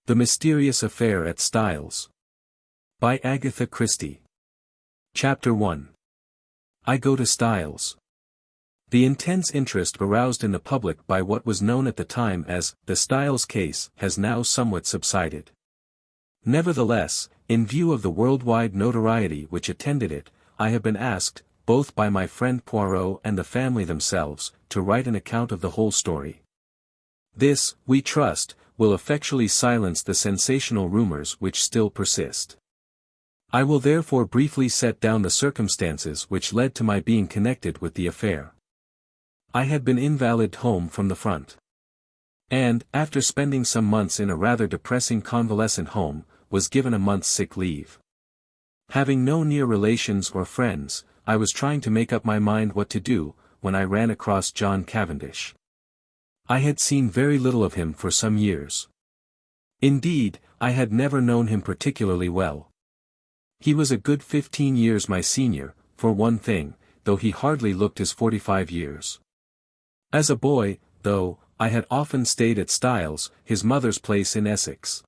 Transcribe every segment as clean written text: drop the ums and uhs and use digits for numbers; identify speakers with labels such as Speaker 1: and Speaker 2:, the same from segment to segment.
Speaker 1: The Mysterious Affair at Styles. By Agatha Christie. Chapter 1. I Go to Styles. The intense interest aroused in the public by what was known at the time as the Styles case has now somewhat subsided. Nevertheless, in view of the worldwide notoriety which attended it, I have been asked, both by my friend Poirot and the family themselves, to write an account of the whole story. This, we trust, will effectually silence the sensational rumors which still persist. I will therefore briefly set down the circumstances which led to my being connected with the affair. I had been invalided home from the front. And, after spending some months in a rather depressing convalescent home, was given a month's sick leave. Having no near relations or friends, I was trying to make up my mind what to do, when I ran across John Cavendish. I had seen very little of him for some years. Indeed, I had never known him particularly well. He was a good 15 years my senior, for one thing, though he hardly looked his 45 years. As a boy, though, I had often stayed at Styles, his mother's place in Essex.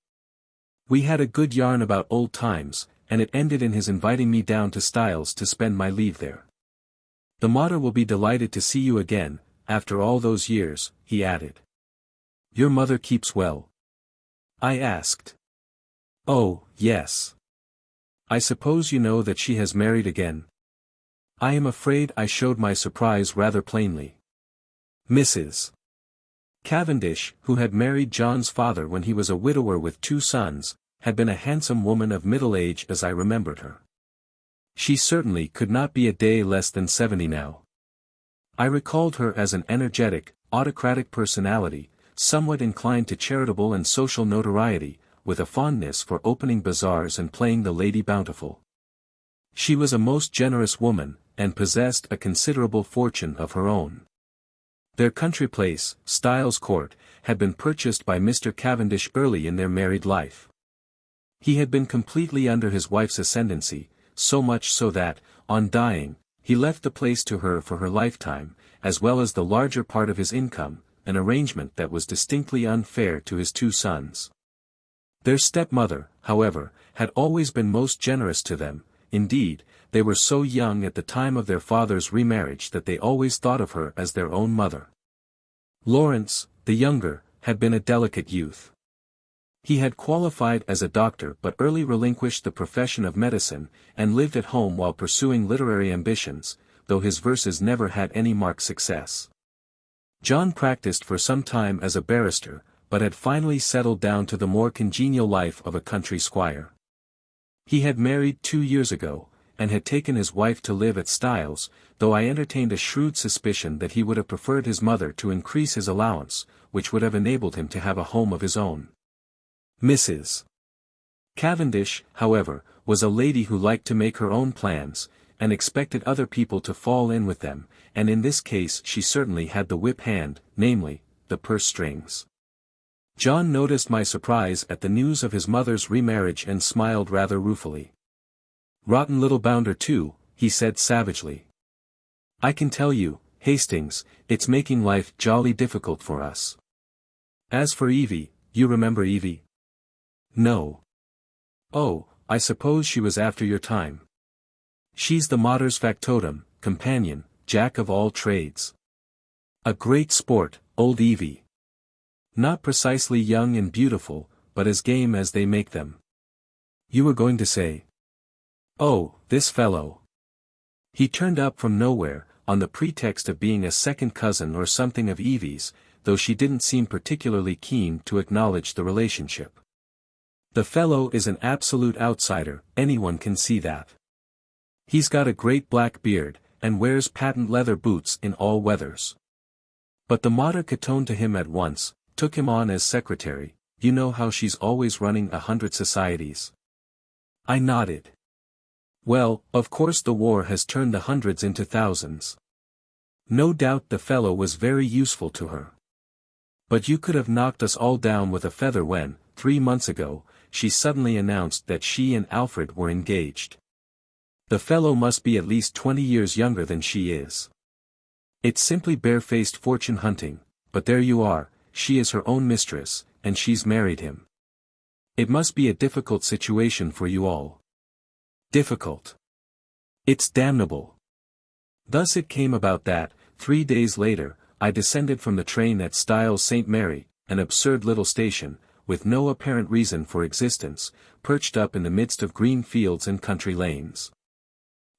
Speaker 1: We had a good yarn about old times, and it ended in his inviting me down to Styles to spend my leave there. "The mater will be delighted to see you again, after all those years," he added. "Your mother keeps well?" I asked. "Oh, yes. I suppose you know that she has married again?" I am afraid I showed my surprise rather plainly. Mrs. Cavendish, who had married John's father when he was a widower with 2 sons, had been a handsome woman of middle age as I remembered her. She certainly could not be a day less than 70 now. I recalled her as an energetic, autocratic personality, somewhat inclined to charitable and social notoriety, with a fondness for opening bazaars and playing the Lady Bountiful. She was a most generous woman, and possessed a considerable fortune of her own. Their country place, Styles Court, had been purchased by Mr. Cavendish early in their married life. He had been completely under his wife's ascendancy, so much so that, on dying, he left the place to her for her lifetime, as well as the larger part of his income, an arrangement that was distinctly unfair to his 2 sons. Their stepmother, however, had always been most generous to them. Indeed, they were so young at the time of their father's remarriage that they always thought of her as their own mother. Lawrence, the younger, had been a delicate youth. He had qualified as a doctor but early relinquished the profession of medicine, and lived at home while pursuing literary ambitions, though his verses never had any marked success. John practiced for some time as a barrister, but had finally settled down to the more congenial life of a country squire. He had married 2 years ago, and had taken his wife to live at Styles, though I entertained a shrewd suspicion that he would have preferred his mother to increase his allowance, which would have enabled him to have a home of his own. Mrs. Cavendish, however, was a lady who liked to make her own plans, and expected other people to fall in with them, and in this case she certainly had the whip hand, namely, the purse strings. John noticed my surprise at the news of his mother's remarriage and smiled rather ruefully. "Rotten little bounder too," he said savagely. "I can tell you, Hastings, it's making life jolly difficult for us. As for Evie, you remember Evie?" "No." "Oh, I suppose she was after your time. She's the mater's factotum, companion, jack of all trades. A great sport, old Evie. Not precisely young and beautiful, but as game as they make them." "You were going to say?" "Oh, this fellow. He turned up from nowhere, on the pretext of being a second cousin or something of Evie's, though she didn't seem particularly keen to acknowledge the relationship. The fellow is an absolute outsider, anyone can see that. He's got a great black beard, and wears patent leather boots in all weathers. But the mater catoned to him at once, took him on as secretary. You know how she's always running 100 societies." I nodded. "Well, of course the war has turned the hundreds into thousands. No doubt the fellow was very useful to her. But you could have knocked us all down with a feather when, 3 months ago, she suddenly announced that she and Alfred were engaged. The fellow must be at least 20 years younger than she is. It's simply barefaced fortune hunting, but there you are, she is her own mistress, and she's married him. It must be a difficult situation for you all. Difficult. It's damnable. Thus it came about that, 3 days later, I descended from the train at Styles St. Mary, an absurd little station, with no apparent reason for existence, perched up in the midst of green fields and country lanes.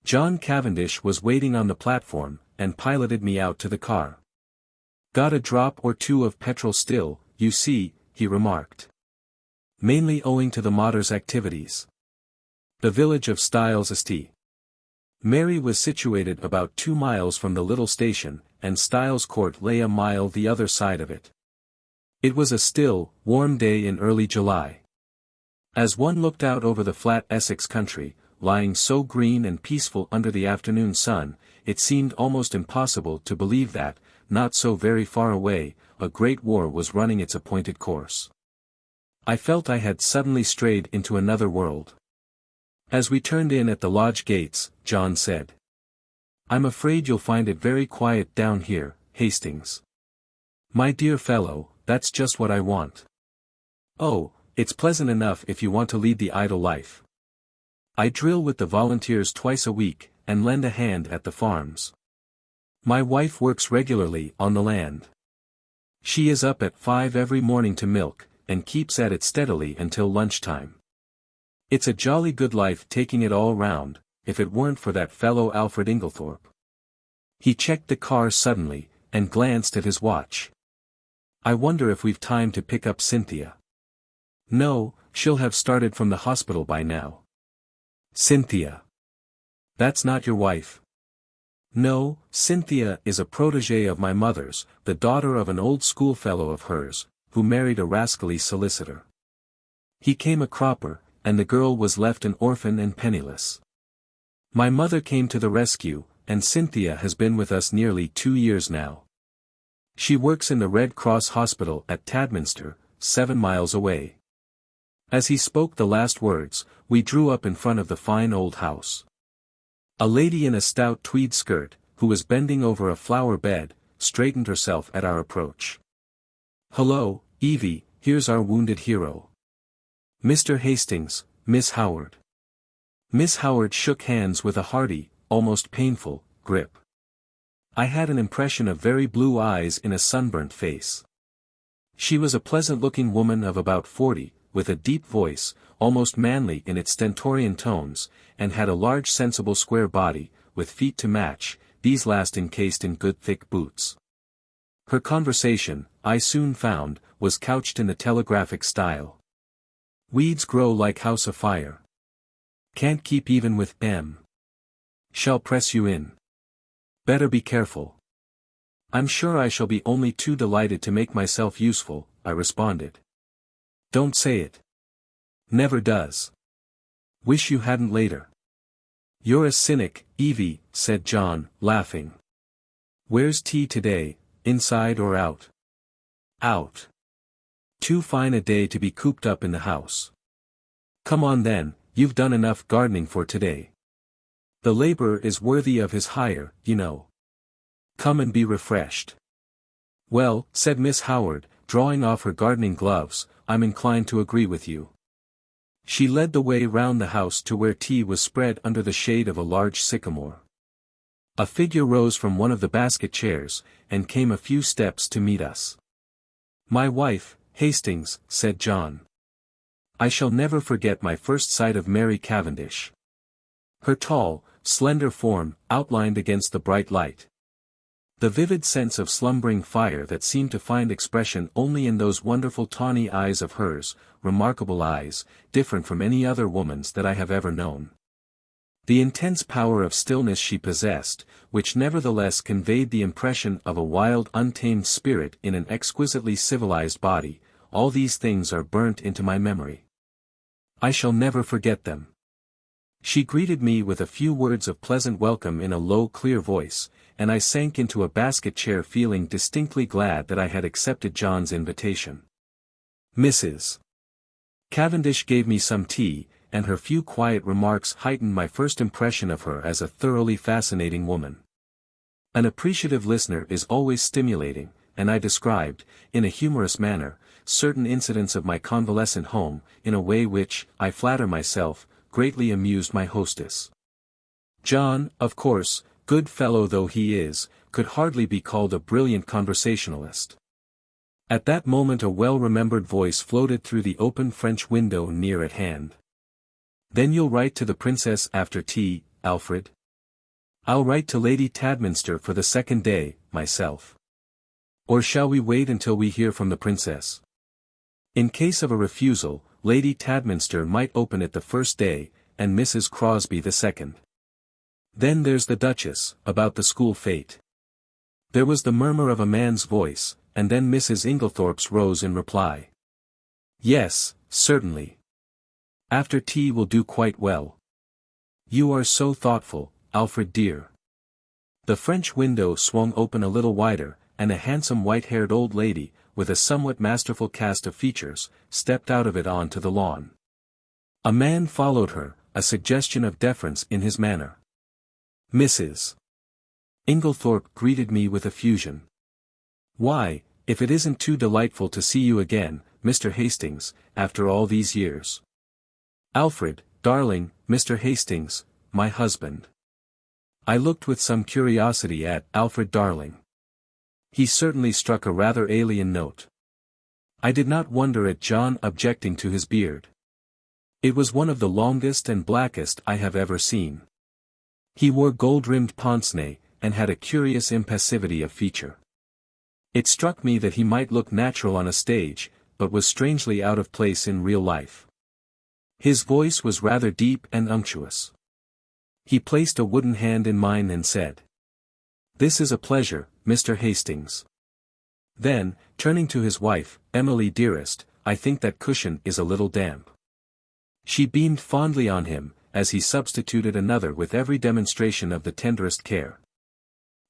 Speaker 1: John Cavendish was waiting on the platform, and piloted me out to the car. "Got a drop or two of petrol still, you see," he remarked. "Mainly owing to the mater's activities." The village of Styles St. Mary was situated about 2 miles from the little station, and Styles Court lay a mile the other side of it. It was a still, warm day in early July. As one looked out over the flat Essex country, lying so green and peaceful under the afternoon sun, it seemed almost impossible to believe that, not so very far away, a great war was running its appointed course. I felt I had suddenly strayed into another world. As we turned in at the lodge gates, John said, "I'm afraid you'll find it very quiet down here, Hastings." "My dear fellow, that's just what I want." "Oh, it's pleasant enough if you want to lead the idle life. I drill with the volunteers twice a week, and lend a hand at the farms. My wife works regularly on the land. She is up at 5 every morning to milk, and keeps at it steadily until lunchtime. It's a jolly good life taking it all round, if it weren't for that fellow Alfred Inglethorp." He checked the car suddenly, and glanced at his watch. "I wonder if we've time to pick up Cynthia." "No, she'll have started from the hospital by now." "Cynthia. That's not your wife?" "No, Cynthia is a protégée of my mother's, the daughter of an old schoolfellow of hers, who married a rascally solicitor. He came a cropper, and the girl was left an orphan and penniless. My mother came to the rescue, and Cynthia has been with us nearly 2 years now. She works in the Red Cross Hospital at Tadminster, 7 miles away." As he spoke the last words, we drew up in front of the fine old house. A lady in a stout tweed skirt, who was bending over a flower bed, straightened herself at our approach. "Hello, Evie, here's our wounded hero. Mr. Hastings, Miss Howard." Miss Howard shook hands with a hearty, almost painful, grip. I had an impression of very blue eyes in a sunburnt face. She was a pleasant-looking woman of about 40, with a deep voice, almost manly in its stentorian tones, and had a large sensible square body, with feet to match, these last encased in good thick boots. Her conversation, I soon found, was couched in the telegraphic style. "Weeds grow like house afire. Can't keep even with M. Shall press you in. Better be careful." "I'm sure I shall be only too delighted to make myself useful," I responded. "Don't say it. Never does. Wish you hadn't later." "You're a cynic, Evie," said John, laughing. "Where's tea today, inside or out?" "Out. Too fine a day to be cooped up in the house." "Come on then, you've done enough gardening for today. The laborer is worthy of his hire, you know. Come and be refreshed." "Well," said Miss Howard, drawing off her gardening gloves, "I'm inclined to agree with you." She led the way round the house to where tea was spread under the shade of a large sycamore. A figure rose from one of the basket chairs, and came a few steps to meet us. "My wife, Hastings," said John. I shall never forget my first sight of Mary Cavendish. Her tall, slender form, outlined against the bright light. The vivid sense of slumbering fire that seemed to find expression only in those wonderful tawny eyes of hers, remarkable eyes, different from any other woman's that I have ever known. The intense power of stillness she possessed, which nevertheless conveyed the impression of a wild untamed spirit in an exquisitely civilized body, all these things are burnt into my memory. I shall never forget them. She greeted me with a few words of pleasant welcome in a low clear voice, and I sank into a basket chair feeling distinctly glad that I had accepted John's invitation. Mrs. Cavendish gave me some tea, and her few quiet remarks heightened my first impression of her as a thoroughly fascinating woman. An appreciative listener is always stimulating, and I described, in a humorous manner, certain incidents of my convalescent home, in a way which, I flatter myself, greatly amused my hostess. John, of course, good fellow though he is, could hardly be called a brilliant conversationalist. At that moment a well-remembered voice floated through the open French window near at hand. "Then you'll write to the princess after tea, Alfred?" "I'll write to Lady Tadminster for the second day, myself." "Or shall we wait until we hear from the princess?" In case of a refusal, Lady Tadminster might open it the first day, and Mrs. Crosby the second. Then there's the Duchess, about the school fete. There was the murmur of a man's voice, and then Mrs. Inglethorpe's rose in reply. "Yes, certainly. After tea will do quite well. You are so thoughtful, Alfred dear." The French window swung open a little wider, and a handsome white-haired old lady, with a somewhat masterful cast of features, stepped out of it on to the lawn. A man followed her, a suggestion of deference in his manner. "Mrs. Inglethorpe greeted me with effusion. "Why, if it isn't too delightful to see you again, Mr. Hastings, after all these years." "Alfred, darling, Mr. Hastings, my husband." I looked with some curiosity at Alfred Darling. He certainly struck a rather alien note. I did not wonder at John objecting to his beard. It was one of the longest and blackest I have ever seen. He wore gold-rimmed pince-nez, and had a curious impassivity of feature. It struck me that he might look natural on a stage, but was strangely out of place in real life. His voice was rather deep and unctuous. He placed a wooden hand in mine and said, "This is a pleasure, Mr. Hastings." Then, turning to his wife, "Emily dearest, I think that cushion is a little damp." She beamed fondly on him, as he substituted another with every demonstration of the tenderest care.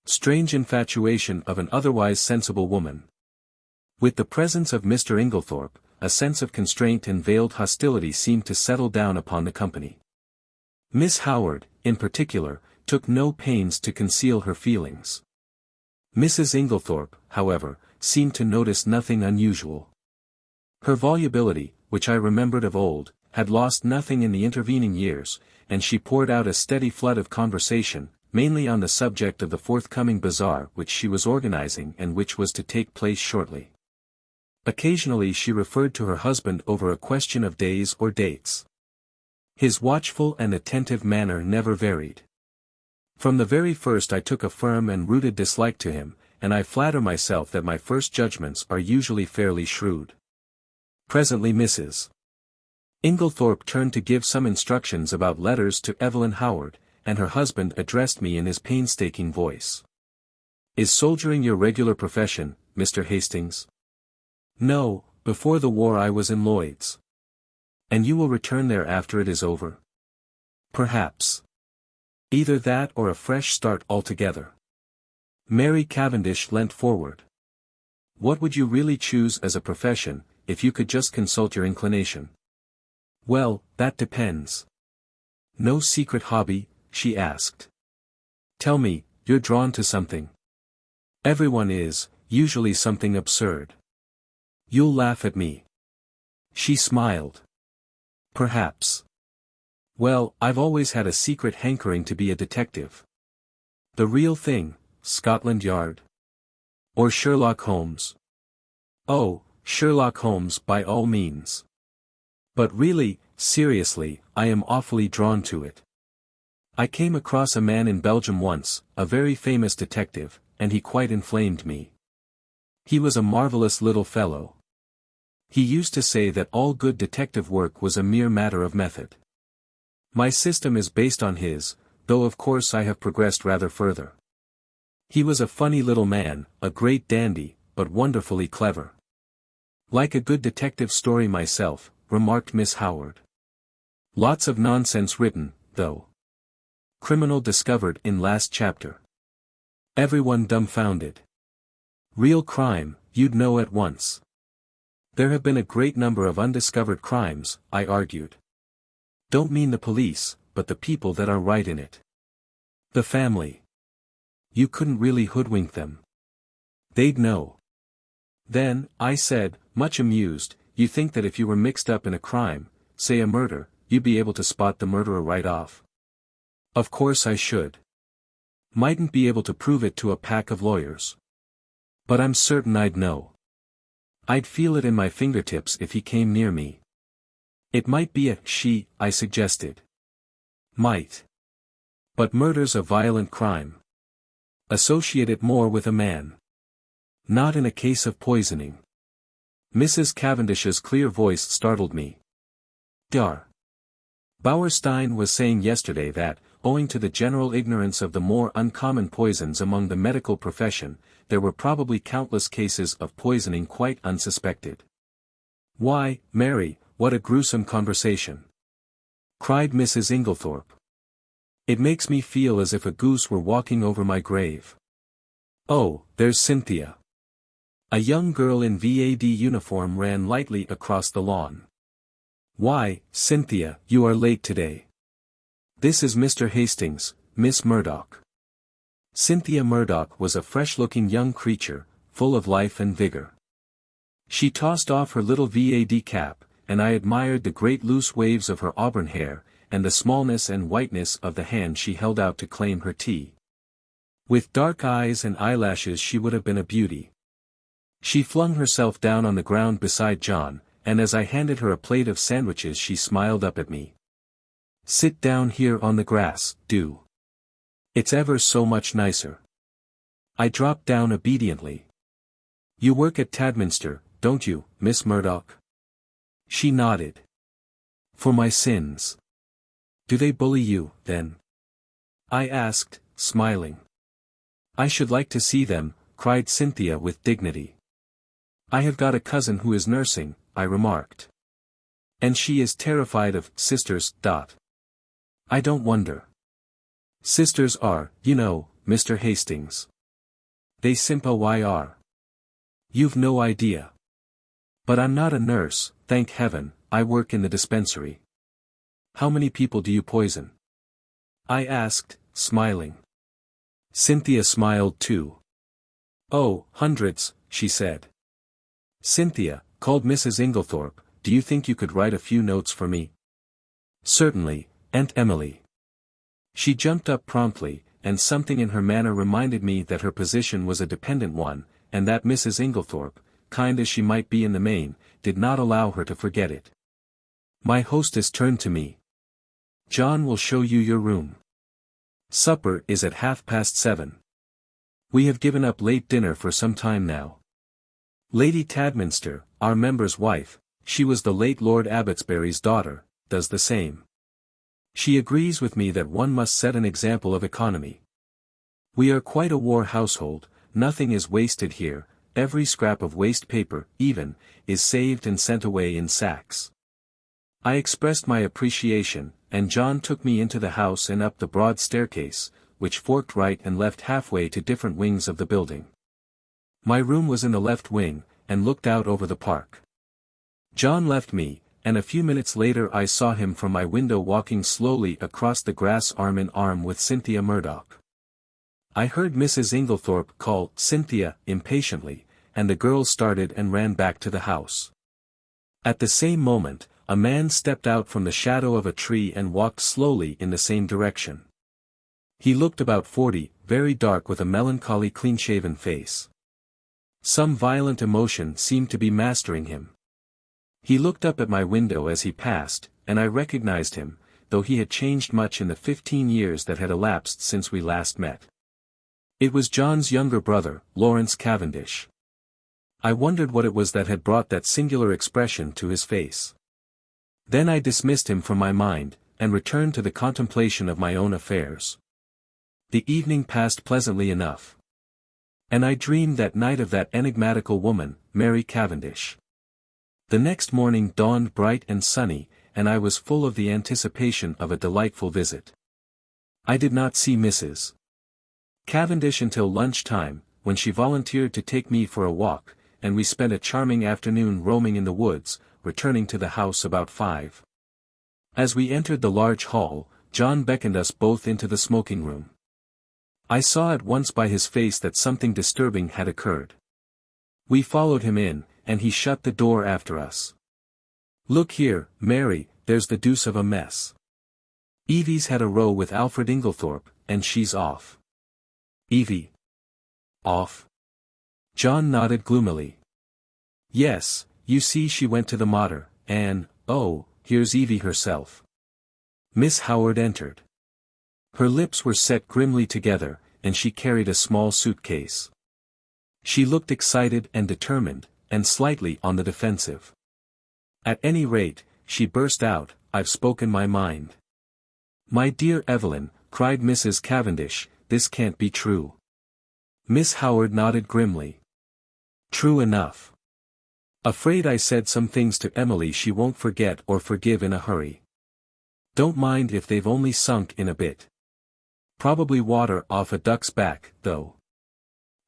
Speaker 1: Strange infatuation of an otherwise sensible woman. With the presence of Mr. Inglethorpe, a sense of constraint and veiled hostility seemed to settle down upon the company. Miss Howard, in particular, took no pains to conceal her feelings. Mrs. Inglethorpe, however, seemed to notice nothing unusual. Her volubility, which I remembered of old, had lost nothing in the intervening years, and she poured out a steady flood of conversation, mainly on the subject of the forthcoming bazaar which she was organizing and which was to take place shortly. Occasionally she referred to her husband over a question of days or dates. His watchful and attentive manner never varied. From the very first I took a firm and rooted dislike to him, and I flatter myself that my first judgments are usually fairly shrewd. Presently Mrs. Inglethorpe turned to give some instructions about letters to Evelyn Howard, and her husband addressed me in his painstaking voice. "Is soldiering your regular profession, Mr. Hastings?" "No, before the war I was in Lloyd's." "And you will return there after it is over?" "Perhaps. Either that or a fresh start altogether." Mary Cavendish leant forward. "What would you really choose as a profession, if you could just consult your inclination?" "Well, that depends." "No secret hobby?" she asked. "Tell me, you're drawn to something." "Everyone is, usually something absurd." "You'll laugh at me." She smiled. "Perhaps. Well, I've always had a secret hankering to be a detective." "The real thing, Scotland Yard? Or Sherlock Holmes?" "Oh, Sherlock Holmes by all means. But really, seriously, I am awfully drawn to it. I came across a man in Belgium once, a very famous detective, and he quite inflamed me. He was a marvelous little fellow. He used to say that all good detective work was a mere matter of method. My system is based on his, though of course I have progressed rather further. He was a funny little man, a great dandy, but wonderfully clever. Like a good detective story myself, remarked Miss Howard. Lots of nonsense written, though. Criminal discovered in last chapter. Everyone dumbfounded. Real crime, you'd know at once. There have been a great number of undiscovered crimes, I argued. Don't mean the police, but the people that are right in it. The family. You couldn't really hoodwink them. They'd know. Then, I said, much amused. You think that if you were mixed up in a crime, say a murder, you'd be able to spot the murderer right off. Of course I should. Mightn't be able to prove it to a pack of lawyers. But I'm certain I'd know. I'd feel it in my fingertips if he came near me. It might be a she, I suggested. Might. But murder's a violent crime. Associate it more with a man. Not in a case of poisoning. Mrs. Cavendish's clear voice startled me. Dar. Bauerstein was saying yesterday that, owing to the general ignorance of the more uncommon poisons among the medical profession, there were probably countless cases of poisoning quite unsuspected. Why, Mary, what a gruesome conversation! Cried Mrs. Inglethorp. It makes me feel as if a goose were walking over my grave. Oh, there's Cynthia. A young girl in VIII uniform ran lightly across the lawn. Why, Cynthia, you are late today. This is Mr. Hastings, Miss Murdoch. Cynthia Murdoch was a fresh-looking young creature, full of life and vigor. She tossed off her little VIII cap, and I admired the great loose waves of her auburn hair, and the smallness and whiteness of the hand she held out to claim her tea. With dark eyes and eyelashes she would have been a beauty. She flung herself down on the ground beside John, and as I handed her a plate of sandwiches she smiled up at me. Sit down here on the grass, do. It's ever so much nicer. I dropped down obediently. You work at Tadminster, don't you, Miss Murdoch? She nodded. For my sins. Do they bully you, then? I asked, smiling. I should like to see them, cried Cynthia with dignity. I have got a cousin who is nursing, I remarked. And she is terrified of sisters. I don't wonder. Sisters are, you know, Mr. Hastings. They simply are. You've no idea. But I'm not a nurse, thank heaven, I work in the dispensary. How many people do you poison? I asked, smiling. Cynthia smiled too. Oh, hundreds, she said. Cynthia, called Mrs. Inglethorp, do you think you could write a few notes for me? Certainly, Aunt Emily. She jumped up promptly, and something in her manner reminded me that her position was a dependent one, and that Mrs. Inglethorp, kind as she might be in the main, did not allow her to forget it. My hostess turned to me. John will show you your room. Supper is at 7:30. We have given up late dinner for some time now. Lady Tadminster, our member's wife, she was the late Lord Abbotsbury's daughter, does the same. She agrees with me that one must set an example of economy. We are quite a war household, nothing is wasted here, every scrap of waste paper, even, is saved and sent away in sacks. I expressed my appreciation, and John took me into the house and up the broad staircase, which forked right and left halfway to different wings of the building. My room was in the left wing, and looked out over the park. John left me, and a few minutes later I saw him from my window walking slowly across the grass arm in arm with Cynthia Murdoch. I heard Mrs. Inglethorp call Cynthia impatiently, and the girl started and ran back to the house. At the same moment, a man stepped out from the shadow of a tree and walked slowly in the same direction. He looked about 40, very dark with a melancholy clean-shaven face. Some violent emotion seemed to be mastering him. He looked up at my window as he passed, and I recognized him, though he had changed much in the 15 years that had elapsed since we last met. It was John's younger brother, Lawrence Cavendish. I wondered what it was that had brought that singular expression to his face. Then I dismissed him from my mind, and returned to the contemplation of my own affairs. The evening passed pleasantly enough. And I dreamed that night of that enigmatical woman, Mary Cavendish. The next morning dawned bright and sunny, and I was full of the anticipation of a delightful visit. I did not see Mrs. Cavendish until lunch-time, when she volunteered to take me for a walk, and we spent a charming afternoon roaming in the woods, returning to the house about 5. As we entered the large hall, John beckoned us both into the smoking room. I saw at once by his face that something disturbing had occurred. We followed him in, and he shut the door after us. "Look here, Mary, there's the deuce of a mess. Evie's had a row with Alfred Inglethorp, and she's off." "Evie? Off?" John nodded gloomily. "Yes, you see she went to the mater, and, oh, here's Evie herself." Miss Howard entered. Her lips were set grimly together, and she carried a small suitcase. She looked excited and determined, and slightly on the defensive. "At any rate," she burst out, "I've spoken my mind." "My dear Evelyn," cried Mrs. Cavendish, "this can't be true." Miss Howard nodded grimly. "True enough. Afraid I said some things to Emily she won't forget or forgive in a hurry. Don't mind if they've only sunk in a bit. Probably water off a duck's back, though.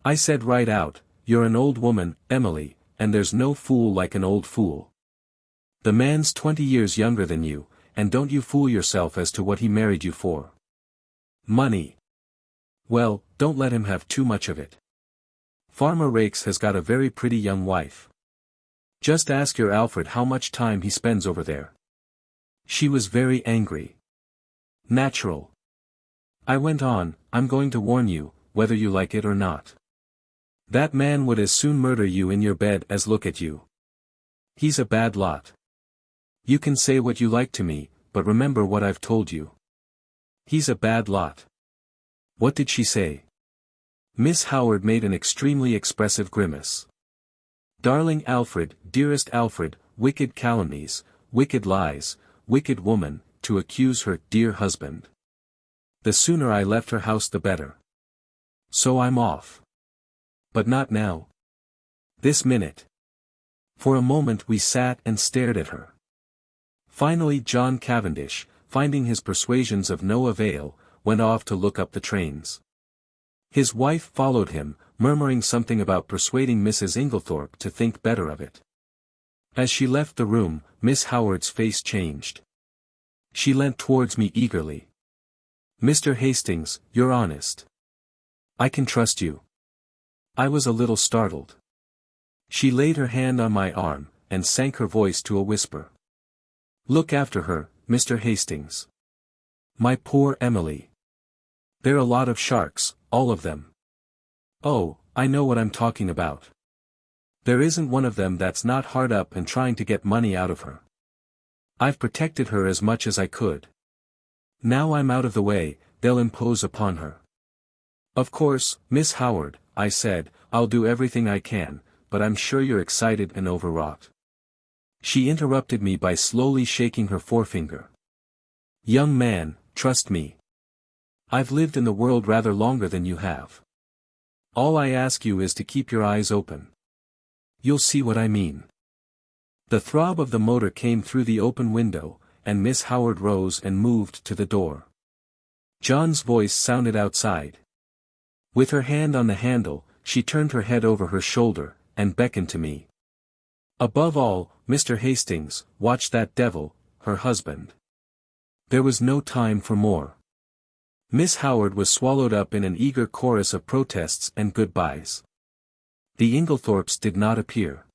Speaker 1: I said right out, 'You're an old woman, Emily, and there's no fool like an old fool. The man's 20 years younger than you, and don't you fool yourself as to what he married you for. Money. Well, don't let him have too much of it. Farmer Rakes has got a very pretty young wife. Just ask your Alfred how much time he spends over there." She was very angry. "Natural. I went on, I'm going to warn you, whether you like it or not. That man would as soon murder you in your bed as look at you. He's a bad lot. You can say what you like to me, but remember what I've told you. He's a bad lot." "What did she say?" Miss Howard made an extremely expressive grimace. "Darling Alfred, dearest Alfred, wicked calumnies, wicked lies, wicked woman, to accuse her dear husband. The sooner I left her house the better. So I'm off. But not now. This minute." For a moment we sat and stared at her. Finally John Cavendish, finding his persuasions of no avail, went off to look up the trains. His wife followed him, murmuring something about persuading Mrs. Inglethorp to think better of it. As she left the room, Miss Howard's face changed. She leant towards me eagerly. "Mr. Hastings, you're honest. I can trust you." I was a little startled. She laid her hand on my arm, and sank her voice to a whisper. "Look after her, Mr. Hastings. My poor Emily. They're a lot of sharks, all of them. Oh, I know what I'm talking about. There isn't one of them that's not hard up and trying to get money out of her. I've protected her as much as I could. Now I'm out of the way, they'll impose upon her." "Of course, Miss Howard," I said, "I'll do everything I can, but I'm sure you're excited and overwrought." She interrupted me by slowly shaking her forefinger. "Young man, trust me. I've lived in the world rather longer than you have. All I ask you is to keep your eyes open. You'll see what I mean." The throb of the motor came through the open window, and Miss Howard rose and moved to the door. John's voice sounded outside. With her hand on the handle, she turned her head over her shoulder, and beckoned to me. "Above all, Mr. Hastings, watch that devil, her husband." There was no time for more. Miss Howard was swallowed up in an eager chorus of protests and goodbyes. The Inglethorpes did not appear.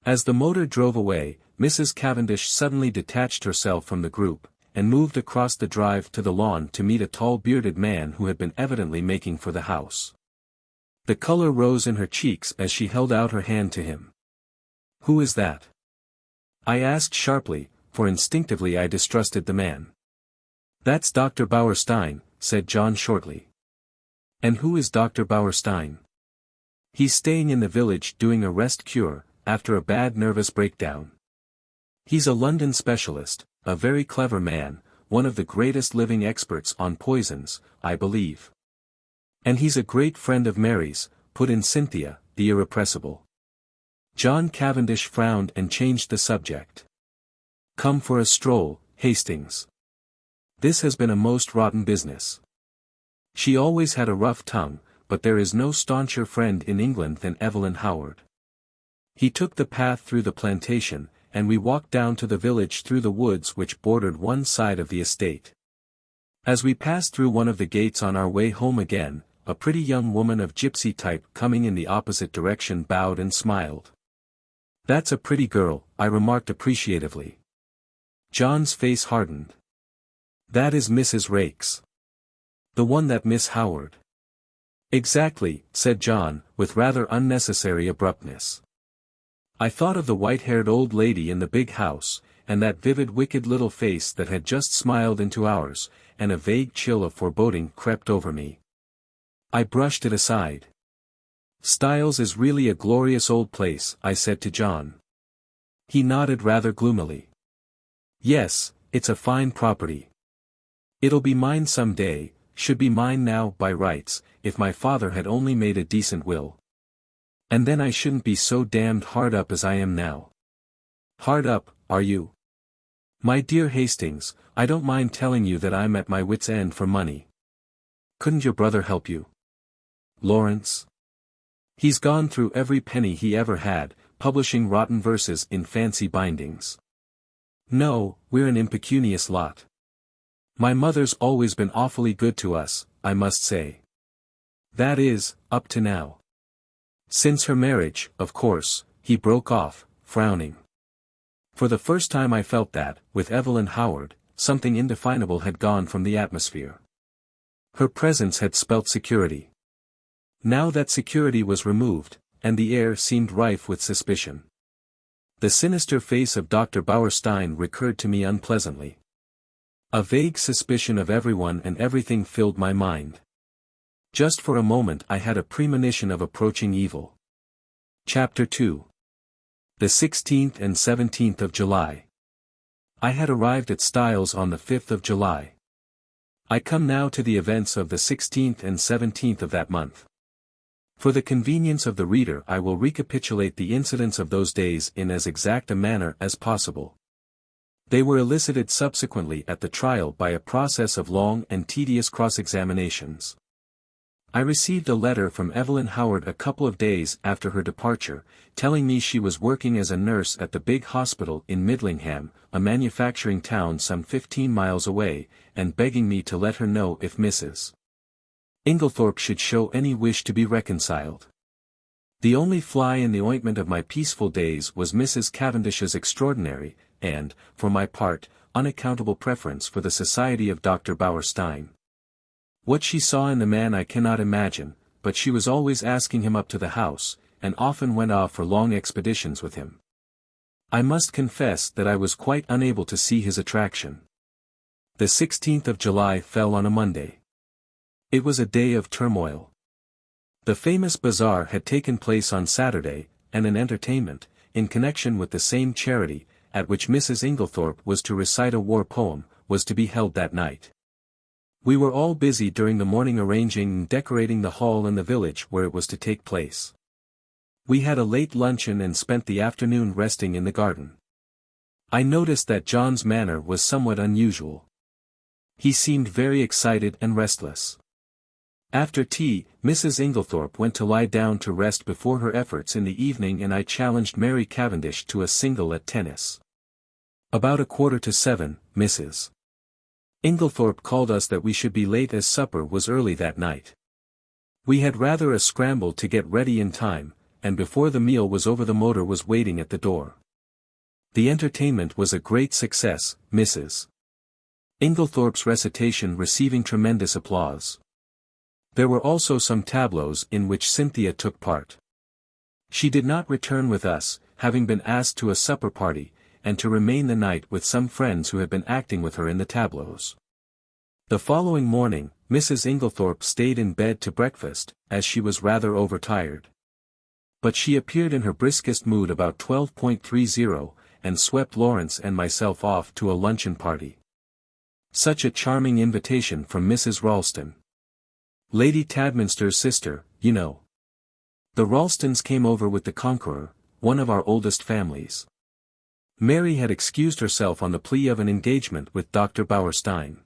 Speaker 1: As the motor drove away, Mrs. Cavendish suddenly detached herself from the group, and moved across the drive to the lawn to meet a tall bearded man who had been evidently making for the house. The color rose in her cheeks as she held out her hand to him. "Who is that?" I asked sharply, for instinctively I distrusted the man. "That's Dr. Bauerstein," said John shortly. "And who is Dr. Bauerstein?" "He's staying in the village doing a rest cure, after a bad nervous breakdown. He's a London specialist, a very clever man, one of the greatest living experts on poisons, I believe. And he's a great friend of Mary's," put in Cynthia, the irrepressible. John Cavendish frowned and changed the subject. "Come for a stroll, Hastings. This has been a most rotten business. She always had a rough tongue, but there is no stauncher friend in England than Evelyn Howard." He took the path through the plantation, and we walked down to the village through the woods which bordered one side of the estate. As we passed through one of the gates on our way home again, a pretty young woman of gypsy type coming in the opposite direction bowed and smiled. "That's a pretty girl," I remarked appreciatively. John's face hardened. "That is Mrs. Raikes. The one that Miss Howard." "Exactly," said John, with rather unnecessary abruptness. I thought of the white-haired old lady in the big house, and that vivid wicked little face that had just smiled into ours, and a vague chill of foreboding crept over me. I brushed it aside. "Styles is really a glorious old place," I said to John. He nodded rather gloomily. "Yes, it's a fine property. It'll be mine some day, should be mine now by rights, if my father had only made a decent will. And then I shouldn't be so damned hard up as I am now." "Hard up, are you?" "My dear Hastings, I don't mind telling you that I'm at my wit's end for money." "Couldn't your brother help you?" "Lawrence? He's gone through every penny he ever had, publishing rotten verses in fancy bindings. No, we're an impecunious lot. My mother's always been awfully good to us, I must say. That is, up to now. Since her marriage, of course," he broke off, frowning. For the first time I felt that, with Evelyn Howard, something indefinable had gone from the atmosphere. Her presence had spelt security. Now that security was removed, and the air seemed rife with suspicion. The sinister face of Dr. Bauerstein recurred to me unpleasantly. A vague suspicion of everyone and everything filled my mind. Just for a moment I had a premonition of approaching evil. Chapter 2. The 16th and 17th of July. I had arrived at Styles on the 5th of July. I come now to the events of the 16th and 17th of that month. For the convenience of the reader I will recapitulate the incidents of those days in as exact a manner as possible. They were elicited subsequently at the trial by a process of long and tedious cross-examinations. I received a letter from Evelyn Howard a couple of days after her departure, telling me she was working as a nurse at the big hospital in Midlingham, a manufacturing town some 15 miles away, and begging me to let her know if Mrs. Inglethorp should show any wish to be reconciled. The only fly in the ointment of my peaceful days was Mrs. Cavendish's extraordinary, and, for my part, unaccountable preference for the society of Dr. Bauerstein. What she saw in the man I cannot imagine, but she was always asking him up to the house, and often went off for long expeditions with him. I must confess that I was quite unable to see his attraction. The 16th of July fell on a Monday. It was a day of turmoil. The famous bazaar had taken place on Saturday, and an entertainment, in connection with the same charity, at which Mrs. Inglethorp was to recite a war poem, was to be held that night. We were all busy during the morning arranging and decorating the hall and the village where it was to take place. We had a late luncheon and spent the afternoon resting in the garden. I noticed that John's manner was somewhat unusual. He seemed very excited and restless. After tea, Mrs. Inglethorp went to lie down to rest before her efforts in the evening, and I challenged Mary Cavendish to a single at tennis. About 6:45, Mrs. Inglethorp called us that we should be late as supper was early that night. We had rather a scramble to get ready in time, and before the meal was over the motor was waiting at the door. The entertainment was a great success, Mrs. Inglethorp's recitation receiving tremendous applause. There were also some tableaux in which Cynthia took part. She did not return with us, having been asked to a supper party, and to remain the night with some friends who had been acting with her in the tableaux. The following morning, Mrs. Inglethorp stayed in bed to breakfast, as she was rather overtired. But she appeared in her briskest mood about 12:30, and swept Lawrence and myself off to a luncheon party. Such a charming invitation from Mrs. Ralston. Lady Tadminster's sister, you know. The Ralstons came over with the Conqueror, one of our oldest families. Mary had excused herself on the plea of an engagement with Dr. Bauerstein.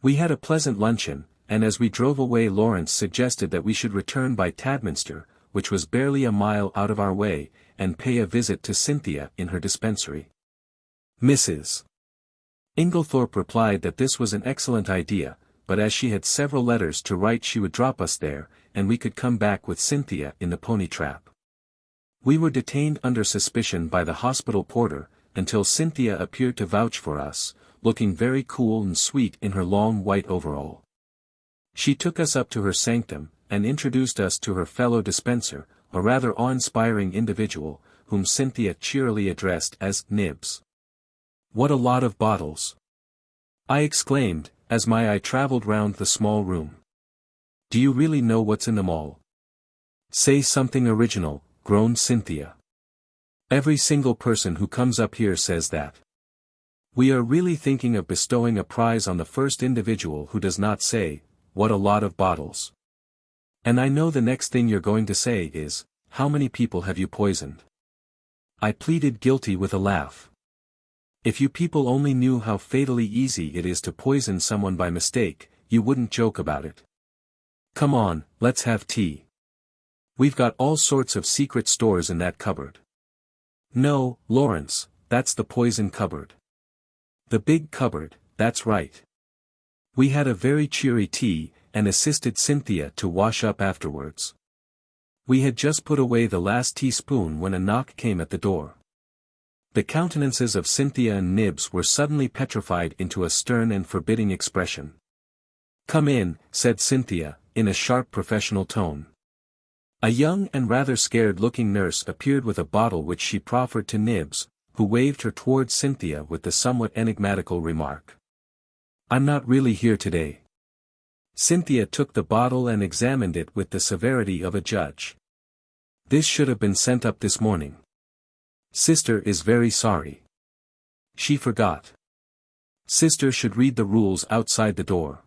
Speaker 1: We had a pleasant luncheon, and as we drove away Lawrence suggested that we should return by Tadminster, which was barely a mile out of our way, and pay a visit to Cynthia in her dispensary. Mrs. Inglethorp replied that this was an excellent idea, but as she had several letters to write she would drop us there, and we could come back with Cynthia in the pony trap. We were detained under suspicion by the hospital porter, until Cynthia appeared to vouch for us, looking very cool and sweet in her long white overall. She took us up to her sanctum, and introduced us to her fellow dispenser, a rather awe-inspiring individual, whom Cynthia cheerily addressed as Nibs. "What a lot of bottles!" I exclaimed, as my eye traveled round the small room. "Do you really know what's in them all?" "Say something original," groaned Cynthia. "Every single person who comes up here says that. We are really thinking of bestowing a prize on the first individual who does not say, 'What a lot of bottles.' And I know the next thing you're going to say is, 'How many people have you poisoned?'" I pleaded guilty with a laugh. "If you people only knew how fatally easy it is to poison someone by mistake, you wouldn't joke about it. Come on, let's have tea. We've got all sorts of secret stores in that cupboard." "No, Lawrence, that's the poison cupboard." "The big cupboard, that's right." We had a very cheery tea, and assisted Cynthia to wash up afterwards. We had just put away the last teaspoon when a knock came at the door. The countenances of Cynthia and Nibs were suddenly petrified into a stern and forbidding expression. "Come in," said Cynthia, in a sharp professional tone. A young and rather scared-looking nurse appeared with a bottle which she proffered to Nibs, who waved her towards Cynthia with the somewhat enigmatical remark, "I'm not really here today." Cynthia took the bottle and examined it with the severity of a judge. "This should have been sent up this morning. Sister is very sorry. She forgot. Sister should read the rules outside the door."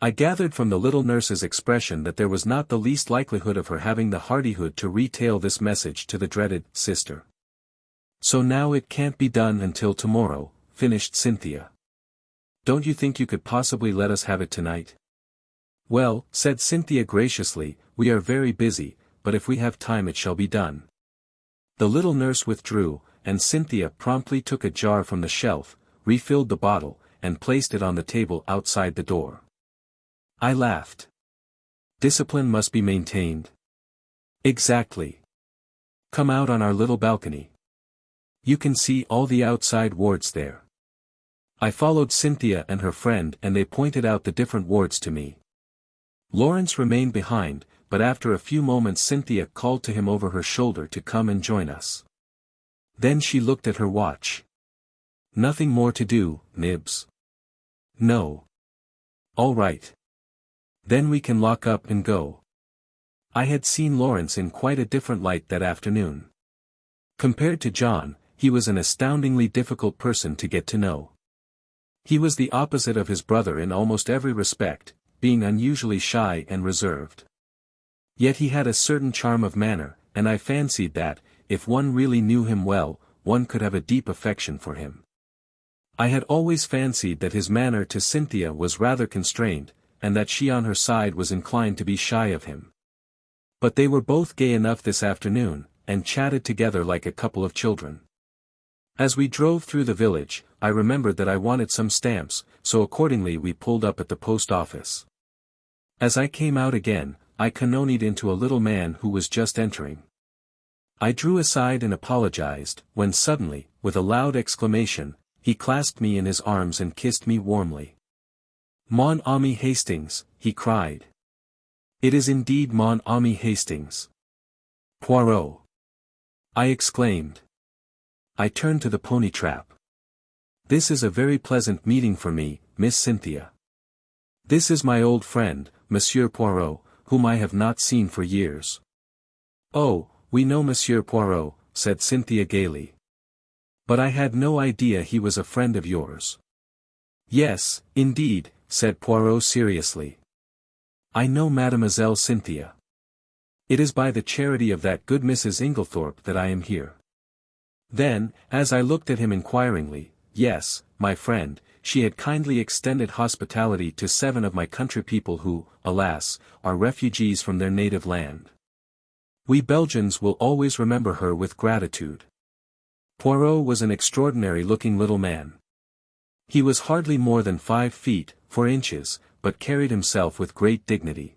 Speaker 1: I gathered from the little nurse's expression that there was not the least likelihood of her having the hardihood to retail this message to the dreaded sister. "So now it can't be done until tomorrow," finished Cynthia. "Don't you think you could possibly let us have it tonight?" "Well," said Cynthia graciously, "we are very busy, but if we have time it shall be done." The little nurse withdrew, and Cynthia promptly took a jar from the shelf, refilled the bottle, and placed it on the table outside the door. I laughed. "Discipline must be maintained." "Exactly. Come out on our little balcony. You can see all the outside wards there." I followed Cynthia and her friend and they pointed out the different wards to me. Lawrence remained behind, but after a few moments Cynthia called to him over her shoulder to come and join us. Then she looked at her watch. "Nothing more to do, Nibs?" "No." "All right. Then we can lock up and go." I had seen Lawrence in quite a different light that afternoon. Compared to John, he was an astoundingly difficult person to get to know. He was the opposite of his brother in almost every respect, being unusually shy and reserved. Yet he had a certain charm of manner, and I fancied that, if one really knew him well, one could have a deep affection for him. I had always fancied that his manner to Cynthia was rather constrained, and that she on her side was inclined to be shy of him. But they were both gay enough this afternoon, and chatted together like a couple of children. As we drove through the village, I remembered that I wanted some stamps, so accordingly we pulled up at the post office. As I came out again, I cannonied into a little man who was just entering. I drew aside and apologized, when suddenly, with a loud exclamation, he clasped me in his arms and kissed me warmly. "Mon ami Hastings," he cried. "It is indeed mon ami Hastings." "Poirot!" I exclaimed. I turned to the pony trap. "This is a very pleasant meeting for me, Miss Cynthia. This is my old friend, Monsieur Poirot, whom I have not seen for years." "Oh, we know Monsieur Poirot," said Cynthia gaily. "But I had no idea he was a friend of yours." "Yes, indeed," said Poirot seriously. "I know Mademoiselle Cynthia. It is by the charity of that good Mrs. Inglethorp that I am here." Then, as I looked at him inquiringly, "Yes, my friend, she had kindly extended hospitality to 7 of my country people who, alas, are refugees from their native land. We Belgians will always remember her with gratitude." Poirot was an extraordinary-looking little man. He was hardly more than 5 feet, 4 inches, but carried himself with great dignity.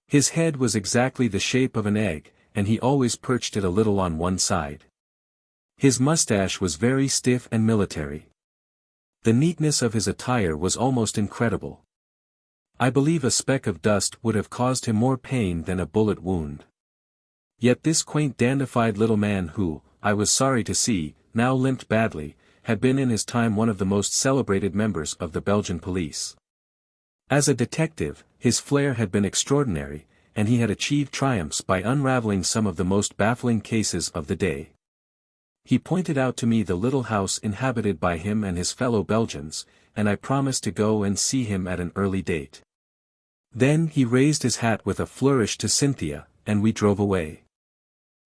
Speaker 1: His head was exactly the shape of an egg, and he always perched it a little on one side. His mustache was very stiff and military. The neatness of his attire was almost incredible. I believe a speck of dust would have caused him more pain than a bullet wound. Yet this quaint dandified little man who, I was sorry to see, now limped badly, had been in his time one of the most celebrated members of the Belgian police. As a detective, his flair had been extraordinary, and he had achieved triumphs by unraveling some of the most baffling cases of the day. He pointed out to me the little house inhabited by him and his fellow Belgians, and I promised to go and see him at an early date. Then he raised his hat with a flourish to Cynthia, and we drove away.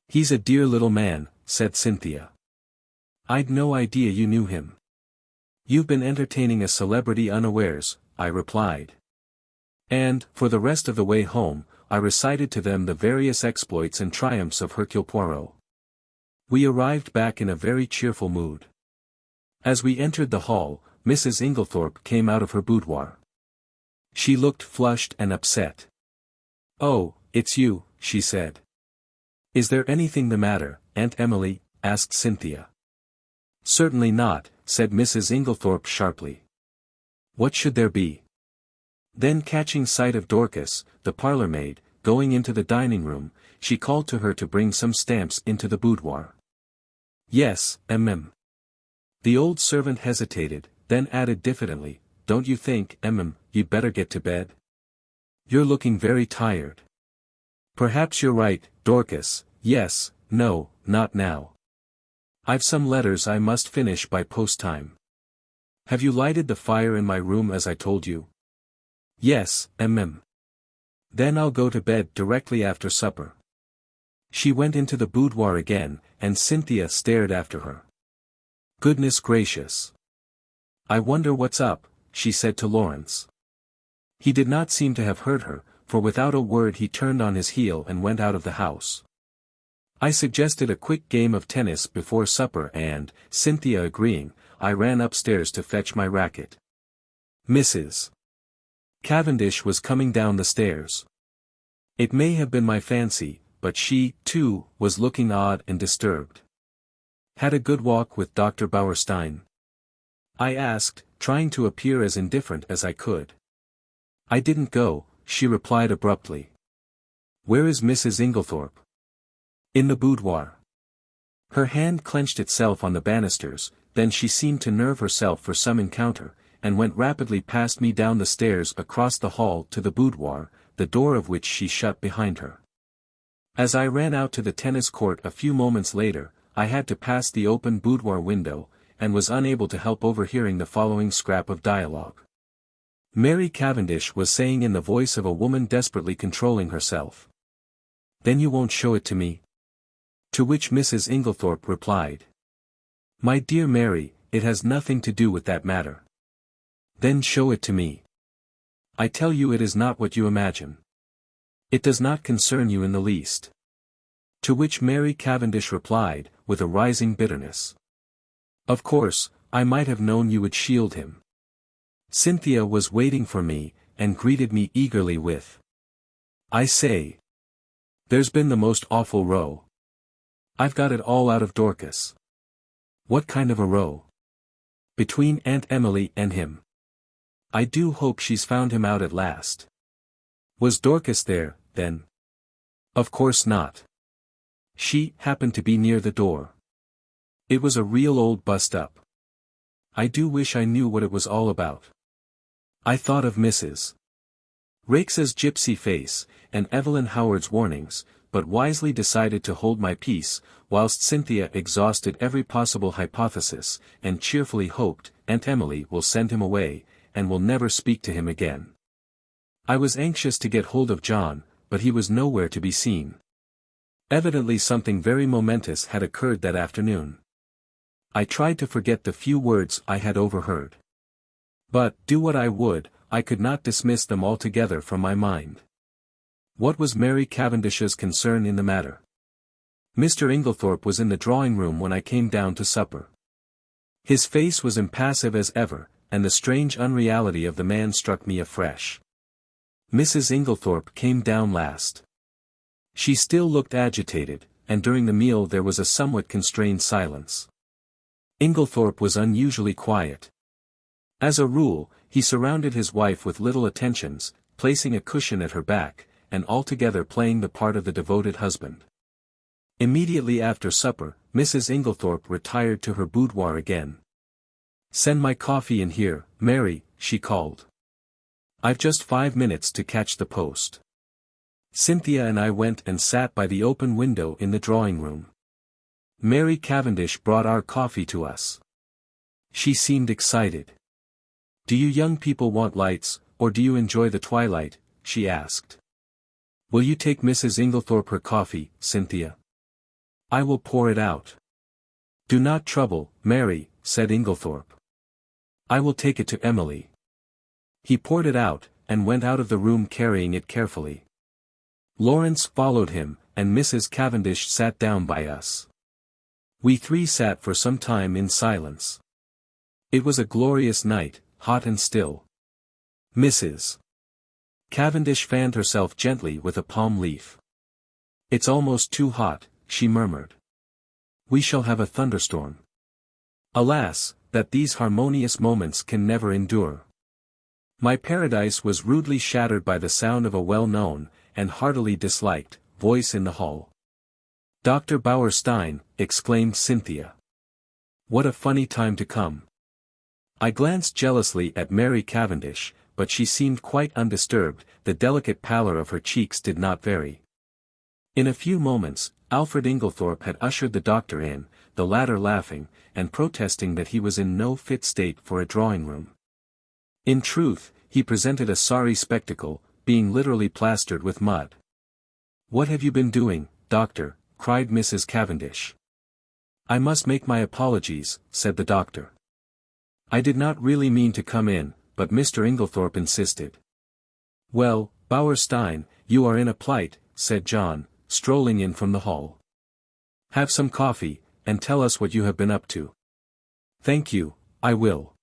Speaker 1: "He's a dear little man," said Cynthia. "I'd no idea you knew him." "You've been entertaining a celebrity unawares," I replied. And, for the rest of the way home, I recited to them the various exploits and triumphs of Hercule Poirot. We arrived back in a very cheerful mood. As we entered the hall, Mrs. Inglethorp came out of her boudoir. She looked flushed and upset. "Oh, it's you," she said. "Is there anything the matter, Aunt Emily?" asked Cynthia. "Certainly not," said Mrs. Inglethorp sharply. "What should there be?" Then catching sight of Dorcas, the parlour-maid, going into the dining-room, she called to her to bring some stamps into the boudoir. "Yes, The old servant hesitated, then added diffidently, "Don't you think, you'd better get to bed? You're looking very tired." "Perhaps you're right, Dorcas. Yes, no, not now. I've some letters I must finish by post-time. Have you lighted the fire in my room as I told you?" "Yes, Then I'll go to bed directly after supper." She went into the boudoir again, and Cynthia stared after her. "Goodness gracious! I wonder what's up," she said to Lawrence. He did not seem to have heard her, for without a word he turned on his heel and went out of the house. I suggested a quick game of tennis before supper and, Cynthia agreeing, I ran upstairs to fetch my racket. Mrs. Cavendish was coming down the stairs. It may have been my fancy, but she, too, was looking odd and disturbed. "Had a good walk with Dr. Bauerstein?" I asked, trying to appear as indifferent as I could. "I didn't go," she replied abruptly. "Where is Mrs. Inglethorp?" "In the boudoir." Her hand clenched itself on the banisters, then she seemed to nerve herself for some encounter, and went rapidly past me down the stairs across the hall to the boudoir, the door of which she shut behind her. As I ran out to the tennis court a few moments later, I had to pass the open boudoir window, and was unable to help overhearing the following scrap of dialogue. Mary Cavendish was saying in the voice of a woman desperately controlling herself. "Then you won't show it to me?" To which Mrs. Inglethorp replied. "My dear Mary, it has nothing to do with that matter." "Then show it to me." "I tell you it is not what you imagine. It does not concern you in the least." To which Mary Cavendish replied, with a rising bitterness. "Of course, I might have known you would shield him." Cynthia was waiting for me, and greeted me eagerly with, "I say. There's been the most awful row. I've got it all out of Dorcas." "What kind of a row?" "Between Aunt Emily and him. I do hope she's found him out at last." "Was Dorcas there, then?" "Of course not. She happened to be near the door. It was a real old bust-up. I do wish I knew what it was all about." I thought of Mrs. Raikes's gypsy face, and Evelyn Howard's warnings, but wisely decided to hold my peace, whilst Cynthia exhausted every possible hypothesis, and cheerfully hoped, Aunt Emily will send him away, and will never speak to him again. I was anxious to get hold of John, but he was nowhere to be seen. Evidently something very momentous had occurred that afternoon. I tried to forget the few words I had overheard. But, do what I would, I could not dismiss them altogether from my mind. What was Mary Cavendish's concern in the matter? Mr. Inglethorp was in the drawing-room when I came down to supper. His face was impassive as ever, and the strange unreality of the man struck me afresh. Mrs. Inglethorp came down last. She still looked agitated, and during the meal there was a somewhat constrained silence. Inglethorp was unusually quiet. As a rule, he surrounded his wife with little attentions, placing a cushion at her back, and altogether playing the part of the devoted husband. Immediately after supper, Mrs. Inglethorp retired to her boudoir again. "Send my coffee in here, Mary," she called. "I've just 5 minutes to catch the post." Cynthia and I went and sat by the open window in the drawing-room. Mary Cavendish brought our coffee to us. She seemed excited. "Do you young people want lights, or do you enjoy the twilight?" she asked. "Will you take Mrs. Inglethorp her coffee, Cynthia? I will pour it out." "Do not trouble, Mary," said Inglethorp. "I will take it to Emily." He poured it out, and went out of the room carrying it carefully. Lawrence followed him, and Mrs. Cavendish sat down by us. We three sat for some time in silence. It was a glorious night, hot and still. Mrs. Cavendish fanned herself gently with a palm leaf. "It's almost too hot," she murmured. "We shall have a thunderstorm. Alas, that these harmonious moments can never endure." My paradise was rudely shattered by the sound of a well-known, and heartily disliked, voice in the hall. "Dr. Bauerstein," exclaimed Cynthia. "What a funny time to come." I glanced jealously at Mary Cavendish, but she seemed quite undisturbed, the delicate pallor of her cheeks did not vary. In a few moments, Alfred Inglethorp had ushered the doctor in, the latter laughing, and protesting that he was in no fit state for a drawing-room. In truth, he presented a sorry spectacle, being literally plastered with mud. "What have you been doing, doctor?" cried Mrs. Cavendish. "I must make my apologies," said the doctor. "I did not really mean to come in, but Mr. Inglethorp insisted." "Well, Bauerstein, you are in a plight," said John, strolling in from the hall. "Have some coffee, and tell us what you have been up to." "Thank you, I will."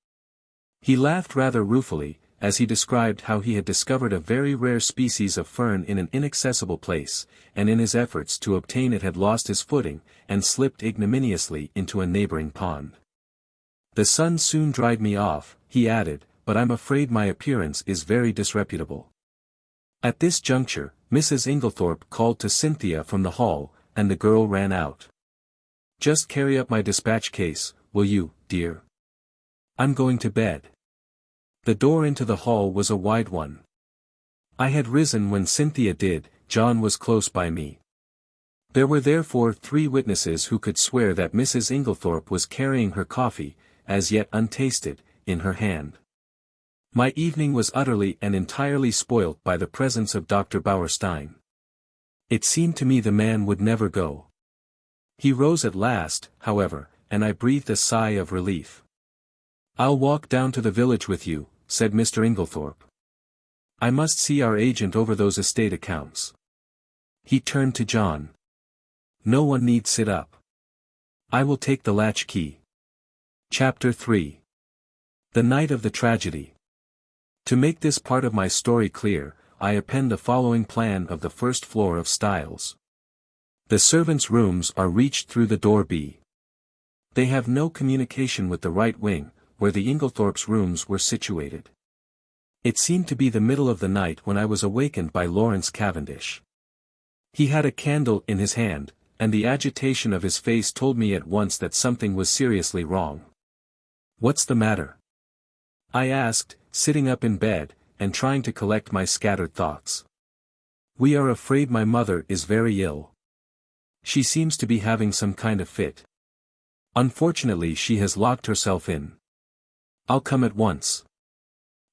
Speaker 1: He laughed rather ruefully, as he described how he had discovered a very rare species of fern in an inaccessible place, and in his efforts to obtain it had lost his footing, and slipped ignominiously into a neighboring pond. "The sun soon dried me off," he added, "but I'm afraid my appearance is very disreputable." At this juncture, Mrs. Inglethorp called to Cynthia from the hall, and the girl ran out. "Just carry up my dispatch case, will you, dear? I'm going to bed." The door into the hall was a wide one. I had risen when Cynthia did. John was close by me. There were therefore 3 witnesses who could swear that Mrs. Inglethorp was carrying her coffee, as yet untasted, in her hand. My evening was utterly and entirely spoilt by the presence of Dr. Bauerstein. It seemed to me the man would never go. He rose at last, however, and I breathed a sigh of relief. "I'll walk down to the village with you," said Mr. Inglethorp. "I must see our agent over those estate accounts." He turned to John. "No one need sit up. I will take the latch key." Chapter 3. The night of the tragedy. To make this part of my story clear, I append the following plan of the first floor of Styles. The servants' rooms are reached through the door B. They have no communication with the right wing, where the Inglethorpes' rooms were situated. It seemed to be the middle of the night when I was awakened by Lawrence Cavendish. He had a candle in his hand, and the agitation of his face told me at once that something was seriously wrong. "What's the matter?" I asked, sitting up in bed, and trying to collect my scattered thoughts. "We are afraid my mother is very ill. She seems to be having some kind of fit. Unfortunately she has locked herself in. I'll come at once."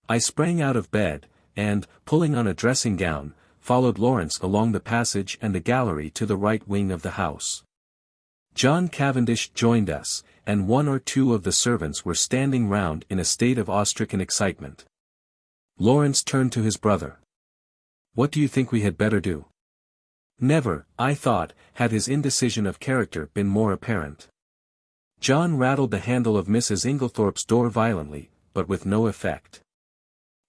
Speaker 1: I sprang out of bed, and, pulling on a dressing gown, followed Lawrence along the passage and the gallery to the right wing of the house. John Cavendish joined us, and 1 or 2 of the servants were standing round in a state of awe-stricken excitement. Lawrence turned to his brother. "What do you think we had better do?" Never, I thought, had his indecision of character been more apparent. John rattled the handle of Mrs. Inglethorpe's door violently, but with no effect.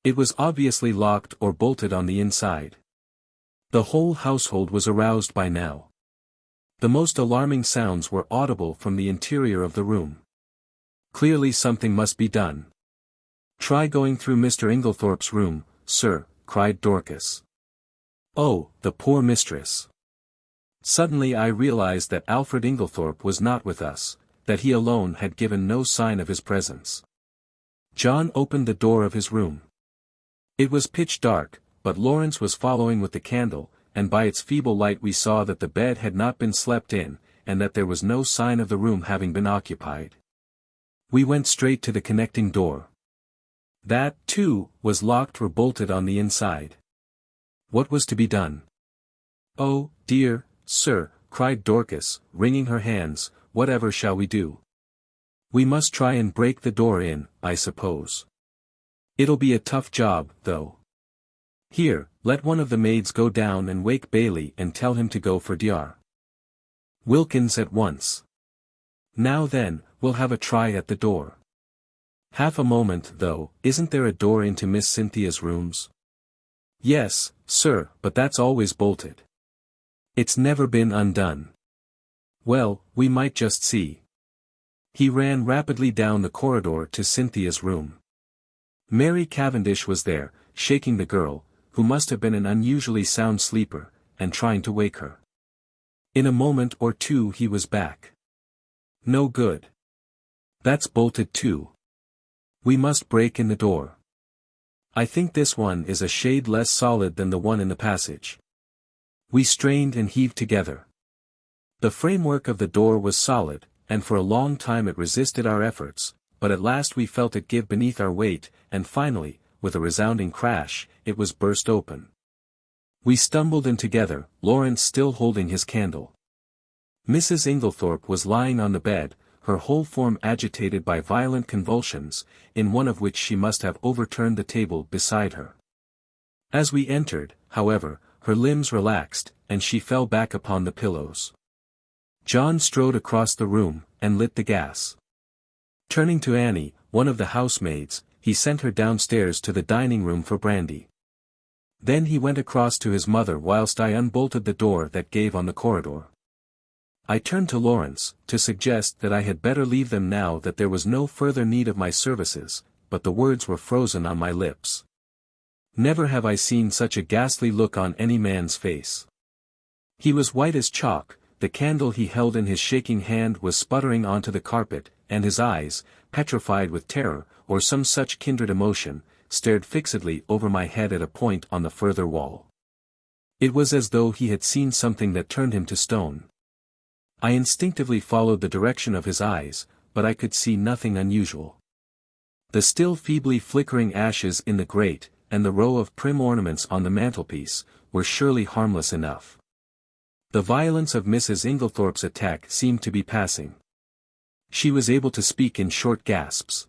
Speaker 1: It was obviously locked or bolted on the inside. The whole household was aroused by now. The most alarming sounds were audible from the interior of the room. Clearly something must be done. "Try going through Mr. Inglethorpe's room, sir," cried Dorcas. Oh, the poor mistress! Suddenly I realized that Alfred Inglethorpe was not with us, that he alone had given no sign of his presence. John opened the door of his room. It was pitch dark, but Lawrence was following with the candle, and by its feeble light we saw that the bed had not been slept in, and that there was no sign of the room having been occupied. We went straight to the connecting door. That, too, was locked or bolted on the inside. What was to be done? "Oh, dear, sir," cried Dorcas, wringing her hands, "whatever shall we do? We must try and break the door in, I suppose. It'll be a tough job, though. Here, let one of the maids go down and wake Bailey and tell him to go for Dr. Wilkins at once. Now then, we'll have a try at the door. Half a moment though, isn't there a door into Miss Cynthia's rooms?" "Yes, sir, but that's always bolted. It's never been undone." "Well, we might just see." He ran rapidly down the corridor to Cynthia's room. Mary Cavendish was there, shaking the girl, who must have been an unusually sound sleeper, and trying to wake her. In a moment or two he was back. "No good. That's bolted too. We must break in the door. I think this one is a shade less solid than the one in the passage." We strained and heaved together. The framework of the door was solid, and for a long time it resisted our efforts, but at last we felt it give beneath our weight, and finally, with a resounding crash, it was burst open. We stumbled in together, Lawrence still holding his candle. Mrs. Inglethorpe was lying on the bed, her whole form agitated by violent convulsions, in one of which she must have overturned the table beside her. As we entered, however, her limbs relaxed, and she fell back upon the pillows. John strode across the room, and lit the gas. Turning to Annie, one of the housemaids, he sent her downstairs to the dining room for brandy. Then he went across to his mother whilst I unbolted the door that gave on the corridor. I turned to Lawrence, to suggest that I had better leave them now that there was no further need of my services, but the words were frozen on my lips. Never have I seen such a ghastly look on any man's face. He was white as chalk, the candle he held in his shaking hand was sputtering onto the carpet, and his eyes, petrified with terror, or some such kindred emotion, stared fixedly over my head at a point on the further wall. It was as though he had seen something that turned him to stone. I instinctively followed the direction of his eyes, but I could see nothing unusual. The still feebly flickering ashes in the grate, and the row of prim ornaments on the mantelpiece, were surely harmless enough. The violence of Mrs. Inglethorpe's attack seemed to be passing. She was able to speak in short gasps.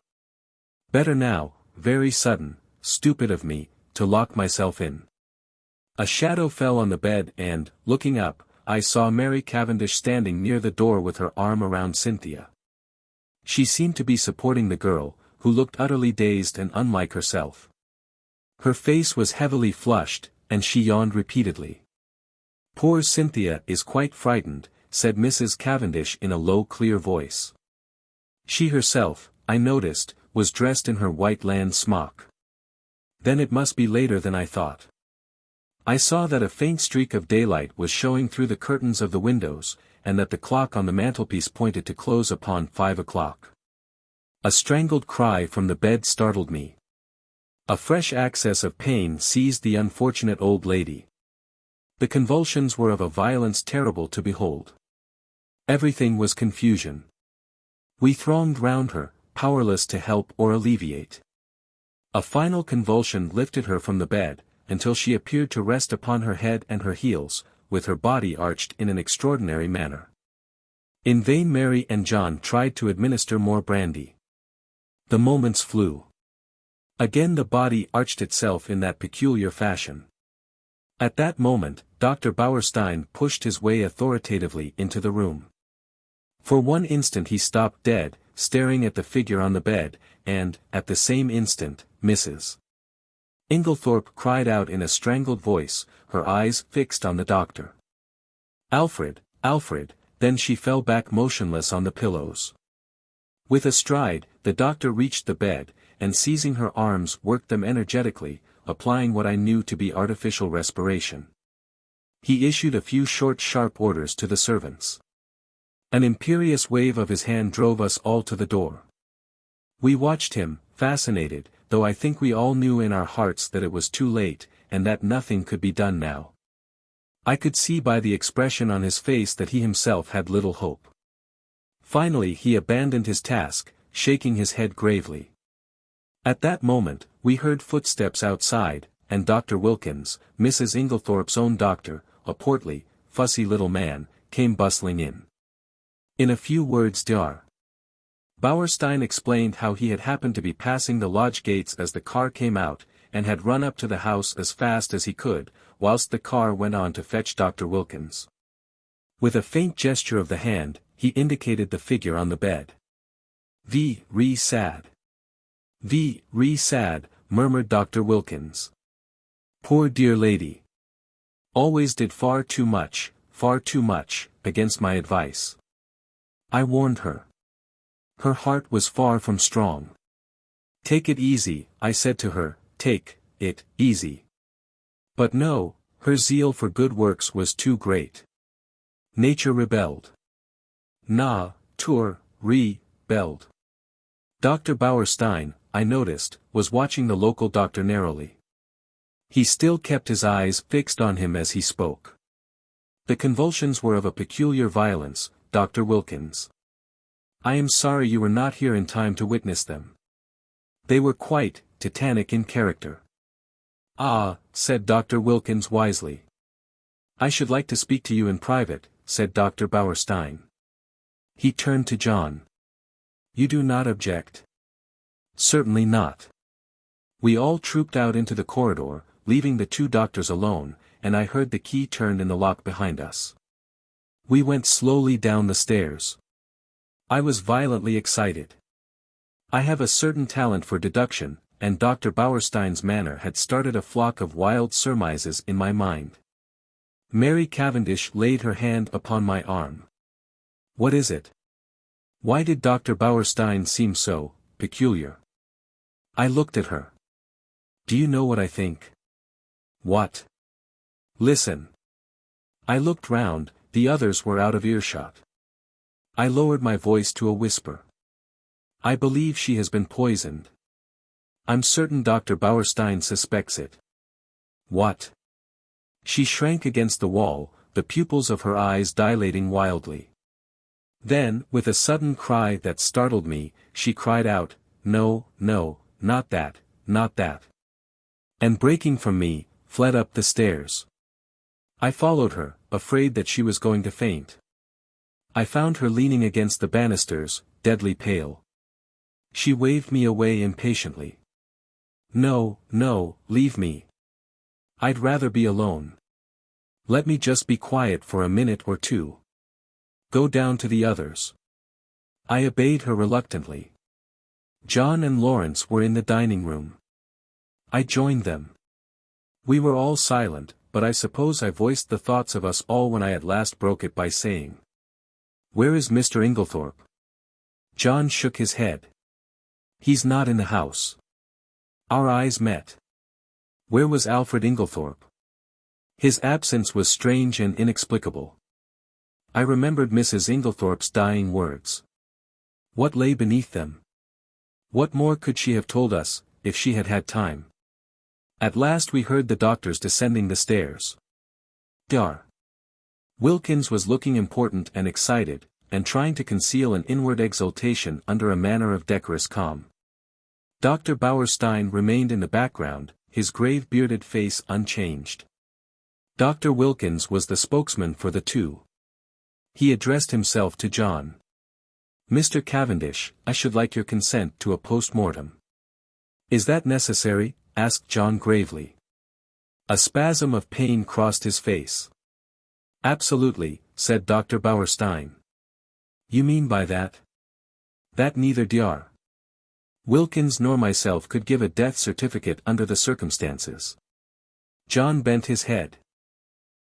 Speaker 1: "Better now, very sudden, stupid of me, to lock myself in." A shadow fell on the bed and, looking up, I saw Mary Cavendish standing near the door with her arm around Cynthia. She seemed to be supporting the girl, who looked utterly dazed and unlike herself. Her face was heavily flushed, and she yawned repeatedly. "Poor Cynthia is quite frightened," said Mrs. Cavendish in a low clear voice. She herself, I noticed, was dressed in her white lawn smock. Then it must be later than I thought. I saw that a faint streak of daylight was showing through the curtains of the windows, and that the clock on the mantelpiece pointed to close upon 5 o'clock. A strangled cry from the bed startled me. A fresh access of pain seized the unfortunate old lady. The convulsions were of a violence terrible to behold. Everything was confusion. We thronged round her, powerless to help or alleviate. A final convulsion lifted her from the bed, until she appeared to rest upon her head and her heels, with her body arched in an extraordinary manner. In vain Mary and John tried to administer more brandy. The moments flew. Again the body arched itself in that peculiar fashion. At that moment, Dr. Bauerstein pushed his way authoritatively into the room. For one instant he stopped dead, staring at the figure on the bed, and, at the same instant, Mrs. Inglethorp cried out in a strangled voice, her eyes fixed on the doctor. "Alfred, Alfred," then she fell back motionless on the pillows. With a stride, the doctor reached the bed, and seizing her arms worked them energetically, applying what I knew to be artificial respiration. He issued a few short sharp orders to the servants. An imperious wave of his hand drove us all to the door. We watched him, fascinated, though I think we all knew in our hearts that it was too late, and that nothing could be done now. I could see by the expression on his face that he himself had little hope. Finally he abandoned his task, shaking his head gravely. At that moment, we heard footsteps outside, and Dr. Wilkins, Mrs. Inglethorpe's own doctor, a portly, fussy little man, came bustling in. In a few words Dr. Bauerstein explained how he had happened to be passing the lodge gates as the car came out, and had run up to the house as fast as he could, whilst the car went on to fetch Dr. Wilkins. With a faint gesture of the hand, he indicated the figure on the bed. "Very sad. Very sad," murmured Dr. Wilkins. "Poor dear lady. Always did far too much, against my advice. I warned her. Her heart was far from strong. Take it easy, I said to her, take it easy. But no, her zeal for good works was too great. Nature rebelled. Rebelled." Dr. Bauerstein, I noticed, was watching the local doctor narrowly. He still kept his eyes fixed on him as he spoke. The convulsions were of a peculiar violence, Dr. Wilkins. I am sorry you were not here in time to witness them. They were quite titanic in character. "Ah," said Dr. Wilkins wisely. "I should like to speak to you in private," said Dr. Bauerstein. He turned to John. "You do not object?" "Certainly not." We all trooped out into the corridor, leaving the two doctors alone, and I heard the key turned in the lock behind us. We went slowly down the stairs. I was violently excited. I have a certain talent for deduction, and Dr. Bauerstein's manner had started a flock of wild surmises in my mind. Mary Cavendish laid her hand upon my arm. "What is it? Why did Dr. Bauerstein seem so peculiar?" I looked at her. "Do you know what I think?" "What?" "Listen." I looked round, the others were out of earshot. I lowered my voice to a whisper. "I believe she has been poisoned. I'm certain Dr. Bauerstein suspects it." "What?" She shrank against the wall, the pupils of her eyes dilating wildly. Then, with a sudden cry that startled me, she cried out, "No, no, not that, not that." And breaking from me, fled up the stairs. I followed her, afraid that she was going to faint. I found her leaning against the banisters, deadly pale. She waved me away impatiently. "No, no, leave me. I'd rather be alone. Let me just be quiet for a minute or two. Go down to the others." I obeyed her reluctantly. John and Lawrence were in the dining room. I joined them. We were all silent, but I suppose I voiced the thoughts of us all when I at last broke it by saying, "Where is Mr. Inglethorp?" John shook his head. "He's not in the house." Our eyes met. Where was Alfred Inglethorp? His absence was strange and inexplicable. I remembered Mrs. Inglethorpe's dying words. What lay beneath them? What more could she have told us, if she had had time? At last we heard the doctors descending the stairs. Dr. Wilkins was looking important and excited, and trying to conceal an inward exultation under a manner of decorous calm. Dr. Bauerstein remained in the background, his grave bearded face unchanged. Dr. Wilkins was the spokesman for the two. He addressed himself to John. "Mr. Cavendish, I should like your consent to a post-mortem." "Is that necessary?" asked John gravely. A spasm of pain crossed his face. "Absolutely," said Dr. Bauerstein. "You mean by that?" "That neither Dr. Wilkins nor myself could give a death certificate under the circumstances. John bent his head.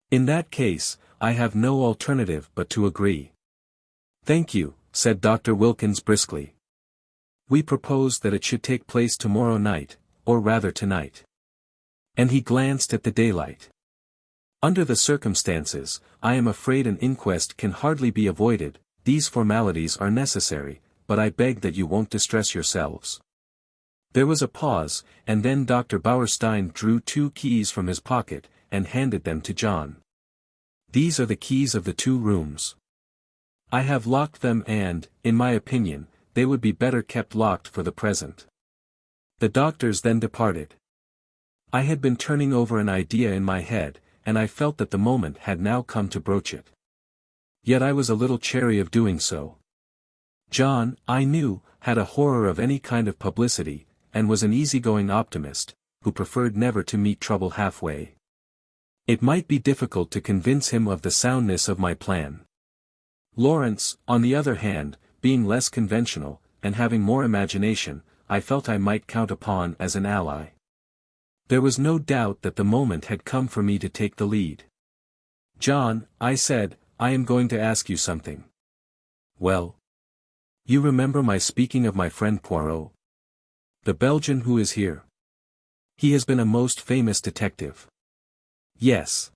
Speaker 1: In that case, I have no alternative but to agree. Thank you, said Dr. Wilkins briskly. We propose that it should take place tomorrow night, or rather tonight. And he glanced at the daylight. Under the circumstances, I am afraid an inquest can hardly be avoided. These formalities are necessary, but I beg that you won't distress yourselves. There was a pause, and then Dr. Bauerstein drew 2 keys from his pocket, and handed them to John. These are the keys of the 2 rooms. I have locked them and, in my opinion, they would be better kept locked for the present. The doctors then departed. I had been turning over an idea in my head, and I felt that the moment had now come to broach it. Yet I was a little chary of doing so. John, I knew, had a horror of any kind of publicity, and was an easygoing optimist, who preferred never to meet trouble halfway. It might be difficult to convince him of the soundness of my plan. Lawrence, on the other hand, being less conventional, and having more imagination, I felt I might count upon as an ally. There was no doubt that the moment had come for me to take the lead. John, I said, I am going to ask you something. Well? You remember my speaking of my friend Poirot? The Belgian who is here. He has been a most famous detective. Yes.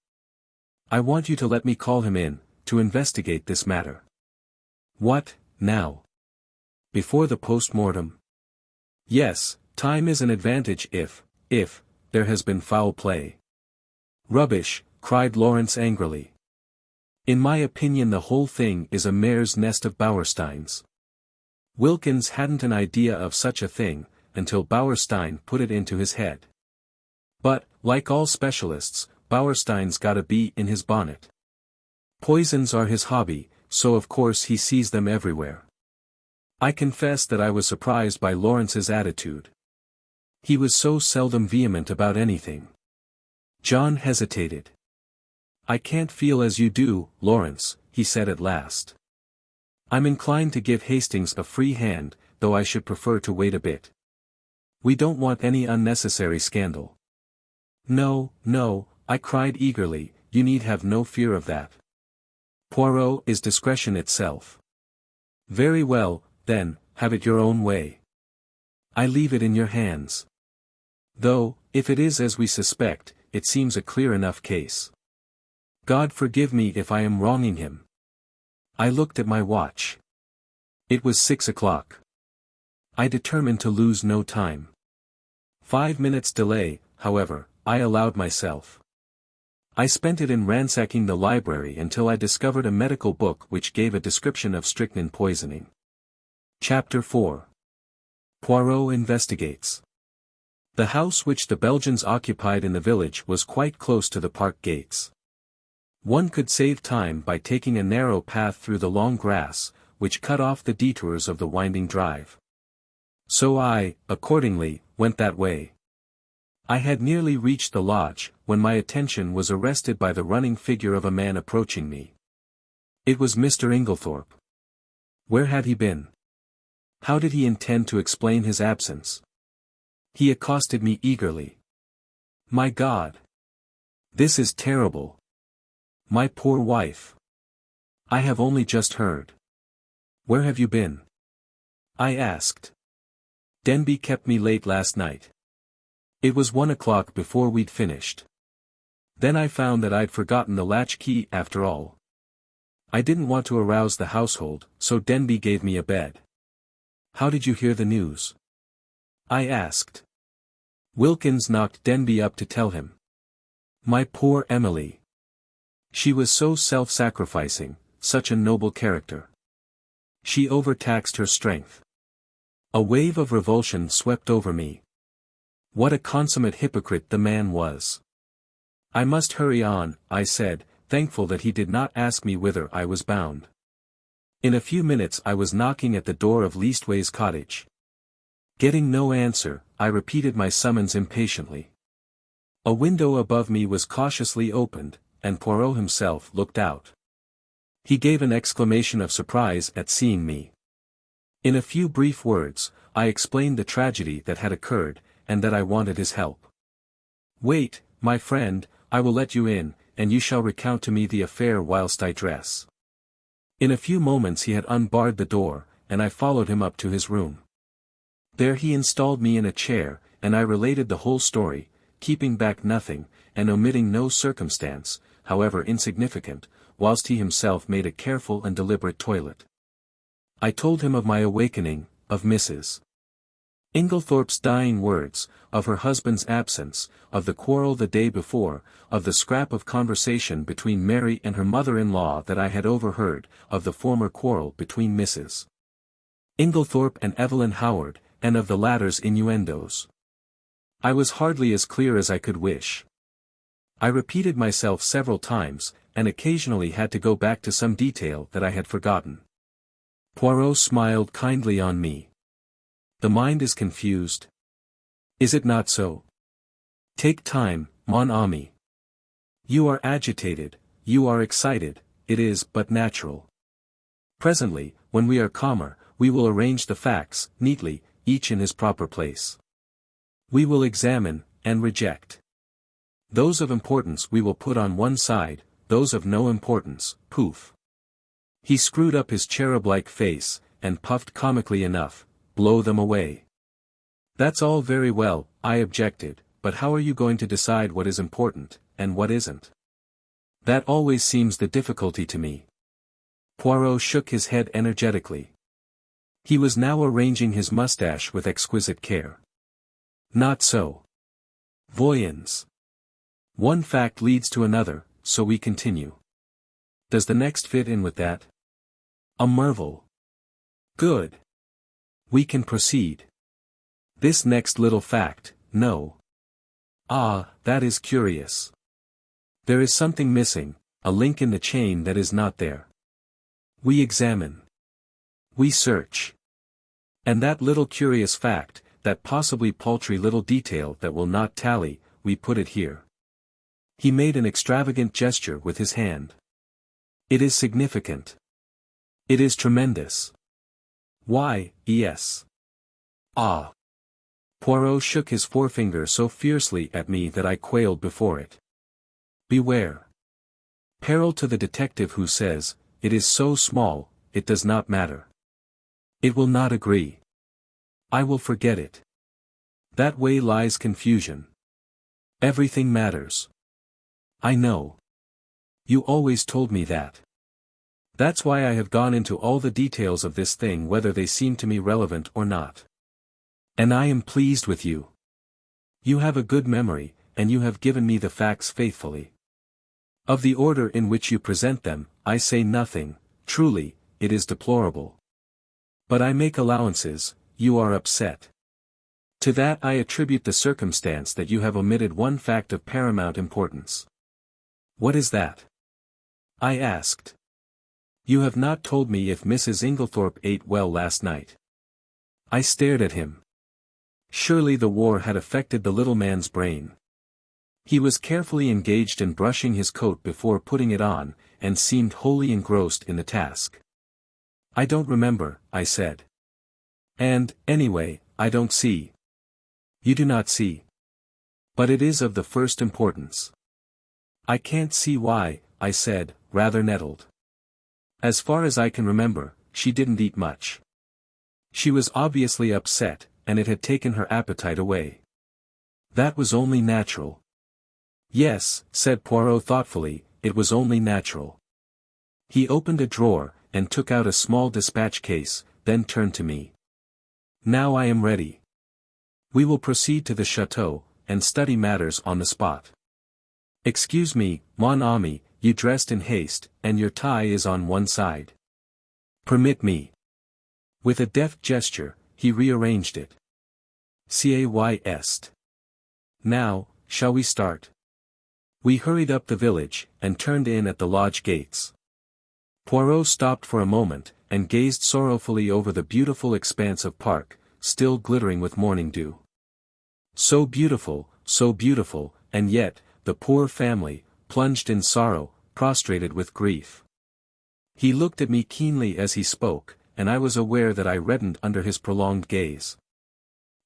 Speaker 1: I want you to let me call him in, to investigate this matter. What, now? Before the post-mortem? Yes, time is an advantage if there has been foul play. Rubbish, cried Lawrence angrily. In my opinion the whole thing is a mare's nest of Bauerstein's. Wilkins hadn't an idea of such a thing, until Bauerstein put it into his head. But, like all specialists, Bauerstein's got a bee in his bonnet. Poisons are his hobby, so of course he sees them everywhere. I confess that I was surprised by Lawrence's attitude. He was so seldom vehement about anything. John hesitated. I can't feel as you do, Lawrence, he said at last. I'm inclined to give Hastings a free hand, though I should prefer to wait a bit. We don't want any unnecessary scandal. No, no, I cried eagerly, you need have no fear of that. Poirot is discretion itself. Very well, then, have it your own way. I leave it in your hands. Though, if it is as we suspect, it seems a clear enough case. God forgive me if I am wronging him. I looked at my watch. It was 6 o'clock. I determined to lose no time. 5 minutes delay, however, I allowed myself. I spent it in ransacking the library until I discovered a medical book which gave a description of strychnine poisoning. Chapter 4. Poirot investigates. The house which the Belgians occupied in the village was quite close to the park gates. One could save time by taking a narrow path through the long grass, which cut off the detours of the winding drive. So I, accordingly, went that way. I had nearly reached the lodge, when my attention was arrested by the running figure of a man approaching me. It was Mr. Inglethorp. Where had he been? How did he intend to explain his absence? He accosted me eagerly. My God! This is terrible. My poor wife. I have only just heard. Where have you been? I asked. Denby kept me late last night. It was 1 o'clock before we'd finished. Then I found that I'd forgotten the latch key after all. I didn't want to arouse the household, so Denby gave me a bed. How did you hear the news? I asked. Wilkins knocked Denby up to tell him. My poor Emily. She was so self-sacrificing, such a noble character. She overtaxed her strength. A wave of revulsion swept over me. What a consummate hypocrite the man was. I must hurry on, I said, thankful that he did not ask me whither I was bound. In a few minutes I was knocking at the door of Leastways cottage. Getting no answer, I repeated my summons impatiently. A window above me was cautiously opened, and Poirot himself looked out. He gave an exclamation of surprise at seeing me. In a few brief words, I explained the tragedy that had occurred, and that I wanted his help. "Wait, my friend, I will let you in, and you shall recount to me the affair whilst I dress." In a few moments he had unbarred the door, and I followed him up to his room. There he installed me in a chair, and I related the whole story, keeping back nothing, and omitting no circumstance, however insignificant, whilst he himself made a careful and deliberate toilet. I told him of my awakening, of Mrs. Inglethorp's dying words, of her husband's absence, of the quarrel the day before, of the scrap of conversation between Mary and her mother-in-law that I had overheard, of the former quarrel between Mrs. Inglethorp and Evelyn Howard, and of the latter's innuendos. I was hardly as clear as I could wish. I repeated myself several times, and occasionally had to go back to some detail that I had forgotten. Poirot smiled kindly on me. "The mind is confused. Is it not so? Take time, mon ami. You are agitated, you are excited, it is but natural. Presently, when we are calmer, we will arrange the facts, neatly, each in his proper place. We will examine, and reject. Those of importance we will put on one side, those of no importance, poof." He screwed up his cherub-like face, and puffed comically enough, "Blow them away." "That's all very well," I objected, "but how are you going to decide what is important, and what isn't? That always seems the difficulty to me." Poirot shook his head energetically. He was now arranging his mustache with exquisite care. "Not so. Voyons. One fact leads to another, so we continue. Does the next fit in with that? A marvel. Good. We can proceed. This next little fact, no. Ah, that is curious. There is something missing, a link in the chain that is not there. We examine. We search. And that little curious fact, that possibly paltry little detail that will not tally, we put it here." He made an extravagant gesture with his hand. "It is significant. It is tremendous. Why, yes. Ah." Poirot shook his forefinger so fiercely at me that I quailed before it. "Beware. Peril to the detective who says, 'It is so small, it does not matter. It will not agree. I will forget it.' That way lies confusion. Everything matters. I know. You always told me that. That's why I have gone into all the details of this thing whether they seem to me relevant or not. And I am pleased with you. You have a good memory, and you have given me the facts faithfully. Of the order in which you present them, I say nothing, truly, it is deplorable. But I make allowances, you are upset. To that I attribute the circumstance that you have omitted one fact of paramount importance." "What is that?" I asked. "You have not told me if Mrs. Inglethorp ate well last night." I stared at him. Surely the war had affected the little man's brain. He was carefully engaged in brushing his coat before putting it on, and seemed wholly engrossed in the task. "I don't remember," I said. "And, anyway, I don't see." "You do not see. But it is of the first importance." "I can't see why," I said, rather nettled. "As far as I can remember, she didn't eat much. She was obviously upset, and it had taken her appetite away. That was only natural." "Yes," said Poirot thoughtfully, "it was only natural." He opened a drawer, and took out a small dispatch case, then turned to me. "Now I am ready. We will proceed to the chateau, and study matters on the spot. Excuse me, mon ami, you dressed in haste, and your tie is on one side. Permit me." With a deft gesture, he rearranged it. "Cay est. Now, shall we start?" We hurried up the village, and turned in at the lodge gates. Poirot stopped for a moment, and gazed sorrowfully over the beautiful expanse of park, still glittering with morning dew. So beautiful, and yet, the poor family, plunged in sorrow, prostrated with grief. He looked at me keenly as he spoke, and I was aware that I reddened under his prolonged gaze.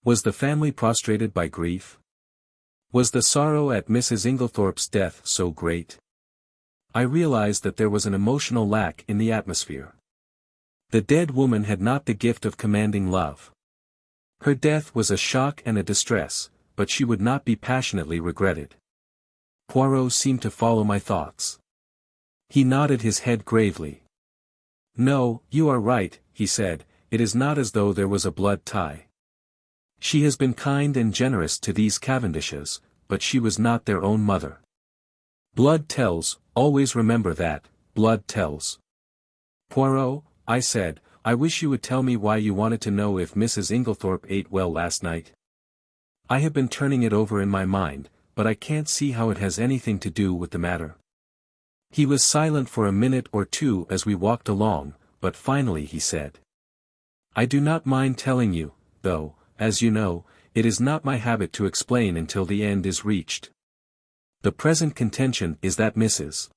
Speaker 1: Was the family prostrated by grief? Was the sorrow at Mrs. Inglethorpe's death so great? I realized that there was an emotional lack in the atmosphere. The dead woman had not the gift of commanding love. Her death was a shock and a distress, but she would not be passionately regretted. Poirot seemed to follow my thoughts. He nodded his head gravely. "No, you are right," he said, "it is not as though there was a blood tie. She has been kind and generous to these Cavendishes, but she was not their own mother. Blood tells, always remember that, blood tells." "Poirot," I said, "I wish you would tell me why you wanted to know if Mrs. Inglethorpe ate well last night. I have been turning it over in my mind, but I can't see how it has anything to do with the matter." He was silent for a minute or two as we walked along, but finally he said, "I do not mind telling you, though, as you know, it is not my habit to explain until the end is reached. The present contention is that Mrs.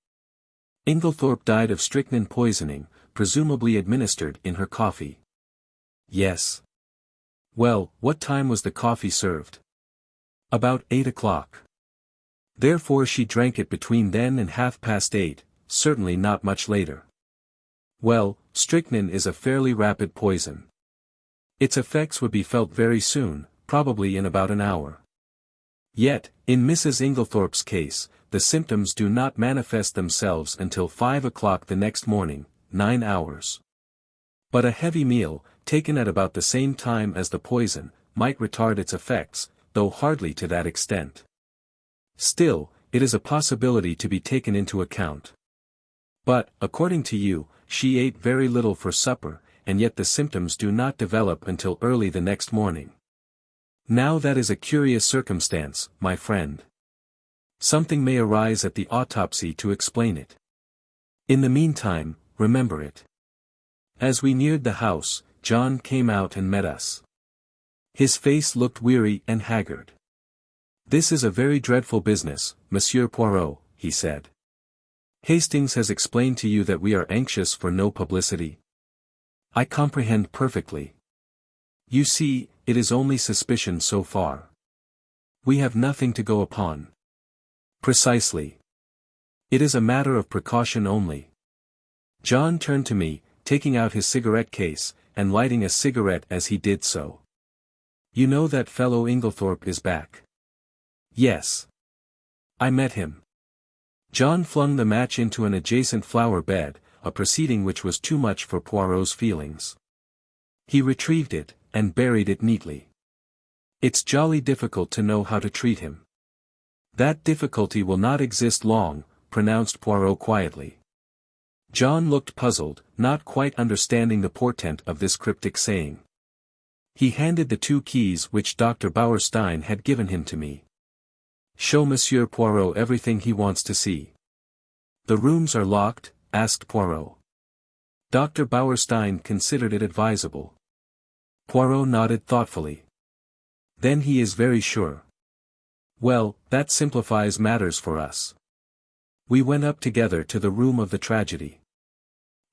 Speaker 1: Inglethorpe died of strychnine poisoning, presumably administered in her coffee." "Yes." "Well, what time was the coffee served?" "About 8 o'clock. Therefore she drank it between then and 8:30, certainly not much later. Well, strychnine is a fairly rapid poison. Its effects would be felt very soon, probably in about an hour. Yet, in Mrs. Inglethorpe's case, the symptoms do not manifest themselves until 5 o'clock the next morning, 9 hours. But a heavy meal, taken at about the same time as the poison, might retard its effects, though hardly to that extent. Still, it is a possibility to be taken into account. But, according to you, she ate very little for supper, and yet the symptoms do not develop until early the next morning. Now that is a curious circumstance, my friend. Something may arise at the autopsy to explain it. In the meantime, remember it." As we neared the house, John came out and met us. His face looked weary and haggard. "This is a very dreadful business, Monsieur Poirot," he said. "Hastings has explained to you that we are anxious for no publicity?" "I comprehend perfectly. You see, it is only suspicion so far. We have nothing to go upon." "Precisely. It is a matter of precaution only." John turned to me, taking out his cigarette case, and lighting a cigarette as he did so. "You know that fellow Inglethorpe is back?" "Yes. I met him." John flung the match into an adjacent flower bed, a proceeding which was too much for Poirot's feelings. He retrieved it, and buried it neatly. "It's jolly difficult to know how to treat him." "That difficulty will not exist long," pronounced Poirot quietly. John looked puzzled, not quite understanding the portent of this cryptic saying. He handed the 2 keys which Dr. Bauerstein had given him to me. "Show Monsieur Poirot everything he wants to see." "The rooms are locked?" asked Poirot. Dr. Bauerstein considered it advisable. Poirot nodded thoughtfully. "Then he is very sure." "Well, that simplifies matters for us." We went up together to the room of the tragedy.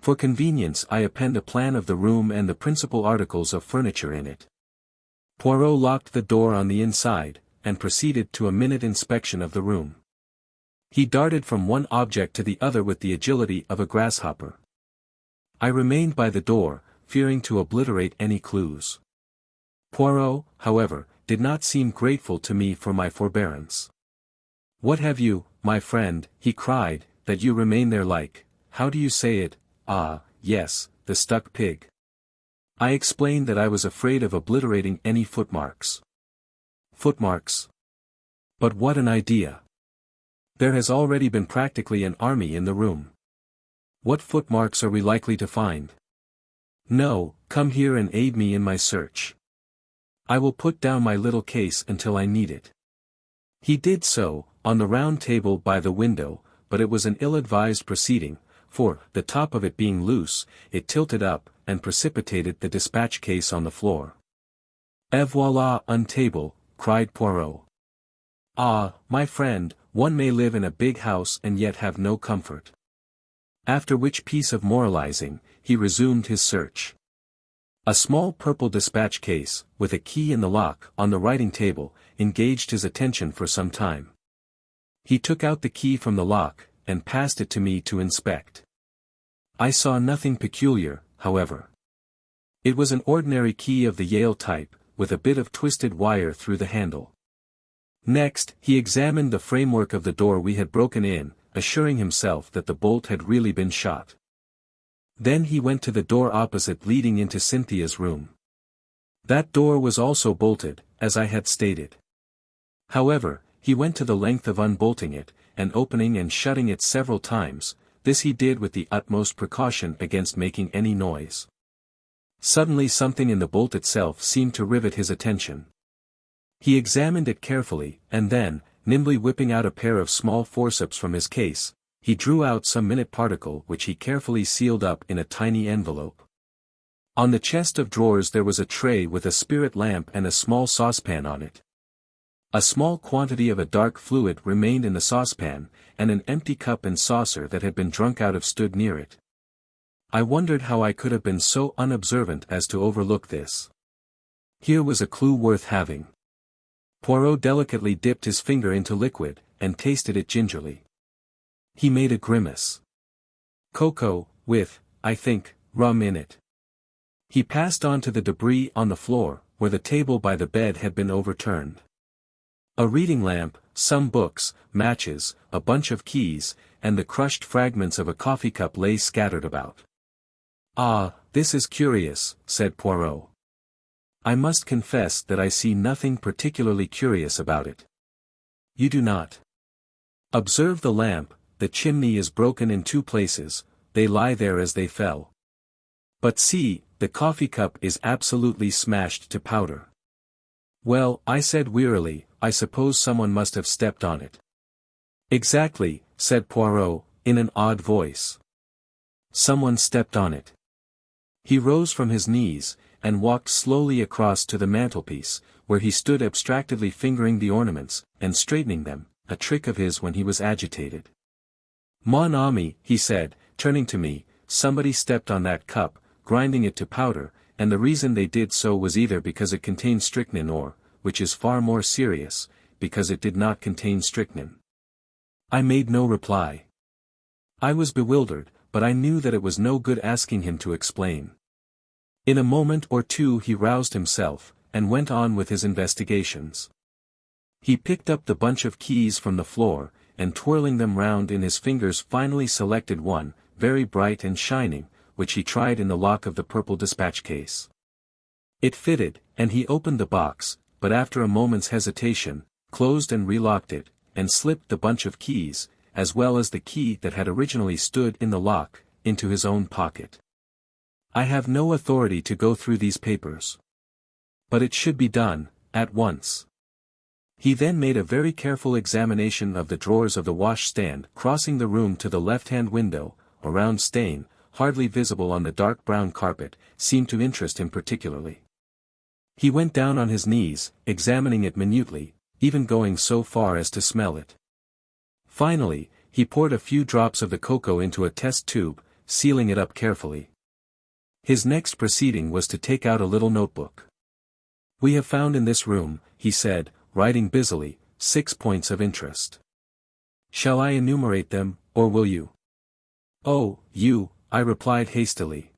Speaker 1: For convenience I append a plan of the room and the principal articles of furniture in it. Poirot locked the door on the inside, and proceeded to a minute inspection of the room. He darted from one object to the other with the agility of a grasshopper. I remained by the door, fearing to obliterate any clues. Poirot, however, did not seem grateful to me for my forbearance. "What have you, my friend," he cried, "that you remain there like, how do you say it, yes, the stuck pig?" I explained that I was afraid of obliterating any footmarks. "Footmarks? But what an idea! There has already been practically an army in the room. What footmarks are we likely to find? No, come here and aid me in my search. I will put down my little case until I need it." He did so, on the round table by the window, but it was an ill-advised proceeding, for, the top of it being loose, it tilted up, and precipitated the dispatch case on the floor. "Et voilà un table," cried Poirot. "Ah, my friend, one may live in a big house and yet have no comfort." After which piece of moralizing, he resumed his search. A small purple dispatch case, with a key in the lock, on the writing table, engaged his attention for some time. He took out the key from the lock, and passed it to me to inspect. I saw nothing peculiar, however. It was an ordinary key of the Yale type, with a bit of twisted wire through the handle. Next, he examined the framework of the door we had broken in, assuring himself that the bolt had really been shot. Then he went to the door opposite leading into Cynthia's room. That door was also bolted, as I had stated. However, he went to the length of unbolting it, and opening and shutting it several times. This he did with the utmost precaution against making any noise. Suddenly something in the bolt itself seemed to rivet his attention. He examined it carefully, and then, nimbly whipping out a pair of small forceps from his case, he drew out some minute particle which he carefully sealed up in a tiny envelope. On the chest of drawers there was a tray with a spirit lamp and a small saucepan on it. A small quantity of a dark fluid remained in the saucepan, and an empty cup and saucer that had been drunk out of stood near it. I wondered how I could have been so unobservant as to overlook this. Here was a clue worth having. Poirot delicately dipped his finger into liquid, and tasted it gingerly. He made a grimace. Cocoa, with, I think, rum in it. He passed on to the debris on the floor, where the table by the bed had been overturned. A reading lamp, some books, matches, a bunch of keys, and the crushed fragments of a coffee cup lay scattered about. "Ah, this is curious," said Poirot. "I must confess that I see nothing particularly curious about it." "You do not. Observe the lamp, the chimney is broken in two places, they lie there as they fell. But see, the coffee cup is absolutely smashed to powder." "Well," I said wearily, "I suppose someone must have stepped on it." "Exactly," said Poirot, in an odd voice. "Someone stepped on it." He rose from his knees, and walked slowly across to the mantelpiece, where he stood abstractedly fingering the ornaments, and straightening them, a trick of his when he was agitated. "Mon ami," he said, turning to me, "somebody stepped on that cup, grinding it to powder, and the reason they did so was either because it contained strychnine or, which is far more serious, because it did not contain strychnine." I made no reply. I was bewildered, but I knew that it was no good asking him to explain. In a moment or two he roused himself, and went on with his investigations. He picked up the bunch of keys from the floor, and twirling them round in his fingers finally selected one, very bright and shining, which he tried in the lock of the purple dispatch case. It fitted, and he opened the box, but after a moment's hesitation, closed and relocked it, and slipped the bunch of keys, as well as the key that had originally stood in the lock, into his own pocket. I have no authority to go through these papers. But it should be done, at once. He then made a very careful examination of the drawers of the washstand, crossing the room to the left-hand window. A round stain, hardly visible on the dark brown carpet, seemed to interest him particularly. He went down on his knees, examining it minutely, even going so far as to smell it. Finally, he poured a few drops of the cocoa into a test tube, sealing it up carefully. His next proceeding was to take out a little notebook. "We have found in this room," he said, writing busily, 6 points of interest. "Shall I enumerate them, or will you?" "Oh, you," I replied hastily.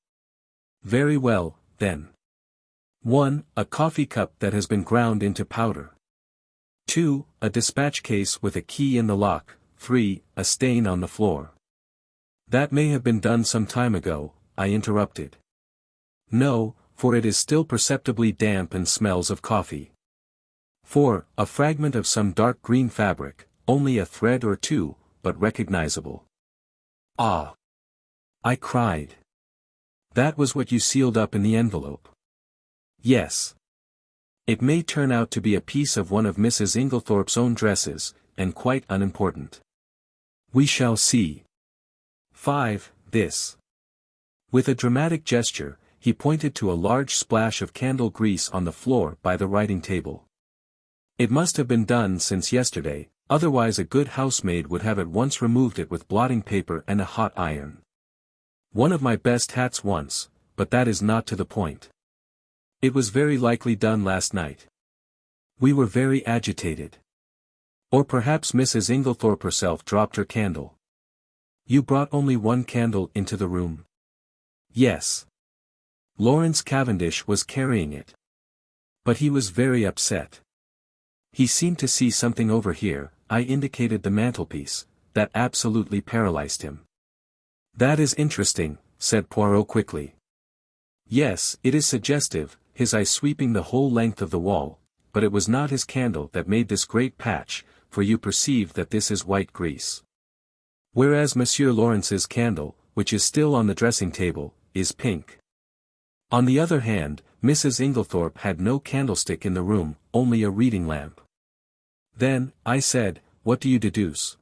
Speaker 1: "Very well, then. 1. A coffee cup that has been ground into powder. 2. A dispatch case with a key in the lock. 3. A stain on the floor." "That may have been done some time ago," I interrupted. "No, for it is still perceptibly damp and smells of coffee." 4. A fragment of some dark green fabric, only a thread or two, but recognizable." "Ah!" I cried. "That was what you sealed up in the envelope?" "Yes. It may turn out to be a piece of one of Mrs. Inglethorp's own dresses, and quite unimportant. We shall see." 5. This. With a dramatic gesture, he pointed to a large splash of candle grease on the floor by the writing table. "It must have been done since yesterday, otherwise a good housemaid would have at once removed it with blotting paper and a hot iron. One of my best hats once, but that is not to the point. It was very likely done last night. We were very agitated. Or perhaps Mrs. Inglethorp herself dropped her candle. You brought only one candle into the room? Yes. Lawrence Cavendish was carrying it. But he was very upset. He seemed to see something over here. I indicated the mantelpiece, that absolutely paralyzed him. That is interesting, said Poirot quickly. Yes, it is suggestive, his eye sweeping the whole length of the wall, but it was not his candle that made this great patch, for you perceive that this is white grease. Whereas Monsieur Lawrence's candle, which is still on the dressing table, is pink. On the other hand, Mrs. Inglethorp had no candlestick in the room, only a reading lamp. Then, I said, what do you deduce?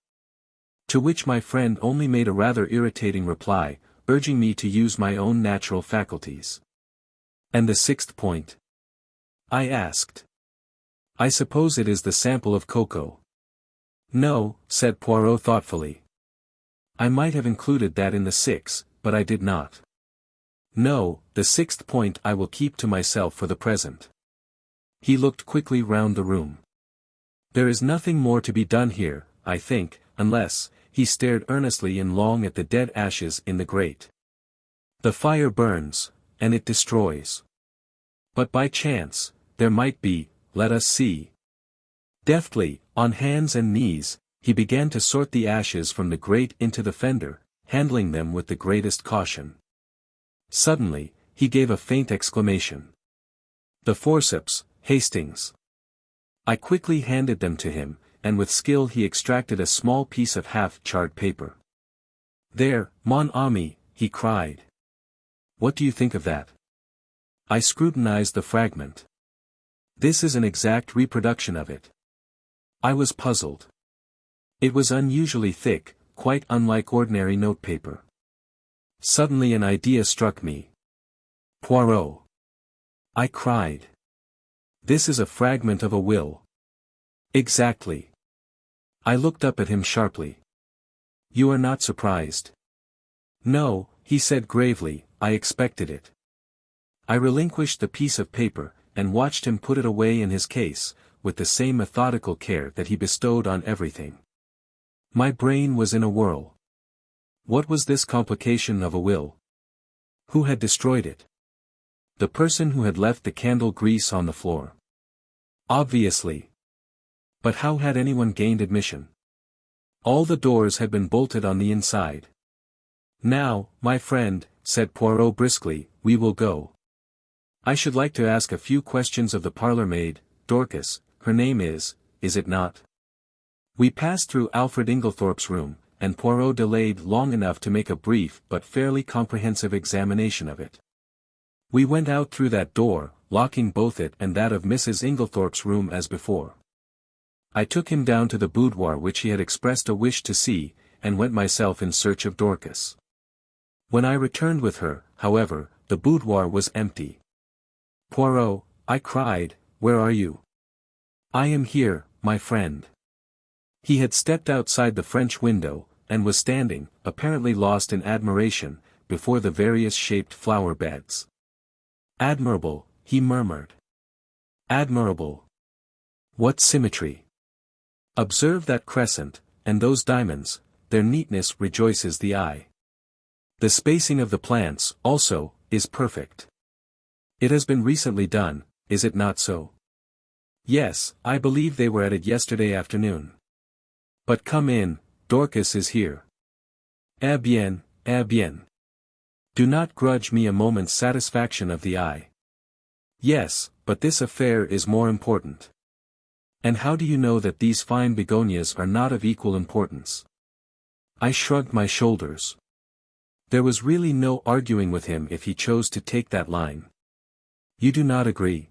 Speaker 1: To which my friend only made a rather irritating reply, urging me to use my own natural faculties. And the sixth point? I asked. I suppose it is the sample of cocoa. No, said Poirot thoughtfully. I might have included that in the six, but I did not. No, the sixth point I will keep to myself for the present. He looked quickly round the room. There is nothing more to be done here, I think, unless, he stared earnestly and long at the dead ashes in the grate. The fire burns, and it destroys. But by chance, there might be, let us see. Deftly, on hands and knees, he began to sort the ashes from the grate into the fender, handling them with the greatest caution. Suddenly, he gave a faint exclamation. The forceps, Hastings. I quickly handed them to him, and with skill he extracted a small piece of half-charred paper. There, mon ami, he cried. What do you think of that? I scrutinized the fragment. This is an exact reproduction of it. I was puzzled. It was unusually thick, quite unlike ordinary notepaper. Suddenly an idea struck me. Poirot! I cried. This is a fragment of a will. Exactly. I looked up at him sharply. You are not surprised? No, he said gravely, I expected it. I relinquished the piece of paper, and watched him put it away in his case, with the same methodical care that he bestowed on everything. My brain was in a whirl. What was this complication of a will? Who had destroyed it? The person who had left the candle grease on the floor. Obviously. But how had anyone gained admission? All the doors had been bolted on the inside. Now, my friend, said Poirot briskly, we will go. I should like to ask a few questions of the parlour maid, Dorcas, her name is it not? We passed through Alfred Inglethorpe's room, and Poirot delayed long enough to make a brief but fairly comprehensive examination of it. We went out through that door, locking both it and that of Mrs. Inglethorpe's room as before. I took him down to the boudoir which he had expressed a wish to see, and went myself in search of Dorcas. When I returned with her, however, the boudoir was empty. Poirot, I cried, where are you? I am here, my friend. He had stepped outside the French window, and was standing, apparently lost in admiration, before the various shaped flower beds. Admirable, he murmured. Admirable. What symmetry! Observe that crescent, and those diamonds, their neatness rejoices the eye. The spacing of the plants, also, is perfect. It has been recently done, is it not so? Yes, I believe they were at it yesterday afternoon. But come in, Dorcas is here. Eh bien, eh bien. Do not grudge me a moment's satisfaction of the eye. Yes, but this affair is more important. And how do you know that these fine begonias are not of equal importance? I shrugged my shoulders. There was really no arguing with him if he chose to take that line. You do not agree.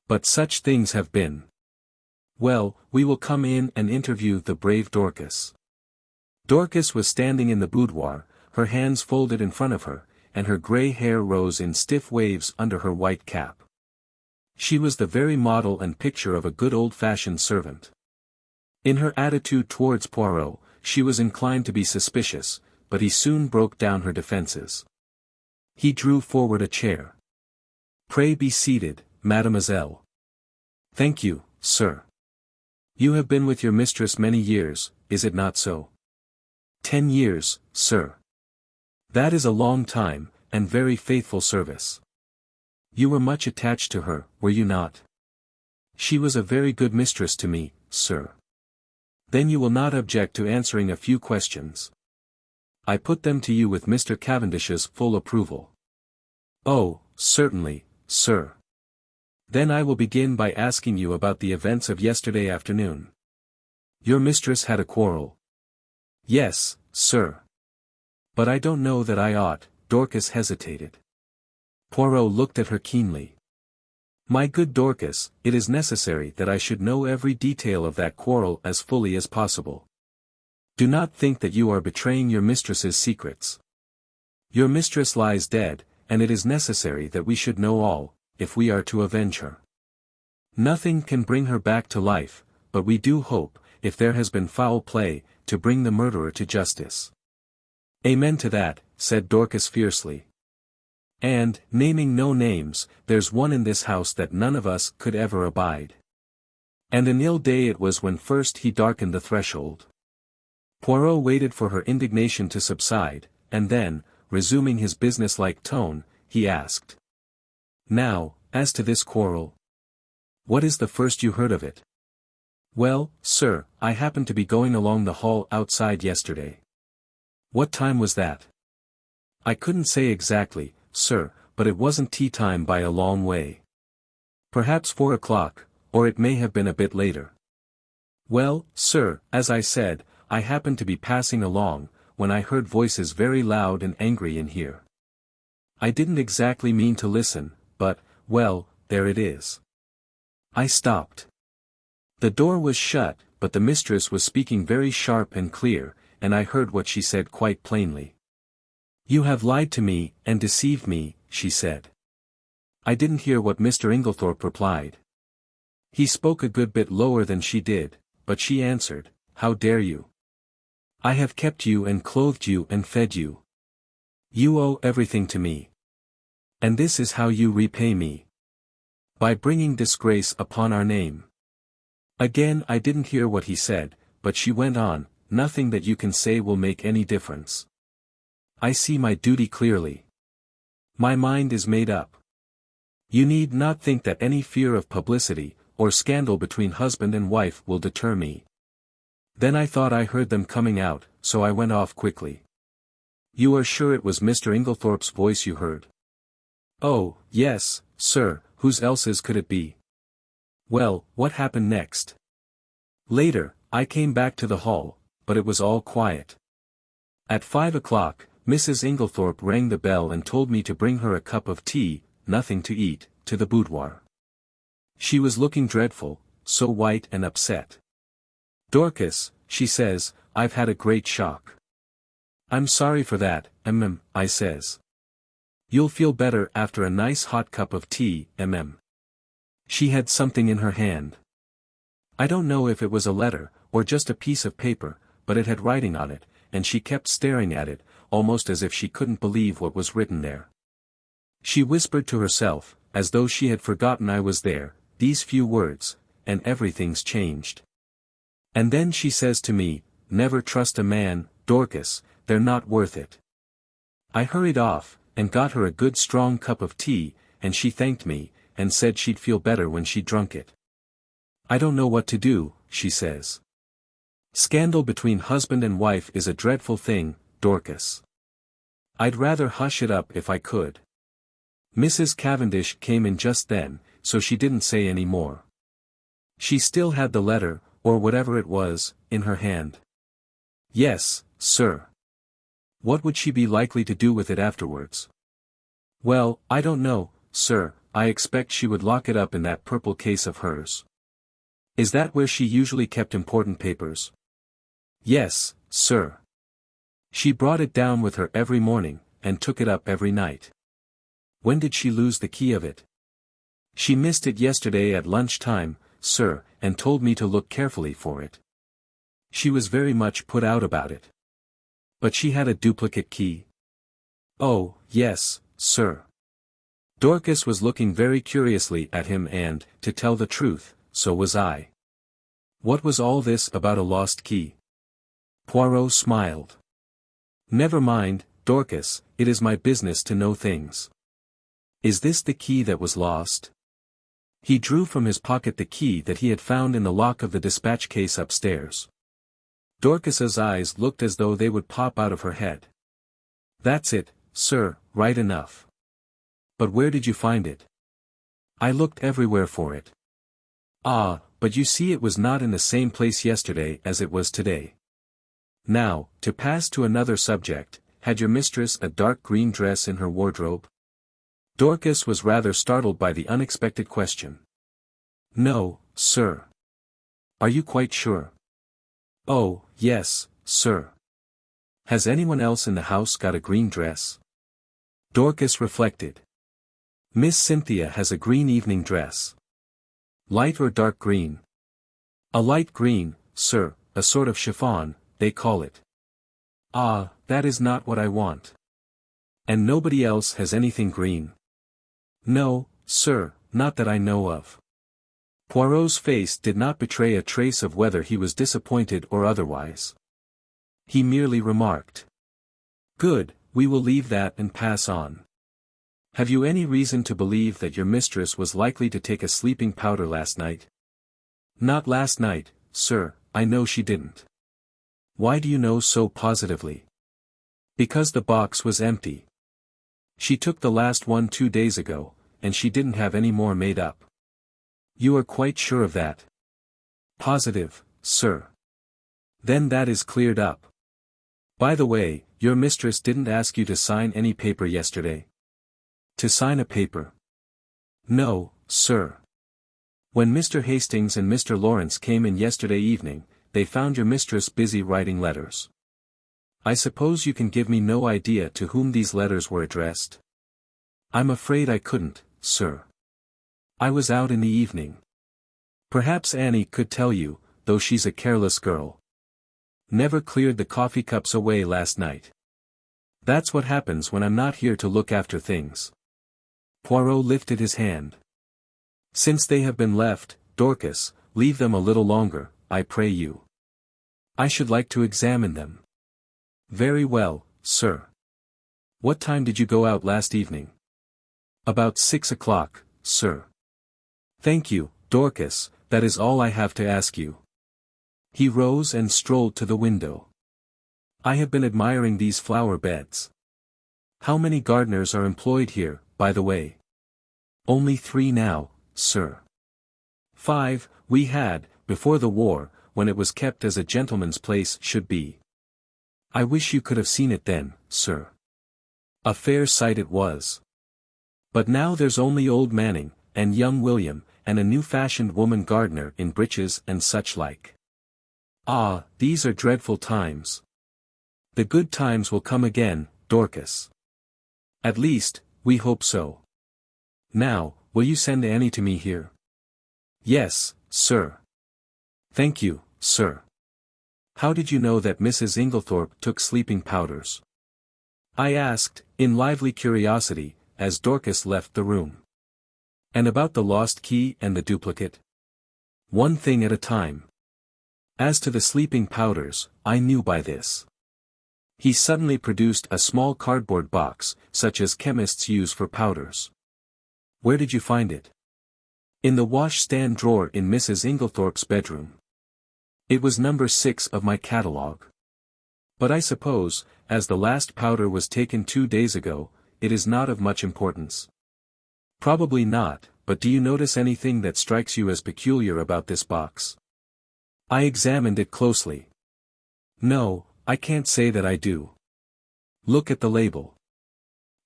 Speaker 1: But such things have been. Well, we will come in and interview the brave Dorcas. Dorcas was standing in the boudoir, her hands folded in front of her, and her grey hair rose in stiff waves under her white cap. She was the very model and picture of a good old-fashioned servant. In her attitude towards Poirot, she was inclined to be suspicious, but he soon broke down her defences. He drew forward a chair. Pray be seated, mademoiselle. Thank you, sir. You have been with your mistress many years, is it not so? 10 years, sir. That is a long time, and very faithful service. You were much attached to her, were you not? She was a very good mistress to me, sir. Then you will not object to answering a few questions. I put them to you with Mr. Cavendish's full approval. Oh, certainly, sir. Then I will begin by asking you about the events of yesterday afternoon. Your mistress had a quarrel. Yes, sir. But I don't know that I ought. Dorcas hesitated. Poirot looked at her keenly. My good Dorcas, it is necessary that I should know every detail of that quarrel as fully as possible. Do not think that you are betraying your mistress's secrets. Your mistress lies dead, and it is necessary that we should know all, if we are to avenge her. Nothing can bring her back to life, but we do hope, if there has been foul play, to bring the murderer to justice. Amen to that, said Dorcas fiercely. And, naming no names, there's one in this house that none of us could ever abide. And an ill day it was when first he darkened the threshold. Poirot waited for her indignation to subside, and then, resuming his businesslike tone, he asked. Now, as to this quarrel. What is the first you heard of it? Well, sir, I happened to be going along the hall outside yesterday. What time was that? I couldn't say exactly, sir, but it wasn't tea time by a long way. Perhaps 4 o'clock, or it may have been a bit later. Well, sir, as I said, I happened to be passing along, when I heard voices very loud and angry in here. I didn't exactly mean to listen, but, well, there it is. I stopped. The door was shut, but the mistress was speaking very sharp and clear, and I heard what she said quite plainly. You have lied to me, and deceived me, she said. I didn't hear what Mr. Inglethorp replied. He spoke a good bit lower than she did, but she answered, How dare you? I have kept you and clothed you and fed you. You owe everything to me. And this is how you repay me. By bringing disgrace upon our name. Again I didn't hear what he said, but she went on, Nothing that you can say will make any difference. I see my duty clearly. My mind is made up. You need not think that any fear of publicity, or scandal between husband and wife will deter me. Then I thought I heard them coming out, so I went off quickly. You are sure it was Mr. Inglethorpe's voice you heard? Oh, yes, sir, whose else's could it be? Well, what happened next? Later, I came back to the hall, but it was all quiet. At 5 o'clock, Mrs. Inglethorpe rang the bell and told me to bring her a cup of tea, nothing to eat, to the boudoir. She was looking dreadful, so white and upset. Dorcas, she says, I've had a great shock. I'm sorry for that, I says. You'll feel better after a nice hot cup of tea, She had something in her hand. I don't know if it was a letter, or just a piece of paper, but it had writing on it, and she kept staring at it, almost as if she couldn't believe what was written there. She whispered to herself, as though she had forgotten I was there, these few words, and everything's changed. And then she says to me, Never trust a man, Dorcas, they're not worth it. I hurried off, and got her a good strong cup of tea, and she thanked me, and said she'd feel better when she'd drunk it. I don't know what to do, she says. Scandal between husband and wife is a dreadful thing, Dorcas. I'd rather hush it up if I could. Mrs. Cavendish came in just then, so she didn't say any more. She still had the letter, or whatever it was, in her hand. Yes, sir. What would she be likely to do with it afterwards? Well, I don't know, sir, I expect she would lock it up in that purple case of hers. Is that where she usually kept important papers? Yes, sir. She brought it down with her every morning, and took it up every night. When did she lose the key of it? She missed it yesterday at lunch-time, sir, and told me to look carefully for it. She was very much put out about it. But she had a duplicate key? Oh, yes, sir. Dorcas was looking very curiously at him and, to tell the truth, so was I. What was all this about a lost key? Poirot smiled. Never mind, Dorcas, it is my business to know things. Is this the key that was lost? He drew from his pocket the key that he had found in the lock of the dispatch case upstairs. Dorcas's eyes looked as though they would pop out of her head. That's it, sir, right enough. But where did you find it? I looked everywhere for it. Ah, but you see it was not in the same place yesterday as it was today. Now, to pass to another subject, had your mistress a dark green dress in her wardrobe? Dorcas was rather startled by the unexpected question. No, sir. Are you quite sure? Oh, yes, sir. Has anyone else in the house got a green dress? Dorcas reflected. Miss Cynthia has a green evening dress. Light or dark green? A light green, sir, a sort of chiffon, they call it. Ah, that is not what I want. And nobody else has anything green? No, sir, not that I know of. Poirot's face did not betray a trace of whether he was disappointed or otherwise. He merely remarked. Good, we will leave that and pass on. Have you any reason to believe that your mistress was likely to take a sleeping powder last night? Not last night, sir, I know she didn't. Why do you know so positively? Because the box was empty. She took the last one 2 days ago, and she didn't have any more made up. You are quite sure of that? Positive, sir. Then that is cleared up. By the way, your mistress didn't ask you to sign any paper yesterday? To sign a paper? No, sir. When Mr. Hastings and Mr. Lawrence came in yesterday evening, they found your mistress busy writing letters. I suppose you can give me no idea to whom these letters were addressed? I'm afraid I couldn't, sir. I was out in the evening. Perhaps Annie could tell you, though she's a careless girl. Never cleared the coffee cups away last night. That's what happens when I'm not here to look after things. Poirot lifted his hand. Since they have been left, Dorcas, leave them a little longer, I pray you. I should like to examine them. Very well, sir. What time did you go out last evening? About 6 o'clock, sir. Thank you, Dorcas, that is all I have to ask you. He rose and strolled to the window. I have been admiring these flower beds. How many gardeners are employed here, by the way? Only 3 now, sir. 5, we had, before the war, when it was kept as a gentleman's place should be. I wish you could have seen it then, sir. A fair sight it was. But now there's only old Manning, and young William, and a new-fashioned woman gardener in breeches and such like. Ah, these are dreadful times. The good times will come again, Dorcas. At least, we hope so. Now, will you send Annie to me here? Yes, sir. Thank you, sir. How did you know that Mrs. Inglethorp took sleeping powders? I asked, in lively curiosity, as Dorcas left the room. And about the lost key and the duplicate? One thing at a time. As to the sleeping powders, I knew by this. He suddenly produced a small cardboard box, such as chemists use for powders. Where did you find it? In the washstand drawer in Mrs. Inglethorpe's bedroom. It was number 6 of my catalogue. But I suppose, as the last powder was taken 2 days ago, it is not of much importance. Probably not, but do you notice anything that strikes you as peculiar about this box? I examined it closely. No, I can't say that I do. Look at the label.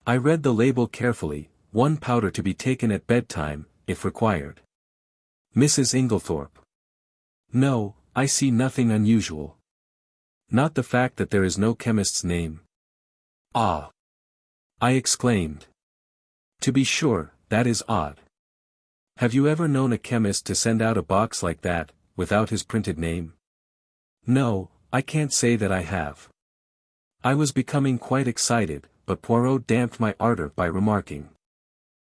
Speaker 1: I read the label carefully, 1 powder to be taken at bedtime, if required. Mrs. Inglethorpe. No, I see nothing unusual. Not the fact that there is no chemist's name. Ah! I exclaimed. To be sure, that is odd. Have you ever known a chemist to send out a box like that, without his printed name? No, I can't say that I have. I was becoming quite excited, but Poirot damped my ardor by remarking.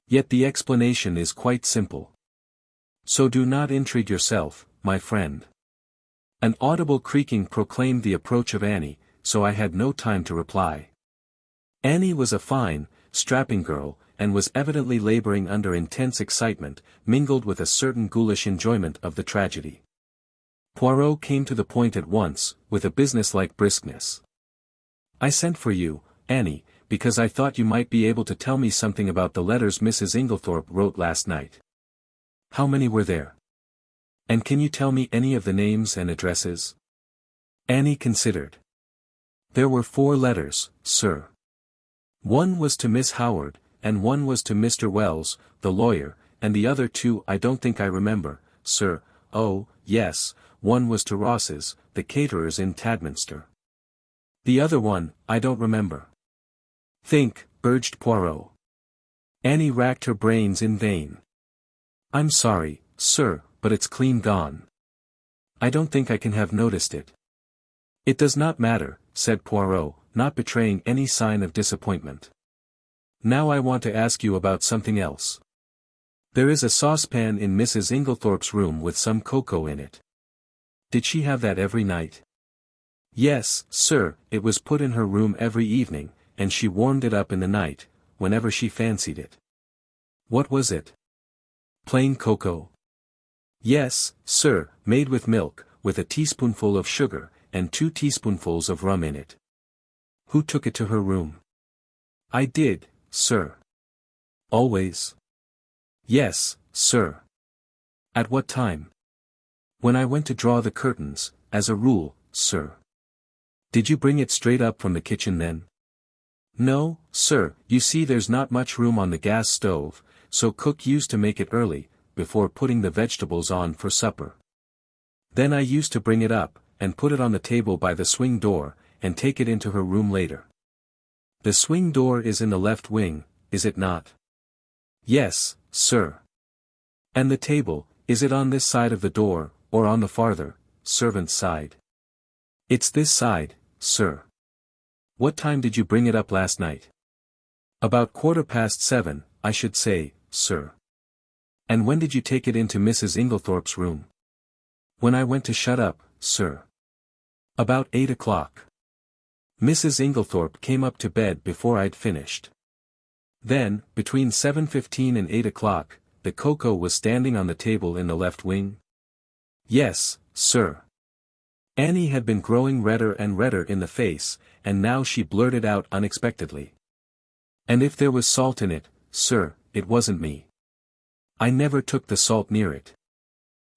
Speaker 1: Yet the explanation is quite simple. So do not intrigue yourself, my friend. An audible creaking proclaimed the approach of Annie, so I had no time to reply. Annie was a fine, strapping girl, and was evidently laboring under intense excitement, mingled with a certain ghoulish enjoyment of the tragedy. Poirot came to the point at once, with a businesslike briskness. I sent for you, Annie, because I thought you might be able to tell me something about the letters Mrs. Inglethorp wrote last night. How many were there? And can you tell me any of the names and addresses? Annie considered. There were 4 letters, sir. One was to Miss Howard, and one was to Mr. Wells, the lawyer, and the other 2 I don't think I remember, sir. Oh, yes, one was to Ross's, the caterers in Tadminster. The other one, I don't remember. Think, urged Poirot. Annie racked her brains in vain. I'm sorry, sir, but it's clean gone. I don't think I can have noticed it. It does not matter, said Poirot, not betraying any sign of disappointment. Now I want to ask you about something else. There is a saucepan in Mrs. Inglethorpe's room with some cocoa in it. Did she have that every night? Yes, sir, it was put in her room every evening, and she warmed it up in the night, whenever she fancied it. What was it? Plain cocoa? Yes, sir, made with milk, with a teaspoonful of sugar, and 2 teaspoonfuls of rum in it. Who took it to her room? I did, sir. Always? Yes, sir. At what time? When I went to draw the curtains, as a rule, sir. Did you bring it straight up from the kitchen then? No, sir, you see there's not much room on the gas stove, so cook used to make it early, before putting the vegetables on for supper. Then I used to bring it up, and put it on the table by the swing door, and take it into her room later. The swing door is in the left wing, is it not? Yes, sir. And the table, is it on this side of the door, or on the farther, servant's side? It's this side, sir. What time did you bring it up last night? About 7:15, I should say, sir. And when did you take it into Mrs. Inglethorpe's room? When I went to shut up, sir. About 8 o'clock. Mrs. Inglethorpe came up to bed before I'd finished. Then, between 7:15 and 8 o'clock, the cocoa was standing on the table in the left wing? Yes, sir. Annie had been growing redder and redder in the face, and now she blurted out unexpectedly. And if there was salt in it, sir, it wasn't me. I never took the salt near it.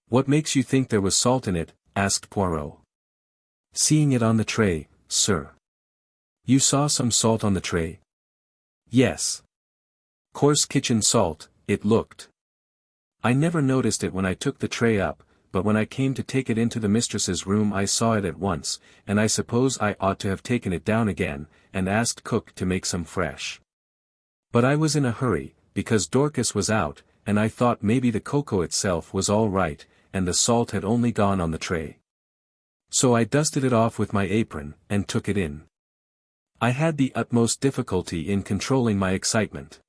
Speaker 1: What makes you think there was salt in it? Asked Poirot. Seeing it on the tray, sir. You saw some salt on the tray? Yes. Coarse kitchen salt, it looked. I never noticed it when I took the tray up, but when I came to take it into the mistress's room I saw it at once, and I suppose I ought to have taken it down again, and asked cook to make some fresh. But I was in a hurry, because Dorcas was out, and I thought maybe the cocoa itself was all right, and the salt had only gone on the tray. So I dusted it off with my apron, and took it in. I had the utmost difficulty in controlling my excitement.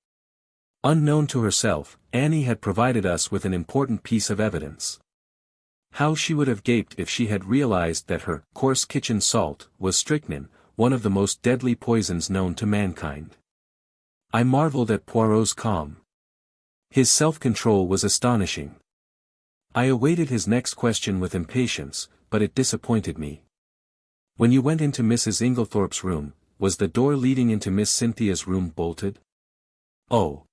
Speaker 1: Unknown to herself, Annie had provided us with an important piece of evidence. How she would have gaped if she had realized that her coarse kitchen salt was strychnine, one of the most deadly poisons known to mankind. I marveled at Poirot's calm. His self-control was astonishing. I awaited his next question with impatience, but it disappointed me. When you went into Mrs. Inglethorpe's room, was the door leading into Miss Cynthia's room bolted? Oh.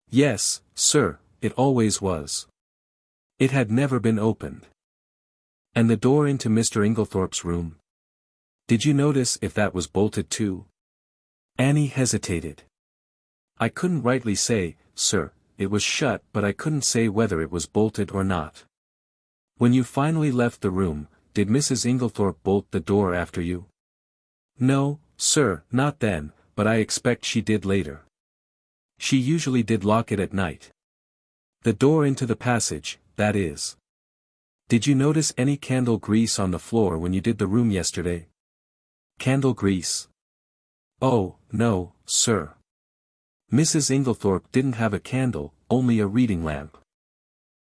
Speaker 1: Yes, sir, it always was. It had never been opened. And the door into Mr. Inglethorpe's room? Did you notice if that was bolted too? Annie hesitated. I couldn't rightly say, sir, it was shut, but I couldn't say whether it was bolted or not. When you finally left the room, did Mrs. Inglethorpe bolt the door after you? No, sir, not then, but I expect she did later. She usually did lock it at night. The door into the passage, that is. Did you notice any candle grease on the floor when you did the room yesterday? Candle grease? Oh, no, sir. Mrs. Inglethorp didn't have a candle, only a reading lamp.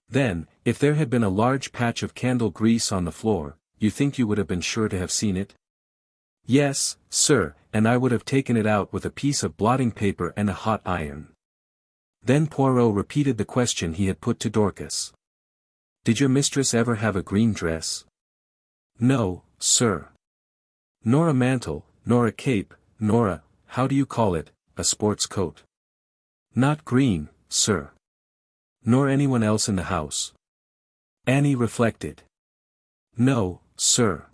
Speaker 1: Then, if there had been a large patch of candle grease on the floor, you think you would have been sure to have seen it? Yes, sir, and I would have taken it out with a piece of blotting paper and a hot iron. Then Poirot repeated the question he had put to Dorcas. Did your mistress ever have a green dress? No, sir. Nor a mantle, nor a cape, nor a, how do you call it, a sports coat? Not green, sir. Nor anyone else in the house. Annie reflected. No, sir.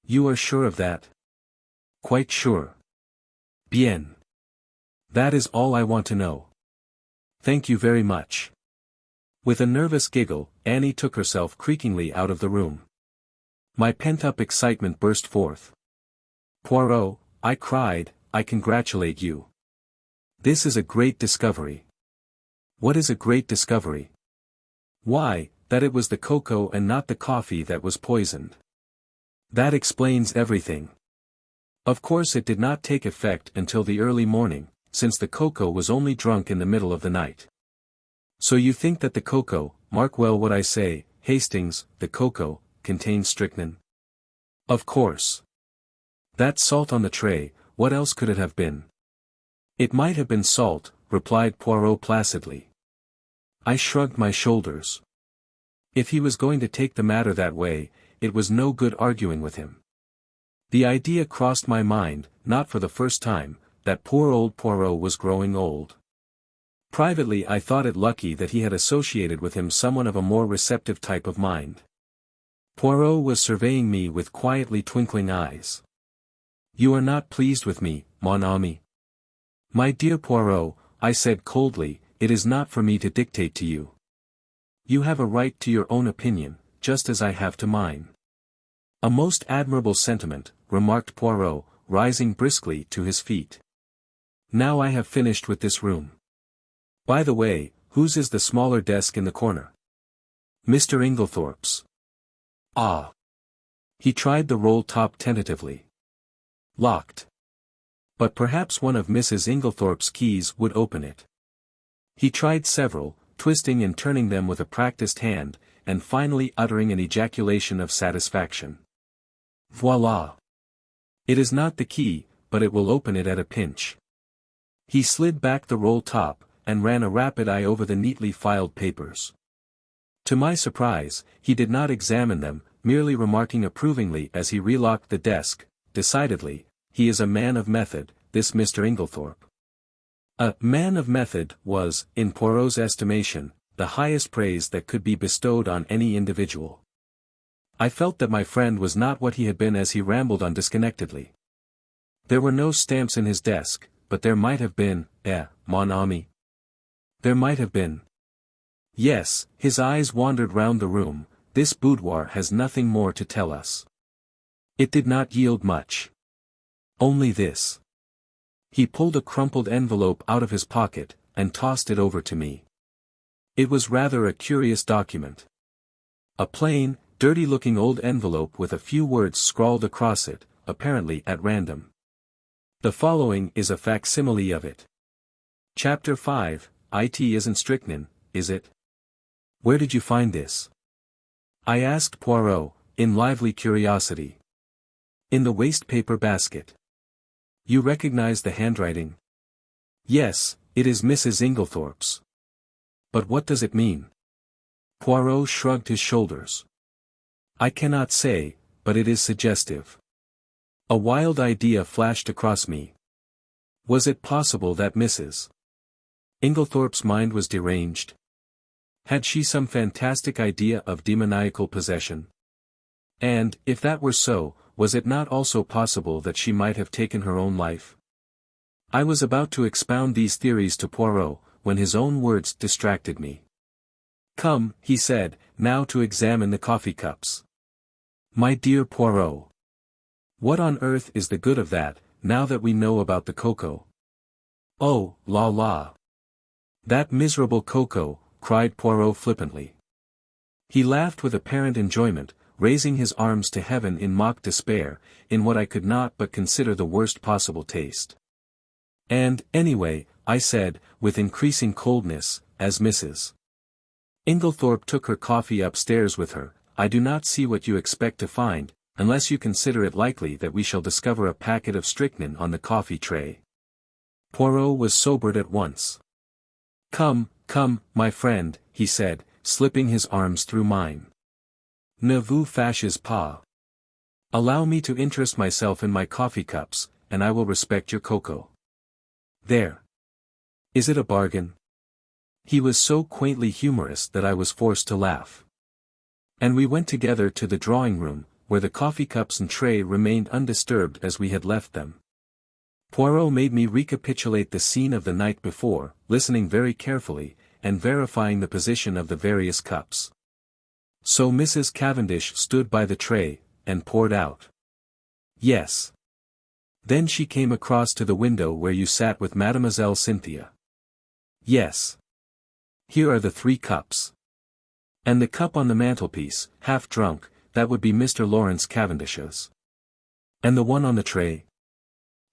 Speaker 1: You are sure of that? Quite sure. Bien. That is all I want to know. Thank you very much. With a nervous giggle, Annie took herself creakingly out of the room. My pent-up excitement burst forth. Poirot, I cried, I congratulate you. This is a great discovery. What is a great discovery? Why, that it was the cocoa and not the coffee that was poisoned. That explains everything. Of course it did not take effect until the early morning, since the cocoa was only drunk in the middle of the night. So you think that the cocoa, mark well what I say, Hastings, the cocoa, contains strychnine? Of course. That salt on the tray, what else could it have been? It might have been salt, replied Poirot placidly. I shrugged my shoulders. If he was going to take the matter that way, it was no good arguing with him. The idea crossed my mind, not for the first time, that poor old Poirot was growing old. Privately I thought it lucky that he had associated with him someone of a more receptive type of mind. Poirot was surveying me with quietly twinkling eyes. You are not pleased with me, mon ami. My dear Poirot, I said coldly, it is not for me to dictate to you. You have a right to your own opinion, just as I have to mine. A most admirable sentiment, remarked Poirot, rising briskly to his feet. Now I have finished with this room. By the way, whose is the smaller desk in the corner? Mr. Inglethorp's. Ah. He tried the roll top tentatively. Locked. But perhaps one of Mrs. Inglethorp's keys would open it. He tried several, twisting and turning them with a practiced hand, and finally uttering an ejaculation of satisfaction. Voila! It is not the key, but it will open it at a pinch. He slid back the roll top, and ran a rapid eye over the neatly filed papers. To my surprise, he did not examine them, merely remarking approvingly as he relocked the desk, decidedly, he is a man of method, this Mr. Inglethorp. A man of method was, in Poirot's estimation, the highest praise that could be bestowed on any individual. I felt that my friend was not what he had been as he rambled on disconnectedly. There were no stamps in his desk, but there might have been, mon ami. There might have been. Yes, his eyes wandered round the room, this boudoir has nothing more to tell us. It did not yield much. Only this. He pulled a crumpled envelope out of his pocket, and tossed it over to me. It was rather a curious document. A plain, dirty-looking old envelope with a few words scrawled across it, apparently at random. The following is a facsimile of it. Chapter 5, It isn't strychnine, is it? Where did you find this? I asked Poirot, in lively curiosity. In the waste-paper basket. You recognize the handwriting? Yes, it is Mrs. Inglethorp's. But what does it mean? Poirot shrugged his shoulders. I cannot say, but it is suggestive. A wild idea flashed across me. Was it possible that Mrs. Inglethorp's mind was deranged? Had she some fantastic idea of demoniacal possession? And, if that were so, was it not also possible that she might have taken her own life? I was about to expound these theories to Poirot, when his own words distracted me. Come, he said, now to examine the coffee cups. My dear Poirot. What on earth is the good of that, now that we know about the cocoa? Oh, la la. That miserable cocoa, cried Poirot flippantly. He laughed with apparent enjoyment, raising his arms to heaven in mock despair, in what I could not but consider the worst possible taste. And, anyway, I said, with increasing coldness, as Mrs. Inglethorp took her coffee upstairs with her, I do not see what you expect to find, unless you consider it likely that we shall discover a packet of strychnine on the coffee tray. Poirot was sobered at once. Come, come, my friend, he said, slipping his arms through mine. Ne vous fâchez pas. Allow me to interest myself in my coffee cups, and I will respect your cocoa. There. Is it a bargain? He was so quaintly humorous that I was forced to laugh. And we went together to the drawing-room, where the coffee cups and tray remained undisturbed as we had left them. Poirot made me recapitulate the scene of the night before, listening very carefully, and verifying the position of the various cups. So Mrs. Cavendish stood by the tray, and poured out. Yes. Then she came across to the window where you sat with Mademoiselle Cynthia. Yes. Here are the 3 cups. And the cup on the mantelpiece, half drunk, that would be Mr. Lawrence Cavendish's. And the one on the tray?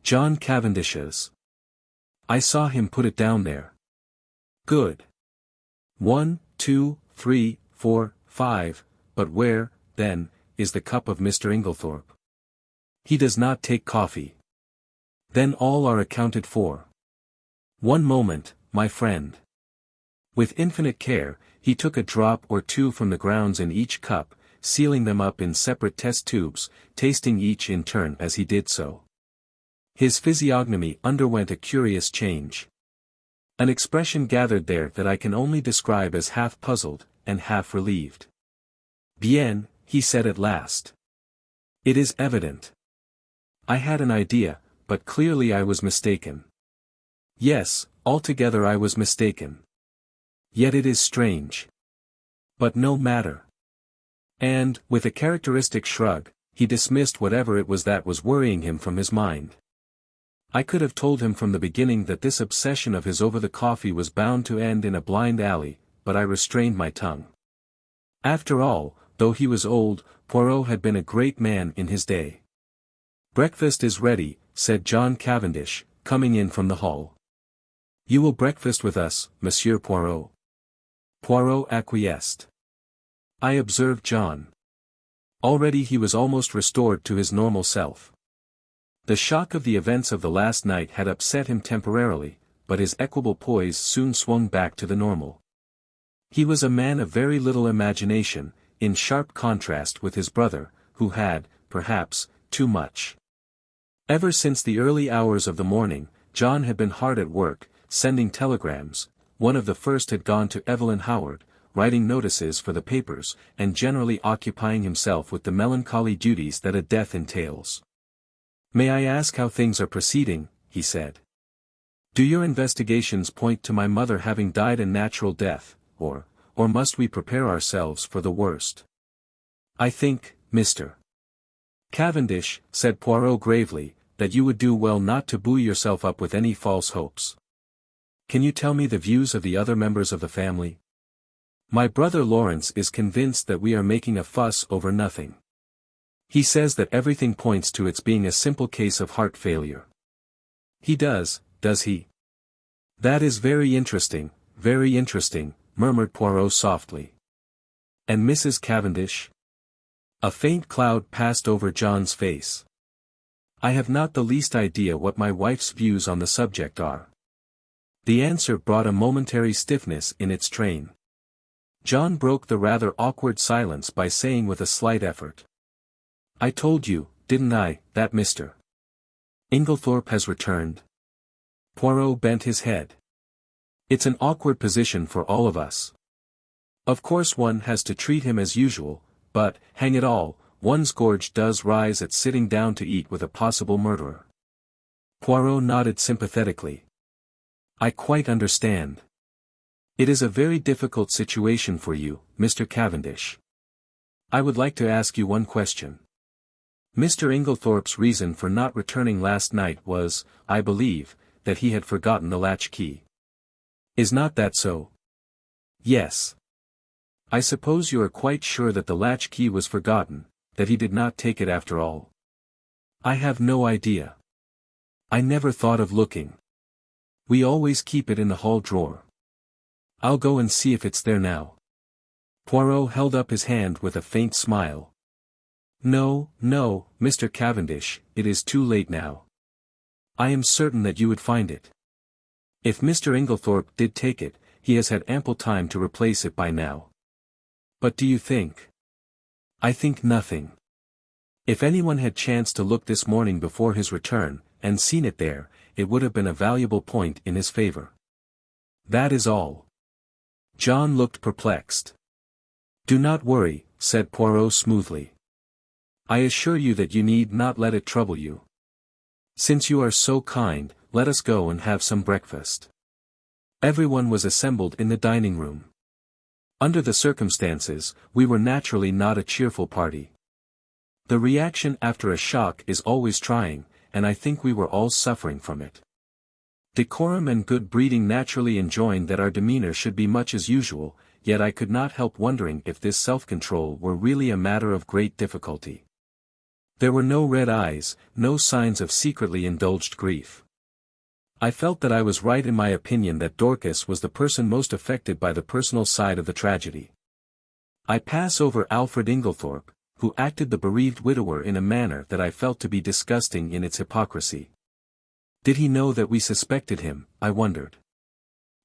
Speaker 1: John Cavendish's. I saw him put it down there. Good. 1, 2, 3, 4, 5, but where, then, is the cup of Mr. Inglethorp? He does not take coffee. Then all are accounted for. One moment, my friend. With infinite care, he took a drop or 2 from the grounds in each cup, sealing them up in separate test tubes, tasting each in turn as he did so. His physiognomy underwent a curious change. An expression gathered there that I can only describe as half puzzled, and half relieved. Bien, he said at last. It is evident. I had an idea, but clearly I was mistaken. Yes, altogether I was mistaken. Yet it is strange. But no matter. And, with a characteristic shrug, he dismissed whatever it was that was worrying him from his mind. I could have told him from the beginning that this obsession of his over the coffee was bound to end in a blind alley, but I restrained my tongue. After all, though he was old, Poirot had been a great man in his day. Breakfast is ready, said John Cavendish, coming in from the hall. You will breakfast with us, Monsieur Poirot. Poirot acquiesced. I observed John. Already he was almost restored to his normal self. The shock of the events of the last night had upset him temporarily, but his equable poise soon swung back to the normal. He was a man of very little imagination, in sharp contrast with his brother, who had, perhaps, too much. Ever since the early hours of the morning, John had been hard at work, sending telegrams. One of the first had gone to Evelyn Howard, writing notices for the papers, and generally occupying himself with the melancholy duties that a death entails. May I ask how things are proceeding, he said. Do your investigations point to my mother having died a natural death, or must we prepare ourselves for the worst? I think, Mr. Cavendish, said Poirot gravely, that you would do well not to buoy yourself up with any false hopes. Can you tell me the views of the other members of the family? My brother Lawrence is convinced that we are making a fuss over nothing. He says that everything points to its being a simple case of heart failure. He does he? That is very interesting, murmured Poirot softly. And Mrs. Cavendish? A faint cloud passed over John's face. I have not the least idea what my wife's views on the subject are. The answer brought a momentary stiffness in its train. John broke the rather awkward silence by saying with a slight effort. I told you, didn't I, that Mr. Inglethorp has returned? Poirot bent his head. It's an awkward position for all of us. Of course one has to treat him as usual, but, hang it all, one's gorge does rise at sitting down to eat with a possible murderer. Poirot nodded sympathetically. I quite understand. It is a very difficult situation for you, Mr. Cavendish. I would like to ask you one question. Mr. Inglethorpe's reason for not returning last night was, I believe, that he had forgotten the latch-key. Is not that so? Yes. I suppose you are quite sure that the latch-key was forgotten, that he did not take it after all. I have no idea. I never thought of looking. We always keep it in the hall drawer. I'll go and see if it's there now. Poirot held up his hand with a faint smile. No, no, Mr. Cavendish, it is too late now. I am certain that you would find it. If Mr. Inglethorp did take it, he has had ample time to replace it by now. But do you think? I think nothing. If anyone had chanced to look this morning before his return, and seen it there, it would have been a valuable point in his favor. That is all. John looked perplexed. Do not worry, said Poirot smoothly. I assure you that you need not let it trouble you. Since you are so kind, let us go and have some breakfast. Everyone was assembled in the dining room. Under the circumstances, we were naturally not a cheerful party. The reaction after a shock is always trying, and I think we were all suffering from it. Decorum and good breeding naturally enjoined that our demeanor should be much as usual, yet I could not help wondering if this self-control were really a matter of great difficulty. There were no red eyes, no signs of secretly indulged grief. I felt that I was right in my opinion that Dorcas was the person most affected by the personal side of the tragedy. I pass over Alfred Inglethorp, who acted the bereaved widower in a manner that I felt to be disgusting in its hypocrisy. Did he know that we suspected him, I wondered.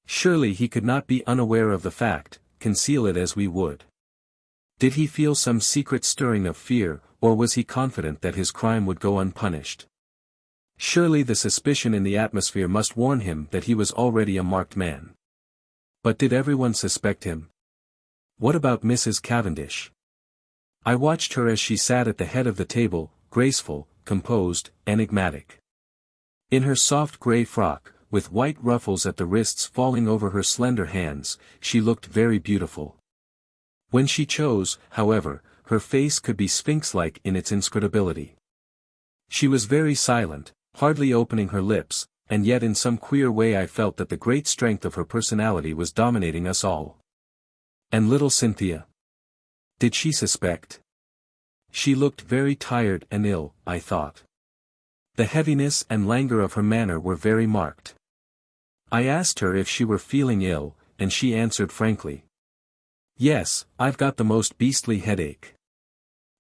Speaker 1: Surely he could not be unaware of the fact, conceal it as we would. Did he feel some secret stirring of fear, or was he confident that his crime would go unpunished? Surely the suspicion in the atmosphere must warn him that he was already a marked man. But did everyone suspect him? What about Mrs. Cavendish? I watched her as she sat at the head of the table, graceful, composed, enigmatic. In her soft grey frock, with white ruffles at the wrists falling over her slender hands, she looked very beautiful. When she chose, however, her face could be sphinx-like in its inscrutability. She was very silent, hardly opening her lips, and yet in some queer way I felt that the great strength of her personality was dominating us all. And little Cynthia? Did she suspect? She looked very tired and ill, I thought. The heaviness and languor of her manner were very marked. I asked her if she were feeling ill, and she answered frankly. Yes, I've got the most beastly headache.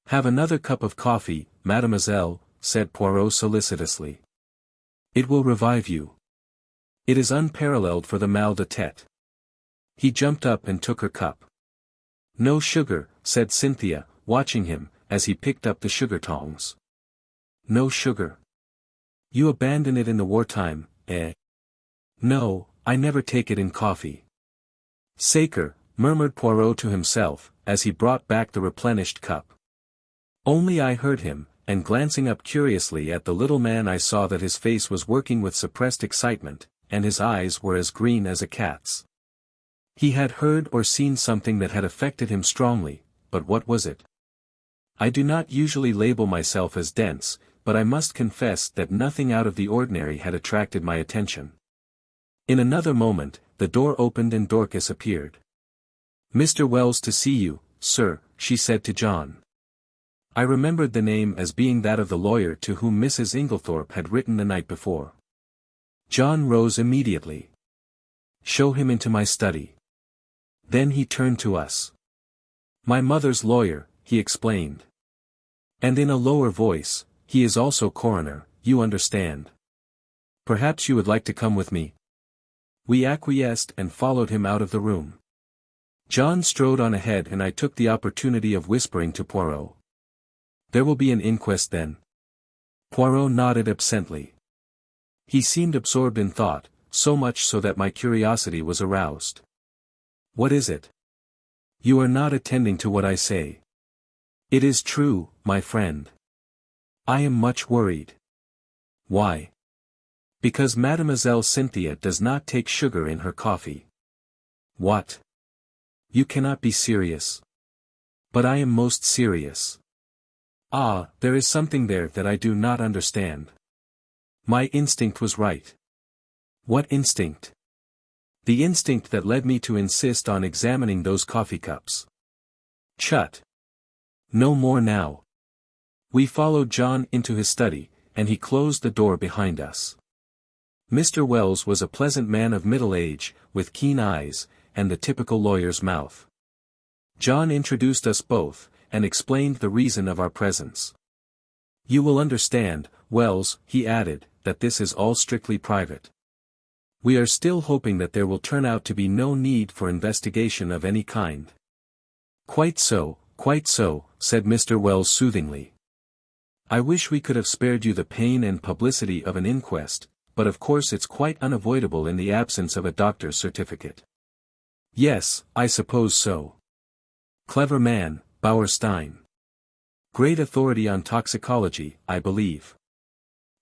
Speaker 1: Have another cup of coffee, mademoiselle, said Poirot solicitously. It will revive you. It is unparalleled for the mal de tête. He jumped up and took her cup. No sugar, said Cynthia, watching him, as he picked up the sugar tongs. No sugar. You abandon it in the wartime, eh? No, I never take it in coffee. Sacre, murmured Poirot to himself, as he brought back the replenished cup. Only I heard him, and glancing up curiously at the little man I saw that his face was working with suppressed excitement, and his eyes were as green as a cat's. He had heard or seen something that had affected him strongly, but what was it? I do not usually label myself as dense, but I must confess that nothing out of the ordinary had attracted my attention. In another moment, the door opened and Dorcas appeared. Mr. Wells to see you, sir, she said to John. I remembered the name as being that of the lawyer to whom Mrs. Inglethorp had written the night before. John rose immediately. Show him into my study. Then he turned to us. My mother's lawyer, he explained. And in a lower voice, he is also coroner, you understand. Perhaps you would like to come with me? We acquiesced and followed him out of the room. John strode on ahead and I took the opportunity of whispering to Poirot. There will be an inquest then. Poirot nodded absently. He seemed absorbed in thought, so much so that my curiosity was aroused. What is it? You are not attending to what I say. It is true, my friend. I am much worried. Why? Because Mademoiselle Cynthia does not take sugar in her coffee. What? You cannot be serious. But I am most serious. Ah, there is something there that I do not understand. My instinct was right. What instinct? The instinct that led me to insist on examining those coffee cups. Chut. No more now. We followed John into his study, and he closed the door behind us. Mr. Wells was a pleasant man of middle age, with keen eyes, and the typical lawyer's mouth. John introduced us both, and explained the reason of our presence. "You will understand, Wells," he added, "that this is all strictly private. We are still hoping that there will turn out to be no need for investigation of any kind." Quite so," said Mr. Wells soothingly. "I wish we could have spared you the pain and publicity of an inquest, but of course it's quite unavoidable in the absence of a doctor's certificate." "Yes, I suppose so. Clever man, Bauerstein. Great authority on toxicology, I believe."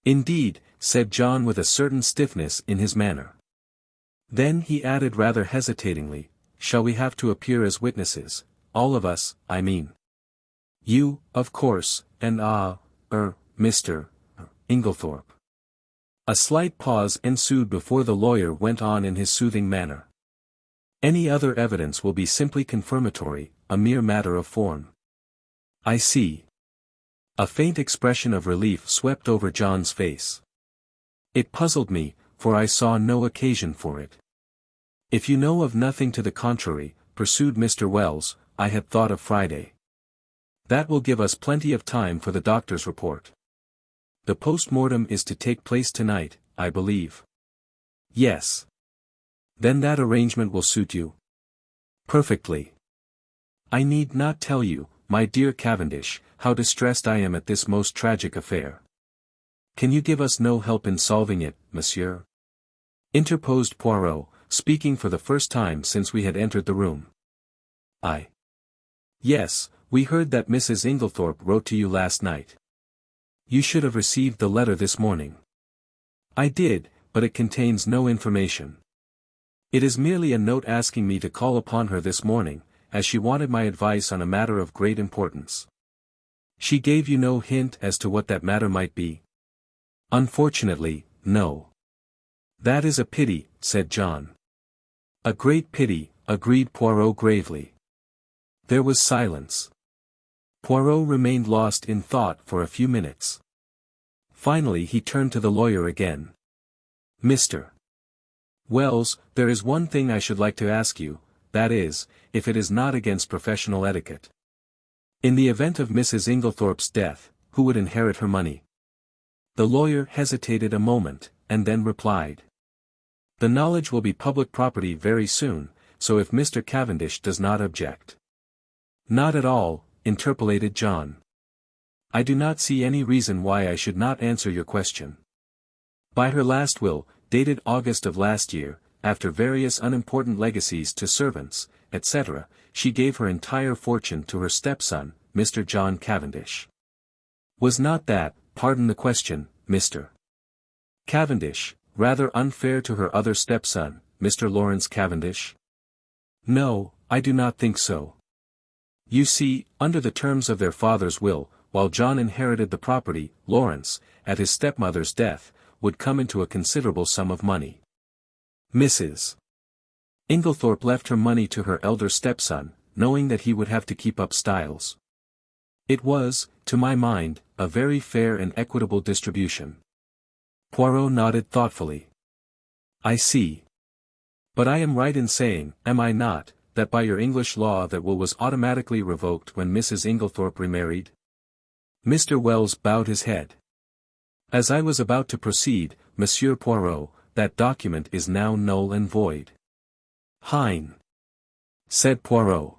Speaker 1: "Indeed," said John with a certain stiffness in his manner. Then he added rather hesitatingly, "Shall we have to appear as witnesses, all of us, I mean?" "You, of course, and Mr. Inglethorp." A slight pause ensued before the lawyer went on in his soothing manner. "Any other evidence will be simply confirmatory, a mere matter of form." "I see." A faint expression of relief swept over John's face. "It puzzled me, for I saw no occasion for it." "If you know of nothing to the contrary," pursued Mr. Wells, "I had thought of Friday. That will give us plenty of time for the doctor's report. The post-mortem is to take place tonight, I believe." "Yes." "Then that arrangement will suit you?" "Perfectly. I need not tell you, my dear Cavendish, how distressed I am at this most tragic affair." "Can you give us no help in solving it, monsieur?" interposed Poirot, speaking for the first time since we had entered the room. "Yes, we heard that Mrs. Inglethorp wrote to you last night. You should have received the letter this morning." "I did, but it contains no information. It is merely a note asking me to call upon her this morning, as she wanted my advice on a matter of great importance." "She gave you no hint as to what that matter might be?" "Unfortunately, no." "That is a pity," said John. "A great pity," agreed Poirot gravely. There was silence. Poirot remained lost in thought for a few minutes. Finally he turned to the lawyer again. "Mr. Wells, there is one thing I should like to ask you, that is, if it is not against professional etiquette. In the event of Mrs. Inglethorpe's death, who would inherit her money?" The lawyer hesitated a moment, and then replied. "The knowledge will be public property very soon, so if Mr. Cavendish does not object." "Not at all," interpolated John. "I do not see any reason why I should not answer your question. By her last will, dated August of last year, after various unimportant legacies to servants, etc., she gave her entire fortune to her stepson, Mr. John Cavendish. Was not that, pardon the question, Mr. Cavendish, rather unfair to her other stepson, Mr. Lawrence Cavendish?" "No, I do not think so. You see, under the terms of their father's will, while John inherited the property, Lawrence, at his stepmother's death, would come into a considerable sum of money. Mrs. Inglethorpe left her money to her elder stepson, knowing that he would have to keep up Styles. It was, to my mind, a very fair and equitable distribution." Poirot nodded thoughtfully. "I see. But I am right in saying, am I not, that by your English law that will was automatically revoked when Mrs. Inglethorpe remarried?" Mr. Wells bowed his head. "As I was about to proceed, Monsieur Poirot, that document is now null and void." "Hein!" said Poirot.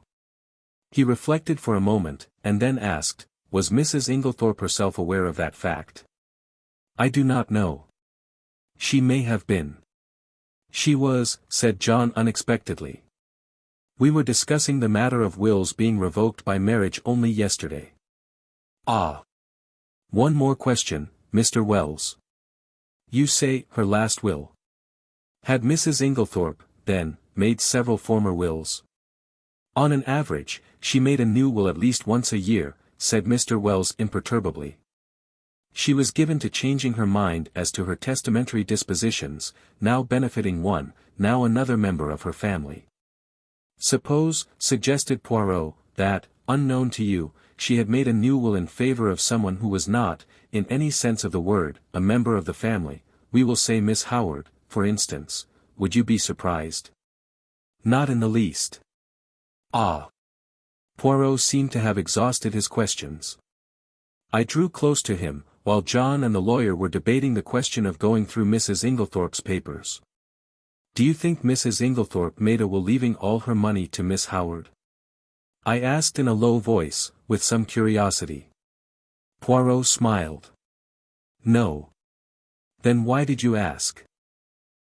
Speaker 1: He reflected for a moment, and then asked, "Was Mrs. Inglethorpe herself aware of that fact?" "I do not know. She may have been." "She was," said John unexpectedly. "We were discussing the matter of wills being revoked by marriage only yesterday." "Ah! One more question, Mr. Wells. You say, her last will. Had Mrs. Inglethorpe, then, made several former wills?" "On an average, she made a new will at least once a year," said Mr. Wells imperturbably. "She was given to changing her mind as to her testamentary dispositions, now benefiting one, now another member of her family." "Suppose," suggested Poirot, "that, unknown to you, she had made a new will in favor of someone who was not, in any sense of the word, a member of the family, we will say Miss Howard, for instance, would you be surprised? Not in the least. Ah. Poirot seemed to have exhausted his questions. I drew close to him, while John and the lawyer were debating the question of going through Mrs. Inglethorpe's papers. Do you think Mrs. Inglethorpe made a will leaving all her money to Miss Howard? I asked in a low voice, with some curiosity. Poirot smiled. No. Then why did you ask?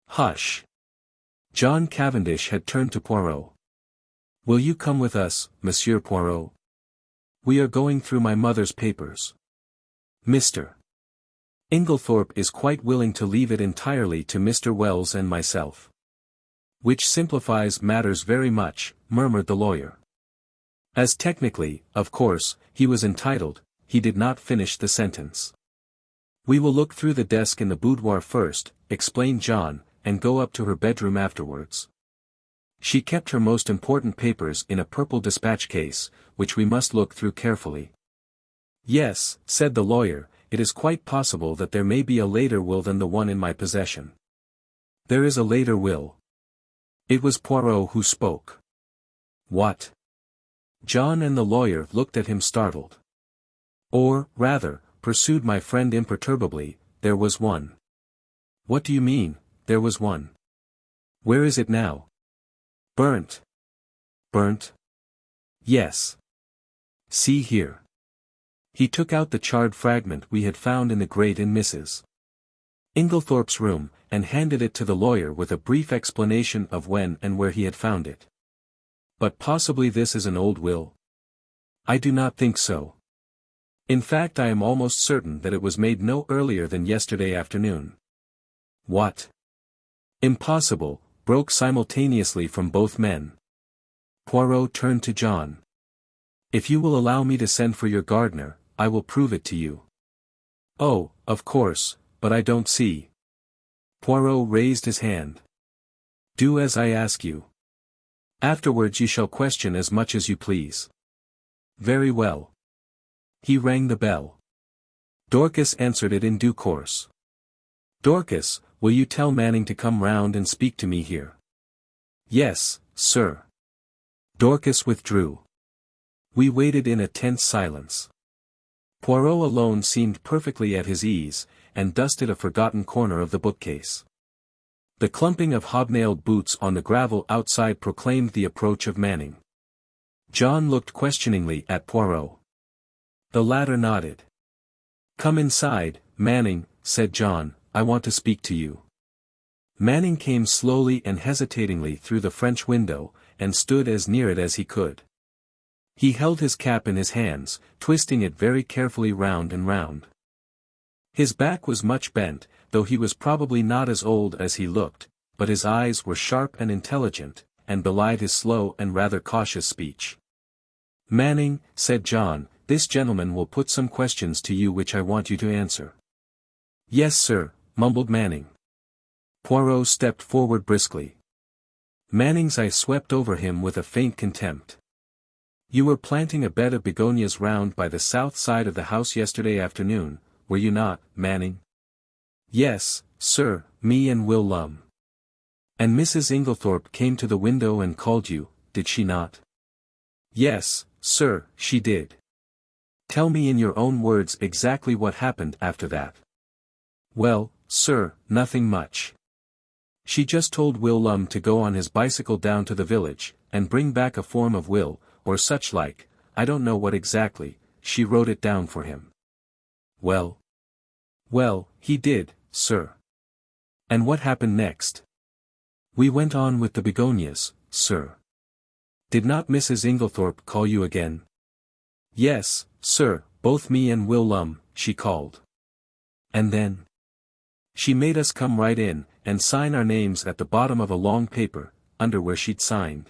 Speaker 1: Hush. John Cavendish had turned to Poirot. Will you come with us, Monsieur Poirot? We are going through my mother's papers. Mr. Inglethorpe is quite willing to leave it entirely to Mr. Wells and myself. Which simplifies matters very much, murmured the lawyer. As technically, of course, he was entitled, he did not finish the sentence. We will look through the desk in the boudoir first, explained John, and go up to her bedroom afterwards. She kept her most important papers in a purple dispatch case, which we must look through carefully. Yes, said the lawyer, it is quite possible that there may be a later will than the one in my possession. There is a later will. It was Poirot who spoke. What? John and the lawyer looked at him startled. Or, rather, pursued my friend imperturbably, there was one. What do you mean, there was one? Where is it now? Burnt. Burnt? Yes. See here. He took out the charred fragment we had found in the grate in Mrs. Inglethorpe's room, and handed it to the lawyer with a brief explanation of when and where he had found it. But possibly this is an old will? I do not think so. In fact, I am almost certain that it was made no earlier than yesterday afternoon. What? Impossible, broke simultaneously from both men. Poirot turned to John. If you will allow me to send for your gardener, I will prove it to you. Oh, of course, but I don't see. Poirot raised his hand. Do as I ask you. Afterwards you shall question as much as you please. Very well. He rang the bell. Dorcas answered it in due course. Dorcas, will you tell Manning to come round and speak to me here? Yes, sir. Dorcas withdrew. We waited in a tense silence. Poirot alone seemed perfectly at his ease, and dusted a forgotten corner of the bookcase. The clumping of hobnailed boots on the gravel outside proclaimed the approach of Manning. John looked questioningly at Poirot. The latter nodded. Come inside, Manning, said John, I want to speak to you. Manning came slowly and hesitatingly through the French window, and stood as near it as he could. He held his cap in his hands, twisting it very carefully round and round. His back was much bent, though he was probably not as old as he looked, but his eyes were sharp and intelligent, and belied his slow and rather cautious speech. Manning, said John, this gentleman will put some questions to you which I want you to answer. Yes, sir, mumbled Manning. Poirot stepped forward briskly. Manning's eye swept over him with a faint contempt. You were planting a bed of begonias round by the south side of the house yesterday afternoon, were you not, Manning? Yes, sir, me and Will Lum. And Mrs. Inglethorpe came to the window and called you, did she not? Yes, sir, she did. Tell me in your own words exactly what happened after that. Well, sir, nothing much. She just told Will Lum to go on his bicycle down to the village, and bring back a form of will, or such like, I don't know what exactly, she wrote it down for him. Well? Well, he did, sir. And what happened next? We went on with the begonias, sir. Did not Mrs. Inglethorpe call you again? Yes, sir, both me and Will Lum, she called. And then? She made us come right in, and sign our names at the bottom of a long paper, under where she'd signed.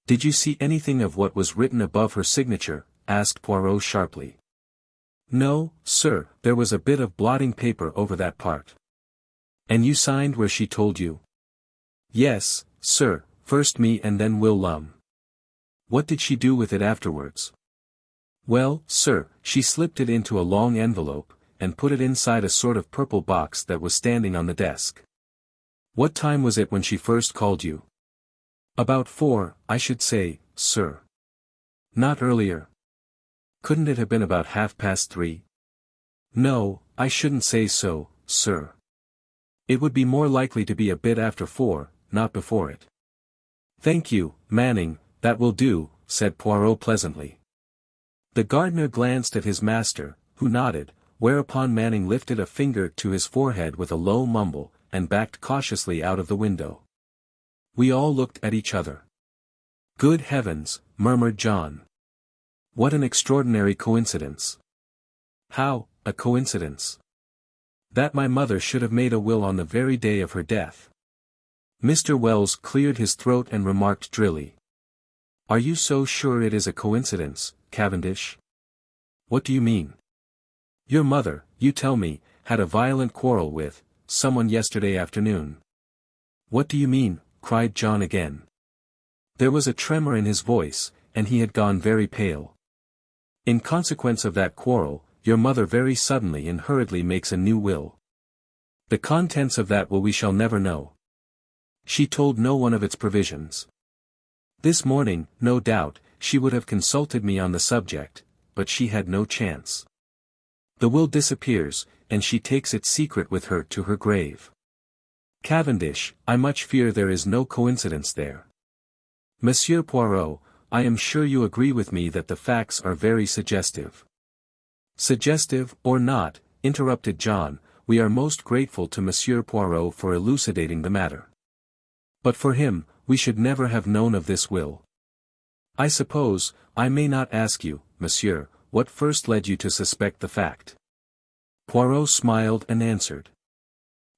Speaker 1: Did you see anything of what was written above her signature? Asked Poirot sharply. No, sir, there was a bit of blotting paper over that part. And you signed where she told you? Yes, sir, first me and then Will Lum. What did she do with it afterwards? Well, sir, she slipped it into a long envelope, and put it inside a sort of purple box that was standing on the desk. What time was it when she first called you? About 4, I should say, sir. Not earlier. Couldn't it have been about 3:30? No, I shouldn't say so, sir. It would be more likely to be a bit after 4, not before it. Thank you, Manning, that will do, said Poirot pleasantly. The gardener glanced at his master, who nodded, whereupon Manning lifted a finger to his forehead with a low mumble, and backed cautiously out of the window. We all looked at each other. Good heavens, murmured John. What an extraordinary coincidence. How, a coincidence? That my mother should have made a will on the very day of her death. Mr. Wells cleared his throat and remarked drily. Are you so sure it is a coincidence, Cavendish? What do you mean? Your mother, you tell me, had a violent quarrel with someone yesterday afternoon. What do you mean? Cried John again. There was a tremor in his voice, and he had gone very pale. In consequence of that quarrel, your mother very suddenly and hurriedly makes a new will. The contents of that will we shall never know. She told no one of its provisions. This morning, no doubt, she would have consulted me on the subject, but she had no chance. The will disappears, and she takes its secret with her to her grave. Cavendish, I much fear there is no coincidence there. Monsieur Poirot, I am sure you agree with me that the facts are very suggestive. Suggestive, or not, interrupted John, we are most grateful to Monsieur Poirot for elucidating the matter. But for him, we should never have known of this will. I suppose, I may not ask you, monsieur, what first led you to suspect the fact? Poirot smiled and answered.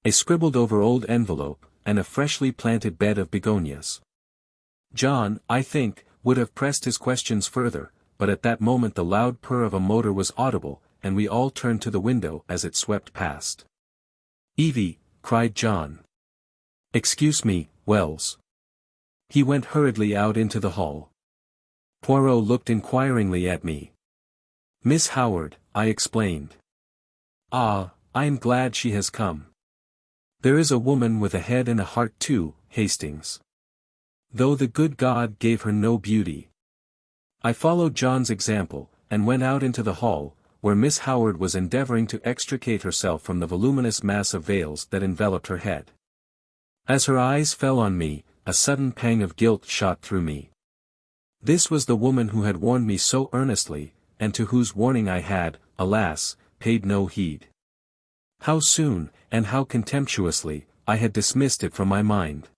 Speaker 1: A scribbled-over old envelope, and a freshly planted bed of begonias. John, I think, would have pressed his questions further, but at that moment the loud purr of a motor was audible, and we all turned to the window as it swept past. Evie, cried John. Excuse me, Wells. He went hurriedly out into the hall. Poirot looked inquiringly at me. Miss Howard, I explained. Ah, I am glad she has come. There is a woman with a head and a heart too, Hastings. Though the good God gave her no beauty. I followed John's example, and went out into the hall, where Miss Howard was endeavoring to extricate herself from the voluminous mass of veils that enveloped her head. As her eyes fell on me, a sudden pang of guilt shot through me. This was the woman who had warned me so earnestly, and to whose warning I had, alas, paid no heed. How soon, and how contemptuously, I had dismissed it from my mind.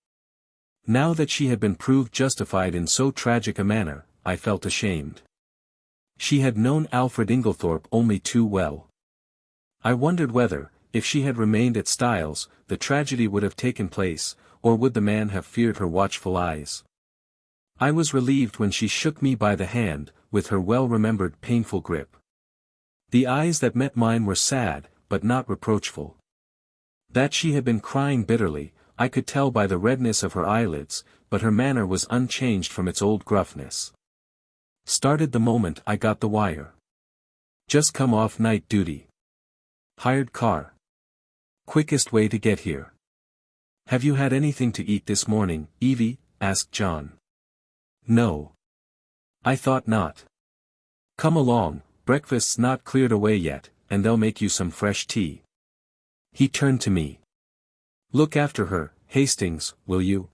Speaker 1: Now that she had been proved justified in so tragic a manner, I felt ashamed. She had known Alfred Inglethorp only too well. I wondered whether, if she had remained at Styles, the tragedy would have taken place, or would the man have feared her watchful eyes. I was relieved when she shook me by the hand, with her well-remembered painful grip. The eyes that met mine were sad, but not reproachful. That she had been crying bitterly, I could tell by the redness of her eyelids, but her manner was unchanged from its old gruffness. Started the moment I got the wire. Just come off night duty. Hired car. Quickest way to get here. Have you had anything to eat this morning, Evie? Asked John. No. I thought not. Come along, breakfast's not cleared away yet, and they'll make you some fresh tea. He turned to me. Look after her, Hastings, will you?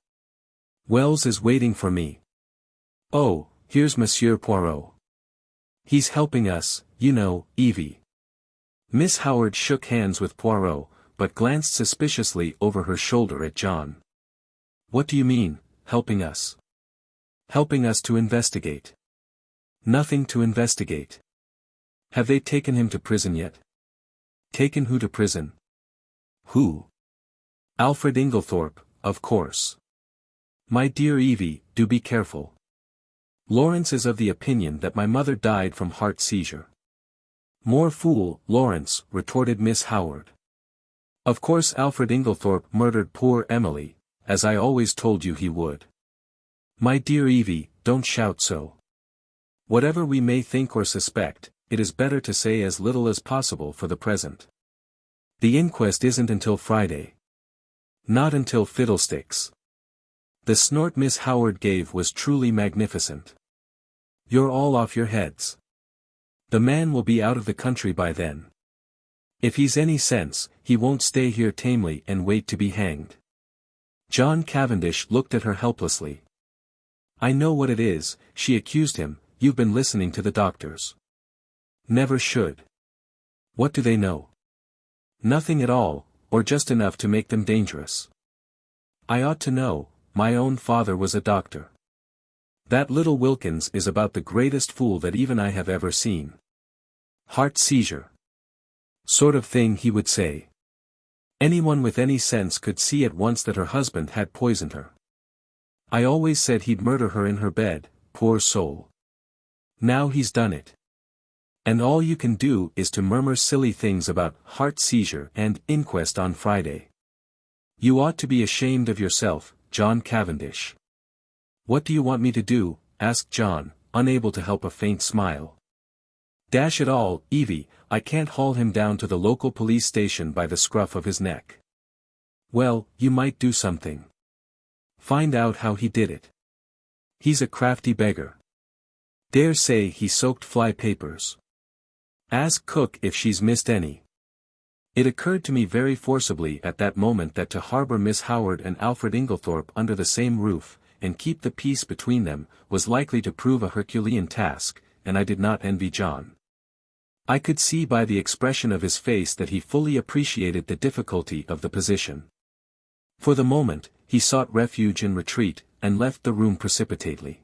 Speaker 1: Wells is waiting for me. Oh, here's Monsieur Poirot. He's helping us, you know, Evie. Miss Howard shook hands with Poirot, but glanced suspiciously over her shoulder at John. What do you mean, helping us? Helping us to investigate. Nothing to investigate. Have they taken him to prison yet? Taken who to prison? Who? Alfred Inglethorp, of course. My dear Evie, do be careful. Lawrence is of the opinion that my mother died from heart seizure. More fool, Lawrence, retorted Miss Howard. Of course Alfred Inglethorp murdered poor Emily, as I always told you he would. My dear Evie, don't shout so. Whatever we may think or suspect, it is better to say as little as possible for the present. The inquest isn't until Friday. Not until fiddlesticks. The snort Miss Howard gave was truly magnificent. You're all off your heads. The man will be out of the country by then. If he's any sense, he won't stay here tamely and wait to be hanged. John Cavendish looked at her helplessly. I know what it is, she accused him, you've been listening to the doctors. Never should. What do they know? Nothing at all, or just enough to make them dangerous. I ought to know, my own father was a doctor. That little Wilkins is about the greatest fool that even I have ever seen. Heart seizure. Sort of thing he would say. Anyone with any sense could see at once that her husband had poisoned her. I always said he'd murder her in her bed, poor soul. Now he's done it. And all you can do is to murmur silly things about heart seizure and inquest on Friday. You ought to be ashamed of yourself, John Cavendish. What do you want me to do? Asked John, unable to help a faint smile. Dash it all, Evie, I can't haul him down to the local police station by the scruff of his neck. Well, you might do something. Find out how he did it. He's a crafty beggar. Dare say he soaked fly papers. Ask cook if she's missed any. It occurred to me very forcibly at that moment that to harbor Miss Howard and Alfred Inglethorp under the same roof, and keep the peace between them, was likely to prove a Herculean task, and I did not envy John. I could see by the expression of his face that he fully appreciated the difficulty of the position. For the moment, he sought refuge in retreat, and left the room precipitately.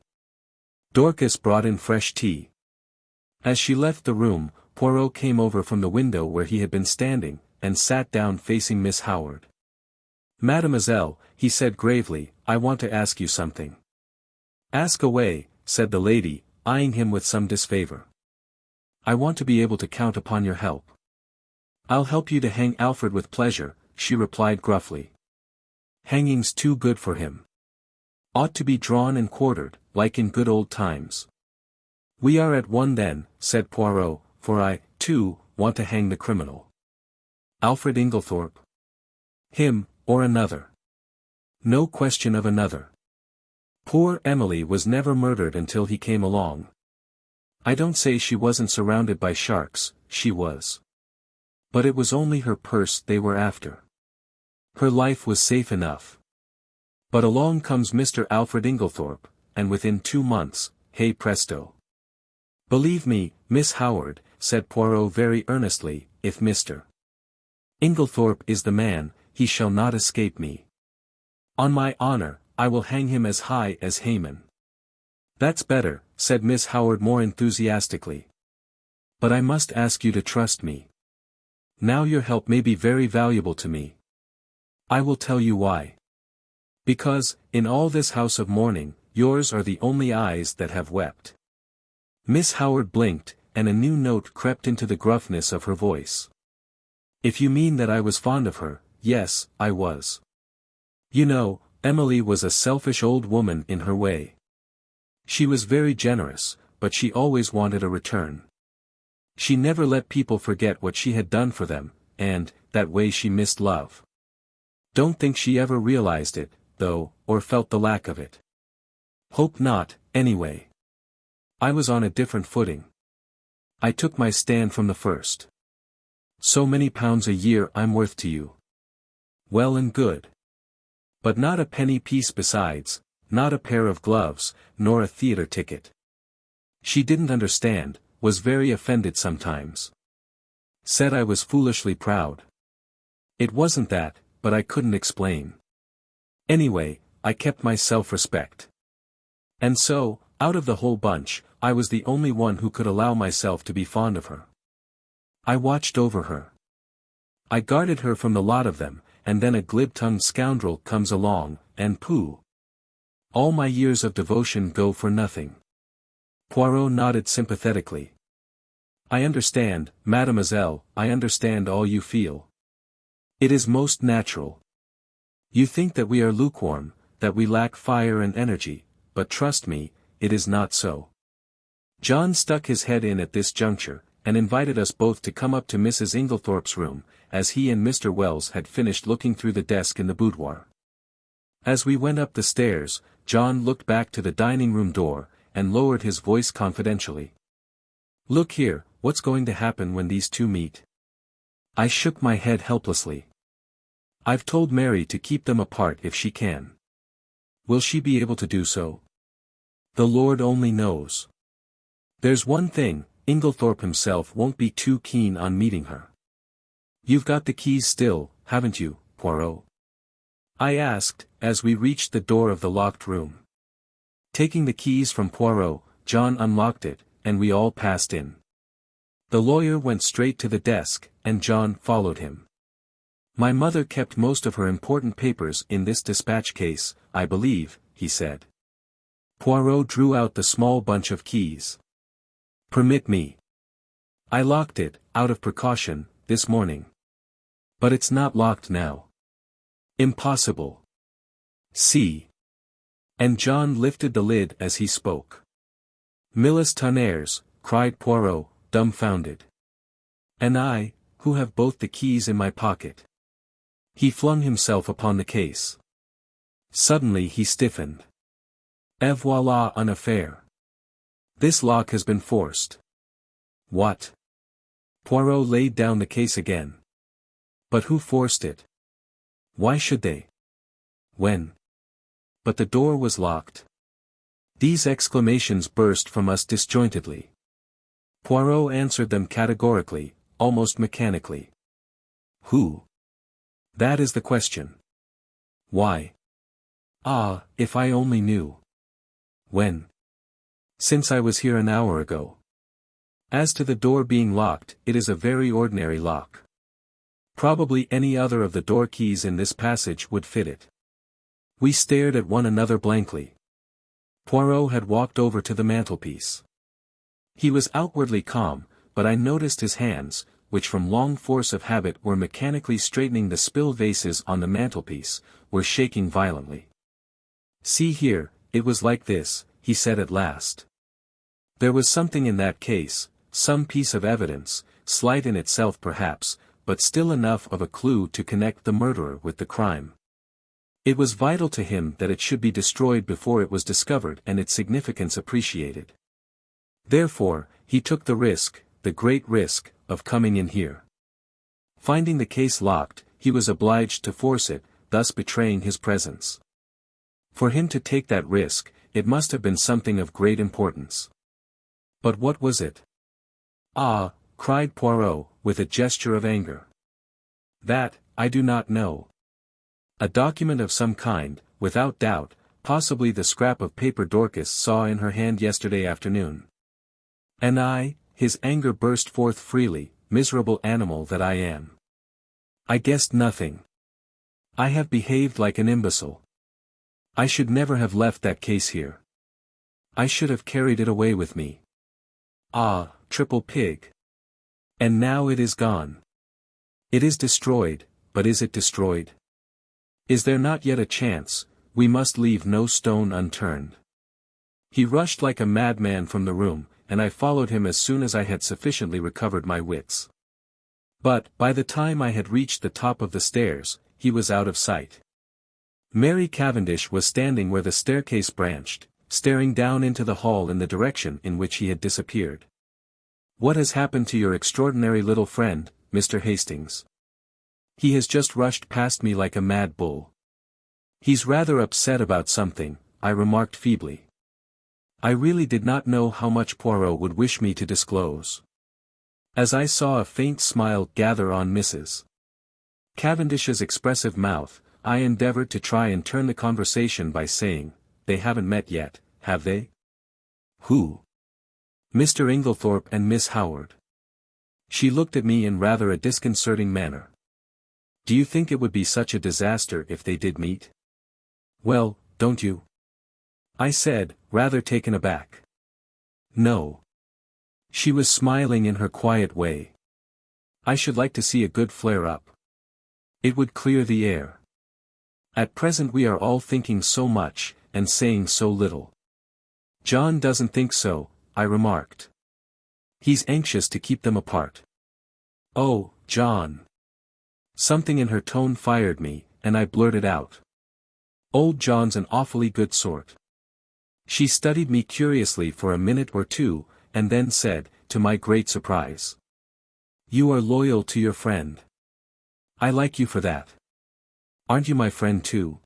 Speaker 1: Dorcas brought in fresh tea. As she left the room, Poirot came over from the window where he had been standing, and sat down facing Miss Howard. Mademoiselle, he said gravely, I want to ask you something. Ask away, said the lady, eyeing him with some disfavor. I want to be able to count upon your help. I'll help you to hang Alfred with pleasure, she replied gruffly. Hanging's too good for him. Ought to be drawn and quartered, like in good old times. We are at one then, said Poirot, for I, too, want to hang the criminal. Alfred Inglethorp? Him, or another? No question of another. Poor Emily was never murdered until he came along. I don't say she wasn't surrounded by sharks, she was. But it was only her purse they were after. Her life was safe enough. But along comes Mr. Alfred Inglethorp, and within 2 months, hey presto. Believe me, Miss Howard, said Poirot very earnestly, if Mr. Inglethorp is the man, he shall not escape me. On my honor, I will hang him as high as Haman. That's better, said Miss Howard more enthusiastically. But I must ask you to trust me. Now your help may be very valuable to me. I will tell you why. Because, in all this house of mourning, yours are the only eyes that have wept. Miss Howard blinked, and a new note crept into the gruffness of her voice. If you mean that I was fond of her, yes, I was. You know, Emily was a selfish old woman in her way. She was very generous, but she always wanted a return. She never let people forget what she had done for them, and, that way she missed love. Don't think she ever realized it, though, or felt the lack of it. Hope not, anyway. I was on a different footing. I took my stand from the first. So many pounds a year I'm worth to you. Well and good. But not a penny piece besides, not a pair of gloves, nor a theatre ticket. She didn't understand, was very offended sometimes. Said I was foolishly proud. It wasn't that, but I couldn't explain. Anyway, I kept my self-respect. And so, out of the whole bunch, I was the only one who could allow myself to be fond of her. I watched over her. I guarded her from the lot of them, and then a glib-tongued scoundrel comes along, and pooh! All my years of devotion go for nothing. Poirot nodded sympathetically. I understand, mademoiselle, I understand all you feel. It is most natural. You think that we are lukewarm, that we lack fire and energy, but trust me, it is not so. John stuck his head in at this juncture, and invited us both to come up to Mrs. Inglethorpe's room, as he and Mr. Wells had finished looking through the desk in the boudoir. As we went up the stairs, John looked back to the dining room door, and lowered his voice confidentially. "Look here, what's going to happen when these two meet?" I shook my head helplessly. "I've told Mary to keep them apart if she can. Will she be able to do so? The Lord only knows. There's one thing, Inglethorpe himself won't be too keen on meeting her." "You've got the keys still, haven't you, Poirot?" I asked, as we reached the door of the locked room. Taking the keys from Poirot, John unlocked it, and we all passed in. The lawyer went straight to the desk, and John followed him. "My mother kept most of her important papers in this dispatch case, I believe," he said. Poirot drew out the small bunch of keys. "Permit me. I locked it, out of precaution, this morning. But it's not locked now." "Impossible. See." And John lifted the lid as he spoke. "Milles tonnerres," cried Poirot, dumbfounded. "And I, who have both the keys in my pocket." He flung himself upon the case. Suddenly he stiffened. "Et voilà une affaire. This lock has been forced." "What?" Poirot laid down the case again. "But who forced it? Why should they? When? But the door was locked." These exclamations burst from us disjointedly. Poirot answered them categorically, almost mechanically. "Who? That is the question. Why? Ah, if I only knew. When? Since I was here an hour ago. As to the door being locked, it is a very ordinary lock. Probably any other of the door keys in this passage would fit it." We stared at one another blankly. Poirot had walked over to the mantelpiece. He was outwardly calm, but I noticed his hands, which from long force of habit were mechanically straightening the spill vases on the mantelpiece, were shaking violently. "See here, it was like this," he said at last. "There was something in that case, some piece of evidence, slight in itself perhaps, but still enough of a clue to connect the murderer with the crime. It was vital to him that it should be destroyed before it was discovered and its significance appreciated. Therefore, he took the risk, the great risk, of coming in here. Finding the case locked, he was obliged to force it, thus betraying his presence. For him to take that risk, it must have been something of great importance. But what was it?" "Ah," cried Poirot, with a gesture of anger. "That, I do not know. A document of some kind, without doubt, possibly the scrap of paper Dorcas saw in her hand yesterday afternoon. And I," his anger burst forth freely, "miserable animal that I am. I guessed nothing. I have behaved like an imbecile. I should never have left that case here. I should have carried it away with me. Ah, triple pig. And now it is gone. It is destroyed, but is it destroyed? Is there not yet a chance? We must leave no stone unturned." He rushed like a madman from the room, and I followed him as soon as I had sufficiently recovered my wits. But, by the time I had reached the top of the stairs, he was out of sight. Mary Cavendish was standing where the staircase branched, staring down into the hall in the direction in which he had disappeared. "What has happened to your extraordinary little friend, Mr. Hastings? He has just rushed past me like a mad bull." "He's rather upset about something," I remarked feebly. I really did not know how much Poirot would wish me to disclose. As I saw a faint smile gather on Mrs. Cavendish's expressive mouth, I endeavored to try and turn the conversation by saying, "They haven't met yet, have they?" "Who?" "Mr. Inglethorpe and Miss Howard." She looked at me in rather a disconcerting manner. "Do you think it would be such a disaster if they did meet?" "Well, don't you?" I said, rather taken aback. "No." She was smiling in her quiet way. "I should like to see a good flare-up. It would clear the air. At present we are all thinking so much, and saying so little." "John doesn't think so," I remarked. He's anxious to keep them apart. Oh, John. Something in her tone fired me, and I blurted out. Old John's an awfully good sort. She studied me curiously for a minute or two, and then said, to my great surprise. You are loyal to your friend. I like you for that. Aren't you my friend too?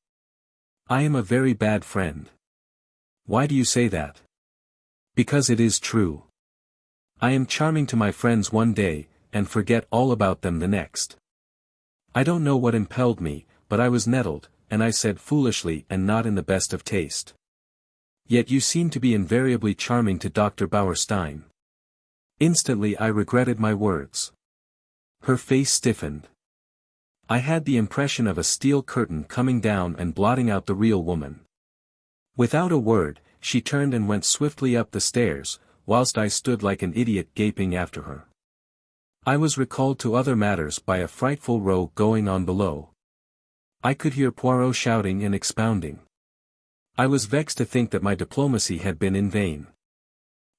Speaker 1: I am a very bad friend. Why do you say that? Because it is true. I am charming to my friends one day, and forget all about them the next. I don't know what impelled me, but I was nettled, and I said foolishly and not in the best of taste. Yet you seem to be invariably charming to Dr. Bauerstein. Instantly I regretted my words. Her face stiffened. I had the impression of a steel curtain coming down and blotting out the real woman. Without a word, she turned and went swiftly up the stairs, whilst I stood like an idiot gaping after her. I was recalled to other matters by a frightful row going on below. I could hear Poirot shouting and expounding. I was vexed to think that my diplomacy had been in vain.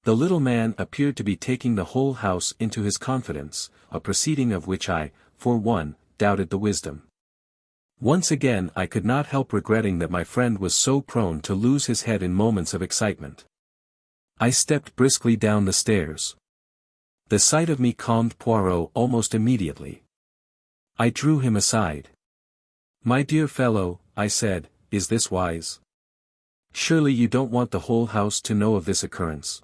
Speaker 1: The little man appeared to be taking the whole house into his confidence, a proceeding of which I, for one, doubted the wisdom. Once again I could not help regretting that my friend was so prone to lose his head in moments of excitement. I stepped briskly down the stairs. The sight of me calmed Poirot almost immediately. I drew him aside. My dear fellow, I said, is this wise? Surely you don't want the whole house to know of this occurrence.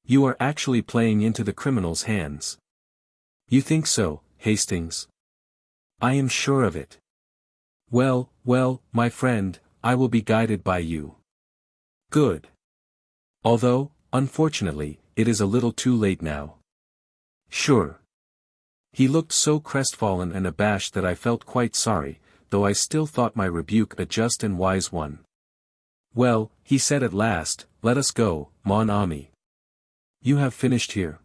Speaker 1: You are actually playing into the criminal's hands. You think so, Hastings? I am sure of it. Well, well, my friend, I will be guided by you. Good. Although, unfortunately, it is a little too late now. Sure. He looked so crestfallen and abashed that I felt quite sorry, though I still thought my rebuke a just and wise one. Well, he said at last, let us go, mon ami. You have finished here?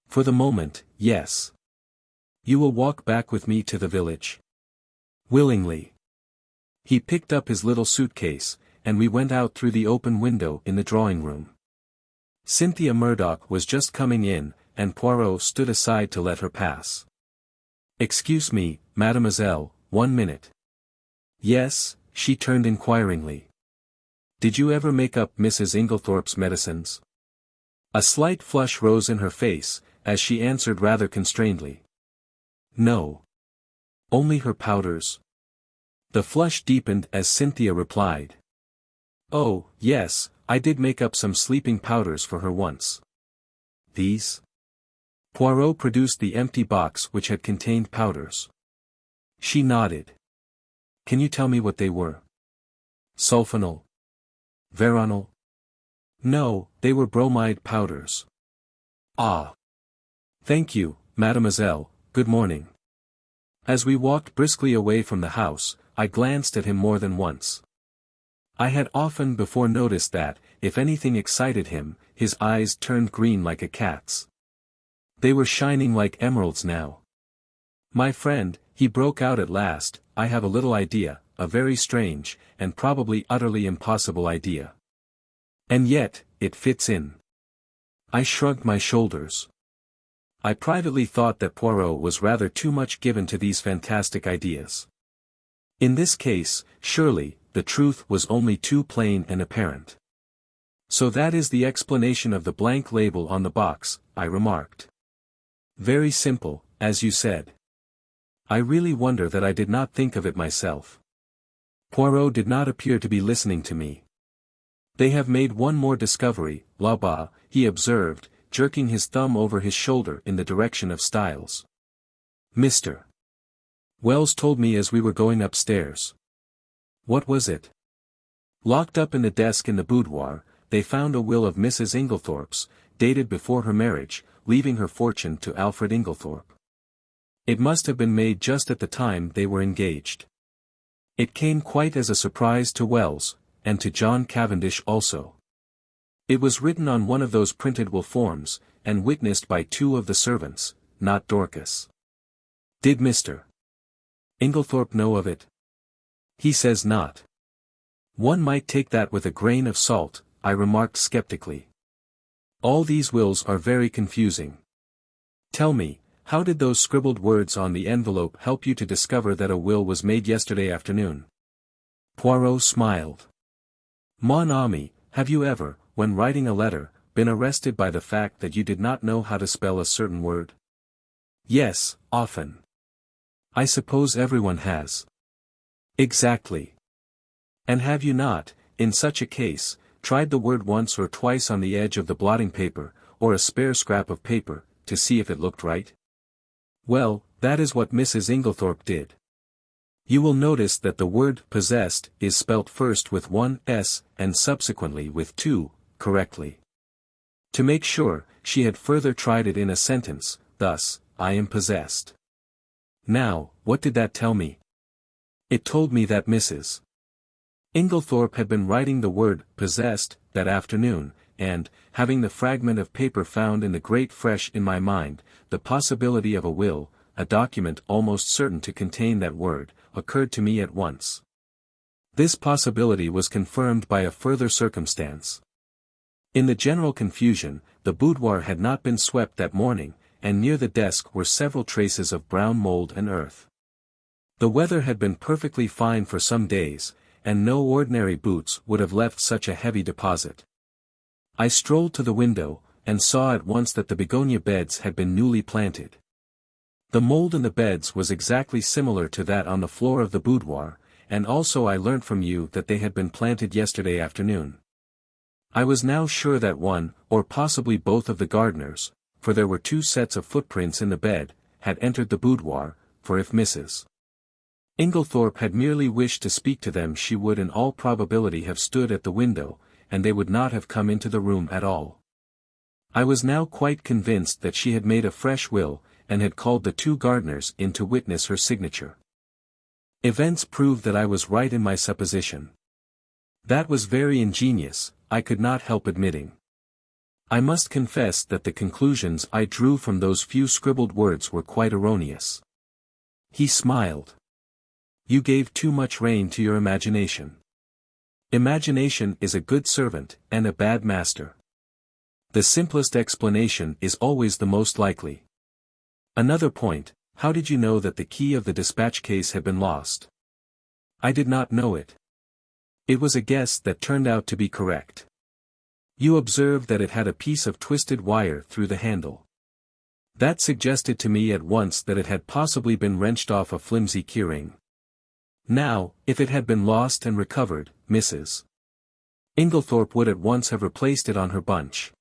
Speaker 1: For the moment, yes. You will walk back with me to the village? Willingly. He picked up his little suitcase, and we went out through the open window in the drawing-room. Cynthia Murdoch was just coming in, and Poirot stood aside to let her pass. Excuse me, mademoiselle, 1 minute. Yes, she turned inquiringly. Did you ever make up Mrs. Inglethorpe's medicines? A slight flush rose in her face, as she answered rather constrainedly. No. Only her powders. The flush deepened as Cynthia replied. Oh, yes, I did make up some sleeping powders for her once. These? Poirot produced the empty box which had contained powders. She nodded. Can you tell me what they were? Sulfonal? Veronal? No, they were bromide powders. Ah. Thank you, mademoiselle, good morning. As we walked briskly away from the house, I glanced at him more than once. I had often before noticed that, if anything excited him, his eyes turned green like a cat's. They were shining like emeralds now. My friend, he broke out at last, I have a little idea, a very strange, and probably utterly impossible idea. And yet, it fits in. I shrugged my shoulders. I privately thought that Poirot was rather too much given to these fantastic ideas. In this case, surely, the truth was only too plain and apparent. So that is the explanation of the blank label on the box, I remarked. Very simple, as you said. I really wonder that I did not think of it myself. Poirot did not appear to be listening to me. They have made one more discovery, là-bas, he observed, jerking his thumb over his shoulder in the direction of Styles. Mr. Wells told me as we were going upstairs. What was it? Locked up in the desk in the boudoir, they found a will of Mrs. Inglethorpe's, dated before her marriage, leaving her fortune to Alfred Inglethorpe. It must have been made just at the time they were engaged. It came quite as a surprise to Wells, and to John Cavendish also. It was written on one of those printed will forms, and witnessed by 2 of the servants, not Dorcas. Did Mr. Inglethorpe know of it? He says not. One might take that with a grain of salt, I remarked skeptically. All these wills are very confusing. Tell me, how did those scribbled words on the envelope help you to discover that a will was made yesterday afternoon? Poirot smiled. Mon ami, have you ever, when writing a letter, been arrested by the fact that you did not know how to spell a certain word? Yes, often. I suppose everyone has. Exactly. And have you not, in such a case, tried the word once or twice on the edge of the blotting paper, or a spare scrap of paper, to see if it looked right? Well, that is what Mrs. Inglethorp did. You will notice that the word possessed is spelt first with one S and subsequently with two, correctly. To make sure, she had further tried it in a sentence, thus, I am possessed. Now, what did that tell me? It told me that Mrs. Inglethorp had been writing the word possessed that afternoon, and, having the fragment of paper found in the grate fresh in my mind, the possibility of a will, a document almost certain to contain that word, occurred to me at once. This possibility was confirmed by a further circumstance. In the general confusion, the boudoir had not been swept that morning, and near the desk were several traces of brown mold and earth. The weather had been perfectly fine for some days, and no ordinary boots would have left such a heavy deposit. I strolled to the window, and saw at once that the begonia beds had been newly planted. The mold in the beds was exactly similar to that on the floor of the boudoir, and also I learnt from you that they had been planted yesterday afternoon. I was now sure that one, or possibly both of the gardeners, for there were two sets of footprints in the bed, had entered the boudoir, for if Mrs. Inglethorp had merely wished to speak to them she would in all probability have stood at the window, and they would not have come into the room at all. I was now quite convinced that she had made a fresh will, and had called the two gardeners in to witness her signature. Events proved that I was right in my supposition. That was very ingenious, I could not help admitting. I must confess that the conclusions I drew from those few scribbled words were quite erroneous. He smiled. You gave too much rein to your imagination. Imagination is a good servant, and a bad master. The simplest explanation is always the most likely. Another point, how did you know that the key of the dispatch case had been lost? I did not know it. It was a guess that turned out to be correct. You observed that it had a piece of twisted wire through the handle. That suggested to me at once that it had possibly been wrenched off a flimsy keyring. Now, if it had been lost and recovered, Mrs. Inglethorp would at once have replaced it on her bunch.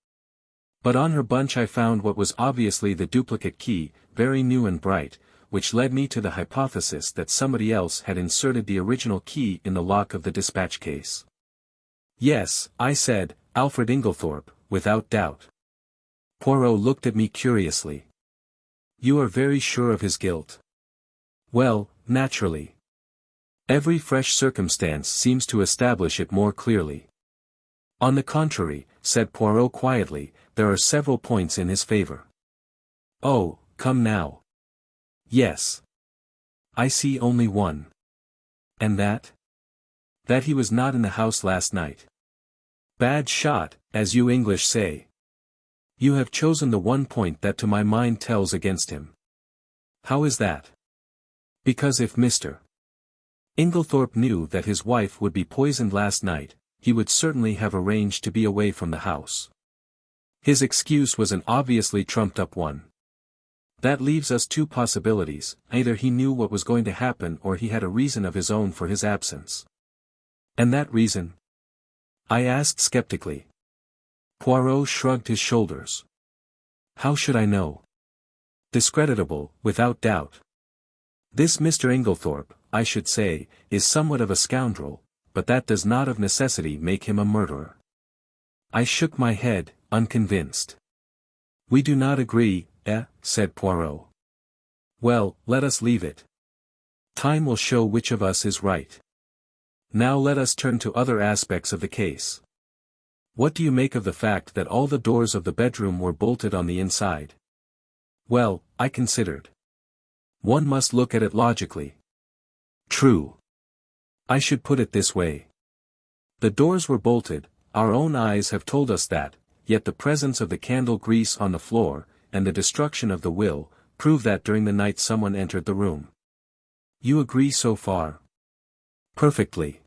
Speaker 1: But on her bunch I found what was obviously the duplicate key, very new and bright, which led me to the hypothesis that somebody else had inserted the original key in the lock of the dispatch case. Yes, I said, Alfred Inglethorp, without doubt. Poirot looked at me curiously. You are very sure of his guilt? Well, naturally. Every fresh circumstance seems to establish it more clearly. On the contrary, said Poirot quietly, there are several points in his favor. Oh, come now. Yes. I see only one. And that? That he was not in the house last night. Bad shot, as you English say. You have chosen the one point that to my mind tells against him. How is that? Because if Mr. Inglethorp knew that his wife would be poisoned last night, he would certainly have arranged to be away from the house. His excuse was an obviously trumped-up one. That leaves us two possibilities, either he knew what was going to happen or he had a reason of his own for his absence. And that reason? I asked skeptically. Poirot shrugged his shoulders. How should I know? Discreditable, without doubt. This Mr. Inglethorp, I should say, is somewhat of a scoundrel, but that does not of necessity make him a murderer. I shook my head, unconvinced. We do not agree, said Poirot. Well, let us leave it. Time will show which of us is right. Now let us turn to other aspects of the case. What do you make of the fact that all the doors of the bedroom were bolted on the inside? Well, I considered. One must look at it logically. True. I should put it this way. The doors were bolted, our own eyes have told us that, yet the presence of the candle grease on the floor, and the destruction of the will, prove that during the night someone entered the room. You agree so far? Perfectly.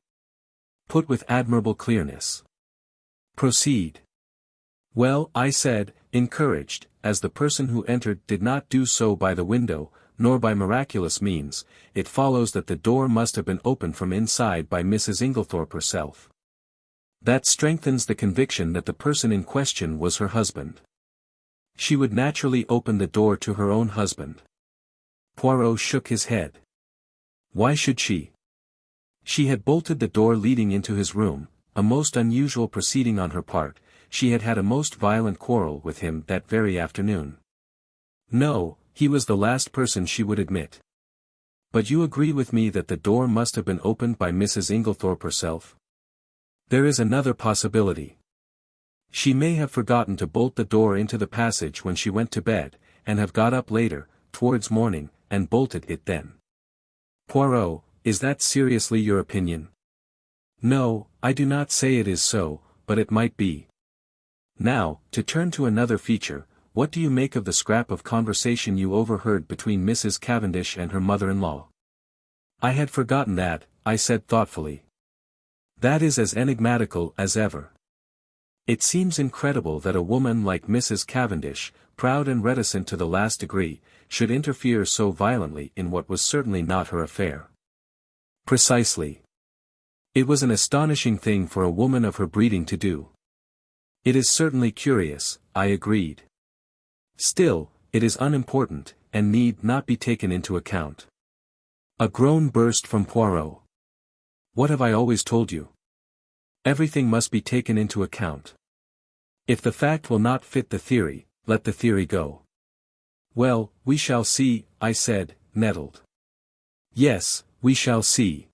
Speaker 1: Put with admirable clearness. Proceed. Well, I said, encouraged, as the person who entered did not do so by the window, nor by miraculous means, it follows that the door must have been opened from inside by Mrs. Inglethorp herself. That strengthens the conviction that the person in question was her husband. She would naturally open the door to her own husband. Poirot shook his head. Why should she? She had bolted the door leading into his room, a most unusual proceeding on her part. She had had a most violent quarrel with him that very afternoon. No, he was the last person she would admit. But you agree with me that the door must have been opened by Mrs. Inglethorp herself? There is another possibility. She may have forgotten to bolt the door into the passage when she went to bed, and have got up later, towards morning, and bolted it then. Poirot, is that seriously your opinion? No, I do not say it is so, but it might be. Now, to turn to another feature, what do you make of the scrap of conversation you overheard between Mrs. Cavendish and her mother-in-law? I had forgotten that, I said thoughtfully. That is as enigmatical as ever. It seems incredible that a woman like Mrs. Cavendish, proud and reticent to the last degree, should interfere so violently in what was certainly not her affair. Precisely. It was an astonishing thing for a woman of her breeding to do. It is certainly curious, I agreed. Still, it is unimportant, and need not be taken into account. A groan burst from Poirot. What have I always told you? Everything must be taken into account. If the fact will not fit the theory, let the theory go. Well, we shall see, I said, nettled. Yes, we shall see.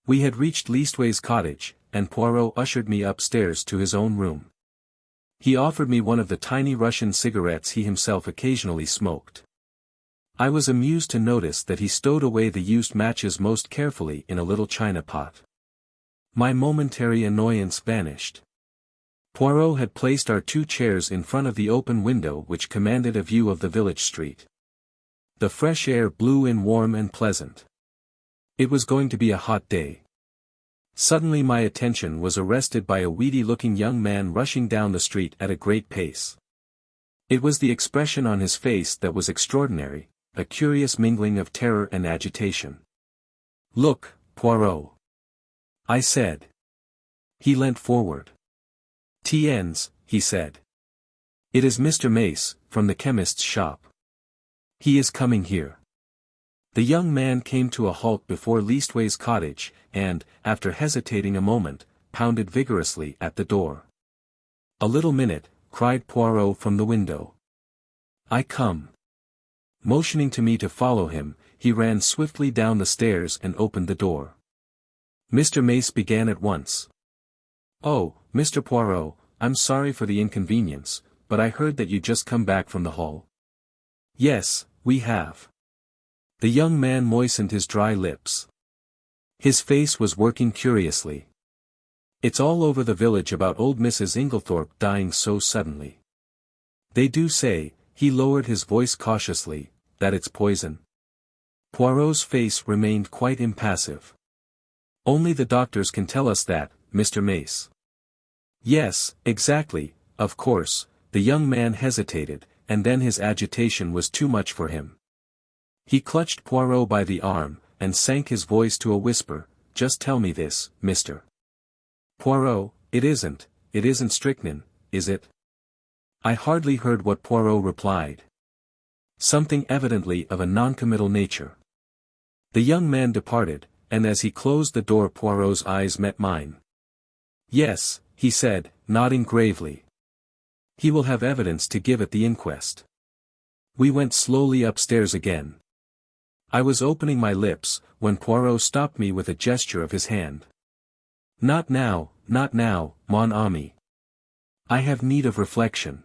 Speaker 1: We had reached Leastways Cottage, and Poirot ushered me upstairs to his own room. He offered me one of the tiny Russian cigarettes he himself occasionally smoked. I was amused to notice that he stowed away the used matches most carefully in a little china pot. My momentary annoyance vanished. Poirot had placed our 2 chairs in front of the open window which commanded a view of the village street. The fresh air blew in warm and pleasant. It was going to be a hot day. Suddenly my attention was arrested by a weedy-looking young man rushing down the street at a great pace. It was the expression on his face that was extraordinary, a curious mingling of terror and agitation. Look, Poirot, I said. He leant forward. Tiens, he said. It is Mr. Mace, from the chemist's shop. He is coming here. The young man came to a halt before Leastways Cottage, and, after hesitating a moment, pounded vigorously at the door. A little minute, cried Poirot from the window. I come. Motioning to me to follow him, he ran swiftly down the stairs and opened the door. Mr. Mace began at once. Oh, Mr. Poirot, I'm sorry for the inconvenience, but I heard that you just come back from the hall. Yes, we have. The young man moistened his dry lips. His face was working curiously. It's all over the village about old Mrs. Inglethorp dying so suddenly. They do say, he lowered his voice cautiously, that it's poison. Poirot's face remained quite impassive. Only the doctors can tell us that, Mr. Mace. Yes, exactly, of course. The young man hesitated, and then his agitation was too much for him. He clutched Poirot by the arm, and sank his voice to a whisper. Just tell me this, Mr. Poirot, it isn't strychnine, is it? I hardly heard what Poirot replied. Something evidently of a noncommittal nature. The young man departed, and as he closed the door Poirot's eyes met mine. Yes, he said, nodding gravely. He will have evidence to give at the inquest. We went slowly upstairs again. I was opening my lips, when Poirot stopped me with a gesture of his hand. Not now, mon ami. I have need of reflection.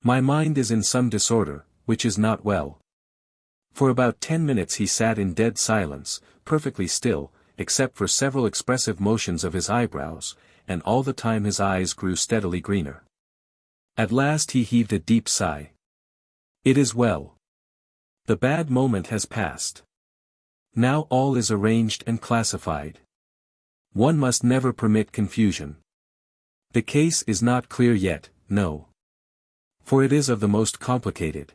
Speaker 1: My mind is in some disorder, which is not well. For about 10 minutes he sat in dead silence, perfectly still, except for several expressive motions of his eyebrows, and all the time his eyes grew steadily greener. At last he heaved a deep sigh. It is well. The bad moment has passed. Now all is arranged and classified. One must never permit confusion. The case is not clear yet, no. For it is of the most complicated.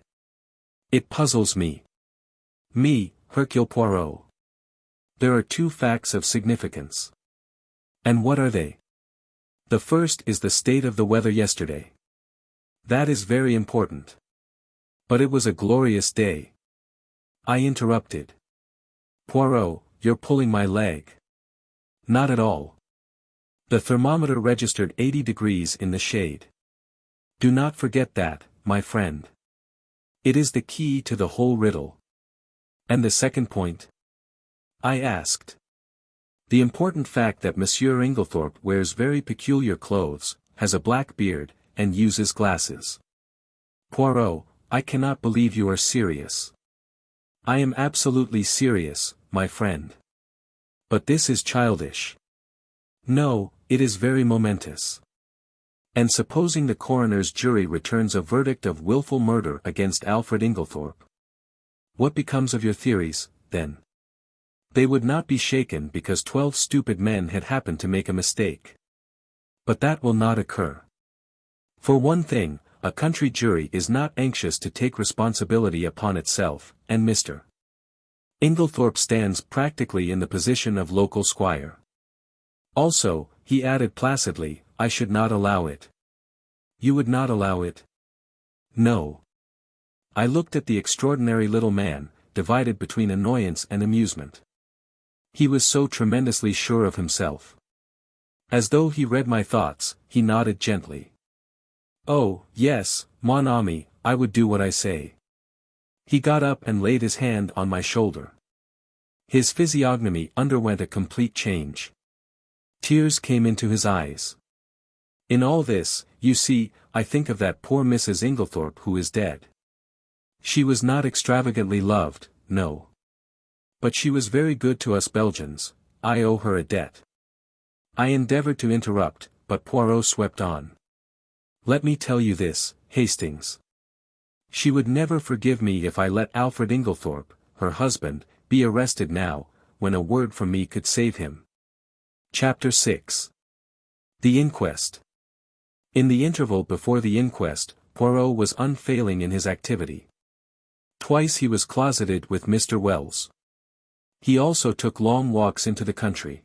Speaker 1: It puzzles me. Me, Hercule Poirot. There are two facts of significance. And what are they? The first is the state of the weather yesterday. That is very important. But it was a glorious day. I interrupted. Poirot, you're pulling my leg. Not at all. The thermometer registered 80 degrees in the shade. Do not forget that, my friend. It is the key to the whole riddle. And the second point? I asked. The important fact that Monsieur Inglethorp wears very peculiar clothes, has a black beard, and uses glasses. Poirot, I cannot believe you are serious. I am absolutely serious, my friend. But this is childish. No, it is very momentous. And supposing the coroner's jury returns a verdict of willful murder against Alfred Inglethorp? What becomes of your theories, then? They would not be shaken because 12 stupid men had happened to make a mistake. But that will not occur. For one thing, a country jury is not anxious to take responsibility upon itself, and Mr. Inglethorp stands practically in the position of local squire. Also, he added placidly, I should not allow it. You would not allow it? No. I looked at the extraordinary little man, divided between annoyance and amusement. He was so tremendously sure of himself. As though he read my thoughts, he nodded gently. Oh, yes, mon ami, I would do what I say. He got up and laid his hand on my shoulder. His physiognomy underwent a complete change. Tears came into his eyes. In all this, you see, I think of that poor Mrs. Inglethorp who is dead. She was not extravagantly loved, no. But she was very good to us Belgians, I owe her a debt. I endeavored to interrupt, but Poirot swept on. Let me tell you this, Hastings. She would never forgive me if I let Alfred Inglethorp, her husband, be arrested now, when a word from me could save him. Chapter 6. The Inquest. In the interval before the inquest, Poirot was unfailing in his activity. Twice he was closeted with Mr. Wells. He also took long walks into the country.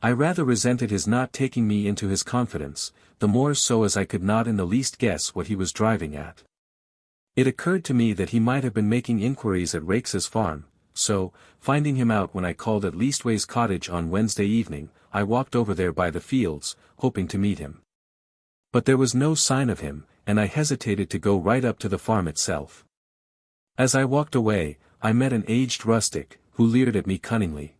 Speaker 1: I rather resented his not taking me into his confidence, the more so as I could not in the least guess what he was driving at. It occurred to me that he might have been making inquiries at Raikes's farm, so, finding him out when I called at Leastways Cottage on Wednesday evening, I walked over there by the fields, hoping to meet him. But there was no sign of him, and I hesitated to go right up to the farm itself. As I walked away, I met an aged rustic, who leered at me cunningly.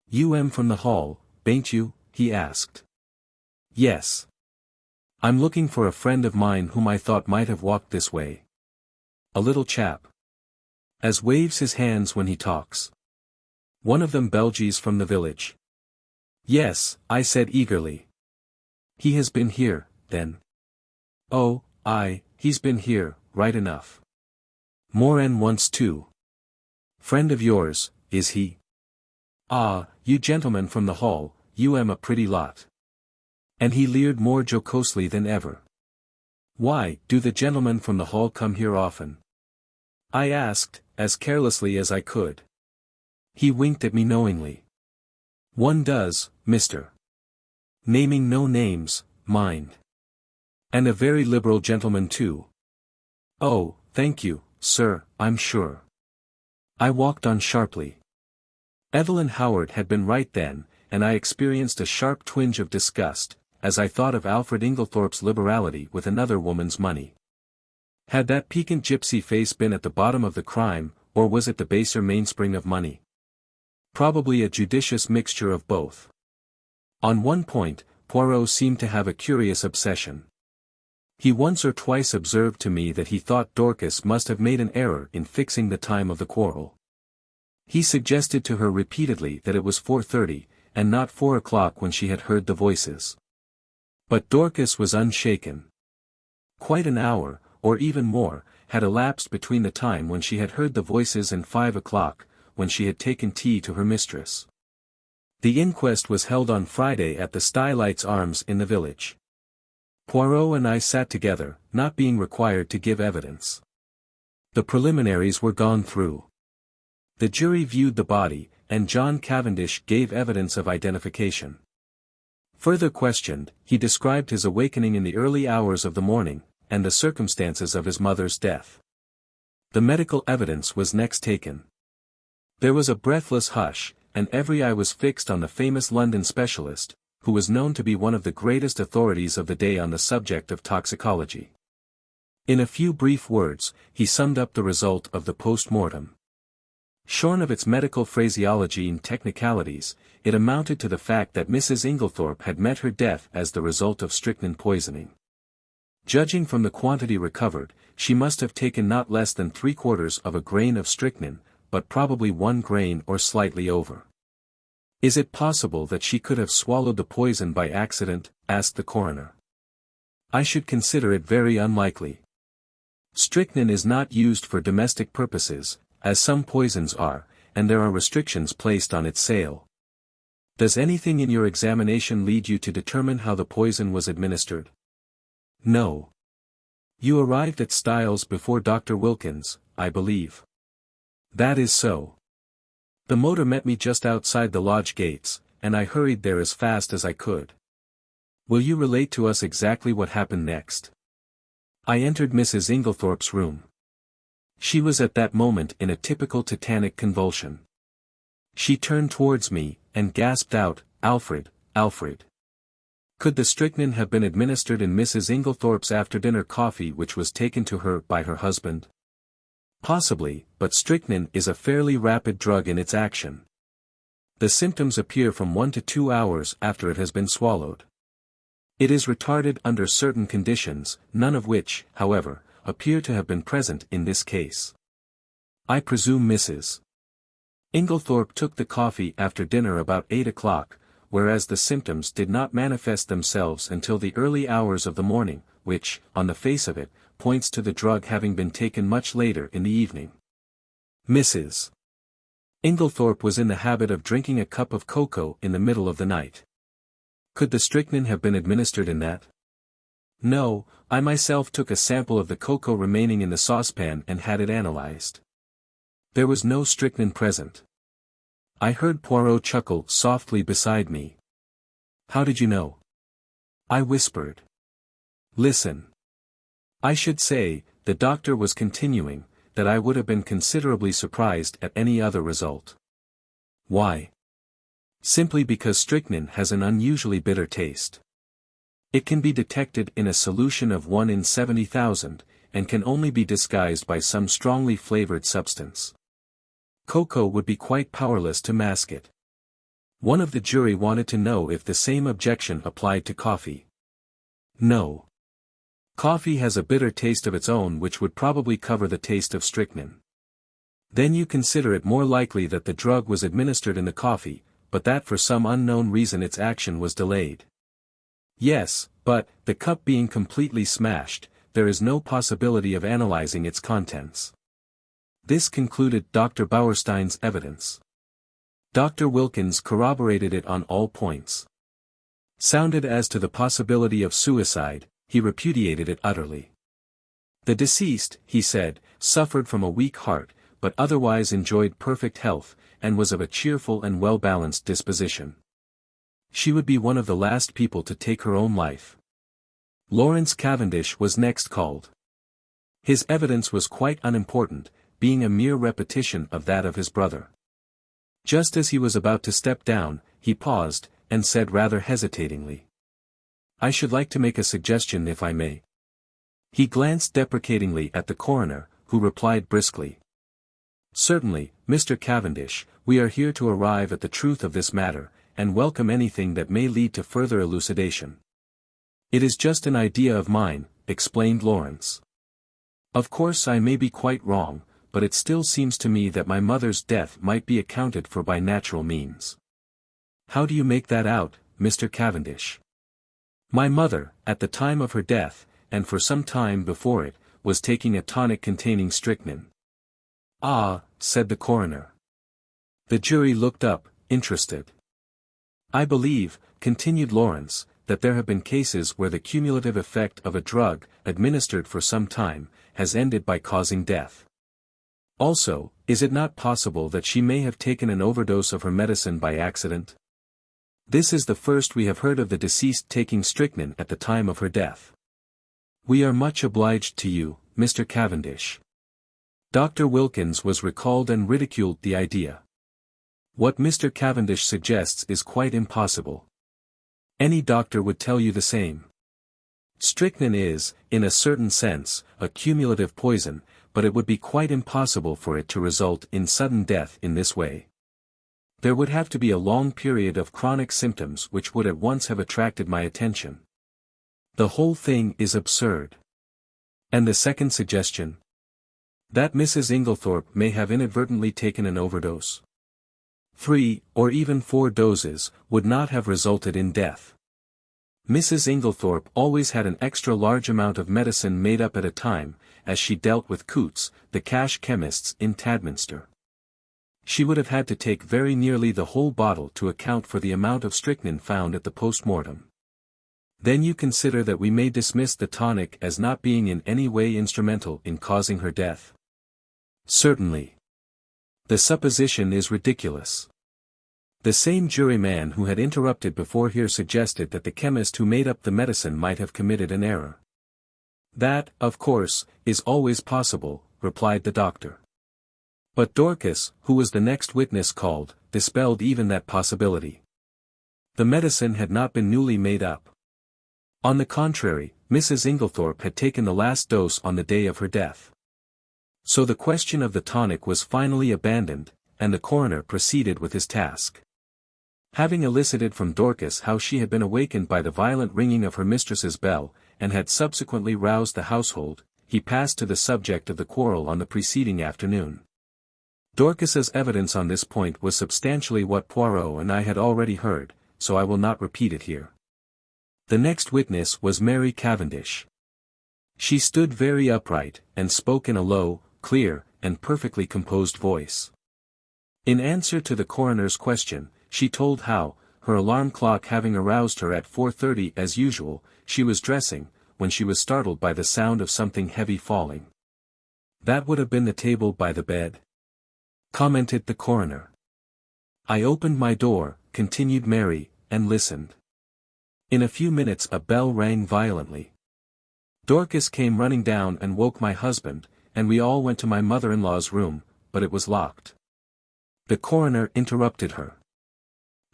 Speaker 1: You am from the Hall, bain't you? He asked. Yes. I'm looking for a friend of mine whom I thought might have walked this way. A little chap. As waves his hands when he talks. One of them Belgies from the village. Yes, I said eagerly. He has been here, then. Oh, aye, he's been here, right enough. More en once too. Friend of yours, is he? Ah, you gentlemen from the Hall, you am a pretty lot. And he leered more jocosely than ever. Why, do the gentlemen from the Hall come here often? I asked, as carelessly as I could. He winked at me knowingly. One does, mister. Naming no names, mind. And a very liberal gentleman too. Oh, thank you, sir, I'm sure. I walked on sharply. Evelyn Howard had been right then, and I experienced a sharp twinge of disgust, as I thought of Alfred Inglethorp's liberality with another woman's money. Had that piquant gypsy face been at the bottom of the crime, or was it the baser mainspring of money? Probably a judicious mixture of both. On one point, Poirot seemed to have a curious obsession. He once or twice observed to me that he thought Dorcas must have made an error in fixing the time of the quarrel. He suggested to her repeatedly that it was 4:30, and not 4 o'clock when she had heard the voices. But Dorcas was unshaken. Quite an hour, or even more, had elapsed between the time when she had heard the voices and 5 o'clock, when she had taken tea to her mistress. The inquest was held on Friday at the Stylites Arms in the village. Poirot and I sat together, not being required to give evidence. The preliminaries were gone through. The jury viewed the body, and John Cavendish gave evidence of identification. Further questioned, he described his awakening in the early hours of the morning, and the circumstances of his mother's death. The medical evidence was next taken. There was a breathless hush, and every eye was fixed on the famous London specialist, who was known to be one of the greatest authorities of the day on the subject of toxicology. In a few brief words, he summed up the result of the post-mortem. Shorn of its medical phraseology and technicalities, it amounted to the fact that Mrs. Inglethorp had met her death as the result of strychnine poisoning. Judging from the quantity recovered, she must have taken not less than 3/4 of a grain of strychnine, but probably 1 grain or slightly over. Is it possible that she could have swallowed the poison by accident? Asked the coroner. I should consider it very unlikely. Strychnine is not used for domestic purposes, as some poisons are, and there are restrictions placed on its sale. Does anything in your examination lead you to determine how the poison was administered? No. You arrived at Styles before Dr. Wilkins, I believe. That is so. The motor met me just outside the lodge gates, and I hurried there as fast as I could. Will you relate to us exactly what happened next? I entered Mrs. Inglethorpe's room. She was at that moment in a typical tetanic convulsion. She turned towards me, and gasped out, "Alfred, Alfred." Could the strychnine have been administered in Mrs. Inglethorpe's after-dinner coffee which was taken to her by her husband? Possibly, but strychnine is a fairly rapid drug in its action. The symptoms appear from 1 to 2 hours after it has been swallowed. It is retarded under certain conditions, none of which, however, appear to have been present in this case. I presume Mrs. Inglethorpe took the coffee after dinner about 8 o'clock, whereas the symptoms did not manifest themselves until the early hours of the morning, which, on the face of it, points to the drug having been taken much later in the evening. Mrs. Inglethorpe was in the habit of drinking a cup of cocoa in the middle of the night. Could the strychnine have been administered in that? No, I myself took a sample of the cocoa remaining in the saucepan and had it analyzed. There was no strychnine present. I heard Poirot chuckle softly beside me. How did you know? I whispered. Listen. I should say, the doctor was continuing, that I would have been considerably surprised at any other result. Why? Simply because strychnine has an unusually bitter taste. It can be detected in a solution of 1 in 70,000, and can only be disguised by some strongly flavored substance. Cocoa would be quite powerless to mask it. One of the jury wanted to know if the same objection applied to coffee. No. Coffee has a bitter taste of its own which would probably cover the taste of strychnine. Then you consider it more likely that the drug was administered in the coffee, but that for some unknown reason its action was delayed. Yes, but, the cup being completely smashed, there is no possibility of analyzing its contents. This concluded Dr. Bauerstein's evidence. Dr. Wilkins corroborated it on all points. Sounded as to the possibility of suicide, he repudiated it utterly. The deceased, he said, suffered from a weak heart, but otherwise enjoyed perfect health, and was of a cheerful and well-balanced disposition. She would be one of the last people to take her own life. Lawrence Cavendish was next called. His evidence was quite unimportant, being a mere repetition of that of his brother. Just as he was about to step down, he paused, and said rather hesitatingly, "I should like to make a suggestion if I may." He glanced deprecatingly at the coroner, who replied briskly, "Certainly, Mr. Cavendish, we are here to arrive at the truth of this matter, and welcome anything that may lead to further elucidation." "It is just an idea of mine," explained Lawrence. "Of course I may be quite wrong, but it still seems to me that my mother's death might be accounted for by natural means." "How do you make that out, Mr. Cavendish?" "My mother, at the time of her death, and for some time before it, was taking a tonic containing strychnine. Ah, said the coroner. The jury looked up, interested. I believe, continued Lawrence, that there have been cases where the cumulative effect of a drug, administered for some time, has ended by causing death. Also, is it not possible that she may have taken an overdose of her medicine by accident? This is the first we have heard of the deceased taking strychnine at the time of her death. We are much obliged to you, Mr. Cavendish. Dr. Wilkins was recalled and ridiculed the idea. What Mr. Cavendish suggests is quite impossible. Any doctor would tell you the same. Strychnine is, in a certain sense, a cumulative poison, but it would be quite impossible for it to result in sudden death in this way. There would have to be a long period of chronic symptoms which would at once have attracted my attention. The whole thing is absurd. And the second suggestion? That Mrs. Inglethorp may have inadvertently taken an overdose. 3, or even 4 doses, would not have resulted in death. Mrs. Inglethorp always had an extra large amount of medicine made up at a time, as she dealt with Coots, the cash chemists in Tadminster. She would have had to take very nearly the whole bottle to account for the amount of strychnine found at the post-mortem. Then you consider that we may dismiss the tonic as not being in any way instrumental in causing her death? Certainly. The supposition is ridiculous. The same juryman who had interrupted before here suggested that the chemist who made up the medicine might have committed an error. That, of course, is always possible, replied the doctor. But Dorcas, who was the next witness called, dispelled even that possibility. The medicine had not been newly made up. On the contrary, Mrs. Inglethorp had taken the last dose on the day of her death. So the question of the tonic was finally abandoned, and the coroner proceeded with his task. Having elicited from Dorcas how she had been awakened by the violent ringing of her mistress's bell, and had subsequently roused the household, he passed to the subject of the quarrel on the preceding afternoon. Dorcas's evidence on this point was substantially what Poirot and I had already heard, so I will not repeat it here. The next witness was Mary Cavendish. She stood very upright, and spoke in a low, clear, and perfectly composed voice. In answer to the coroner's question, she told how, her alarm clock having aroused her at 4:30 as usual, she was dressing, when she was startled by the sound of something heavy falling. That would have been the table by the bed, commented the coroner. I opened my door, continued Mary, and listened. In a few minutes a bell rang violently. Dorcas came running down and woke my husband, and we all went to my mother-in-law's room, but it was locked. The coroner interrupted her.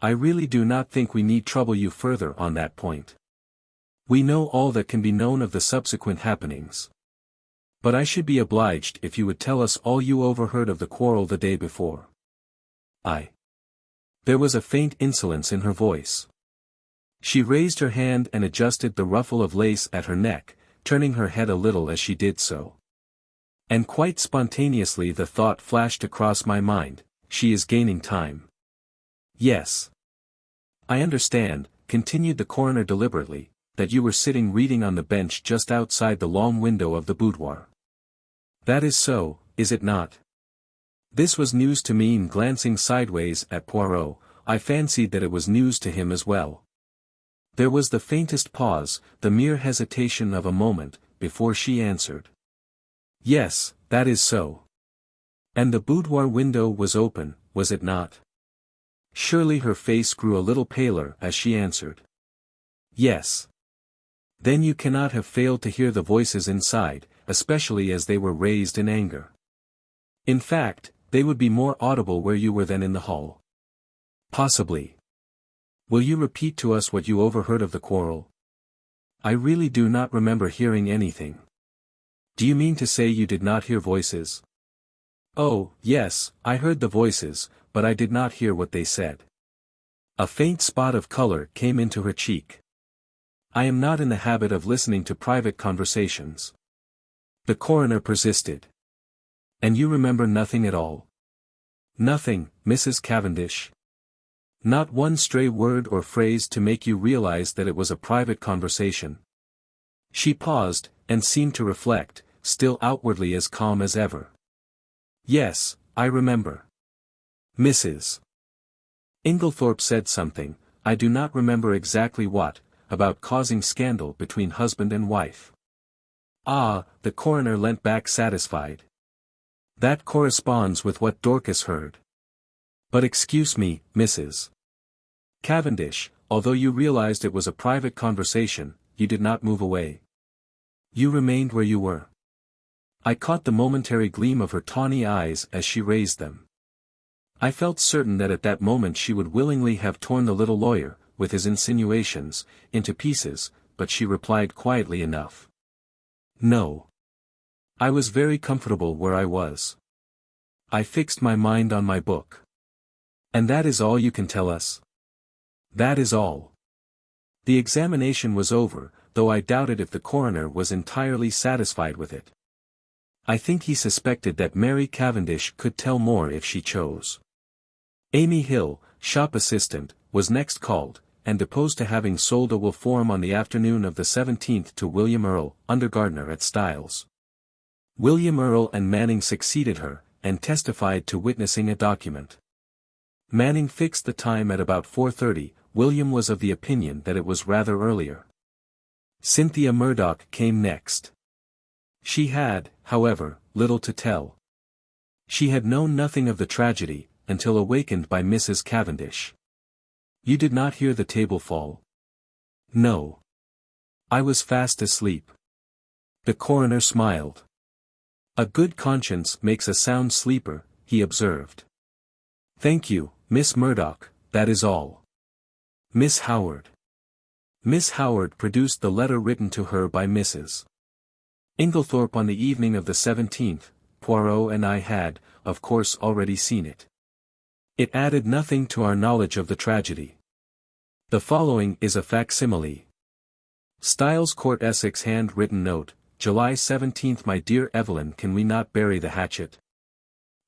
Speaker 1: I really do not think we need trouble you further on that point. We know all that can be known of the subsequent happenings. But I should be obliged if you would tell us all you overheard of the quarrel the day before. There was a faint insolence in her voice. She raised her hand and adjusted the ruffle of lace at her neck, turning her head a little as she did so. And quite spontaneously the thought flashed across my mind, she is gaining time. Yes. I understand, continued the coroner deliberately, that you were sitting reading on the bench just outside the long window of the boudoir. That is so, is it not? This was news to me, and glancing sideways at Poirot, I fancied that it was news to him as well. There was the faintest pause, the mere hesitation of a moment, before she answered. Yes, that is so. And the boudoir window was open, was it not? Surely her face grew a little paler as she answered. Yes. Then you cannot have failed to hear the voices inside, especially as they were raised in anger. In fact, they would be more audible where you were than in the hall. Possibly. Will you repeat to us what you overheard of the quarrel? I really do not remember hearing anything. Do you mean to say you did not hear voices? Oh, yes, I heard the voices, but I did not hear what they said. A faint spot of color came into her cheek. I am not in the habit of listening to private conversations. The coroner persisted. And you remember nothing at all? Nothing, Mrs. Cavendish. Not one stray word or phrase to make you realize that it was a private conversation? She paused, and seemed to reflect, still outwardly as calm as ever. Yes, I remember. Mrs. Inglethorp said something, I do not remember exactly what, about causing scandal between husband and wife. Ah, the coroner leant back satisfied. That corresponds with what Dorcas heard. But excuse me, Mrs. Cavendish, although you realized it was a private conversation, you did not move away. You remained where you were. I caught the momentary gleam of her tawny eyes as she raised them. I felt certain that at that moment she would willingly have torn the little lawyer, with his insinuations, into pieces, but she replied quietly enough. No. I was very comfortable where I was. I fixed my mind on my book. And that is all you can tell us? That is all. The examination was over, though I doubted if the coroner was entirely satisfied with it. I think he suspected that Mary Cavendish could tell more if she chose. Amy Hill, shop assistant, was next called, and deposed to having sold a will form on the afternoon of the 17th to William Earl, undergardener at Styles. William Earl and Manning succeeded her, and testified to witnessing a document. Manning fixed the time at about 4:30, William was of the opinion that it was rather earlier. Cynthia Murdoch came next. She had, however, little to tell. She had known nothing of the tragedy, until awakened by Mrs. Cavendish. You did not hear the table fall? No. I was fast asleep. The coroner smiled. A good conscience makes a sound sleeper, he observed. Thank you, Miss Murdoch, that is all. Miss Howard. Miss Howard produced the letter written to her by Mrs. Inglethorp on the evening of the 17th, Poirot and I had, of course, already seen it. It added nothing to our knowledge of the tragedy. The following is a facsimile. Styles Court, Essex, hand-written note, July 17. My dear Evelyn, can we not bury the hatchet?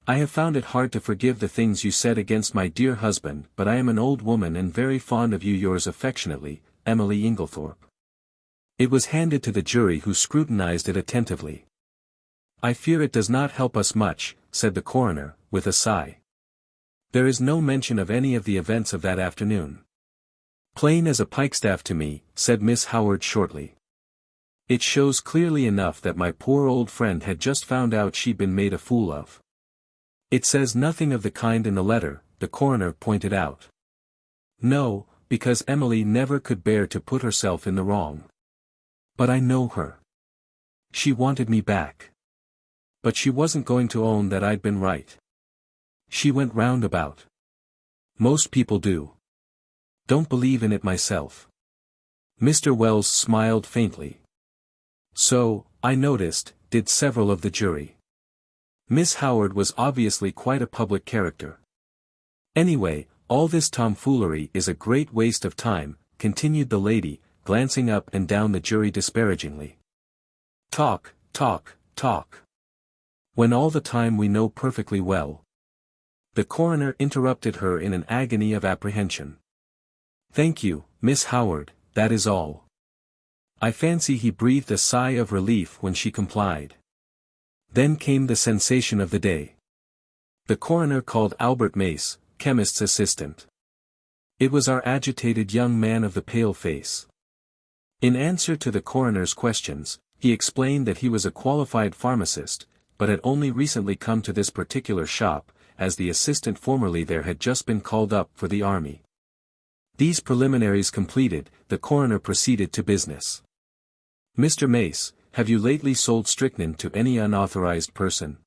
Speaker 1: I have found it hard to forgive the things you said against my dear husband, but I am an old woman and very fond of you. Yours affectionately, Emily Inglethorp. It was handed to the jury, who scrutinized it attentively. I fear it does not help us much, said the coroner, with a sigh. There is no mention of any of the events of that afternoon. Plain as a pikestaff to me, said Miss Howard shortly. It shows clearly enough that my poor old friend had just found out she'd been made a fool of. It says nothing of the kind in the letter, the coroner pointed out. No, because Emily never could bear to put herself in the wrong. But I know her. She wanted me back. But she wasn't going to own that I'd been right. She went round about. Most people do. Don't believe in it myself. Mr. Wells smiled faintly. So, I noticed, did several of the jury. Miss Howard was obviously quite a public character. Anyway, all this tomfoolery is a great waste of time, continued the lady, glancing up and down the jury disparagingly. Talk, talk, talk. When all the time we know perfectly well. The coroner interrupted her in an agony of apprehension. Thank you, Miss Howard, that is all. I fancy he breathed a sigh of relief when she complied. Then came the sensation of the day. The coroner called Albert Mace, chemist's assistant. It was our agitated young man of the pale face. In answer to the coroner's questions, he explained that he was a qualified pharmacist, but had only recently come to this particular shop, as the assistant formerly there had just been called up for the army. These preliminaries completed, the coroner proceeded to business. Mr. Mace, have you lately sold strychnine to any unauthorized person?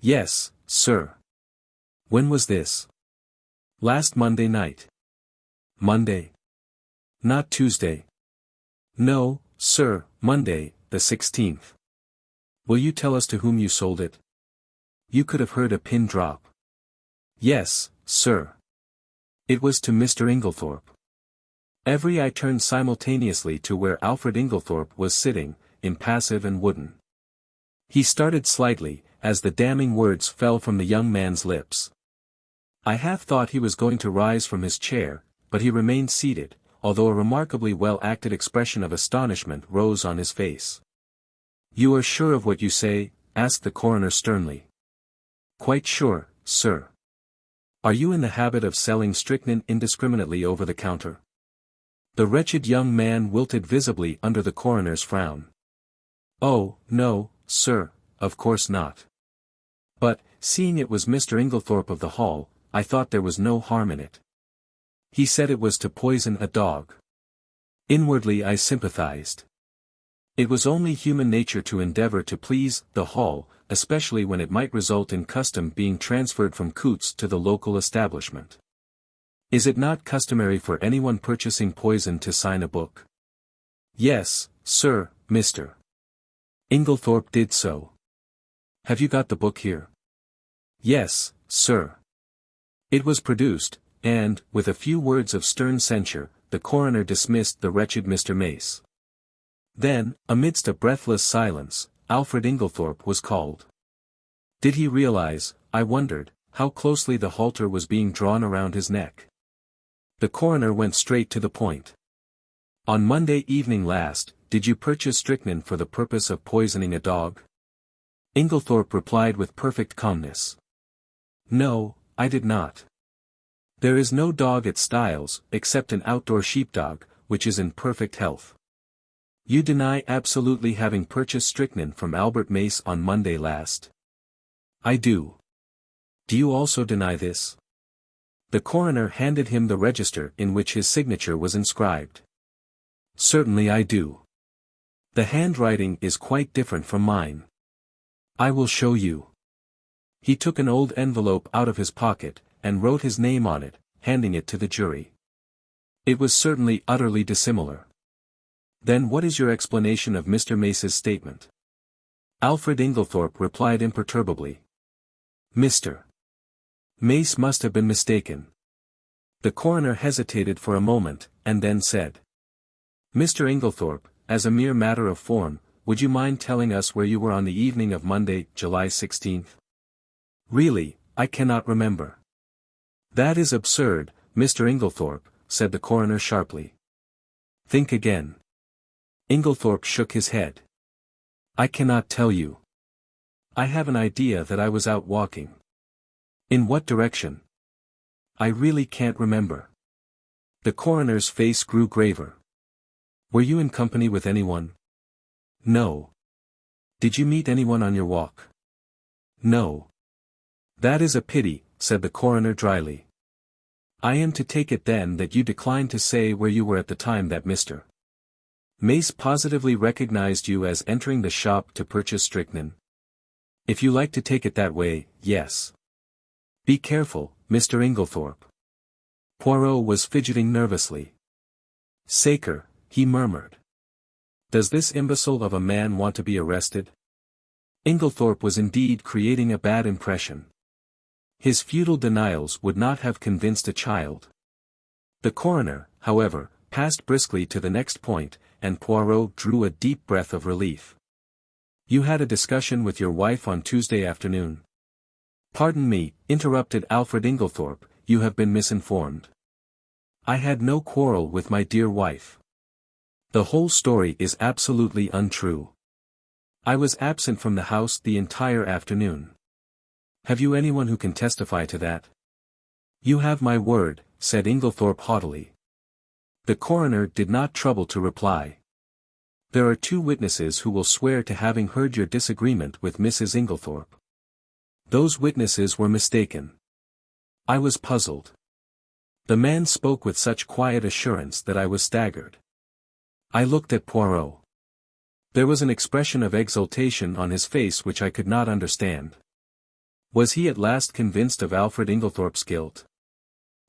Speaker 1: Yes, sir. When was this? Last Monday night. Monday? Not Tuesday. No, sir, Monday, the 16th. Will you tell us to whom you sold it? You could have heard a pin drop. Yes, sir. It was to Mr. Inglethorp. Every eye turned simultaneously to where Alfred Inglethorp was sitting, impassive and wooden. He started slightly, as the damning words fell from the young man's lips. I half thought he was going to rise from his chair, but he remained seated, although a remarkably well-acted expression of astonishment rose on his face. "You are sure of what you say?" asked the coroner sternly. "Quite sure, sir." "Are you in the habit of selling strychnine indiscriminately over the counter?" The wretched young man wilted visibly under the coroner's frown. "Oh, no, sir, of course not. But, seeing it was Mr. Inglethorp of the Hall, I thought there was no harm in it. He said it was to poison a dog." Inwardly I sympathized. It was only human nature to endeavor to please the Hall, especially when it might result in custom being transferred from Coutts to the local establishment. "Is it not customary for anyone purchasing poison to sign a book?" "Yes, sir, Mr. Inglethorp did so." "Have you got the book here?" "Yes, sir." It was produced, and, with a few words of stern censure, the coroner dismissed the wretched Mr. Mace. Then, amidst a breathless silence, Alfred Inglethorp was called. Did he realize, I wondered, how closely the halter was being drawn around his neck? The coroner went straight to the point. "On Monday evening last, did you purchase strychnine for the purpose of poisoning a dog?" Inglethorp replied with perfect calmness. "No, I did not. There is no dog at Styles, except an outdoor sheepdog, which is in perfect health." "You deny absolutely having purchased strychnine from Albert Mace on Monday last?" "I do." "Do you also deny this?" The coroner handed him the register in which his signature was inscribed. "Certainly I do. The handwriting is quite different from mine. I will show you." He took an old envelope out of his pocket, and wrote his name on it, handing it to the jury. It was certainly utterly dissimilar. "Then what is your explanation of Mr. Mace's statement?" Alfred Inglethorp replied imperturbably. "Mr. Mace must have been mistaken." The coroner hesitated for a moment, and then said, "Mr. Inglethorp, as a mere matter of form, would you mind telling us where you were on the evening of Monday, July 16th? "Really, I cannot remember." "That is absurd, Mr. Inglethorp," said the coroner sharply. "Think again." Inglethorp shook his head. "I cannot tell you. I have an idea that I was out walking." "In what direction?" "I really can't remember." The coroner's face grew graver. "Were you in company with anyone?" "No." "Did you meet anyone on your walk?" "No." "That is a pity," said the coroner dryly. "I am to take it then that you decline to say where you were at the time that Mr. Mace positively recognized you as entering the shop to purchase strychnine?" "If you like to take it that way, yes." "Be careful, Mr. Inglethorp." Poirot was fidgeting nervously. "Sacre," he murmured. "Does this imbecile of a man want to be arrested?" Inglethorp was indeed creating a bad impression. His futile denials would not have convinced a child. The coroner, however, passed briskly to the next point, and Poirot drew a deep breath of relief. "You had a discussion with your wife on Tuesday afternoon?" "Pardon me," interrupted Alfred Inglethorp, "you have been misinformed. I had no quarrel with my dear wife. The whole story is absolutely untrue. I was absent from the house the entire afternoon. Have you anyone who can testify to that?" "You have my word," said Inglethorp haughtily. The coroner did not trouble to reply. "There are 2 witnesses who will swear to having heard your disagreement with Mrs. Inglethorp. Those witnesses were mistaken." I was puzzled. The man spoke with such quiet assurance that I was staggered. I looked at Poirot. There was an expression of exultation on his face which I could not understand. Was he at last convinced of Alfred Inglethorp's guilt?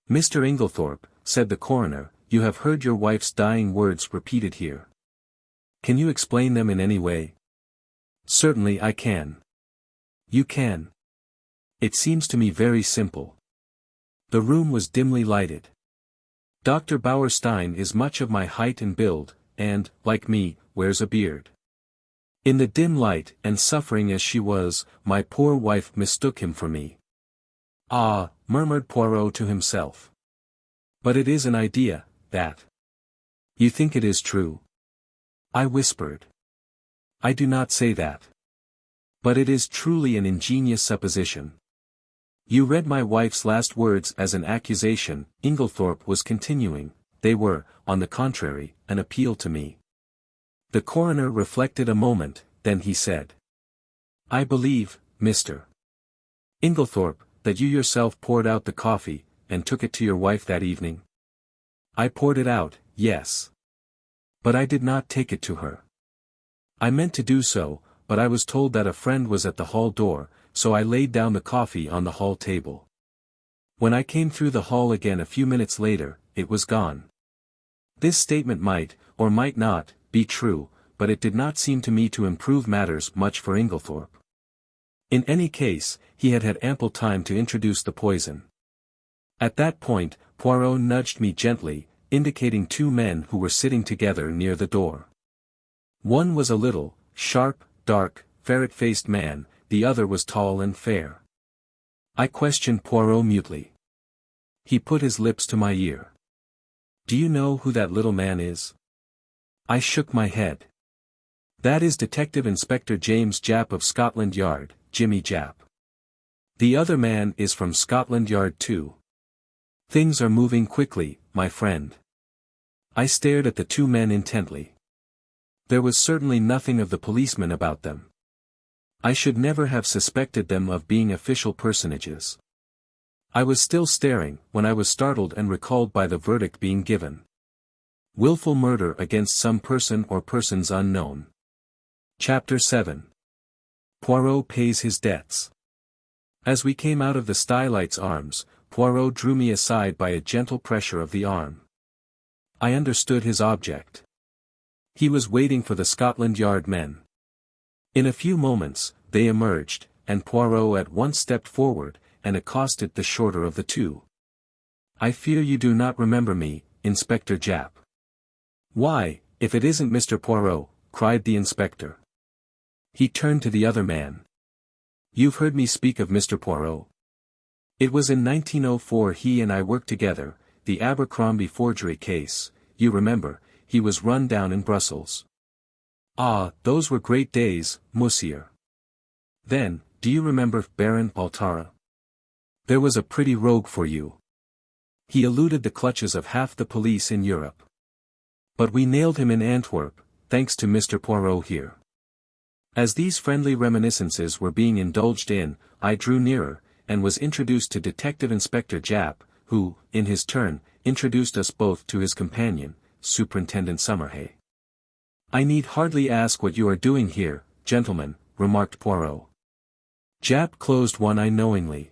Speaker 1: "Mr. Inglethorp," said the coroner, "you have heard your wife's dying words repeated here. Can you explain them in any way?" "Certainly I can." "You can?" "It seems to me very simple." The room was dimly lighted. Dr. Bauerstein is much of my height and build, and, like me, wears a beard. In the dim light, and suffering as she was, my poor wife mistook him for me. "Ah," murmured Poirot to himself. "But it is an idea, that." You think it is true? I whispered. I do not say that. But it is truly an ingenious supposition. You read my wife's last words as an accusation, Inglethorp was continuing, they were, on the contrary, an appeal to me. The coroner reflected a moment, then he said. I believe, Mr. Inglethorp, that you yourself poured out the coffee, and took it to your wife that evening? I poured it out, yes. But I did not take it to her. I meant to do so, but I was told that a friend was at the hall door, so I laid down the coffee on the hall table. When I came through the hall again a few minutes later, it was gone. This statement might, or might not, be true, but it did not seem to me to improve matters much for Inglethorp. In any case, he had had ample time to introduce the poison. At that point, Poirot nudged me gently, indicating two men who were sitting together near the door. One was a little, sharp, dark, ferret-faced man, the other was tall and fair. I questioned Poirot mutely. He put his lips to my ear. Do you know who that little man is? I shook my head. That is Detective Inspector James Japp of Scotland Yard, Jimmy Japp. The other man is from Scotland Yard too. Things are moving quickly, my friend. I stared at the two men intently. There was certainly nothing of the policeman about them. I should never have suspected them of being official personages. I was still staring, when I was startled and recalled by the verdict being given. Willful murder against some person or persons unknown. Chapter 7. Poirot pays his debts. As we came out of the Stylites' arms, Poirot drew me aside by a gentle pressure of the arm. I understood his object. He was waiting for the Scotland Yard men. In a few moments, they emerged, and Poirot at once stepped forward, and accosted the shorter of the two. I fear you do not remember me, Inspector Japp. Why, if it isn't Mr. Poirot, cried the inspector. He turned to the other man. You've heard me speak of Mr. Poirot. It was in 1904 he and I worked together, the Abercrombie forgery case, you remember, he was run down in Brussels. Ah, those were great days, monsieur. Then, do you remember Baron Baltara? There was a pretty rogue for you. He eluded the clutches of half the police in Europe. But we nailed him in Antwerp, thanks to Mr. Poirot here. As these friendly reminiscences were being indulged in, I drew nearer, and was introduced to Detective Inspector Japp, who, in his turn, introduced us both to his companion, Superintendent Summerhay. I need hardly ask what you are doing here, gentlemen, remarked Poirot. Japp closed one eye knowingly.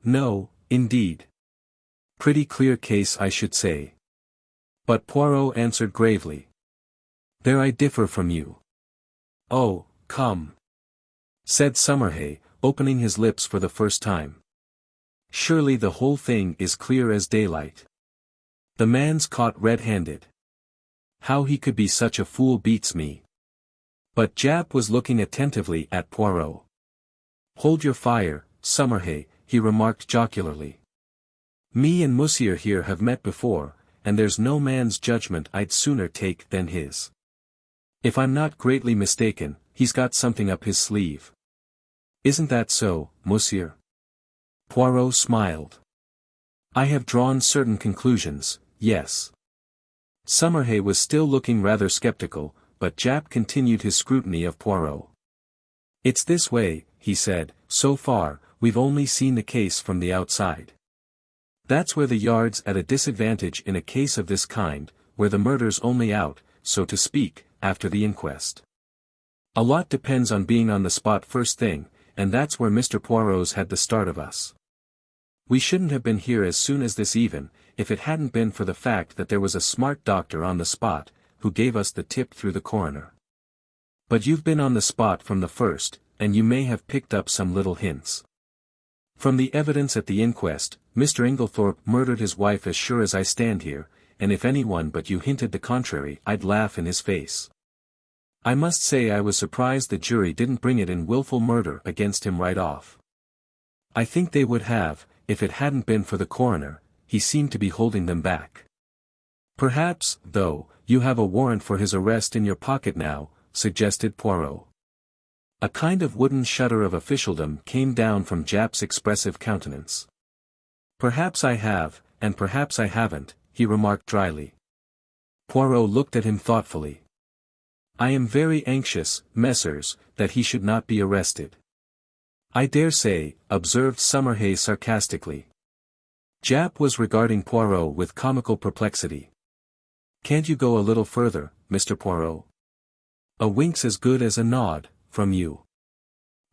Speaker 1: No, indeed. Pretty clear case I should say. But Poirot answered gravely. There I differ from you. Oh, come, said Summerhay, opening his lips for the first time. Surely the whole thing is clear as daylight. The man's caught red-handed. How he could be such a fool beats me. But Japp was looking attentively at Poirot. Hold your fire, Summerhay, he remarked jocularly. Me and Monsieur here have met before, and there's no man's judgment I'd sooner take than his. If I'm not greatly mistaken, he's got something up his sleeve. Isn't that so, monsieur? Poirot smiled. I have drawn certain conclusions, yes. Summerhay was still looking rather skeptical, but Japp continued his scrutiny of Poirot. It's this way, he said, so far, we've only seen the case from the outside. That's where the Yard's at a disadvantage in a case of this kind, where the murder's only out, so to speak, after the inquest. A lot depends on being on the spot first thing, and that's where Mr. Poirot's had the start of us. We shouldn't have been here as soon as this even, if it hadn't been for the fact that there was a smart doctor on the spot, who gave us the tip through the coroner. But you've been on the spot from the first, and you may have picked up some little hints. From the evidence at the inquest, Mr. Inglethorp murdered his wife as sure as I stand here, and if anyone but you hinted the contrary I'd laugh in his face. I must say I was surprised the jury didn't bring it in willful murder against him right off. I think they would have, if it hadn't been for the coroner, he seemed to be holding them back. Perhaps, though, you have a warrant for his arrest in your pocket now, suggested Poirot. A kind of wooden shudder of officialdom came down from Japp's expressive countenance. Perhaps I have, and perhaps I haven't, he remarked dryly. Poirot looked at him thoughtfully. I am very anxious, messieurs, that he should not be arrested. I dare say, observed Summerhay sarcastically. Japp was regarding Poirot with comical perplexity. Can't you go a little further, Mr. Poirot? A wink's as good as a nod, from you.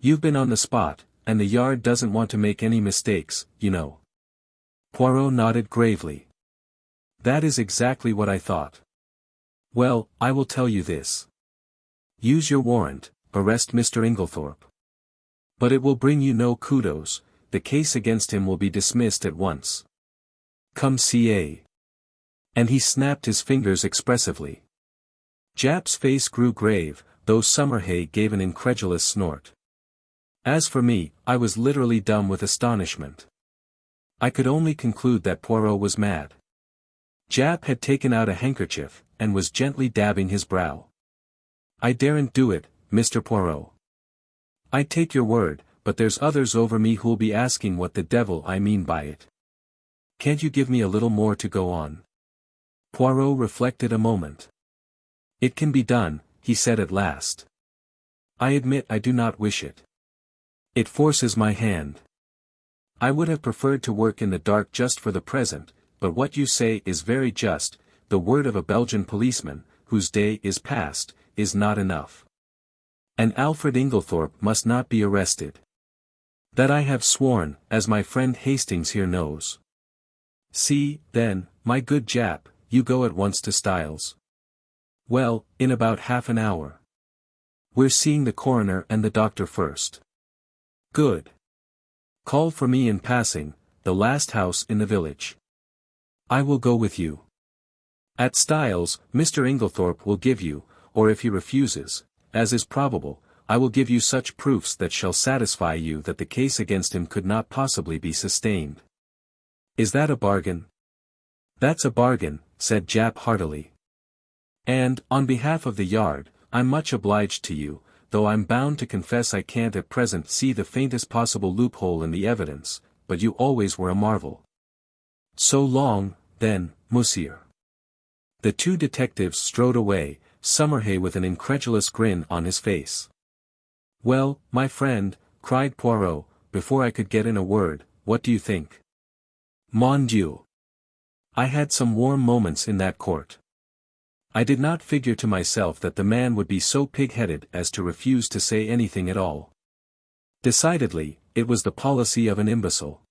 Speaker 1: You've been on the spot, and the Yard doesn't want to make any mistakes, you know. Poirot nodded gravely. That is exactly what I thought. Well, I will tell you this. Use your warrant, arrest Mr. Inglethorp. But it will bring you no kudos, the case against him will be dismissed at once. Come ca. And he snapped his fingers expressively. Japp's face grew grave, though Summerhay gave an incredulous snort. As for me, I was literally dumb with astonishment. I could only conclude that Poirot was mad. Japp had taken out a handkerchief, and was gently dabbing his brow. I daren't do it, Mr. Poirot. I take your word, but there's others over me who'll be asking what the devil I mean by it. Can't you give me a little more to go on? Poirot reflected a moment. It can be done, he said at last. I admit I do not wish it. It forces my hand. I would have preferred to work in the dark just for the present, but what you say is very just, the word of a Belgian policeman, whose day is past, is not enough. And Alfred Inglethorp must not be arrested. That I have sworn, as my friend Hastings here knows. See, then, my good Japp, you go at once to Styles. Well, in about half an hour. We're seeing the coroner and the doctor first. Good. Call for me in passing, the last house in the village. I will go with you. At Styles, Mr. Inglethorp will give you, or if he refuses, as is probable, I will give you such proofs that shall satisfy you that the case against him could not possibly be sustained. Is that a bargain? That's a bargain, said Japp heartily. And, on behalf of the Yard, I'm much obliged to you, though I'm bound to confess I can't at present see the faintest possible loophole in the evidence, but you always were a marvel. So long, then, monsieur. The two detectives strode away, Summerhay with an incredulous grin on his face. Well, my friend, cried Poirot, before I could get in a word, what do you think? Mon Dieu! I had some warm moments in that court. I did not figure to myself that the man would be so pig-headed as to refuse to say anything at all. Decidedly, it was the policy of an imbecile.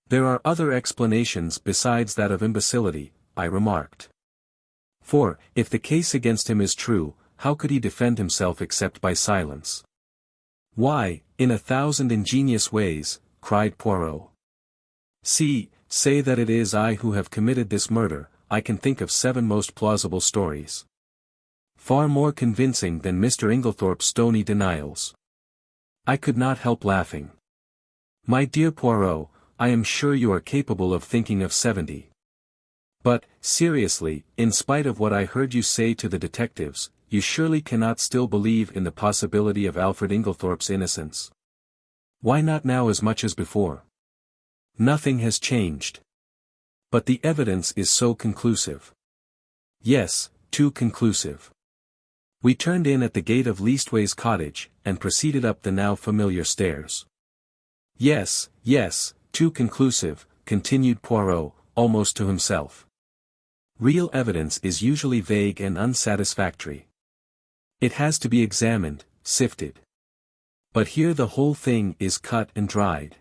Speaker 1: There are other explanations besides that of imbecility, I remarked. For, if the case against him is true, how could he defend himself except by silence? Why, in 1,000 ingenious ways, cried Poirot. Say that it is I who have committed this murder, I can think of 7 most plausible stories. Far more convincing than Mr. Inglethorpe's stony denials. I could not help laughing. My dear Poirot, I am sure you are capable of thinking of 70. But, seriously, in spite of what I heard you say to the detectives, you surely cannot still believe in the possibility of Alfred Inglethorpe's innocence. Why not now as much as before? Nothing has changed. But the evidence is so conclusive. Yes, too conclusive. We turned in at the gate of Leastways Cottage, and proceeded up the now familiar stairs. Yes, too conclusive, continued Poirot, almost to himself. Real evidence is usually vague and unsatisfactory. It has to be examined, sifted. But here the whole thing is cut and dried.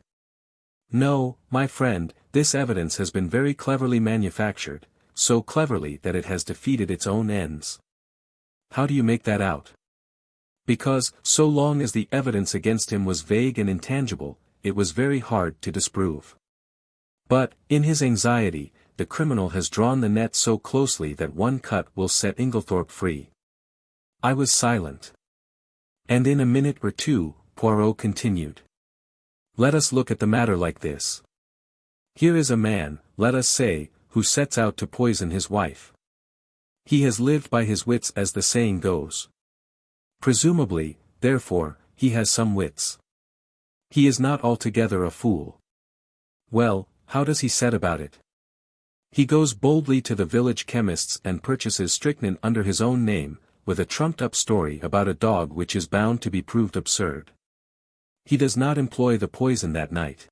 Speaker 1: No, my friend, this evidence has been very cleverly manufactured, so cleverly that it has defeated its own ends. How do you make that out? Because, so long as the evidence against him was vague and intangible, it was very hard to disprove. But, in his anxiety, the criminal has drawn the net so closely that one cut will set Inglethorpe free. I was silent. And in a minute or two, Poirot continued. Let us look at the matter like this. Here is a man, let us say, who sets out to poison his wife. He has lived by his wits as the saying goes. Presumably, therefore, he has some wits. He is not altogether a fool. Well, how does he set about it? He goes boldly to the village chemist's and purchases strychnine under his own name, with a trumped-up story about a dog which is bound to be proved absurd. He does not employ the poison that night.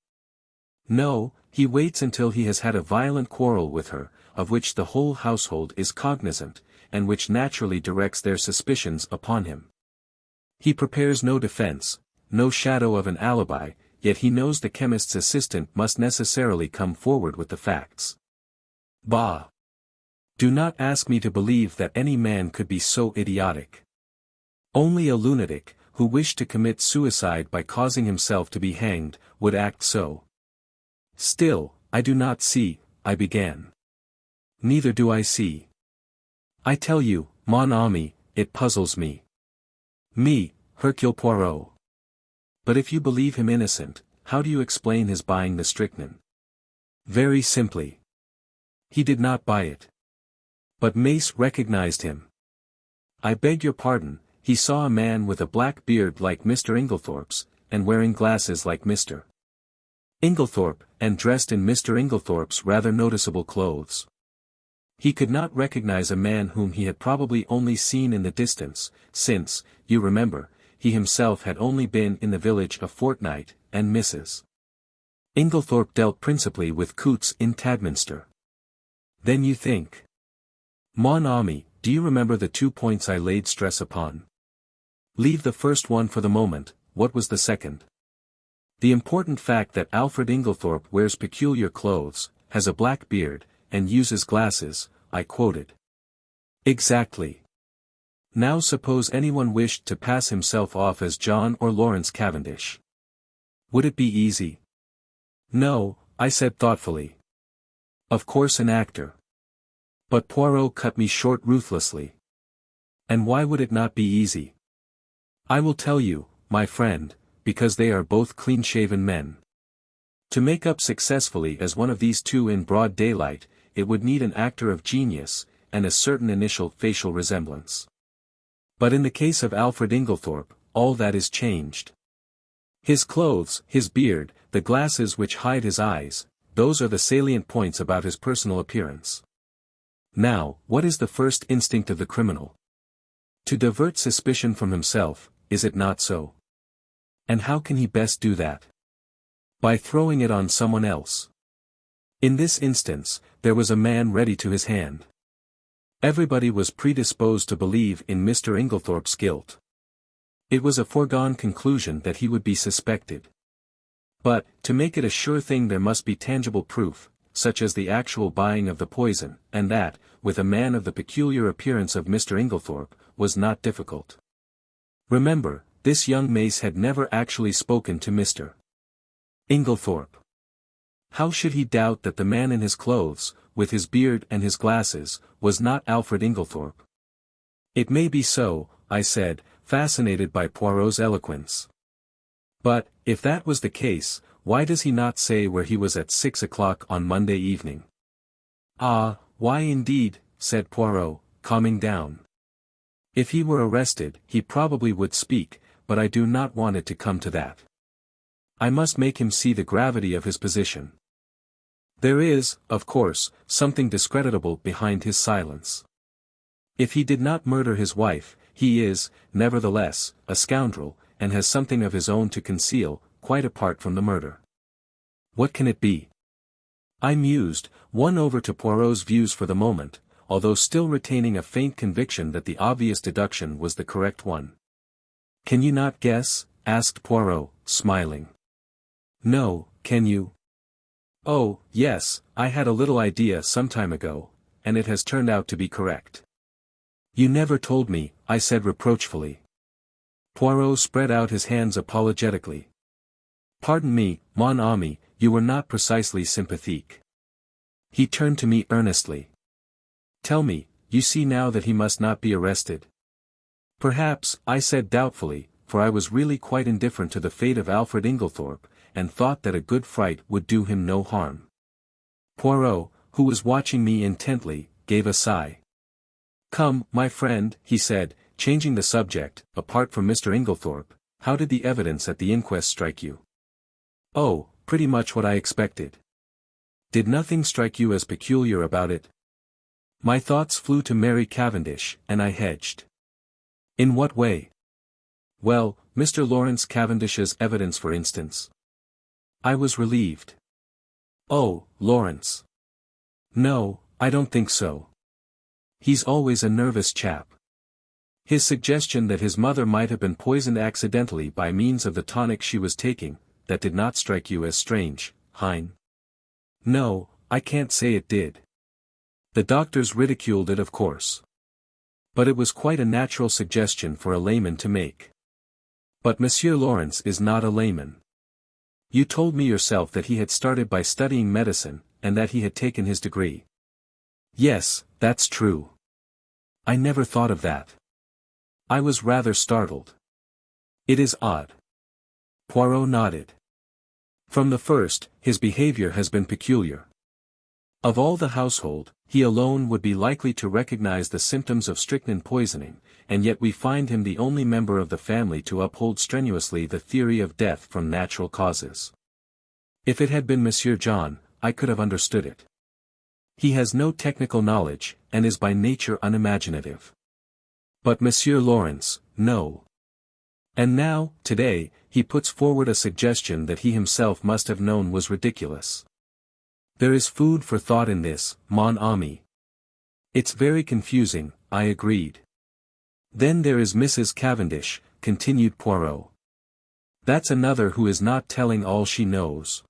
Speaker 1: No, he waits until he has had a violent quarrel with her, of which the whole household is cognizant, and which naturally directs their suspicions upon him. He prepares no defense, no shadow of an alibi, yet he knows the chemist's assistant must necessarily come forward with the facts. Bah! Do not ask me to believe that any man could be so idiotic. Only a lunatic, who wished to commit suicide by causing himself to be hanged, would act so. Still, I do not see, I began. Neither do I see. I tell you, mon ami, it puzzles me. Me, Hercule Poirot. But if you believe him innocent, how do you explain his buying the strychnine? Very simply. He did not buy it. But Mace recognized him. I beg your pardon, he saw a man with a black beard like Mr. Inglethorpe's, and wearing glasses like Mr. Inglethorpe, and dressed in Mr. Inglethorpe's rather noticeable clothes. He could not recognize a man whom he had probably only seen in the distance, since, you remember, he himself had only been in the village a fortnight, and Mrs. Inglethorpe dealt principally with coots in Tadminster. Then you think. Mon ami, do you remember the 2 points I laid stress upon? Leave the first one for the moment, what was the second? The important fact that Alfred Inglethorpe wears peculiar clothes, has a black beard, and uses glasses, I quoted. Exactly. Now suppose anyone wished to pass himself off as John or Lawrence Cavendish. Would it be easy? No, I said thoughtfully. Of course an actor. But Poirot cut me short ruthlessly. And why would it not be easy? I will tell you, my friend, because they are both clean-shaven men. To make up successfully as one of these two in broad daylight, it would need an actor of genius, and a certain initial facial resemblance. But in the case of Alfred Inglethorpe, all that is changed. His clothes, his beard, the glasses which hide his eyes, those are the salient points about his personal appearance. Now, what is the first instinct of the criminal? To divert suspicion from himself, is it not so? And how can he best do that? By throwing it on someone else. In this instance, there was a man ready to his hand. Everybody was predisposed to believe in Mr. Inglethorpe's guilt. It was a foregone conclusion that he would be suspected. But, to make it a sure thing there must be tangible proof, such as the actual buying of the poison, and that, with a man of the peculiar appearance of Mr. Inglethorpe, was not difficult. Remember, this young Mace had never actually spoken to Mr. Inglethorpe. How should he doubt that the man in his clothes, with his beard and his glasses, was not Alfred Inglethorpe? It may be so, I said, fascinated by Poirot's eloquence. But, if that was the case, why does he not say where he was at 6 o'clock on Monday evening? Ah, why indeed, said Poirot, calming down. If he were arrested, he probably would speak, but I do not want it to come to that. I must make him see the gravity of his position. There is, of course, something discreditable behind his silence. If he did not murder his wife, he is, nevertheless, a scoundrel, and has something of his own to conceal, quite apart from the murder. What can it be? I mused, won over to Poirot's views for the moment, although still retaining a faint conviction that the obvious deduction was the correct one. Can you not guess? Asked Poirot, smiling. No, can you? Oh, yes, I had a little idea some time ago, and it has turned out to be correct. You never told me, I said reproachfully. Poirot spread out his hands apologetically. Pardon me, mon ami, you were not precisely sympathique. He turned to me earnestly. Tell me, you see now that he must not be arrested? Perhaps, I said doubtfully, for I was really quite indifferent to the fate of Alfred Inglethorpe, and thought that a good fright would do him no harm. Poirot, who was watching me intently, gave a sigh. "Come, my friend," he said, changing the subject, "apart from Mr. Inglethorp, how did the evidence at the inquest strike you?" "Oh, pretty much what I expected." "Did nothing strike you as peculiar about it?" My thoughts flew to Mary Cavendish, and I hedged. "In what way?" "Well, Mr. Lawrence Cavendish's evidence for instance." I was relieved. "Oh, Lawrence. No, I don't think so. He's always a nervous chap. His suggestion that his mother might have been poisoned accidentally by means of the tonic she was taking, that did not strike you as strange, Hein?" "No, I can't say it did. The doctors ridiculed it of course. But it was quite a natural suggestion for a layman to make." "But Monsieur Lawrence is not a layman. You told me yourself that he had started by studying medicine, and that he had taken his degree." "Yes, that's true. I never thought of that." I was rather startled. "It is odd." Poirot nodded. "From the first, his behavior has been peculiar. Of all the household, he alone would be likely to recognize the symptoms of strychnine poisoning, and yet we find him the only member of the family to uphold strenuously the theory of death from natural causes. If it had been Monsieur John, I could have understood it. He has no technical knowledge, and is by nature unimaginative. But Monsieur Lawrence, no. And now, today, he puts forward a suggestion that he himself must have known was ridiculous. There is food for thought in this, mon ami." "It's very confusing," I agreed. "Then there is Mrs. Cavendish," continued Poirot. "That's another who is not telling all she knows.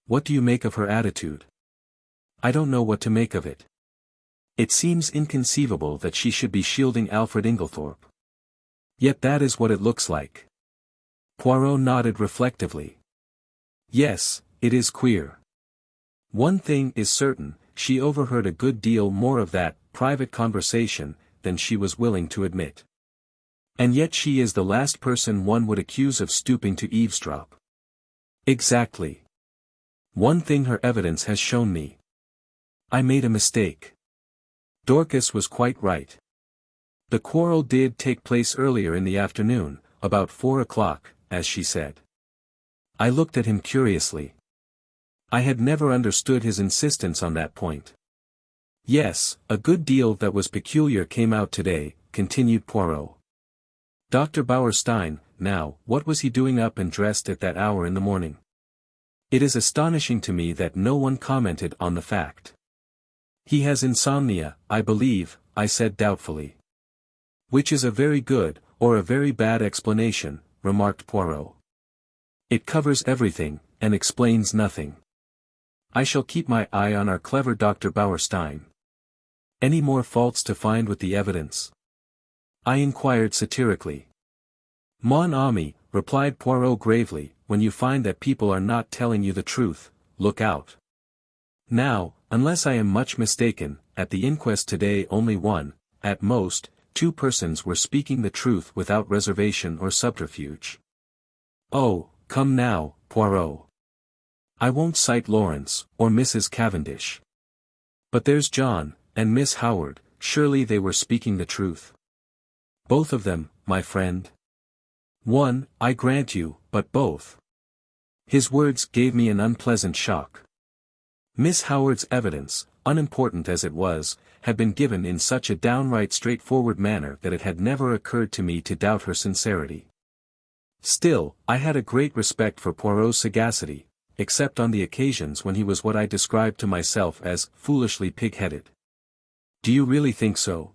Speaker 1: What do you make of her attitude?" "I don't know what to make of it. It seems inconceivable that she should be shielding Alfred Inglethorp. Yet that is what it looks like." Poirot nodded reflectively. "Yes, it is queer. One thing is certain, she overheard a good deal more of that private conversation than she was willing to admit. And yet she is the last person one would accuse of stooping to eavesdrop." "Exactly. One thing her evidence has shown me. I made a mistake. Dorcas was quite right. The quarrel did take place earlier in the afternoon, about 4 o'clock, as she said." I looked at him curiously. I had never understood his insistence on that point. "Yes, a good deal that was peculiar came out today," continued Poirot. "Dr. Bauerstein, now, what was he doing up and dressed at that hour in the morning? It is astonishing to me that no one commented on the fact." "He has insomnia, I believe," I said doubtfully. "Which is a very good, or a very bad explanation," remarked Poirot. "It covers everything, and explains nothing. I shall keep my eye on our clever Dr. Bauerstein. Any more faults to find with the evidence?" I inquired satirically. "Mon ami," replied Poirot gravely, "when you find that people are not telling you the truth, look out. Now, unless I am much mistaken, at the inquest today only one, at most, 2 persons were speaking the truth without reservation or subterfuge." "Oh, come now, Poirot. I won't cite Lawrence, or Mrs. Cavendish. But there's John, and Miss Howard, surely they were speaking the truth." "Both of them, my friend." "One, I grant you, but both." His words gave me an unpleasant shock. Miss Howard's evidence, unimportant as it was, had been given in such a downright straightforward manner that it had never occurred to me to doubt her sincerity. Still, I had a great respect for Poirot's sagacity, except on the occasions when he was what I described to myself as foolishly pig-headed. "Do you really think so?"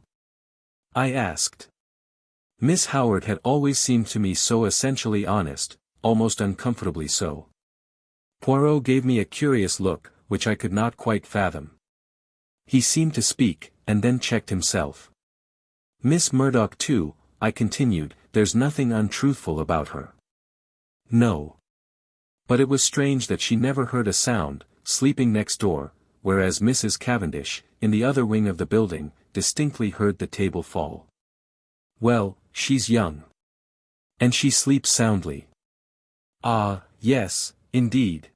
Speaker 1: I asked. Miss Howard had always seemed to me so essentially honest, almost uncomfortably so. Poirot gave me a curious look, which I could not quite fathom. He seemed to speak, and then checked himself. "Miss Murdoch too," I continued, "there's nothing untruthful about her." "No. But it was strange that she never heard a sound, sleeping next door, whereas Mrs. Cavendish, in the other wing of the building, distinctly heard the table fall." "Well, she's young. And she sleeps soundly." "Ah, yes, indeed.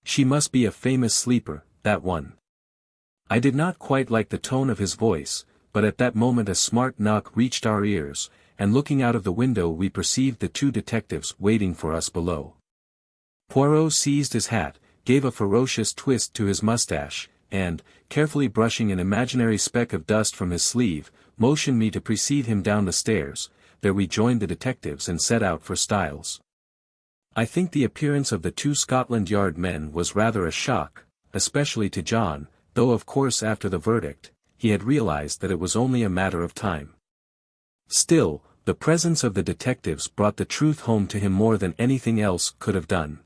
Speaker 1: She must be a famous sleeper, that one." I did not quite like the tone of his voice, but at that moment a smart knock reached our ears, and looking out of the window we perceived the two detectives waiting for us below. Poirot seized his hat, gave a ferocious twist to his mustache, and, carefully brushing an imaginary speck of dust from his sleeve, motioned me to precede him down the stairs. There we joined the detectives and set out for Styles. I think the appearance of the two Scotland Yard men was rather a shock, especially to John, though of course after the verdict, he had realized that it was only a matter of time. Still, the presence of the detectives brought the truth home to him more than anything else could have done.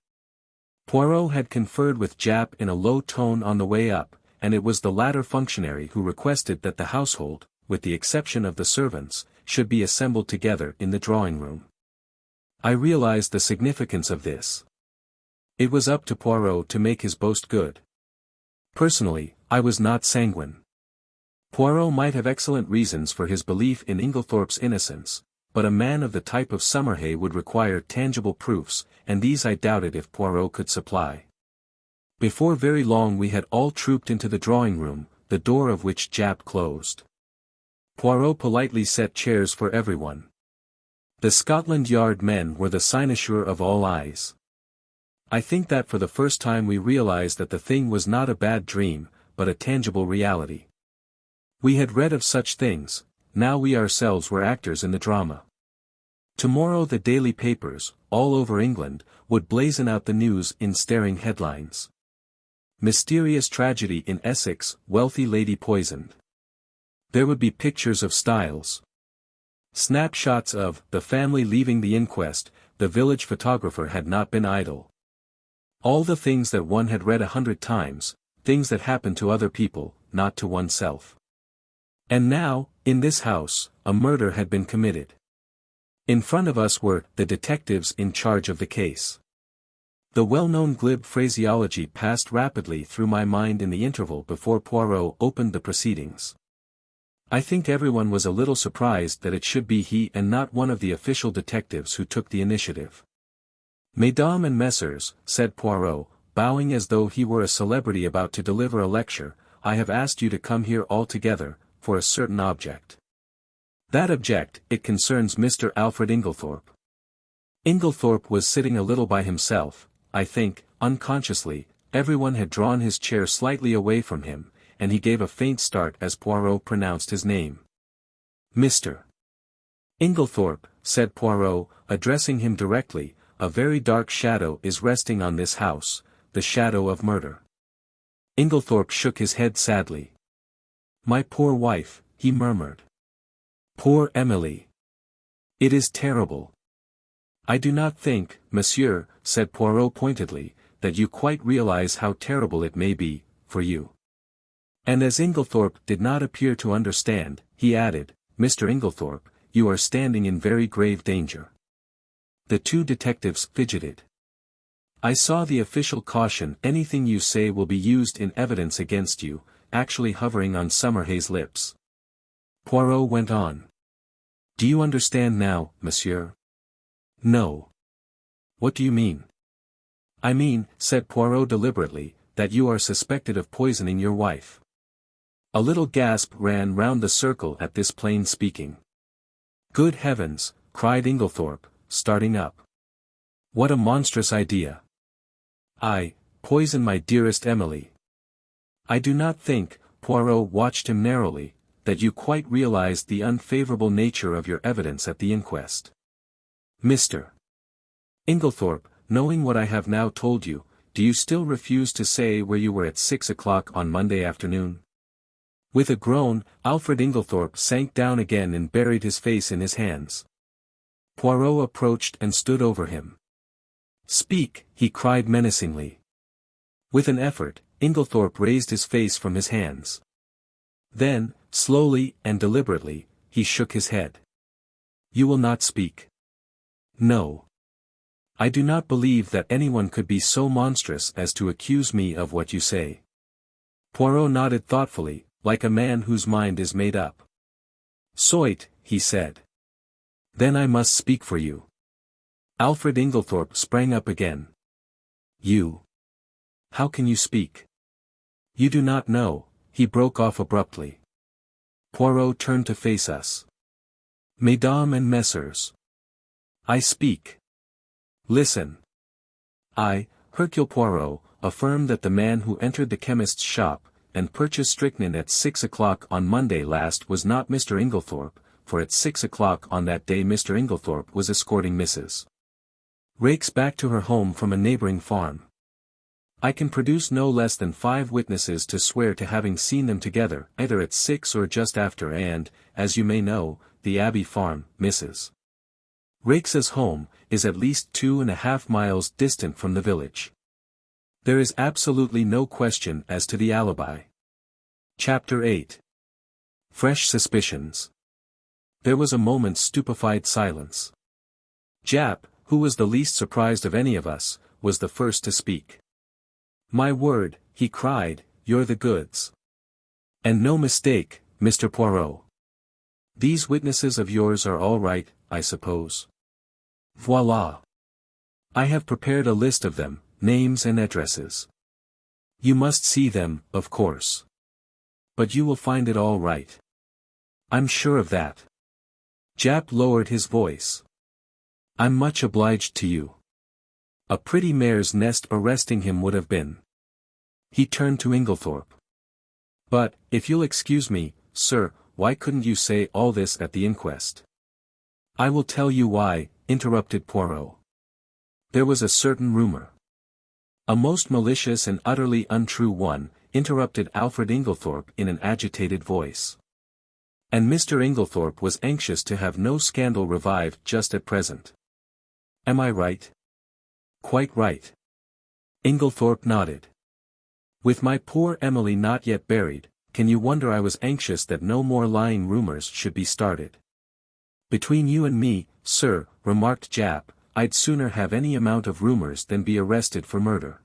Speaker 1: Poirot had conferred with Japp in a low tone on the way up, and it was the latter functionary who requested that the household, with the exception of the servants, should be assembled together in the drawing-room. I realized the significance of this. It was up to Poirot to make his boast good. Personally, I was not sanguine. Poirot might have excellent reasons for his belief in Inglethorpe's innocence, but a man of the type of Summerhay would require tangible proofs, and these I doubted if Poirot could supply. Before very long we had all trooped into the drawing-room, the door of which Japp closed. Poirot politely set chairs for everyone. The Scotland Yard men were the cynosure of all eyes. I think that for the first time we realized that the thing was not a bad dream, but a tangible reality. We had read of such things, now we ourselves were actors in the drama. Tomorrow the daily papers, all over England, would blazon out the news in staring headlines. Mysterious tragedy in Essex, wealthy lady poisoned. There would be pictures of Styles. Snapshots of the family leaving the inquest. The village photographer had not been idle. All the things that one had read 100 times, things that happened to other people, not to oneself. And now, in this house, a murder had been committed. In front of us were the detectives in charge of the case. The well-known glib phraseology passed rapidly through my mind in the interval before Poirot opened the proceedings. I think everyone was a little surprised that it should be he and not one of the official detectives who took the initiative. Mesdames and messieurs, said Poirot, bowing as though he were a celebrity about to deliver a lecture, I have asked you to come here all together, for a certain object. That object, it concerns Mr. Alfred Inglethorpe. Inglethorpe was sitting a little by himself, I think, unconsciously. Everyone had drawn his chair slightly away from him, and he gave a faint start as Poirot pronounced his name. Mr. Inglethorpe, said Poirot, addressing him directly, a very dark shadow is resting on this house, the shadow of murder. Inglethorpe shook his head sadly. My poor wife, he murmured. Poor Emily. It is terrible. I do not think, monsieur, said Poirot pointedly, that you quite realize how terrible it may be, for you. And as Inglethorpe did not appear to understand, he added, Mr. Inglethorpe, you are standing in very grave danger. The two detectives fidgeted. I saw the official caution, anything you say will be used in evidence against you, actually hovering on Summerhay's lips. Poirot went on. Do you understand now, monsieur? No. What do you mean? I mean, said Poirot deliberately, that you are suspected of poisoning your wife. A little gasp ran round the circle at this plain speaking. Good heavens, cried Inglethorpe, starting up. What a monstrous idea. I, poison my dearest Emily. I do not think, Poirot watched him narrowly, that you quite realized the unfavorable nature of your evidence at the inquest. Mr. Inglethorpe, knowing what I have now told you, do you still refuse to say where you were at 6 o'clock on Monday afternoon? With a groan, Alfred Inglethorpe sank down again and buried his face in his hands. Poirot approached and stood over him. Speak, he cried menacingly. With an effort, Inglethorpe raised his face from his hands. Then, slowly and deliberately, he shook his head. You will not speak. No. I do not believe that anyone could be so monstrous as to accuse me of what you say. Poirot nodded thoughtfully, like a man whose mind is made up. Soit, he said. Then I must speak for you. Alfred Inglethorpe sprang up again. You. How can you speak? You do not know, he broke off abruptly. Poirot turned to face us. Mesdames and messieurs. I speak. Listen. I, Hercule Poirot, affirm that the man who entered the chemist's shop, and purchased strychnine at 6 o'clock on Monday last was not Mr. Inglethorp, for at 6 o'clock on that day Mr. Inglethorp was escorting Mrs. Raikes back to her home from a neighboring farm. I can produce no less than 5 witnesses to swear to having seen them together, either at 6 or just after, and, as you may know, the Abbey farm, Mrs. Raikes's home, is at least 2.5 miles distant from the village. There is absolutely no question as to the alibi. Chapter 8. Fresh suspicions. There was a moment's stupefied silence. Jap, who was the least surprised of any of us, was the first to speak. "My word," he cried, "you're the goods. And no mistake, Mr. Poirot. These witnesses of yours are all right, I suppose. Voila. I have prepared a list of them, names and addresses. You must see them, of course. But you will find it all right. I'm sure of that." Jap lowered his voice. "I'm much obliged to you. A pretty mare's nest arresting him would have been." He turned to Inglethorp. "But, if you'll excuse me, sir, why couldn't you say all this at the inquest?" "I will tell you why," interrupted Poirot. "There was a certain rumor." "A most malicious and utterly untrue one," interrupted Alfred Inglethorp in an agitated voice. "And Mr. Inglethorp was anxious to have no scandal revived just at present. Am I right?" "Quite right." Inglethorp nodded. "With my poor Emily not yet buried, can you wonder I was anxious that no more lying rumors should be started?" "Between you and me, sir," remarked Jap, "I'd sooner have any amount of rumors than be arrested for murder.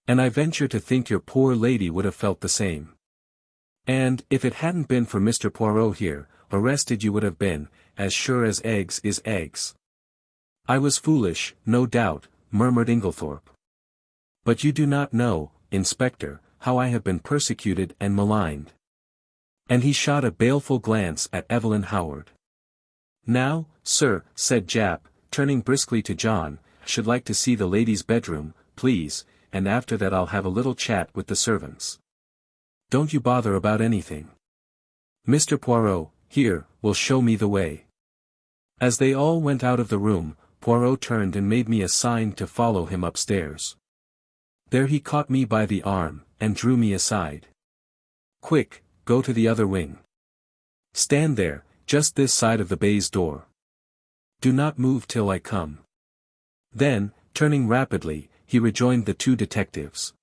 Speaker 1: And I venture to think your poor lady would have felt the same. And, if it hadn't been for Mr. Poirot here, arrested you would have been, as sure as eggs is eggs." "I was foolish, no doubt," murmured Inglethorp. "But you do not know, Inspector, how I have been persecuted and maligned." And he shot a baleful glance at Evelyn Howard. "Now, sir," said Jap, turning briskly to John, "I should like to see the lady's bedroom, please, and after that I'll have a little chat with the servants. Don't you bother about anything. Mr. Poirot, here, will show me the way." As they all went out of the room, Poirot turned and made me a sign to follow him upstairs. There he caught me by the arm, and drew me aside. "Quick, go to the other wing. Stand there, just this side of the baize door. Do not move till I come." Then, turning rapidly, he rejoined the 2 detectives.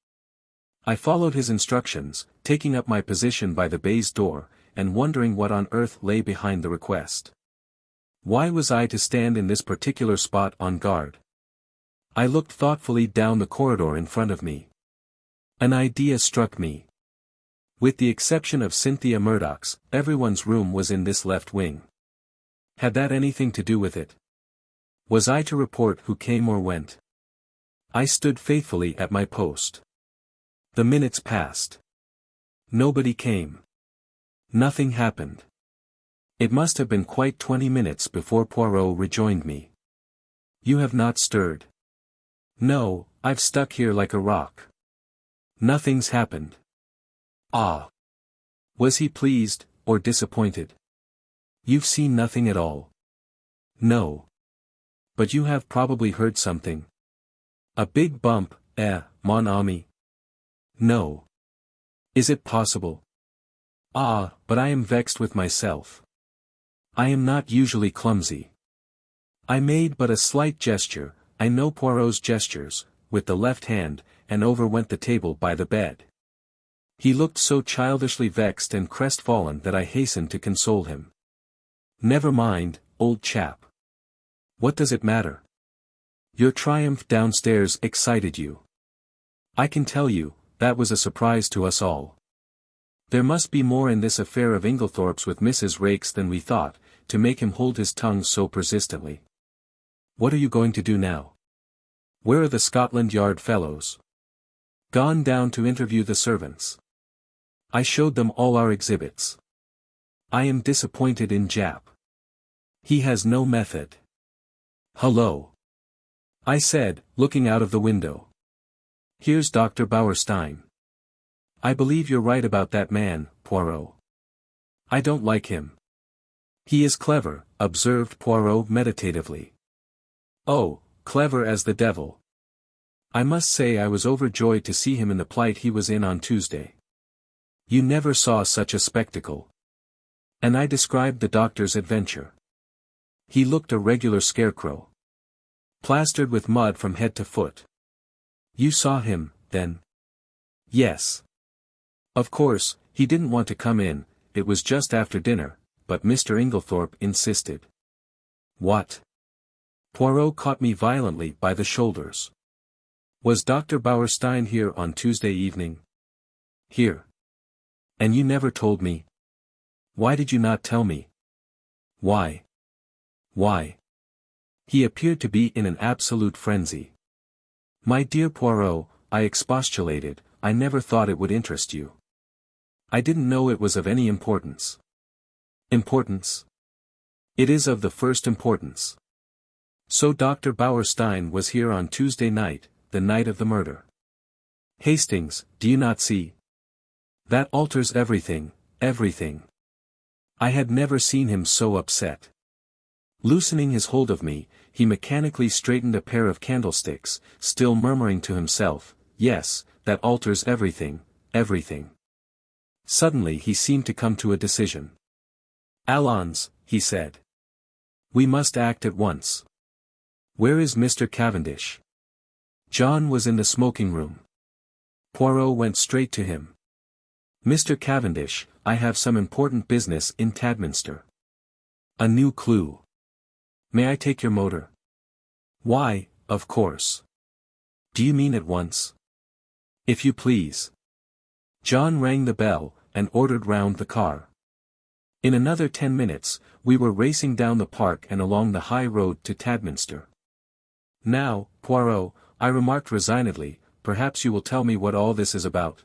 Speaker 1: I followed his instructions, taking up my position by the baize door, and wondering what on earth lay behind the request. Why was I to stand in this particular spot on guard? I looked thoughtfully down the corridor in front of me. An idea struck me. With the exception of Cynthia Murdoch's, everyone's room was in this left wing. Had that anything to do with it? Was I to report who came or went? I stood faithfully at my post. The minutes passed. Nobody came. Nothing happened. It must have been quite 20 minutes before Poirot rejoined me. "You have not stirred." "No, I've stuck here like a rock. Nothing's happened." "Ah." Was he pleased, or disappointed? "You've seen nothing at all." "No. But you have probably heard something." "A big bump, mon ami." "No. Is it possible?" "Ah, but I am vexed with myself. I am not usually clumsy." I made but a slight gesture, I know Poirot's gestures, with the left hand, and over went the table by the bed. He looked so childishly vexed and crestfallen that I hastened to console him. "Never mind, old chap. What does it matter? Your triumph downstairs excited you. I can tell you, that was a surprise to us all. There must be more in this affair of Inglethorpe's with Mrs. Raikes than we thought, to make him hold his tongue so persistently. What are you going to do now? Where are the Scotland Yard fellows?" "Gone down to interview the servants." I showed them all our exhibits. I am disappointed in Jap. He has no method. Hello. I said, looking out of the window. Here's Dr. Bauerstein. I believe you're right about that man, Poirot. I don't like him. He is clever, observed Poirot meditatively. Oh, clever as the devil. I must say I was overjoyed to see him in the plight he was in on Tuesday. You never saw such a spectacle. And I described the doctor's adventure. He looked a regular scarecrow. Plastered with mud from head to foot. You saw him, then? Yes. Of course, he didn't want to come in, it was just after dinner, but Mr. Inglethorp insisted. What? Poirot caught me violently by the shoulders. Was Dr. Bauerstein here on Tuesday evening? Here. And you never told me? Why did you not tell me? Why? Why? He appeared to be in an absolute frenzy. My dear Poirot, I expostulated, I never thought it would interest you. I didn't know it was of any importance. Importance? It is of the first importance. So Dr. Bauerstein was here on Tuesday night, the night of the murder. Hastings, do you not see? That alters everything, everything. I had never seen him so upset. Loosening his hold of me, he mechanically straightened a pair of candlesticks, still murmuring to himself, yes, that alters everything, everything. Suddenly he seemed to come to a decision. Allons, he said. We must act at once. Where is Mr. Cavendish? John was in the smoking room. Poirot went straight to him. Mr. Cavendish, I have some important business in Tadminster. A new clue. May I take your motor? Why, of course. Do you mean at once? If you please. John rang the bell, and ordered round the car. In another 10 minutes, we were racing down the park and along the high road to Tadminster. Now, Poirot, I remarked resignedly, perhaps you will tell me what all this is about.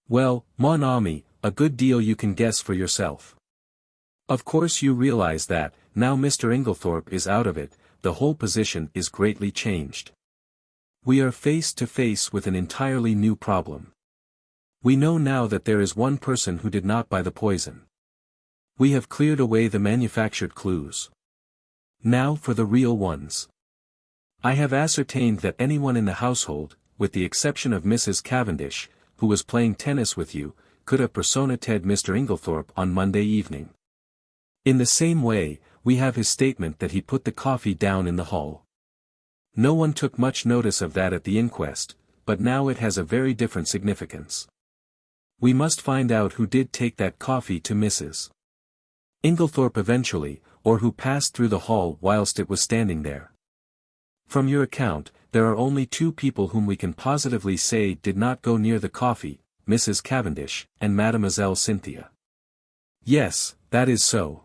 Speaker 1: Well, mon ami, a good deal you can guess for yourself. Of course you realize that, now Mr. Inglethorp is out of it, the whole position is greatly changed. We are face to face with an entirely new problem. We know now that there is one person who did not buy the poison. We have cleared away the manufactured clues. Now for the real ones. I have ascertained that anyone in the household, with the exception of Mrs. Cavendish, who was playing tennis with you, could have personated Mr. Inglethorp on Monday evening. In the same way, we have his statement that he put the coffee down in the hall. No one took much notice of that at the inquest, but now it has a very different significance. We must find out who did take that coffee to Mrs. Inglethorp eventually, or who passed through the hall whilst it was standing there. From your account, there are only two people whom we can positively say did not go near the coffee, Mrs. Cavendish, and Mademoiselle Cynthia. Yes, that is so.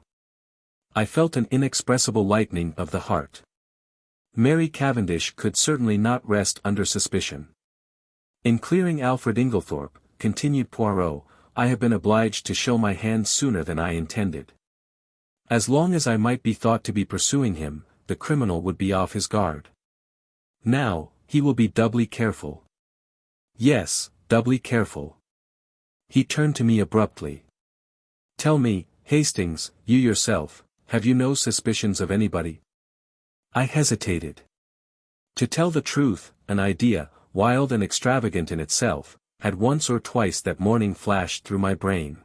Speaker 1: I felt an inexpressible lightening of the heart. Mary Cavendish could certainly not rest under suspicion. In clearing Alfred Inglethorp, continued Poirot, I have been obliged to show my hand sooner than I intended. As long as I might be thought to be pursuing him, the criminal would be off his guard. Now, he will be doubly careful. Yes, doubly careful. He turned to me abruptly. Tell me, Hastings, you yourself, have you no suspicions of anybody? I hesitated. To tell the truth, an idea, wild and extravagant in itself, had once or twice that morning flashed through my brain.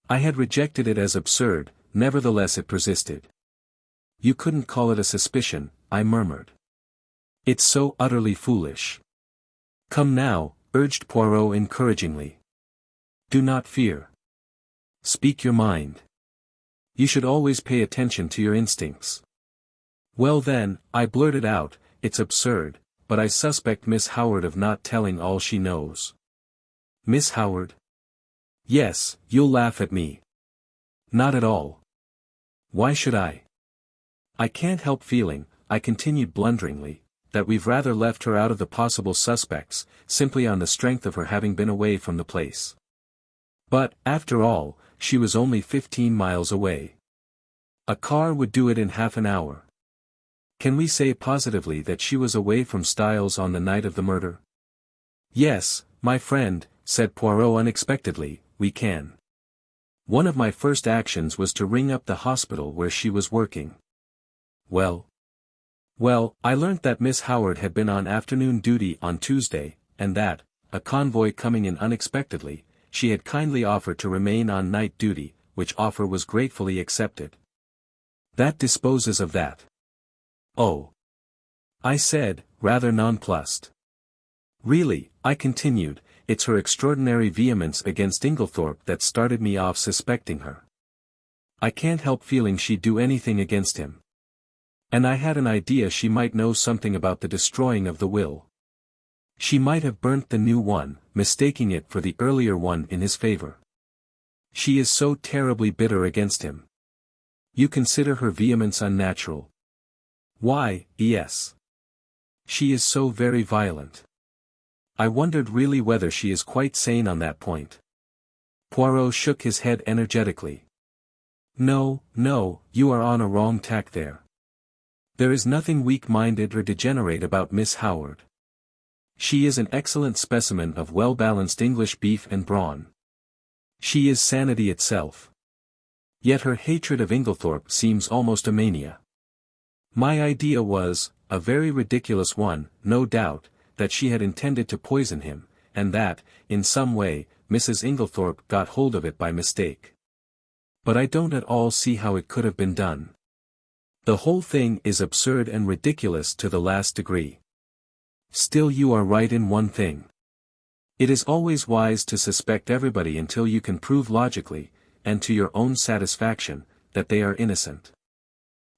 Speaker 1: I had rejected it as absurd, nevertheless it persisted. You couldn't call it a suspicion, I murmured. It's so utterly foolish. Come now, urged Poirot encouragingly. Do not fear. Speak your mind. You should always pay attention to your instincts. Well then, I blurted out, it's absurd, but I suspect Miss Howard of not telling all she knows. Miss Howard? Yes, you'll laugh at me. Not at all. Why should I? I can't help feeling, I continued blunderingly, that we've rather left her out of the possible suspects, simply on the strength of her having been away from the place. But, after all, she was only 15 miles away. A car would do it in half an hour. Can we say positively that she was away from Styles on the night of the murder? Yes, my friend, said Poirot unexpectedly, we can. One of my first actions was to ring up the hospital where she was working. Well, I learnt that Miss Howard had been on afternoon duty on Tuesday, and that, a convoy coming in unexpectedly, she had kindly offered to remain on night duty, which offer was gratefully accepted. That disposes of that. Oh, I said, rather nonplussed. Really, I continued, it's her extraordinary vehemence against Inglethorp that started me off suspecting her. I can't help feeling she'd do anything against him. And I had an idea she might know something about the destroying of the will. She might have burnt the new one, mistaking it for the earlier one in his favor. She is so terribly bitter against him. You consider her vehemence unnatural? Why, yes. She is so very violent. I wondered really whether she is quite sane on that point. Poirot shook his head energetically. No, you are on a wrong tack there. There is nothing weak-minded or degenerate about Miss Howard. She is an excellent specimen of well-balanced English beef and brawn. She is sanity itself. Yet her hatred of Inglethorp seems almost a mania. My idea was, a very ridiculous one, no doubt, that she had intended to poison him, and that, in some way, Mrs. Inglethorp got hold of it by mistake. But I don't at all see how it could have been done. The whole thing is absurd and ridiculous to the last degree. Still, you are right in one thing. It is always wise to suspect everybody until you can prove logically, and to your own satisfaction, that they are innocent.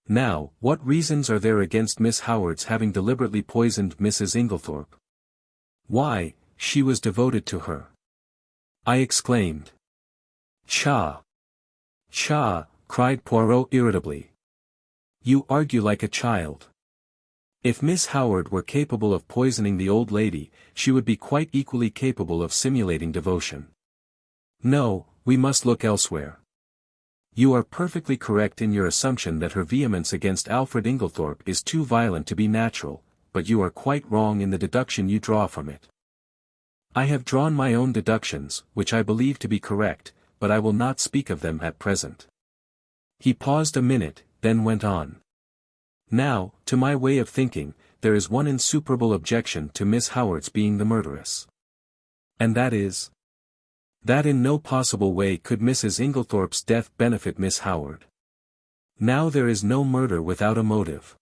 Speaker 1: Now, what reasons are there against Miss Howard's having deliberately poisoned Mrs. Inglethorp? Why, she was devoted to her. I exclaimed. Cha! Cried Poirot irritably. You argue like a child. If Miss Howard were capable of poisoning the old lady, she would be quite equally capable of simulating devotion. No, we must look elsewhere. You are perfectly correct in your assumption that her vehemence against Alfred Inglethorp is too violent to be natural, but you are quite wrong in the deduction you draw from it. I have drawn my own deductions, which I believe to be correct, but I will not speak of them at present. He paused a minute, then went on. Now, to my way of thinking, there is one insuperable objection to Miss Howard's being the murderess. And that is, that in no possible way could Mrs. Inglethorp's death benefit Miss Howard. Now there is no murder without a motive.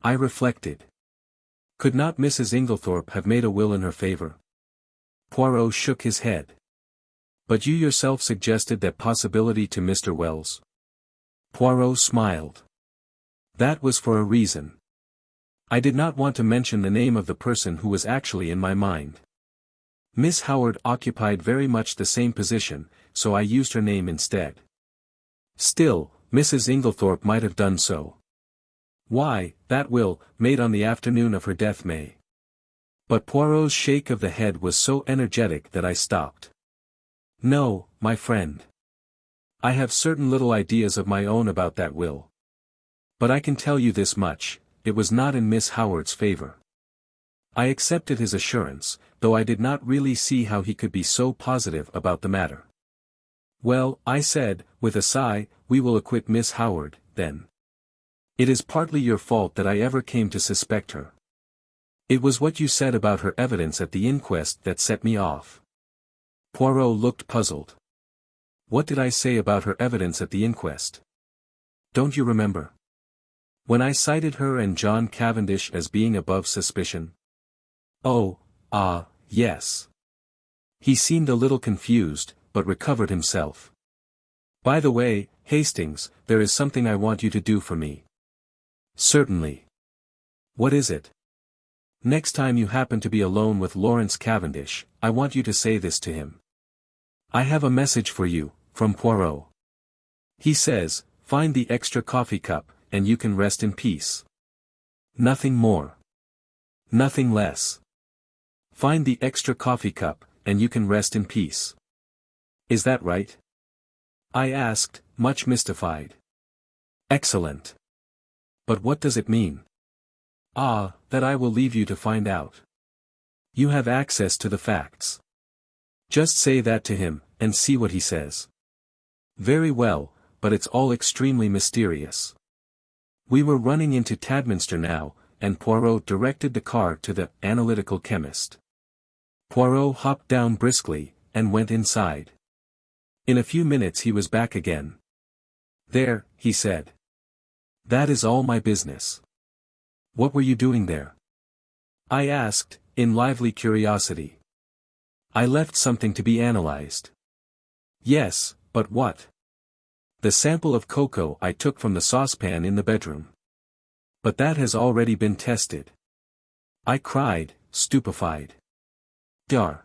Speaker 1: I reflected. Could not Mrs. Inglethorp have made a will in her favor? Poirot shook his head. But you yourself suggested that possibility to Mr. Wells. Poirot smiled. That was for a reason. I did not want to mention the name of the person who was actually in my mind. Miss Howard occupied very much the same position, so I used her name instead. Still, Mrs. Inglethorp might have done so. Why, that will, made on the afternoon of her death may. But Poirot's shake of the head was so energetic that I stopped. No, my friend. I have certain little ideas of my own about that will. But I can tell you this much, it was not in Miss Howard's favor. I accepted his assurance, though I did not really see how he could be so positive about the matter. Well, I said, with a sigh, we will acquit Miss Howard, then. It is partly your fault that I ever came to suspect her. It was what you said about her evidence at the inquest that set me off. Poirot looked puzzled. What did I say about her evidence at the inquest? Don't you remember? When I cited her and John Cavendish as being above suspicion? Oh, yes. He seemed a little confused, but recovered himself. By the way, Hastings, there is something I want you to do for me. Certainly. What is it? Next time you happen to be alone with Lawrence Cavendish, I want you to say this to him. I have a message for you, from Poirot. He says, find the extra coffee cup, and you can rest in peace. Nothing more. Nothing less. Find the extra coffee cup, and you can rest in peace. Is that right? I asked, much mystified. Excellent. But what does it mean? Ah, that I will leave you to find out. You have access to the facts. Just say that to him, and see what he says. Very well, but it's all extremely mysterious. We were running into Tadminster now, and Poirot directed the car to the analytical chemist. Poirot hopped down briskly, and went inside. In a few minutes he was back again. There, he said. That is all my business. What were you doing there? I asked, in lively curiosity. I left something to be analyzed. Yes, but what? The sample of cocoa I took from the saucepan in the bedroom. But that has already been tested. I cried, stupefied. Dar.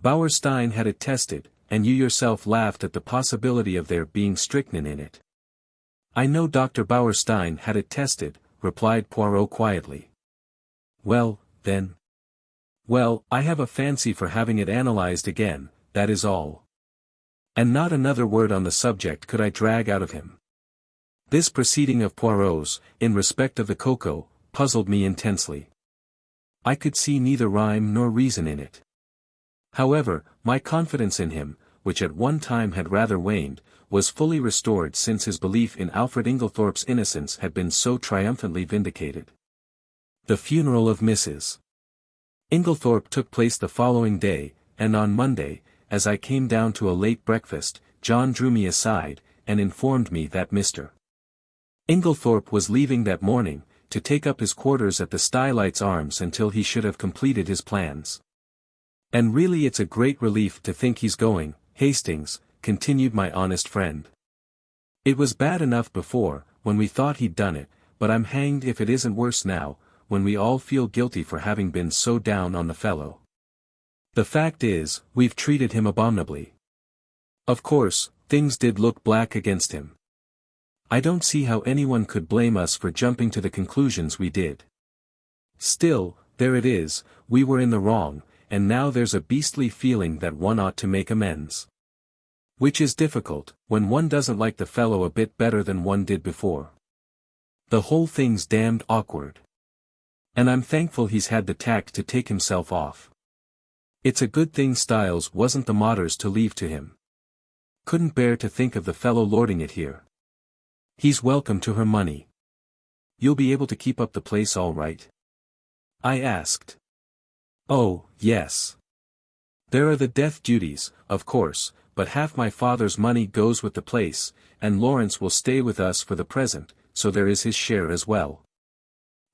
Speaker 1: Bauerstein had it tested, and you yourself laughed at the possibility of there being strychnine in it. I know Dr. Bauerstein had it tested, replied Poirot quietly. Well, then. Well, I have a fancy for having it analyzed again, that is all. And not another word on the subject could I drag out of him. This proceeding of Poirot's, in respect of the cocoa, puzzled me intensely. I could see neither rhyme nor reason in it. However, my confidence in him, which at one time had rather waned, was fully restored since his belief in Alfred Inglethorpe's innocence had been so triumphantly vindicated. The funeral of Mrs. Inglethorpe took place the following day, and on Monday, as I came down to a late breakfast, John drew me aside, and informed me that Mr. Inglethorpe was leaving that morning, to take up his quarters at the Stylites Arms until he should have completed his plans. And really it's a great relief to think he's going, Hastings, continued my honest friend. It was bad enough before, when we thought he'd done it, but I'm hanged if it isn't worse now, when we all feel guilty for having been so down on the fellow. The fact is, we've treated him abominably. Of course, things did look black against him. I don't see how anyone could blame us for jumping to the conclusions we did. Still, there it is, we were in the wrong, and now there's a beastly feeling that one ought to make amends. Which is difficult, when one doesn't like the fellow a bit better than one did before. The whole thing's damned awkward. And I'm thankful he's had the tact to take himself off. It's a good thing Styles wasn't the mauders to leave to him. Couldn't bear to think of the fellow lording it here. He's welcome to her money. You'll be able to keep up the place all right? I asked. Oh, yes. There are the death duties, of course, but half my father's money goes with the place, and Lawrence will stay with us for the present, so there is his share as well.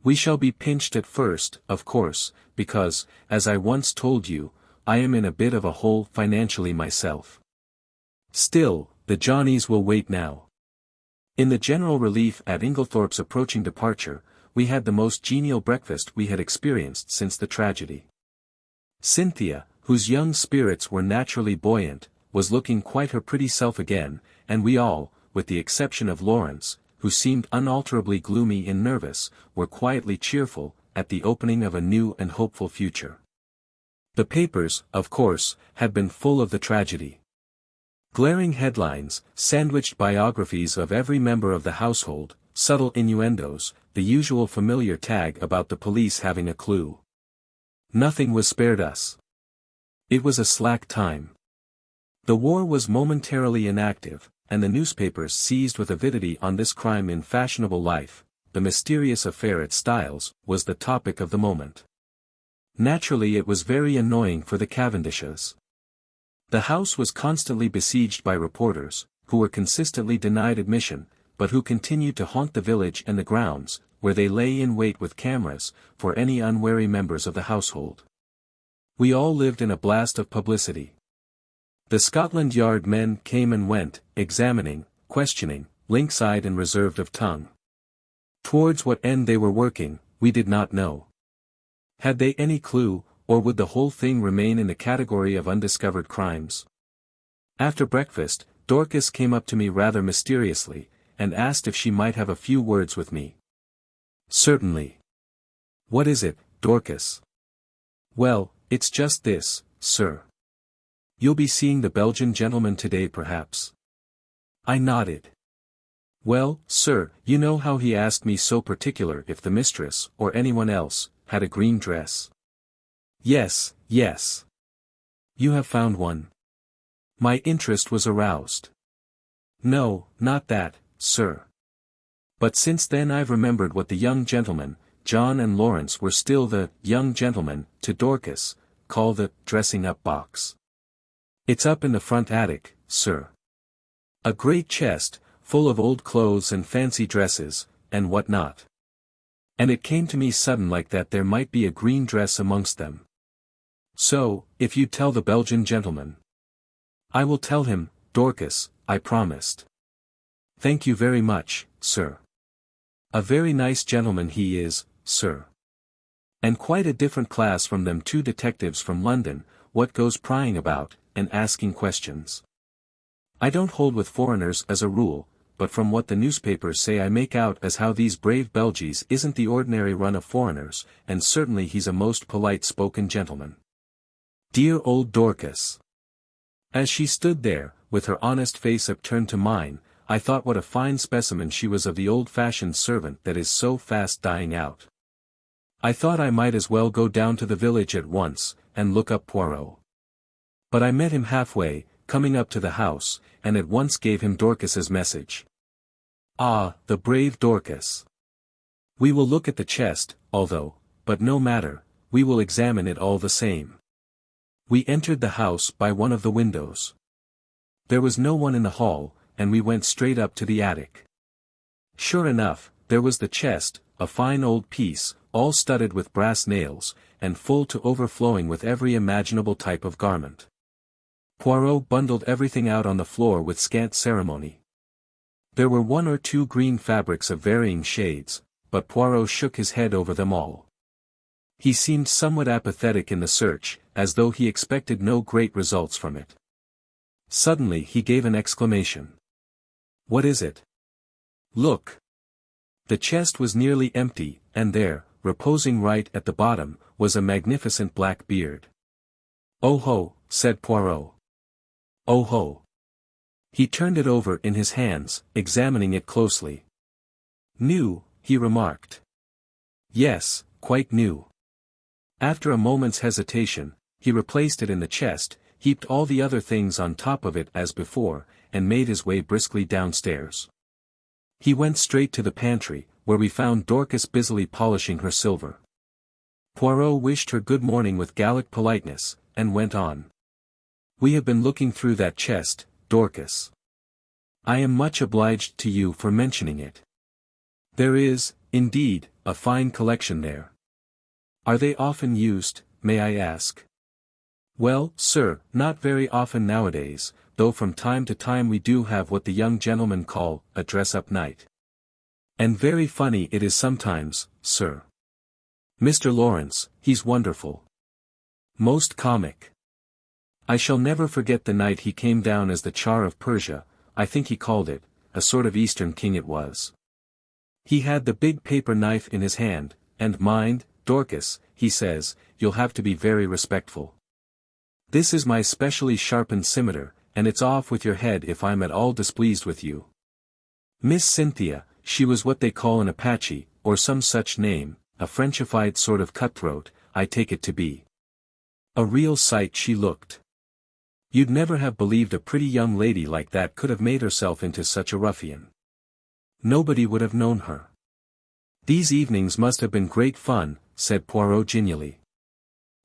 Speaker 1: We shall be pinched at first, of course, because, as I once told you, I am in a bit of a hole financially myself. Still, the Johnnies will wait now. In the general relief at Inglethorpe's approaching departure, we had the most genial breakfast we had experienced since the tragedy. Cynthia, whose young spirits were naturally buoyant, was looking quite her pretty self again, and we all, with the exception of Lawrence, who seemed unalterably gloomy and nervous, were quietly cheerful, at the opening of a new and hopeful future. The papers, of course, had been full of the tragedy. Glaring headlines, sandwiched biographies of every member of the household, subtle innuendos, the usual familiar tag about the police having a clue. Nothing was spared us. It was a slack time. The war was momentarily inactive, and the newspapers seized with avidity on this crime in fashionable life. The mysterious affair at Styles was the topic of the moment. Naturally it was very annoying for the Cavendishes. The house was constantly besieged by reporters, who were consistently denied admission, but who continued to haunt the village and the grounds, where they lay in wait with cameras, for any unwary members of the household. We all lived in a blast of publicity. The Scotland Yard men came and went, examining, questioning, lynx-eyed and reserved of tongue. Towards what end they were working, we did not know. Had they any clue, or would the whole thing remain in the category of undiscovered crimes? After breakfast, Dorcas came up to me rather mysteriously, and asked if she might have a few words with me. Certainly. What is it, Dorcas? Well, it's just this, sir. You'll be seeing the Belgian gentleman today perhaps? I nodded. Well, sir, you know how he asked me so particular if the mistress, or anyone else, had a green dress? Yes, yes. You have found one? My interest was aroused. No, not that, sir. But since then I've remembered what the young gentlemen, John and Lawrence were still the young gentlemen, to Dorcas, call the dressing-up box. It's up in the front attic, sir. A great chest, full of old clothes and fancy dresses, and what not. And it came to me sudden like that there might be a green dress amongst them. So, if you'd tell the Belgian gentleman. I will tell him, Dorcas, I promised. Thank you very much, sir. A very nice gentleman he is, sir. And quite a different class from them two detectives from London, what goes prying about, and asking questions. I don't hold with foreigners as a rule, but from what the newspapers say I make out as how these brave Belgies isn't the ordinary run of foreigners, and certainly he's a most polite-spoken gentleman. Dear old Dorcas! As she stood there, with her honest face upturned to mine, I thought what a fine specimen she was of the old-fashioned servant that is so fast dying out. I thought I might as well go down to the village at once, and look up Poirot. But I met him halfway, coming up to the house, and at once gave him Dorcas's message. Ah, the brave Dorcas! We will look at the chest, although, but no matter, we will examine it all the same. We entered the house by one of the windows. There was no one in the hall, and we went straight up to the attic. Sure enough, there was the chest, a fine old piece, all studded with brass nails, and full to overflowing with every imaginable type of garment. Poirot bundled everything out on the floor with scant ceremony. There were one or two green fabrics of varying shades, but Poirot shook his head over them all. He seemed somewhat apathetic in the search, as though he expected no great results from it. Suddenly he gave an exclamation. What is it? Look! The chest was nearly empty, and there, reposing right at the bottom, was a magnificent black beard. Oh ho, said Poirot. Oh ho! He turned it over in his hands, examining it closely. New, he remarked. Yes, quite new. After a moment's hesitation, he replaced it in the chest, heaped all the other things on top of it as before, and made his way briskly downstairs. He went straight to the pantry, where we found Dorcas busily polishing her silver. Poirot wished her good morning with Gallic politeness, and went on. We have been looking through that chest, Dorcas. I am much obliged to you for mentioning it. There is, indeed, a fine collection there. Are they often used, may I ask? Well, sir, not very often nowadays, though from time to time we do have what the young gentlemen call a dress-up night. And very funny it is sometimes, sir. Mr. Lawrence, he's wonderful. Most comic. I shall never forget the night he came down as the Tsar of Persia, I think he called it, a sort of Eastern king it was. He had the big paper knife in his hand, and mind, Dorcas, he says, you'll have to be very respectful. This is my specially sharpened scimitar, and it's off with your head if I'm at all displeased with you. Miss Cynthia, she was what they call an Apache, or some such name, a Frenchified sort of cutthroat, I take it to be. A real sight she looked. You'd never have believed a pretty young lady like that could have made herself into such a ruffian. Nobody would have known her. These evenings must have been great fun, said Poirot genially.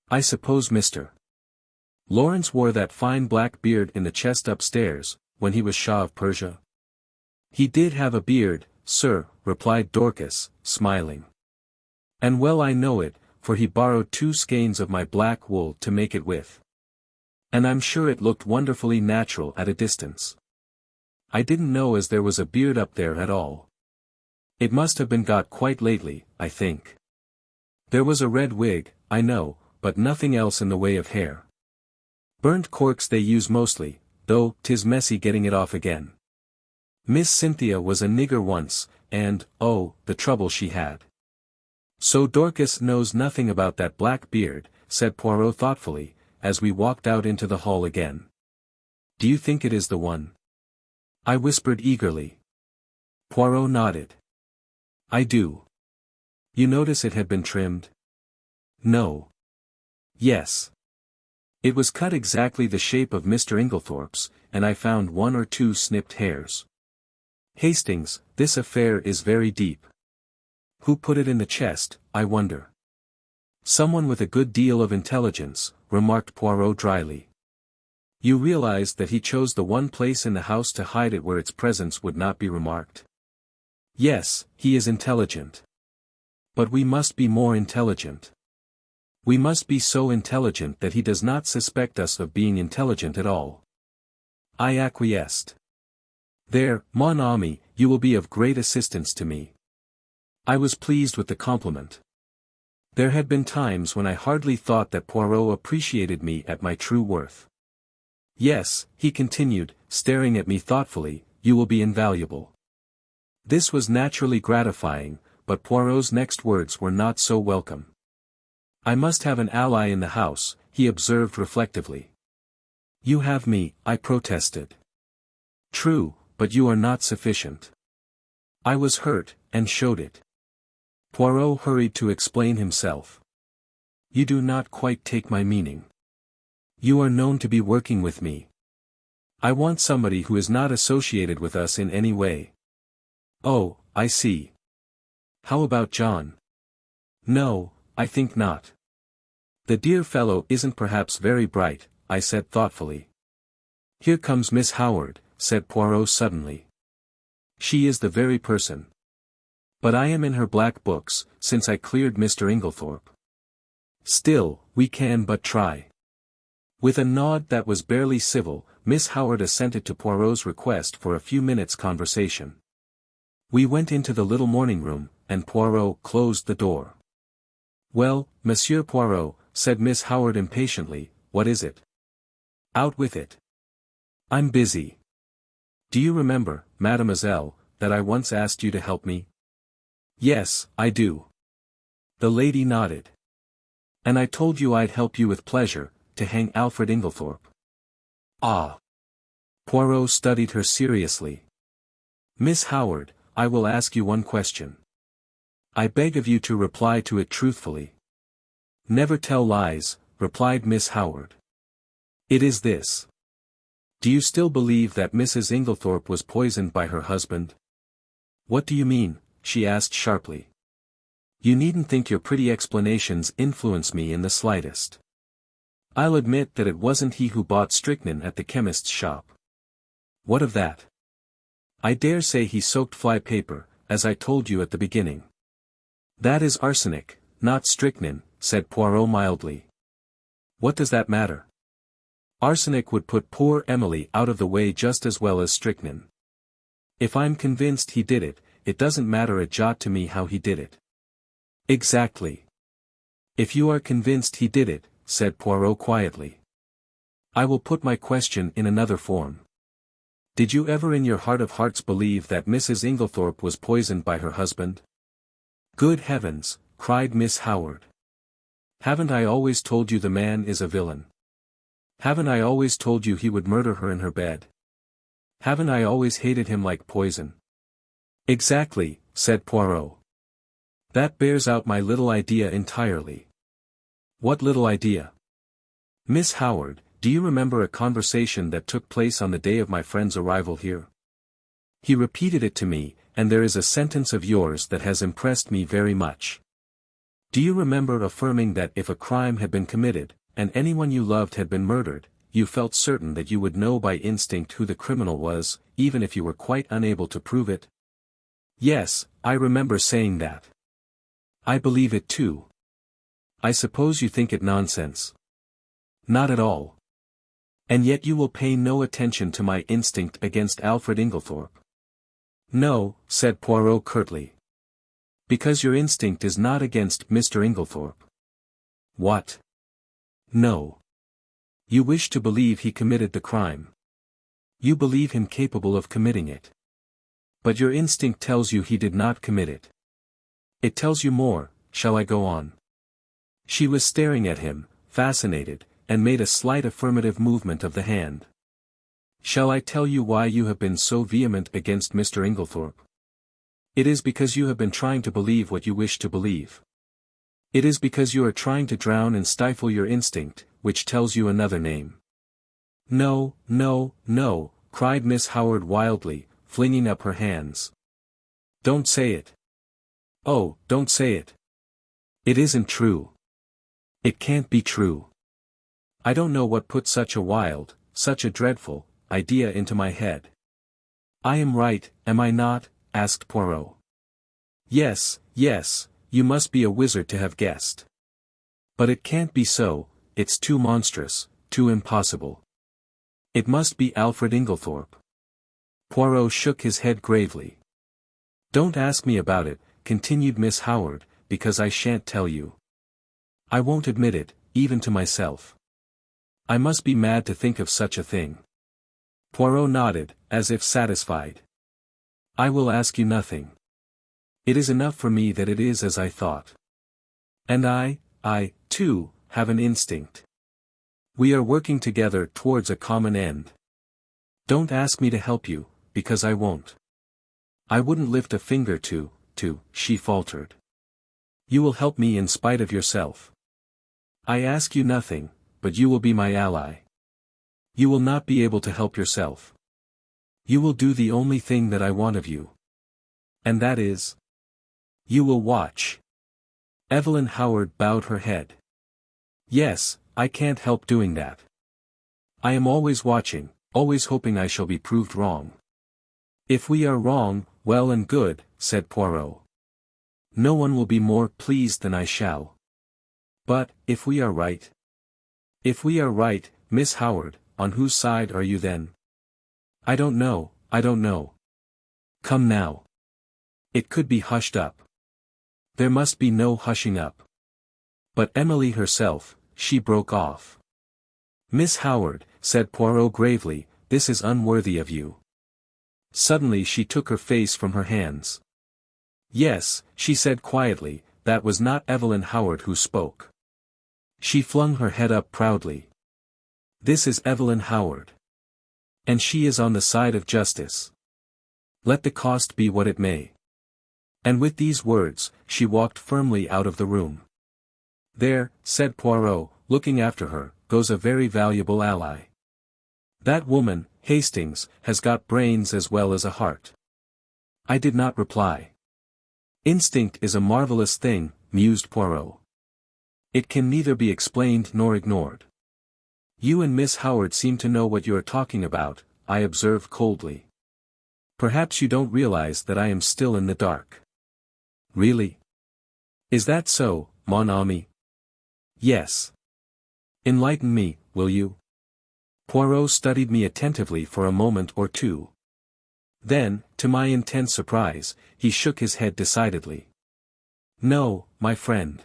Speaker 1: I suppose Mr. Lawrence wore that fine black beard in the chest upstairs, when he was Shah of Persia? He did have a beard, sir, replied Dorcas, smiling. And well I know it, for he borrowed 2 skeins of my black wool to make it with. And I'm sure it looked wonderfully natural at a distance. I didn't know as there was a beard up there at all. It must have been got quite lately, I think. There was a red wig, I know, but nothing else in the way of hair. Burnt corks they use mostly, though 'tis messy getting it off again. Miss Cynthia was a nigger once, and, oh, the trouble she had. So Dorcas knows nothing about that black beard, said Poirot thoughtfully, as we walked out into the hall again. "Do you think it is the one?" I whispered eagerly. Poirot nodded. "I do." "You notice it had been trimmed?" "No." "Yes. It was cut exactly the shape of Mr. Inglethorpe's, and I found 1 or 2 snipped hairs." "Hastings, this affair is very deep. Who put it in the chest, I wonder?" "Someone with a good deal of intelligence," remarked Poirot dryly. "You realize that he chose the one place in the house to hide it where its presence would not be remarked?" "Yes, he is intelligent. But we must be more intelligent. We must be so intelligent that he does not suspect us of being intelligent at all." I acquiesced. "There, mon ami, you will be of great assistance to me." I was pleased with the compliment. There had been times when I hardly thought that Poirot appreciated me at my true worth. "Yes," he continued, staring at me thoughtfully, "you will be invaluable." This was naturally gratifying, but Poirot's next words were not so welcome. "I must have an ally in the house," he observed reflectively. "You have me," I protested. "True, but you are not sufficient." I was hurt, and showed it. Poirot hurried to explain himself. "You do not quite take my meaning. You are known to be working with me. I want somebody who is not associated with us in any way." "Oh, I see. How about John?" "No, I think not. The dear fellow isn't perhaps very bright," I said thoughtfully. "Here comes Miss Howard," said Poirot suddenly. "She is the very person. But I am in her black books, since I cleared Mr. Inglethorpe. Still, we can but try." With a nod that was barely civil, Miss Howard assented to Poirot's request for a few minutes' conversation. We went into the little morning room, and Poirot closed the door. "Well, Monsieur Poirot," said Miss Howard impatiently, "what is it?" "Out with it." "I'm busy." "Do you remember, mademoiselle, that I once asked you to help me?" "Yes, I do." The lady nodded. "And I told you I'd help you with pleasure, to hang Alfred Inglethorpe." "Ah." Poirot studied her seriously. "Miss Howard, I will ask you one question. I beg of you to reply to it truthfully." "Never tell lies," replied Miss Howard. "It is this. Do you still believe that Mrs. Inglethorpe was poisoned by her husband?" "What do you mean?" she asked sharply. "You needn't think your pretty explanations influence me in the slightest. I'll admit that it wasn't he who bought strychnine at the chemist's shop." "What of that?" "I dare say he soaked fly paper, as I told you at the beginning." "That is arsenic, not strychnine," said Poirot mildly. "What does that matter? Arsenic would put poor Emily out of the way just as well as strychnine. If I'm convinced he did it, it doesn't matter a jot to me how he did it." "Exactly. If you are convinced he did it," said Poirot quietly, "I will put my question in another form. Did you ever in your heart of hearts believe that Mrs. Inglethorpe was poisoned by her husband?" "Good heavens," cried Miss Howard. "Haven't I always told you the man is a villain? Haven't I always told you he would murder her in her bed? Haven't I always hated him like poison?" "Exactly," said Poirot. "That bears out my little idea entirely." "What little idea?" "Miss Howard, do you remember a conversation that took place on the day of my friend's arrival here? He repeated it to me, and there is a sentence of yours that has impressed me very much. Do you remember affirming that if a crime had been committed, and anyone you loved had been murdered, you felt certain that you would know by instinct who the criminal was, even if you were quite unable to prove it?" "Yes, I remember saying that." "I believe it too." "I suppose you think it nonsense." "Not at all." "And yet you will pay no attention to my instinct against Alfred Inglethorpe?" "No," said Poirot curtly. "Because your instinct is not against Mr. Inglethorpe." "What?" "No. You wish to believe he committed the crime. You believe him capable of committing it. But your instinct tells you he did not commit it. It tells you more. Shall I go on?" She was staring at him, fascinated, and made a slight affirmative movement of the hand. "Shall I tell you why you have been so vehement against Mr. Inglethorp? It is because you have been trying to believe what you wish to believe. It is because you are trying to drown and stifle your instinct, which tells you another name." "No, no, no," cried Miss Howard wildly, flinging up her hands. "Don't say it. Oh, don't say it. It isn't true. It can't be true. I don't know what put such a wild, such a dreadful, idea into my head." "I am right, am I not?" asked Poirot. "Yes, yes, you must be a wizard to have guessed. But it can't be so, it's too monstrous, too impossible. It must be Alfred Inglethorp." Poirot shook his head gravely. "Don't ask me about it," continued Miss Howard, "because I shan't tell you. I won't admit it, even to myself. I must be mad to think of such a thing." Poirot nodded, as if satisfied. "I will ask you nothing. It is enough for me that it is as I thought. And I, too, have an instinct. We are working together towards a common end. Don't ask me to help you, because I won't. I wouldn't lift a finger to, she faltered. You will help me in spite of yourself. I ask you nothing, but you will be my ally. You will not be able to help yourself. You will do the only thing that I want of you. And that is, you will watch." Evelyn Howard bowed her head. "Yes, I can't help doing that. I am always watching, always hoping I shall be proved wrong." "If we are wrong, well and good," said Poirot. "No one will be more pleased than I shall. But, if we are right?" "If we are right, Miss Howard, on whose side are you then?" I don't know. Come now. It could be hushed up." "There must be no hushing up." "But Emily herself," she broke off. "Miss Howard," said Poirot gravely, "this is unworthy of you." Suddenly she took her face from her hands. "Yes," she said quietly, "that was not Evelyn Howard who spoke." She flung her head up proudly. "This is Evelyn Howard. And she is on the side of justice. Let the cost be what it may." And with these words, she walked firmly out of the room. "There," said Poirot, looking after her, "goes a very valuable ally. That woman, Hastings, has got brains as well as a heart." I did not reply. "Instinct is a marvelous thing," mused Poirot. "It can neither be explained nor ignored." "You and Miss Howard seem to know what you are talking about," I observed coldly. "Perhaps you don't realize that I am still in the dark." "Really? Is that so, mon ami?" "Yes. Enlighten me, will you?" Poirot studied me attentively for a moment or two. Then, to my intense surprise, he shook his head decidedly. "No, my friend.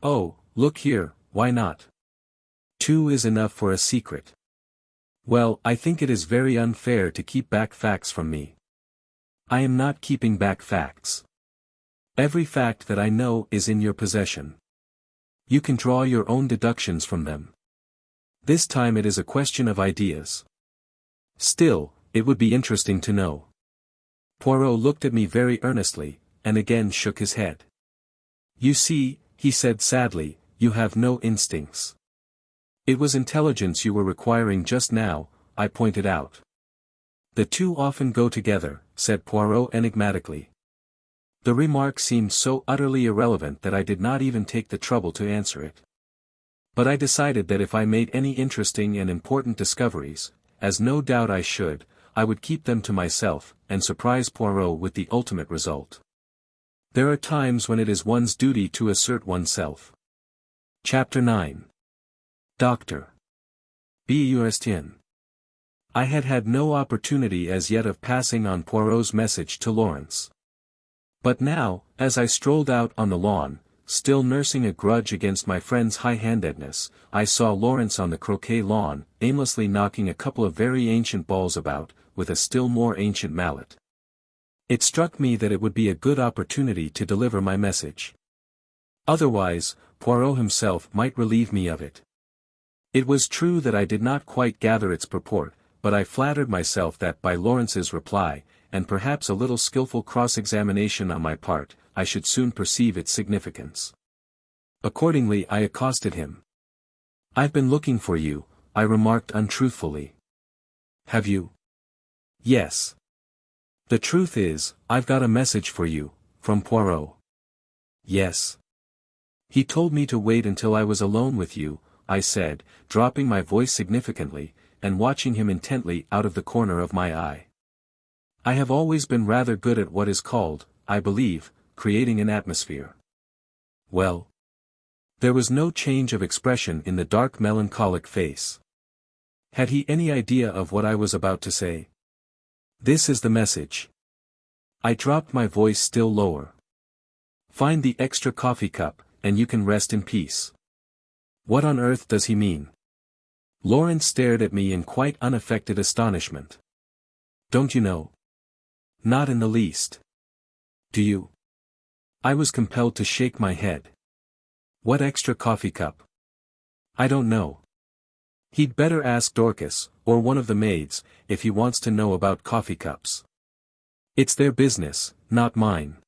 Speaker 1: Oh, look here, why not? 2 is enough for a secret." "Well, I think it is very unfair to keep back facts from me." "I am not keeping back facts. Every fact that I know is in your possession. You can draw your own deductions from them. This time it is a question of ideas. Still, it would be interesting to know." Poirot looked at me very earnestly, and again shook his head. "You see," he said sadly, "you have no instincts." "It was intelligence you were requiring just now," I pointed out. "The two often go together," said Poirot enigmatically. The remark seemed so utterly irrelevant that I did not even take the trouble to answer it. But I decided that if I made any interesting and important discoveries, as no doubt I should, I would keep them to myself, and surprise Poirot with the ultimate result. There are times when it is one's duty to assert oneself. Chapter 9. Doctor. B'Ustien. I had had no opportunity as yet of passing on Poirot's message to Lawrence. But now, as I strolled out on the lawn, still nursing a grudge against my friend's high-handedness, I saw Lawrence on the croquet lawn, aimlessly knocking a couple of very ancient balls about, with a still more ancient mallet. It struck me that it would be a good opportunity to deliver my message. Otherwise, Poirot himself might relieve me of it. It was true that I did not quite gather its purport, but I flattered myself that by Lawrence's reply, and perhaps a little skillful cross-examination on my part, I should soon perceive its significance. Accordingly I accosted him. "I've been looking for you," I remarked untruthfully. "Have you?" "Yes. The truth is, I've got a message for you, from Poirot." "Yes." "He told me to wait until I was alone with you," I said, dropping my voice significantly, and watching him intently out of the corner of my eye. I have always been rather good at what is called, I believe, creating an atmosphere. "Well?" There was no change of expression in the dark melancholic face. Had he any idea of what I was about to say? "This is the message." I dropped my voice still lower. "Find the extra coffee cup, and you can rest in peace." What on earth does he mean? Lawrence stared at me in quite unaffected astonishment. "Don't you know?" "Not in the least." "Do you?" I was compelled to shake my head. "What extra coffee cup?" "I don't know." "He'd better ask Dorcas, or one of the maids, if he wants to know about coffee cups. It's their business, not mine.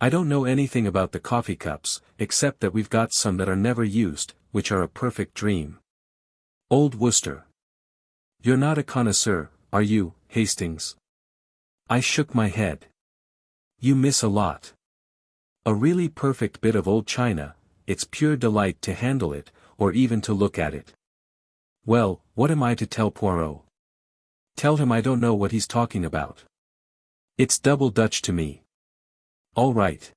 Speaker 1: I don't know anything about the coffee cups, except that we've got some that are never used, which are a perfect dream. Old Worcester. You're not a connoisseur, are you, Hastings?" I shook my head. "You miss a lot. A really perfect bit of old china, it's pure delight to handle it, or even to look at it." "Well, what am I to tell Poirot?" "Tell him I don't know what he's talking about. It's double Dutch to me." "All right."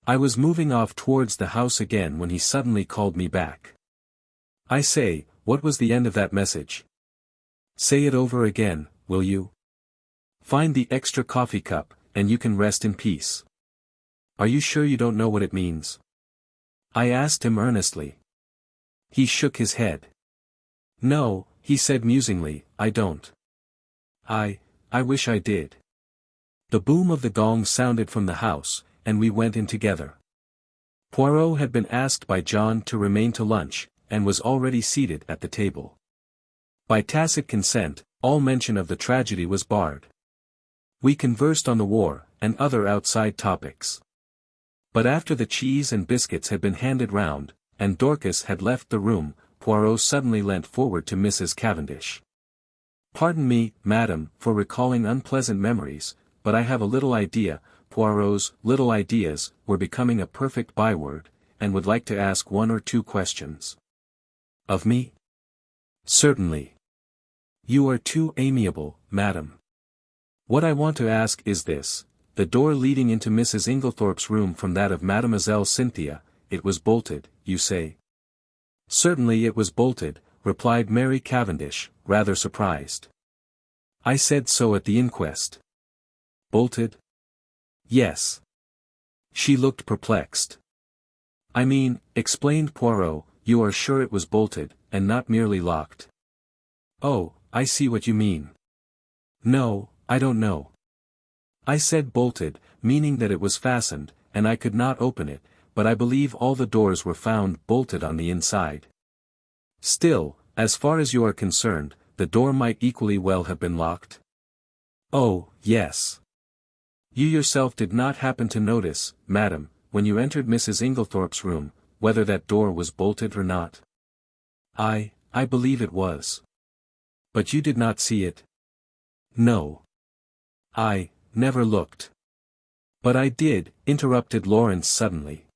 Speaker 1: I was moving off towards the house again when he suddenly called me back. "I say, what was the end of that message? Say it over again, will you? Find the extra coffee cup, and you can rest in peace." "Are you sure you don't know what it means?" I asked him earnestly. He shook his head. "No," he said musingly, "I don't. I wish I did." The boom of the gong sounded from the house, and we went in together. Poirot had been asked by John to remain to lunch, and was already seated at the table. By tacit consent, all mention of the tragedy was barred. We conversed on the war, and other outside topics. But after the cheese and biscuits had been handed round, and Dorcas had left the room, Poirot suddenly leant forward to Mrs. Cavendish. "Pardon me, madam, for recalling unpleasant memories, but I have a little idea." Poirot's little ideas were becoming a perfect byword, and would like to ask one or two questions. "Of me?" "Certainly. You are too amiable, madam. What I want to ask is this: the door leading into Mrs. Inglethorpe's room from that of Mademoiselle Cynthia, it was bolted, you say?" "Certainly it was bolted," replied Mary Cavendish, rather surprised. "I said so at the inquest." "Bolted?" "Yes." She looked perplexed. "I mean," explained Poirot, "you are sure it was bolted, and not merely locked?" "Oh, I see what you mean. No, I don't know. I said bolted, meaning that it was fastened, and I could not open it, but I believe all the doors were found bolted on the inside. Still, as far as you are concerned, the door might equally well have been locked?" "Oh, yes. You yourself did not happen to notice, madam, when you entered Mrs. Inglethorpe's room, whether that door was bolted or not?" I believe it was." "But you did not see it?" "No. I never looked." "But I did," interrupted Lawrence suddenly.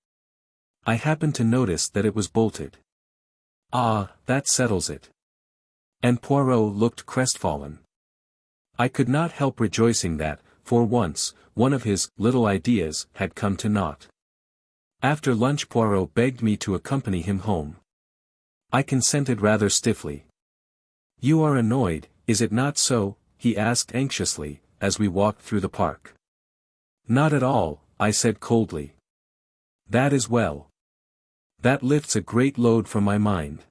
Speaker 1: "I happened to notice that it was bolted." "Ah, that settles it." And Poirot looked crestfallen. I could not help rejoicing that, for once, one of his little ideas had come to naught. After lunch Poirot begged me to accompany him home. I consented rather stiffly. "You are annoyed, is it not so?" he asked anxiously, as we walked through the park. "Not at all," I said coldly. "That is well. That lifts a great load from my mind."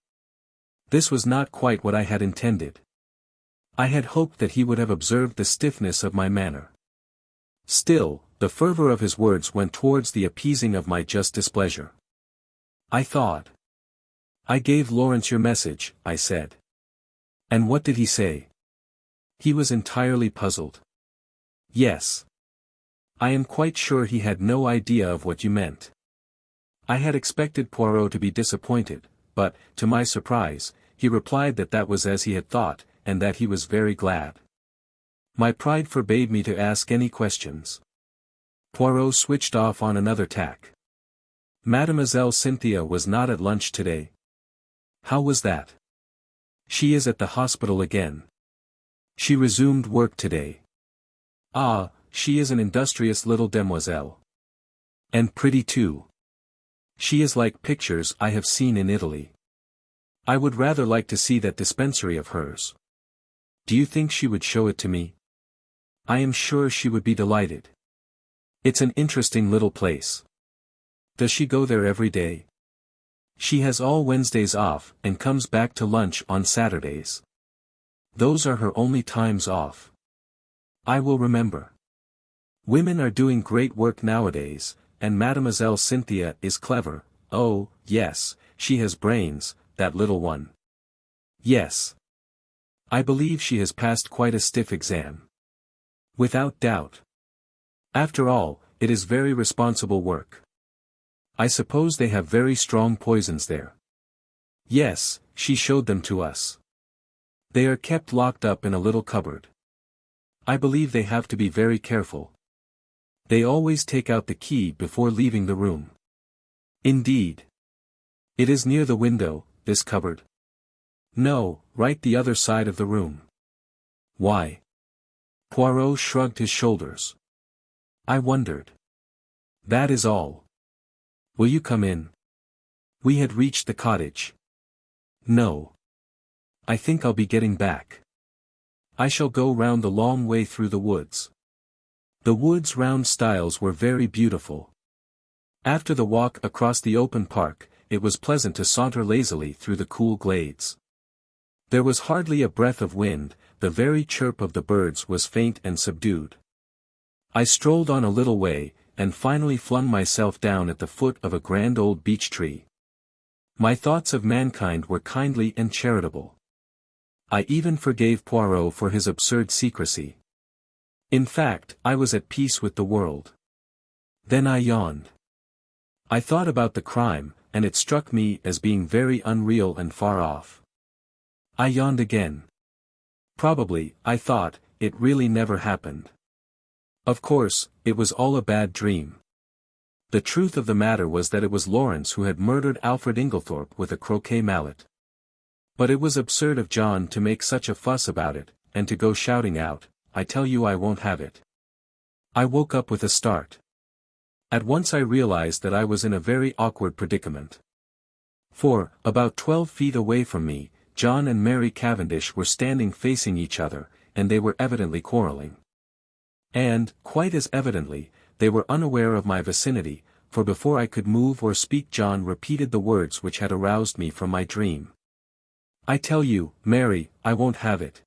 Speaker 1: This was not quite what I had intended. I had hoped that he would have observed the stiffness of my manner. Still, the fervor of his words went towards the appeasing of my just displeasure. I thought. I gave Lawrence your message, I said. And what did he say? He was entirely puzzled. Yes. I am quite sure he had no idea of what you meant. I had expected Poirot to be disappointed, but, to my surprise, he replied that that was as he had thought, and that he was very glad. My pride forbade me to ask any questions. Poirot switched off on another tack. Mademoiselle Cynthia was not at lunch today. How was that? She is at the hospital again. She resumed work today. Ah, she is an industrious little demoiselle. And pretty too. She is like pictures I have seen in Italy. I would rather like to see that dispensary of hers. Do you think she would show it to me? I am sure she would be delighted. It's an interesting little place. Does she go there every day? She has all Wednesdays off and comes back to lunch on Saturdays. Those are her only times off. I will remember. Women are doing great work nowadays, and Mademoiselle Cynthia is clever. Oh, yes, she has brains, that little one. Yes. I believe she has passed quite a stiff exam. Without doubt. After all, it is very responsible work. I suppose they have very strong poisons there. Yes, she showed them to us. They are kept locked up in a little cupboard. I believe they have to be very careful. They always take out the key before leaving the room. Indeed. It is near the window, this cupboard? No, right the other side of the room. Why? Poirot shrugged his shoulders. I wondered. That is all. Will you come in? We had reached the cottage. No. I think I'll be getting back. I shall go round the long way through the woods. The woods round Styles were very beautiful. After the walk across the open park, it was pleasant to saunter lazily through the cool glades. There was hardly a breath of wind, the very chirp of the birds was faint and subdued. I strolled on a little way, and finally flung myself down at the foot of a grand old beech tree. My thoughts of mankind were kindly and charitable. I even forgave Poirot for his absurd secrecy. In fact, I was at peace with the world. Then I yawned. I thought about the crime, and it struck me as being very unreal and far off. I yawned again. Probably, I thought, it really never happened. Of course, it was all a bad dream. The truth of the matter was that it was Lawrence who had murdered Alfred Inglethorp with a croquet mallet. But it was absurd of John to make such a fuss about it, and to go shouting out, "I tell you I won't have it." I woke up with a start. At once I realized that I was in a very awkward predicament. For, about 12 feet away from me, John and Mary Cavendish were standing facing each other, and they were evidently quarreling. And, quite as evidently, they were unaware of my vicinity, for before I could move or speak John repeated the words which had aroused me from my dream. "I tell you, Mary, I won't have it."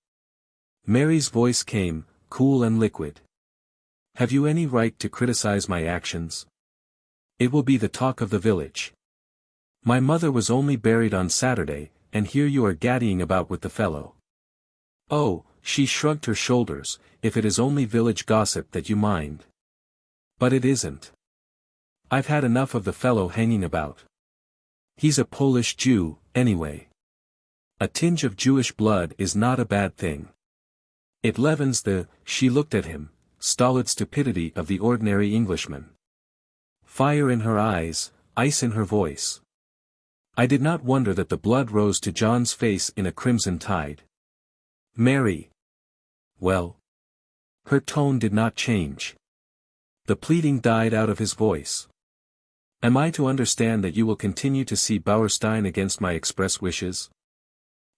Speaker 1: Mary's voice came, cool and liquid. "Have you any right to criticize my actions? It will be the talk of the village. My mother was only buried on Saturday, and here you are gaddying about with the fellow." "Oh," she shrugged her shoulders, "if it is only village gossip that you mind. But it isn't. I've had enough of the fellow hanging about. He's a Polish Jew, anyway. A tinge of Jewish blood is not a bad thing. It leavens the," she looked at him, "stolid stupidity of the ordinary Englishman." Fire in her eyes, ice in her voice. I did not wonder that the blood rose to John's face in a crimson tide. "Mary." "Well?" Her tone did not change. The pleading died out of his voice. "Am I to understand that you will continue to see Bauerstein against my express wishes?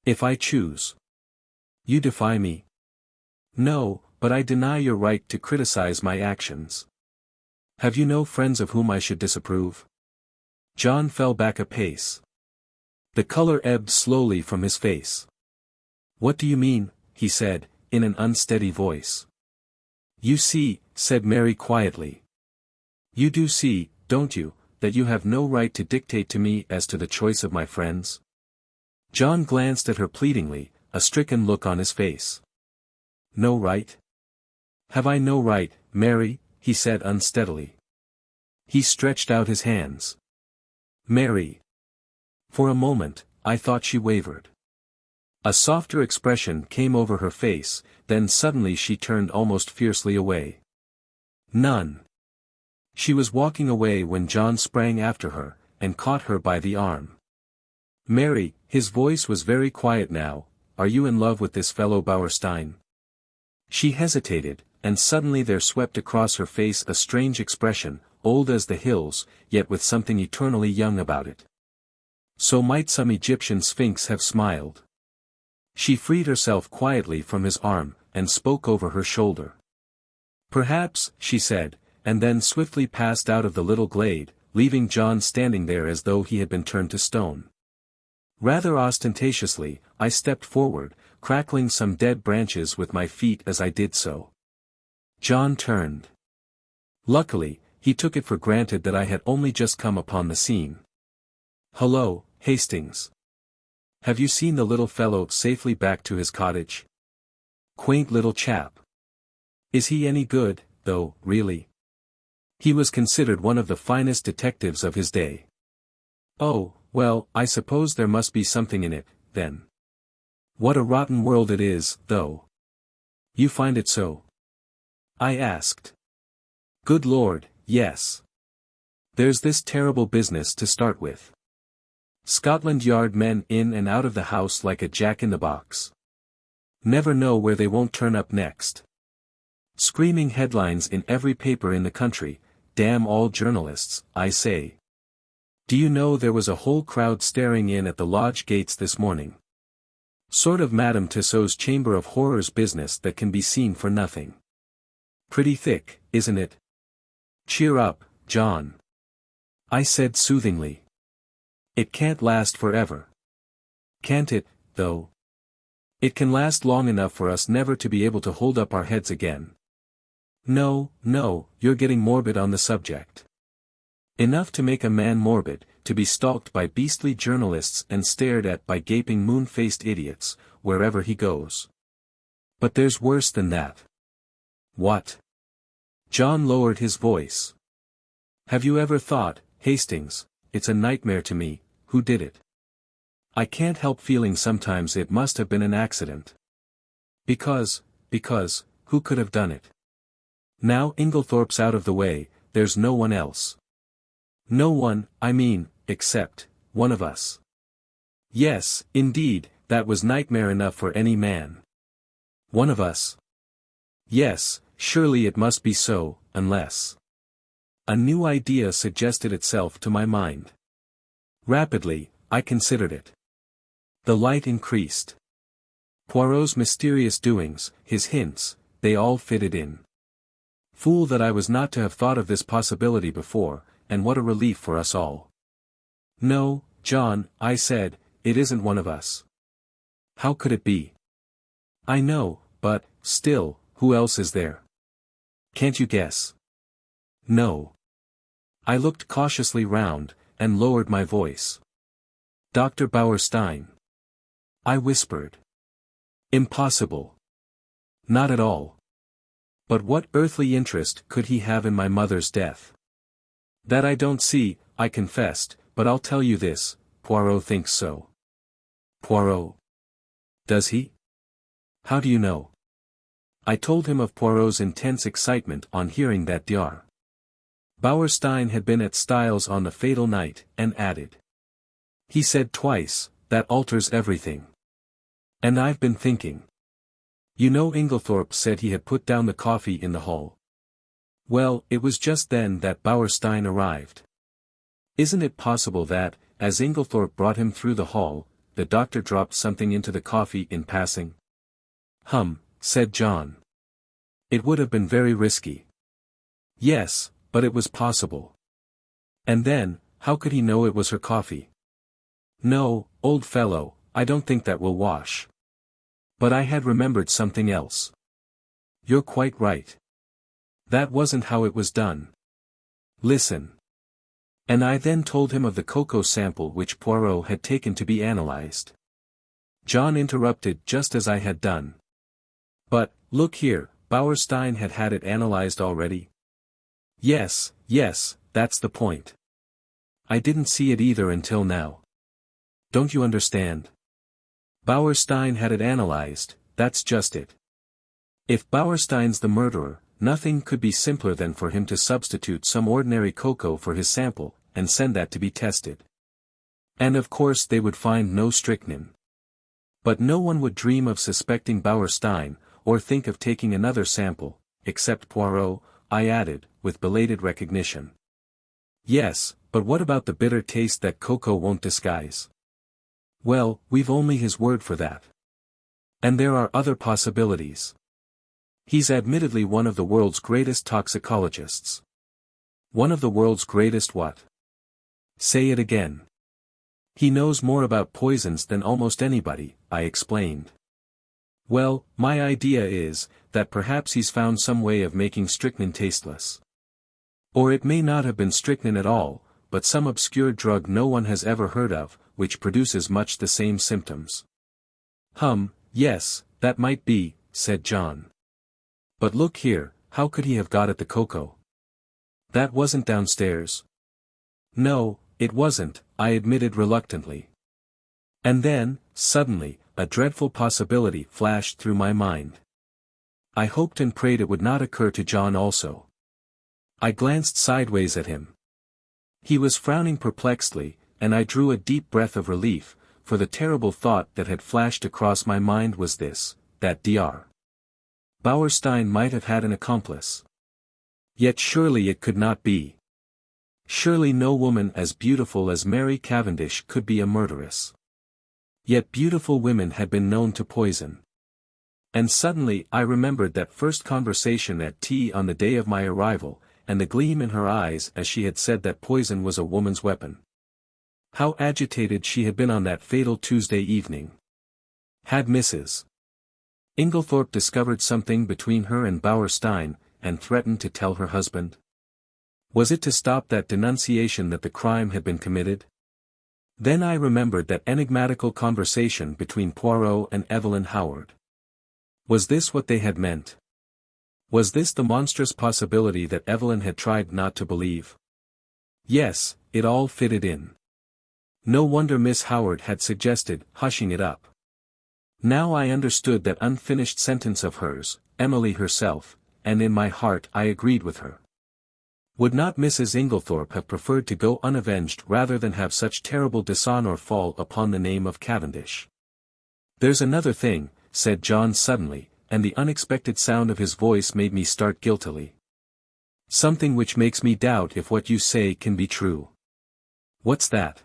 Speaker 1: If I choose. You defy me?" "No, but I deny your right to criticize my actions. Have you no friends of whom I should disapprove?" John fell back a pace. The color ebbed slowly from his face. "What do you mean?" he said, in an unsteady voice. "You see," said Mary quietly. "You do see, don't you, that you have no right to dictate to me as to the choice of my friends?" John glanced at her pleadingly, a stricken look on his face. No right? Have I no right, Mary? He said unsteadily. He stretched out his hands. Mary. For a moment, I thought she wavered. A softer expression came over her face, then suddenly she turned almost fiercely away. None. She was walking away when John sprang after her, and caught her by the arm. Mary, his voice was very quiet now, are you in love with this fellow Bauerstein? She hesitated, and suddenly there swept across her face a strange expression, old as the hills, yet with something eternally young about it. So might some Egyptian sphinx have smiled. She freed herself quietly from his arm, and spoke over her shoulder. Perhaps, she said, and then swiftly passed out of the little glade, leaving John standing there as though he had been turned to stone. Rather ostentatiously, I stepped forward, crackling some dead branches with my feet as I did so. John turned. Luckily, he took it for granted that I had only just come upon the scene. Hello, Hastings. Have you seen the little fellow safely back to his cottage? Quaint little chap. Is he any good, though, really? He was considered one of the finest detectives of his day. Oh, well, I suppose there must be something in it, then. What a rotten world it is, though. You find it so? I asked. Good Lord, yes. There's this terrible business to start with. Scotland Yard men in and out of the house like a jack-in-the-box. Never know where they won't turn up next. Screaming headlines in every paper in the country, damn all journalists, I say. Do you know there was a whole crowd staring in at the lodge gates this morning? Sort of Madame Tussauds Chamber of Horrors business that can be seen for nothing. Pretty thick, isn't it? Cheer up, John. I said soothingly. It can't last forever. Can't it, though? It can last long enough for us never to be able to hold up our heads again. No, no, you're getting morbid on the subject. Enough to make a man morbid, to be stalked by beastly journalists and stared at by gaping moon-faced idiots, wherever he goes. But there's worse than that. What? John lowered his voice. Have you ever thought, Hastings, it's a nightmare to me, who did it? I can't help feeling sometimes it must have been an accident. Because, who could have done it? Now Inglethorp's out of the way, there's no one else. No one, I mean, except one of us. Yes, indeed, that was nightmare enough for any man. One of us. Yes, surely it must be so, unless. A new idea suggested itself to my mind. Rapidly, I considered it. The light increased. Poirot's mysterious doings, his hints, they all fitted in. Fool that I was not to have thought of this possibility before, and what a relief for us all. No, John, I said, it isn't one of us. How could it be? I know, but, still, who else is there? Can't you guess? No. I looked cautiously round, and lowered my voice. Dr. Bauerstein. I whispered. Impossible. Not at all. But what earthly interest could he have in my mother's death? That I don't see, I confessed, but I'll tell you this, Poirot thinks so. Poirot? Does he? How do you know? I told him of Poirot's intense excitement on hearing that Dr. Bauerstein had been at Styles on the fatal night, and added. He said twice, that alters everything. And I've been thinking. You know Inglethorp said he had put down the coffee in the hall. Well, it was just then that Bauerstein arrived. Isn't it possible that, as Inglethorp brought him through the hall, the doctor dropped something into the coffee in passing? Said John. It would have been very risky. Yes, but it was possible. And then, how could he know it was her coffee? No, old fellow, I don't think that will wash. But I had remembered something else. You're quite right. That wasn't how it was done. Listen. And I then told him of the cocoa sample which Poirot had taken to be analyzed. John interrupted just as I had done. But, look here, Bauerstein had had it analyzed already? Yes, that's the point. I didn't see it either until now. Don't you understand? Bauerstein had it analyzed, that's just it. If Bauerstein's the murderer, nothing could be simpler than for him to substitute some ordinary cocoa for his sample, and send that to be tested. And of course they would find no strychnine. But no one would dream of suspecting Bauerstein, or think of taking another sample, except Poirot, I added, with belated recognition. Yes, but what about the bitter taste that cocoa won't disguise? Well, we've only his word for that. And there are other possibilities. He's admittedly one of the world's greatest toxicologists. One of the world's greatest what? Say it again. He knows more about poisons than almost anybody, I explained. Well, my idea is, that perhaps he's found some way of making strychnine tasteless. Or it may not have been strychnine at all, but some obscure drug no one has ever heard of, which produces much the same symptoms. Yes, that might be, said John. But look here, how could he have got at the cocoa? That wasn't downstairs. No, it wasn't, I admitted reluctantly. And then, suddenly, a dreadful possibility flashed through my mind. I hoped and prayed it would not occur to John also. I glanced sideways at him. He was frowning perplexedly, and I drew a deep breath of relief, for the terrible thought that had flashed across my mind was this, that Dr. Bauerstein might have had an accomplice. Yet surely it could not be. Surely no woman as beautiful as Mary Cavendish could be a murderess. Yet beautiful women had been known to poison. And suddenly I remembered that first conversation at tea on the day of my arrival, and the gleam in her eyes as she had said that poison was a woman's weapon. How agitated she had been on that fatal Tuesday evening. Had Mrs. Inglethorp discovered something between her and Bauerstein, and threatened to tell her husband? Was it to stop that denunciation that the crime had been committed? Then I remembered that enigmatical conversation between Poirot and Evelyn Howard. Was this what they had meant? Was this the monstrous possibility that Evelyn had tried not to believe? Yes, it all fitted in. No wonder Miss Howard had suggested hushing it up. Now I understood that unfinished sentence of hers, Emily herself, and in my heart I agreed with her. Would not Mrs. Inglethorp have preferred to go unavenged rather than have such terrible dishonor fall upon the name of Cavendish? There's another thing, said John suddenly, and the unexpected sound of his voice made me start guiltily. Something which makes me doubt if what you say can be true. What's that?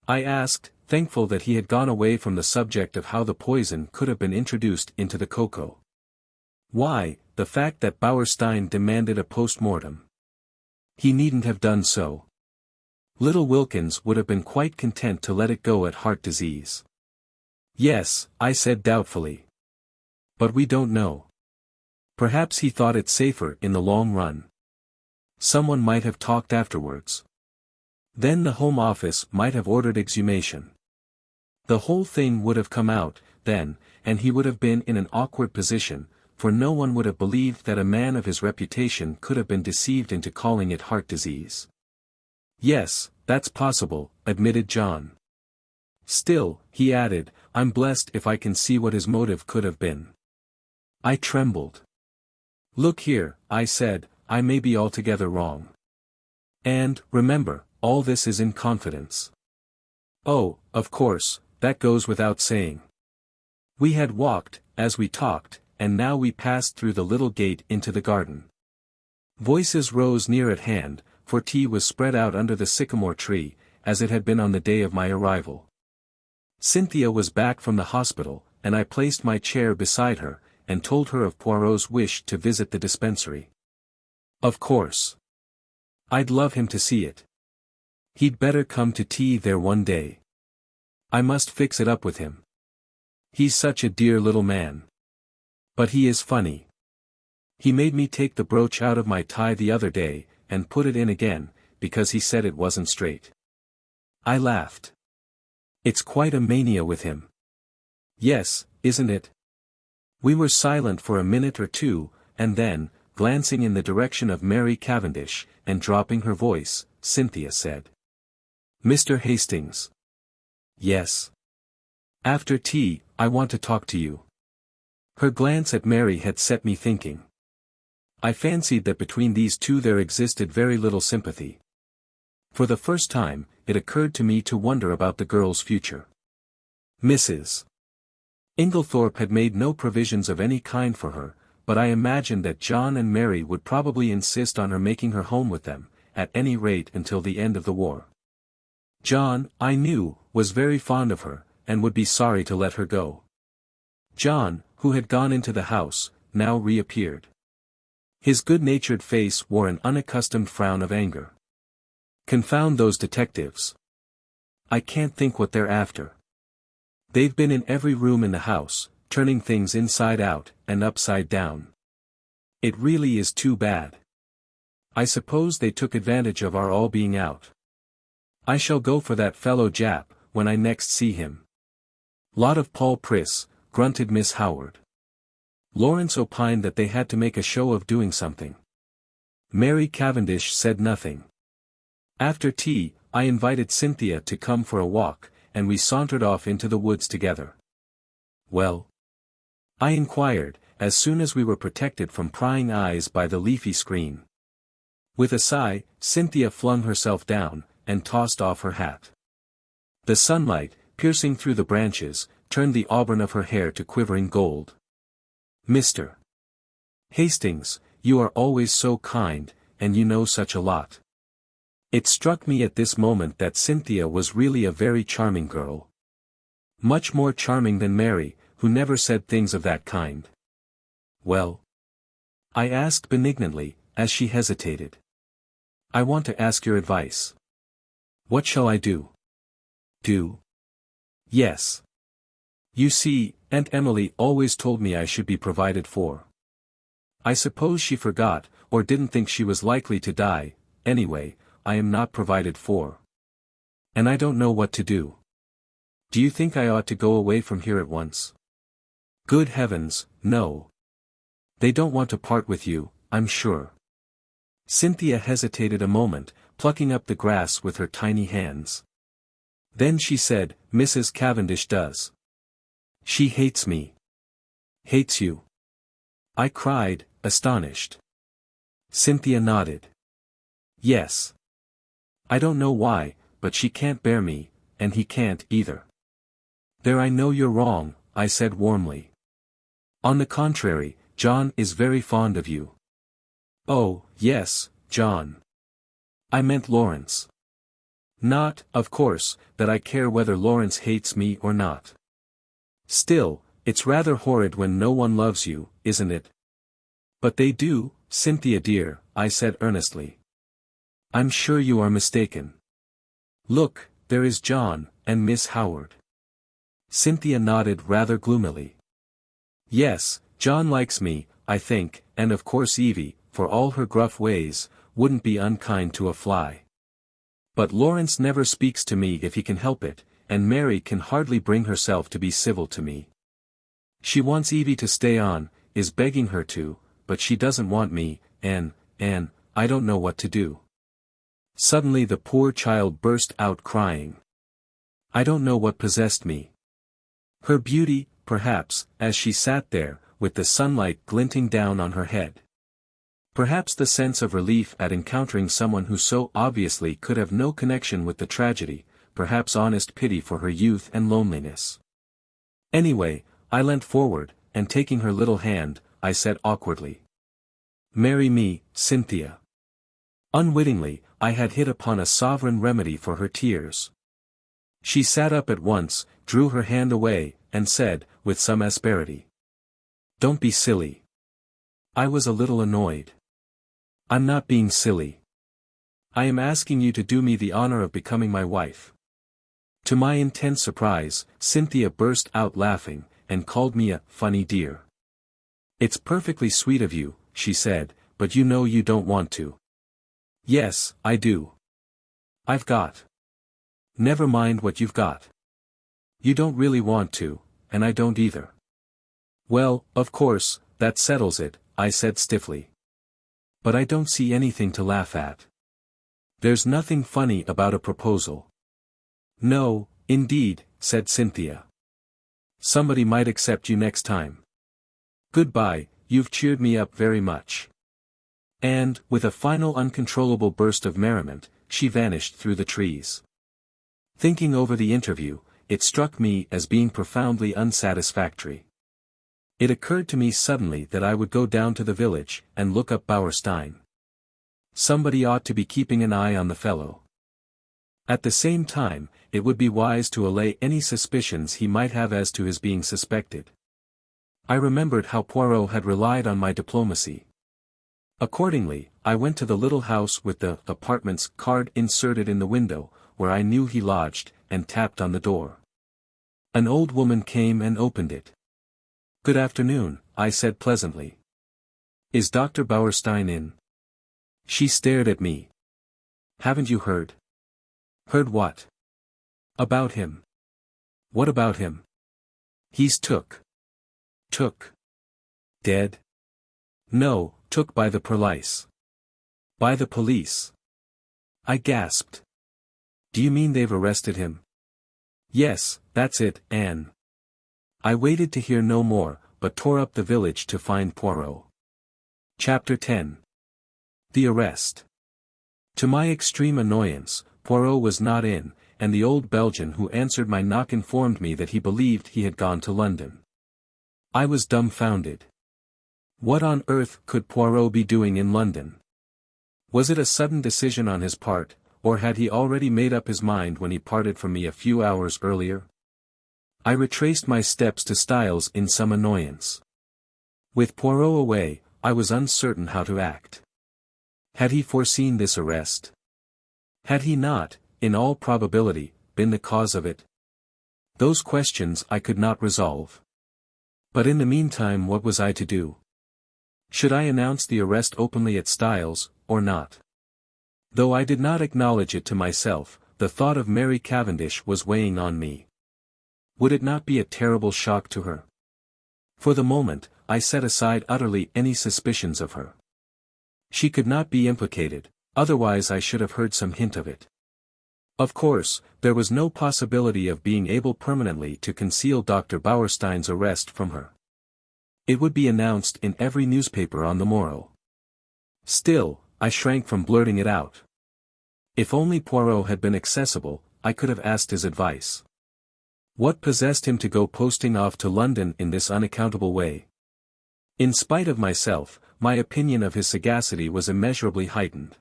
Speaker 1: I asked, thankful that he had gone away from the subject of how the poison could have been introduced into the cocoa. Why, the fact that Bauerstein demanded a post-mortem. He needn't have done so. Little Wilkins would have been quite content to let it go at heart disease. Yes, I said doubtfully. But we don't know. Perhaps he thought it safer in the long run. Someone might have talked afterwards. Then the Home Office might have ordered exhumation. The whole thing would have come out, then, and he would have been in an awkward position, for no one would have believed that a man of his reputation could have been deceived into calling it heart disease. Yes, that's possible, admitted John. Still, he added, I'm blessed if I can see what his motive could have been. I trembled. Look here, I said, I may be altogether wrong. And, remember, all this is in confidence. Oh, of course, that goes without saying. We had walked, as we talked, and now we passed through the little gate into the garden. Voices rose near at hand, for tea was spread out under the sycamore tree, as it had been on the day of my arrival. Cynthia was back from the hospital, and I placed my chair beside her, and told her of Poirot's wish to visit the dispensary. Of course. I'd love him to see it. He'd better come to tea there one day. I must fix it up with him. He's such a dear little man. But he is funny. He made me take the brooch out of my tie the other day, and put it in again, because he said it wasn't straight. I laughed. It's quite a mania with him. Yes, isn't it? We were silent for a minute or two, and then, glancing in the direction of Mary Cavendish, and dropping her voice, Cynthia said. Mr. Hastings. Yes. After tea, I want to talk to you. Her glance at Mary had set me thinking. I fancied that between these two there existed very little sympathy. For the first time, it occurred to me to wonder about the girl's future. Mrs. Inglethorp had made no provisions of any kind for her, but I imagined that John and Mary would probably insist on her making her home with them, at any rate until the end of the war. John, I knew, was very fond of her, and would be sorry to let her go. John, who had gone into the house, now reappeared. His good-natured face wore an unaccustomed frown of anger. Confound those detectives. I can't think what they're after. They've been in every room in the house, turning things inside out, and upside down. It really is too bad. I suppose they took advantage of our all being out. I shall go for that fellow Jap, when I next see him. Lot of Paul Priss, grunted Miss Howard. Lawrence opined that they had to make a show of doing something. Mary Cavendish said nothing. After tea, I invited Cynthia to come for a walk, and we sauntered off into the woods together. Well? I inquired, as soon as we were protected from prying eyes by the leafy screen. With a sigh, Cynthia flung herself down, and tossed off her hat. The sunlight, piercing through the branches, turned the auburn of her hair to quivering gold. Mr. Hastings, you are always so kind, and you know such a lot. It struck me at this moment that Cynthia was really a very charming girl. Much more charming than Mary, who never said things of that kind. Well? I asked benignantly, as she hesitated. I want to ask your advice. What shall I do? Do? Yes. You see, Aunt Emily always told me I should be provided for. I suppose she forgot, or didn't think she was likely to die. Anyway, I am not provided for. And I don't know what to do. Do you think I ought to go away from here at once? Good heavens, no. They don't want to part with you, I'm sure. Cynthia hesitated a moment, plucking up the grass with her tiny hands. Then she said, Mrs. Cavendish does. She hates me. Hates you? I cried, astonished. Cynthia nodded. Yes. I don't know why, but she can't bear me, and he can't either. There, I know you're wrong, I said warmly. On the contrary, John is very fond of you. Oh, yes, John. I meant Lawrence. Not, of course, that I care whether Lawrence hates me or not. Still, it's rather horrid when no one loves you, isn't it? But they do, Cynthia dear, I said earnestly. I'm sure you are mistaken. Look, there is John, and Miss Howard. Cynthia nodded rather gloomily. Yes, John likes me, I think, and of course Evie, for all her gruff ways, wouldn't be unkind to a fly. But Lawrence never speaks to me if he can help it, and Mary can hardly bring herself to be civil to me. She wants Evie to stay on, is begging her to, but she doesn't want me, and, I don't know what to do. Suddenly the poor child burst out crying. I don't know what possessed me. Her beauty, perhaps, as she sat there, with the sunlight glinting down on her head. Perhaps the sense of relief at encountering someone who so obviously could have no connection with the tragedy, perhaps honest pity for her youth and loneliness. Anyway, I leant forward, and taking her little hand, I said awkwardly. Marry me, Cynthia. Unwittingly, I had hit upon a sovereign remedy for her tears. She sat up at once, drew her hand away, and said, with some asperity. Don't be silly. I was a little annoyed. I'm not being silly. I am asking you to do me the honor of becoming my wife. To my intense surprise, Cynthia burst out laughing, and called me a funny dear. It's perfectly sweet of you, she said, but you know you don't want to. Yes, I do. I've got. Never mind what you've got. You don't really want to, and I don't either. Well, of course, that settles it, I said stiffly. But I don't see anything to laugh at. There's nothing funny about a proposal. No, indeed, said Cynthia. Somebody might accept you next time. Goodbye, you've cheered me up very much. And, with a final uncontrollable burst of merriment, she vanished through the trees. Thinking over the interview, it struck me as being profoundly unsatisfactory. It occurred to me suddenly that I would go down to the village, and look up Bauerstein. Somebody ought to be keeping an eye on the fellow. At the same time, it would be wise to allay any suspicions he might have as to his being suspected. I remembered how Poirot had relied on my diplomacy. Accordingly, I went to the little house with the apartments card inserted in the window, where I knew he lodged, and tapped on the door. An old woman came and opened it. Good afternoon, I said pleasantly. Is Dr. Bauerstein in? She stared at me. Haven't you heard? Heard what? About him. What about him? He's took. Took. Dead? No, took by the police. By the police. I gasped. Do you mean they've arrested him? Yes, that's it, Anne. I waited to hear no more, but tore up the village to find Poirot. Chapter 10. The arrest. To my extreme annoyance, Poirot was not in, and the old Belgian who answered my knock informed me that he believed he had gone to London. I was dumbfounded. What on earth could Poirot be doing in London? Was it a sudden decision on his part, or had he already made up his mind when he parted from me a few hours earlier? I retraced my steps to Styles in some annoyance. With Poirot away, I was uncertain how to act. Had he foreseen this arrest? Had he not, in all probability, been the cause of it? Those questions I could not resolve. But in the meantime, what was I to do? Should I announce the arrest openly at Styles, or not? Though I did not acknowledge it to myself, the thought of Mary Cavendish was weighing on me. Would it not be a terrible shock to her? For the moment, I set aside utterly any suspicions of her. She could not be implicated, otherwise I should have heard some hint of it. Of course, there was no possibility of being able permanently to conceal Dr. Bauerstein's arrest from her. It would be announced in every newspaper on the morrow. Still, I shrank from blurting it out. If only Poirot had been accessible, I could have asked his advice. What possessed him to go posting off to London in this unaccountable way? In spite of myself, my opinion of his sagacity was immeasurably heightened.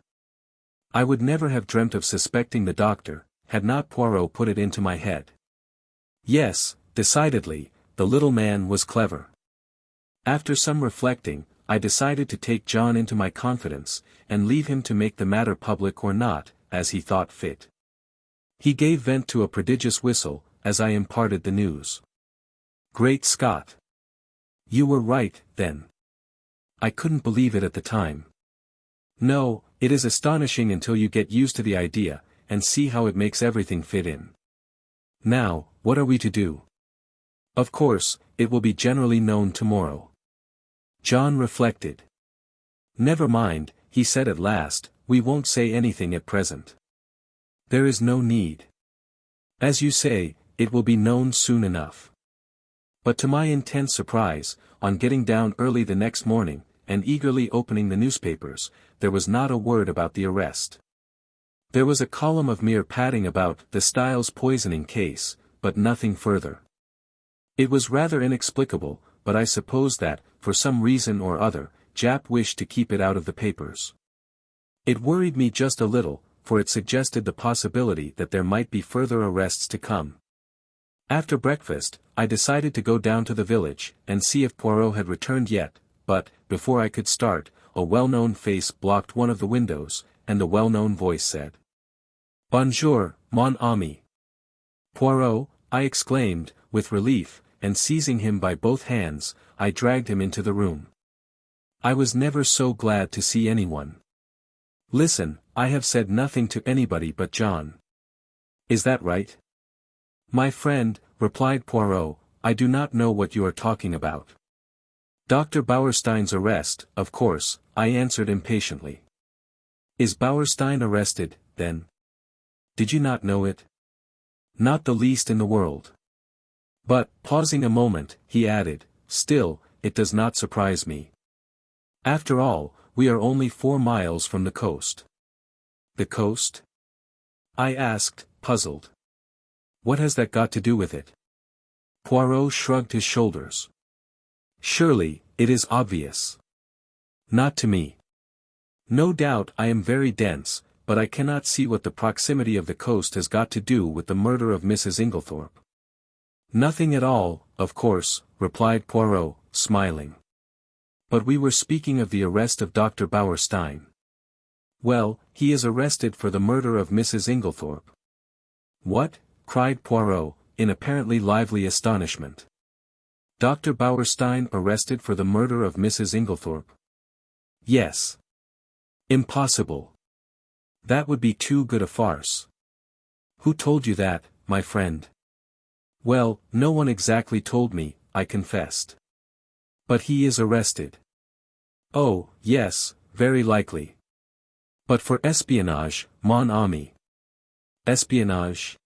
Speaker 1: I would never have dreamt of suspecting the doctor, had not Poirot put it into my head. Yes, decidedly, the little man was clever. After some reflecting, I decided to take John into my confidence, and leave him to make the matter public or not, as he thought fit. He gave vent to a prodigious whistle, as I imparted the news. Great Scott! You were right, then. I couldn't believe it at the time. No, it is astonishing until you get used to the idea, and see how it makes everything fit in. Now, what are we to do? Of course, it will be generally known tomorrow. John reflected. Never mind, he said at last, we won't say anything at present. There is no need. As you say, it will be known soon enough. But to my intense surprise, on getting down early the next morning, and eagerly opening the newspapers, there was not a word about the arrest. There was a column of mere padding about the Styles poisoning case, but nothing further. It was rather inexplicable, but I suppose that, for some reason or other, Japp wished to keep it out of the papers. It worried me just a little, for it suggested the possibility that there might be further arrests to come. After breakfast, I decided to go down to the village, and see if Poirot had returned yet, but, before I could start, a well-known face blocked one of the windows, and a well-known voice said, "Bonjour, mon ami." "Poirot," I exclaimed, with relief, and seizing him by both hands, I dragged him into the room. I was never so glad to see anyone. "Listen, I have said nothing to anybody but John. Is that right?" "My friend," replied Poirot, I do not know what you are talking about. Dr. Bauerstein's arrest, of course, I answered impatiently. Is Bauerstein arrested, then? Did you not know it? Not the least in the world. But, pausing a moment, he added, still, it does not surprise me. After all, we are only 4 miles from the coast. The coast? I asked, puzzled. What has that got to do with it? Poirot shrugged his shoulders. Surely, it is obvious. Not to me. No doubt I am very dense, but I cannot see what the proximity of the coast has got to do with the murder of Mrs. Inglethorp. Nothing at all, of course, replied Poirot, smiling. But we were speaking of the arrest of Dr. Bauerstein. Well, he is arrested for the murder of Mrs. Inglethorp. What? Cried Poirot, in apparently lively astonishment. Dr. Bauerstein arrested for the murder of Mrs. Inglethorp? Yes. Impossible. That would be too good a farce. Who told you that, my friend? Well, no one exactly told me, I confessed. But he is arrested. Oh, yes, very likely. But for espionage, mon ami. Espionage?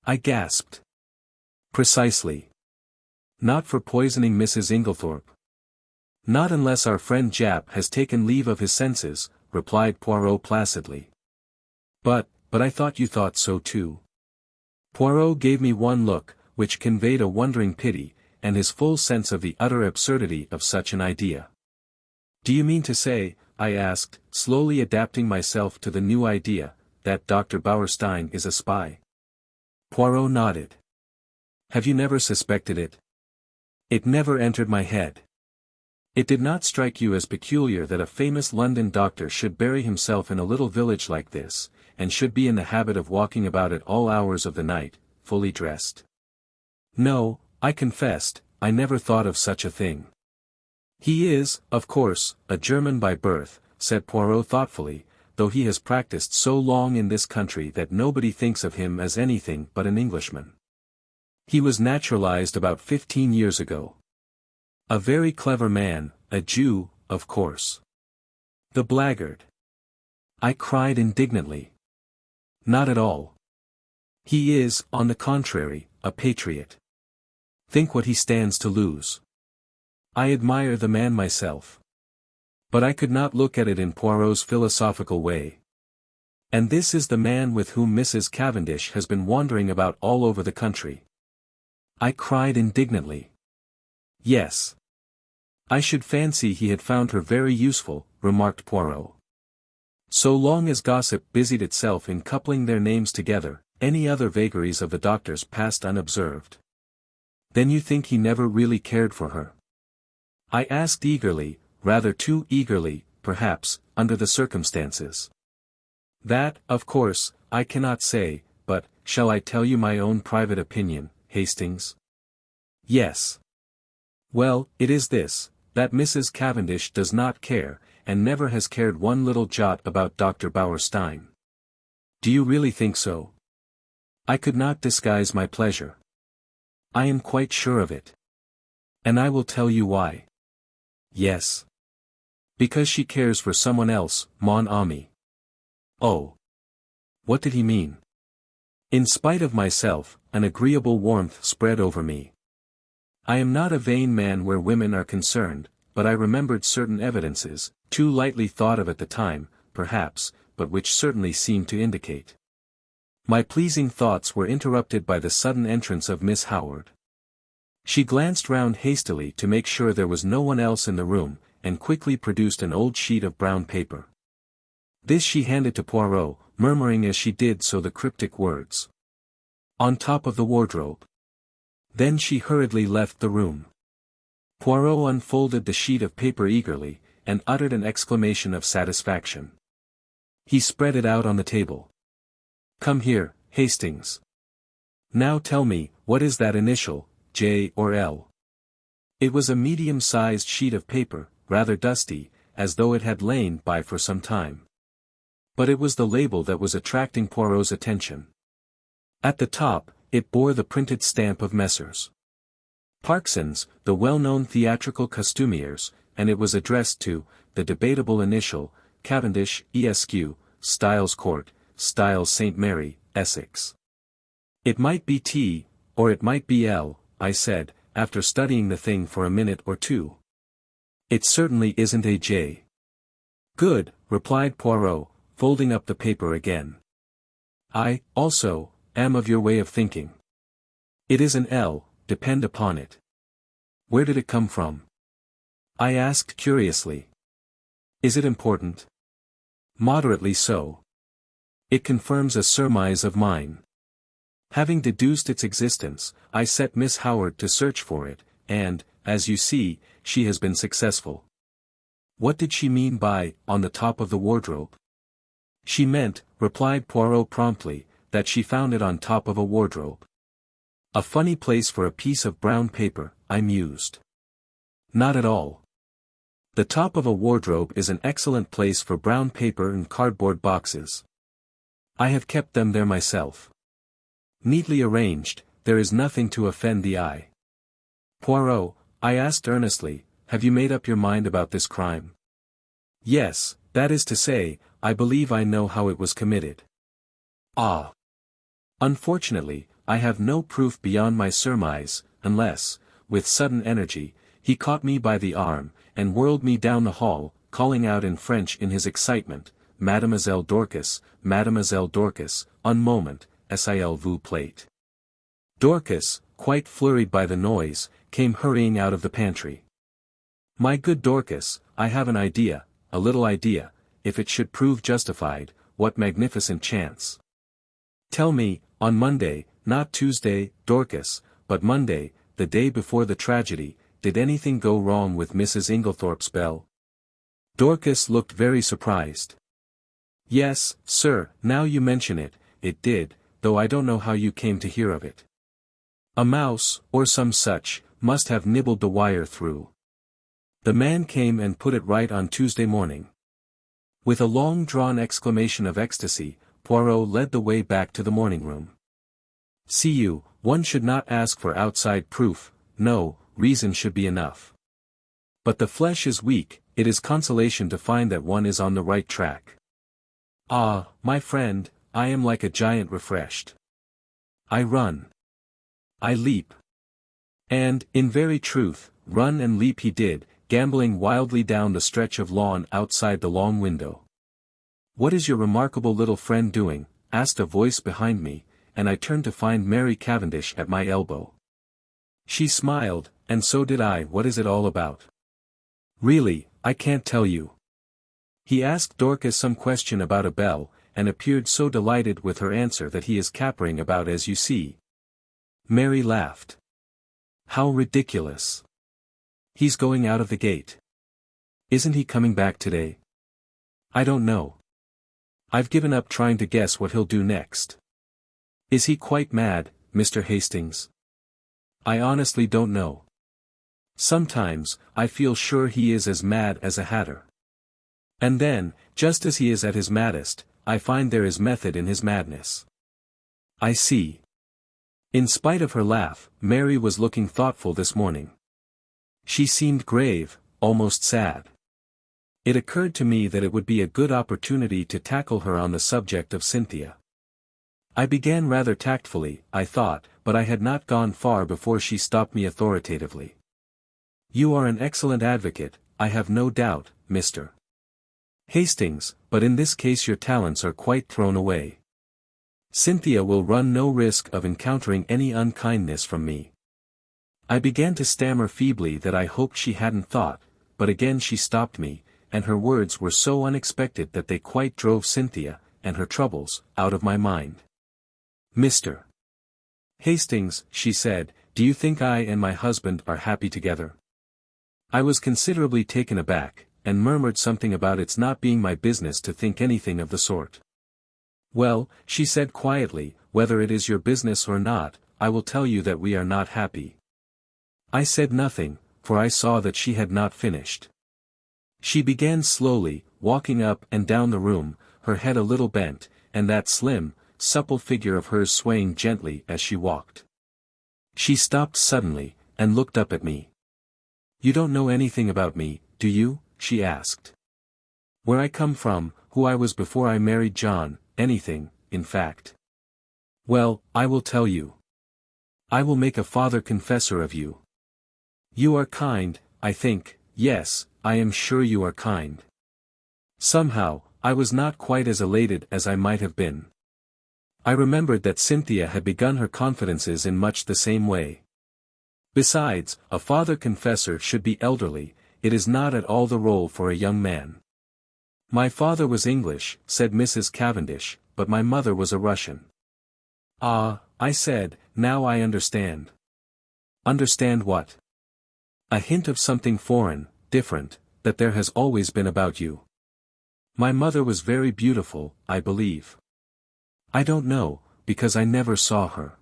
Speaker 1: I gasped. Precisely. Not for poisoning Mrs. Inglethorp. Not unless our friend Japp has taken leave of his senses, replied Poirot placidly. But I thought you thought so too. Poirot gave me one look, which conveyed a wondering pity, and his full sense of the utter absurdity of such an idea. Do you mean to say, I asked, slowly adapting myself to the new idea, that Dr. Bauerstein is a spy? Poirot nodded. Have you never suspected it? It never entered my head. It did not strike you as peculiar that a famous London doctor should bury himself in a little village like this, and should be in the habit of walking about at all hours of the night, fully dressed? No, I confessed, I never thought of such a thing. He is, of course, a German by birth, said Poirot thoughtfully, though he has practiced so long in this country that nobody thinks of him as anything but an Englishman. He was naturalized about 15 years ago. A very clever man, a Jew, of course. The blackguard. I cried indignantly. Not at all. He is, on the contrary, a patriot. Think what he stands to lose. I admire the man myself. But I could not look at it in Poirot's philosophical way. And this is the man with whom Mrs. Cavendish has been wandering about all over the country. I cried indignantly. Yes. I should fancy he had found her very useful, remarked Poirot. So long as gossip busied itself in coupling their names together, any other vagaries of the doctor's passed unobserved. Then you think he never really cared for her? I asked eagerly, rather too eagerly, perhaps, under the circumstances. That, of course, I cannot say, but, shall I tell you my own private opinion, Hastings? Yes. Well, it is this, that Mrs. Cavendish does not care, and never has cared one little jot about Dr. Bauerstein. Do you really think so? I could not disguise my pleasure. I am quite sure of it. And I will tell you why. Yes. Because she cares for someone else, mon ami. Oh. What did he mean? In spite of myself, an agreeable warmth spread over me. I am not a vain man where women are concerned, but I remembered certain evidences, too lightly thought of at the time, perhaps, but which certainly seemed to indicate. My pleasing thoughts were interrupted by the sudden entrance of Miss Howard. She glanced round hastily to make sure there was no one else in the room, and quickly produced an old sheet of brown paper. This she handed to Poirot, murmuring as she did so the cryptic words. On top of the wardrobe. Then she hurriedly left the room. Poirot unfolded the sheet of paper eagerly, and uttered an exclamation of satisfaction. He spread it out on the table. Come here, Hastings. Now tell me, what is that initial, J or L? It was a medium-sized sheet of paper, rather dusty, as though it had lain by for some time. But it was the label that was attracting Poirot's attention. At the top, it bore the printed stamp of Messrs. Parkson's, the well-known theatrical costumiers, and it was addressed to, the debatable initial, Cavendish, Esq, Styles Court, Styles St. Mary, Essex. It might be T, or it might be L, I said, after studying the thing for a minute or two. It certainly isn't a J. Good, replied Poirot, folding up the paper again. I, also, am of your way of thinking. It is an L, depend upon it. Where did it come from? I asked curiously. Is it important? Moderately so. It confirms a surmise of mine. Having deduced its existence, I set Miss Howard to search for it, and, as you see, she has been successful. What did she mean by, on the top of the wardrobe? She meant, replied Poirot promptly, that she found it on top of a wardrobe. A funny place for a piece of brown paper, I mused. Not at all. The top of a wardrobe is an excellent place for brown paper and cardboard boxes. I have kept them there myself. Neatly arranged, there is nothing to offend the eye. Poirot, I asked earnestly, have you made up your mind about this crime? Yes, that is to say, I believe I know how it was committed. Ah. Unfortunately, I have no proof beyond my surmise, unless, with sudden energy, he caught me by the arm, and whirled me down the hall, calling out in French in his excitement, Mademoiselle Dorcas, un moment, s'il vous plaît. Dorcas, quite flurried by the noise, came hurrying out of the pantry. My good Dorcas, I have an idea, a little idea, if it should prove justified, what magnificent chance. Tell me, on Monday, not Tuesday, Dorcas, but Monday, the day before the tragedy, did anything go wrong with Mrs. Inglethorpe's bell? Dorcas looked very surprised. Yes, sir, now you mention it, it did, though I don't know how you came to hear of it. A mouse, or some such, must have nibbled the wire through. The man came and put it right on Tuesday morning. With a long-drawn exclamation of ecstasy, Poirot led the way back to the morning-room. See you, one should not ask for outside proof, no, reason should be enough. But the flesh is weak, it is consolation to find that one is on the right track. Ah, my friend, I am like a giant refreshed. I run. I leap. And, in very truth, run and leap he did, gambolling wildly down the stretch of lawn outside the long window. What is your remarkable little friend doing? Asked a voice behind me, and I turned to find Mary Cavendish at my elbow. She smiled, and so did I. What is it all about? Really, I can't tell you. He asked Dorcas some question about a bell, and appeared so delighted with her answer that he is capering about as you see. Mary laughed. How ridiculous. He's going out of the gate. Isn't he coming back today? I don't know. I've given up trying to guess what he'll do next. Is he quite mad, Mr. Hastings? I honestly don't know. Sometimes, I feel sure he is as mad as a hatter. And then, just as he is at his maddest, I find there is method in his madness. I see. In spite of her laugh, Mary was looking thoughtful this morning. She seemed grave, almost sad. It occurred to me that it would be a good opportunity to tackle her on the subject of Cynthia. I began rather tactfully, I thought, but I had not gone far before she stopped me authoritatively. You are an excellent advocate, I have no doubt, Mr. Hastings, but in this case your talents are quite thrown away. Cynthia will run no risk of encountering any unkindness from me. I began to stammer feebly that I hoped she hadn't thought, but again she stopped me, and her words were so unexpected that they quite drove Cynthia, and her troubles, out of my mind. Mr. Hastings, she said, do you think I and my husband are happy together? I was considerably taken aback, and murmured something about its not being my business to think anything of the sort. Well, she said quietly, whether it is your business or not, I will tell you that we are not happy. I said nothing, for I saw that she had not finished. She began slowly, walking up and down the room, her head a little bent, and that slim, supple figure of hers swaying gently as she walked. She stopped suddenly, and looked up at me. "You don't know anything about me, do you?" she asked. "Where I come from, who I was before I married John, anything, in fact." "Well, I will tell you. I will make a father confessor of you. You are kind, I think, yes, I am sure you are kind." Somehow, I was not quite as elated as I might have been. I remembered that Cynthia had begun her confidences in much the same way. Besides, a father confessor should be elderly, it is not at all the role for a young man. "My father was English," said Mrs. Cavendish, "but my mother was a Russian." "Ah," I said, "now I understand." "Understand what?" "A hint of something foreign, different, that there has always been about you." "My mother was very beautiful, I believe." "I don't know, because I never saw her.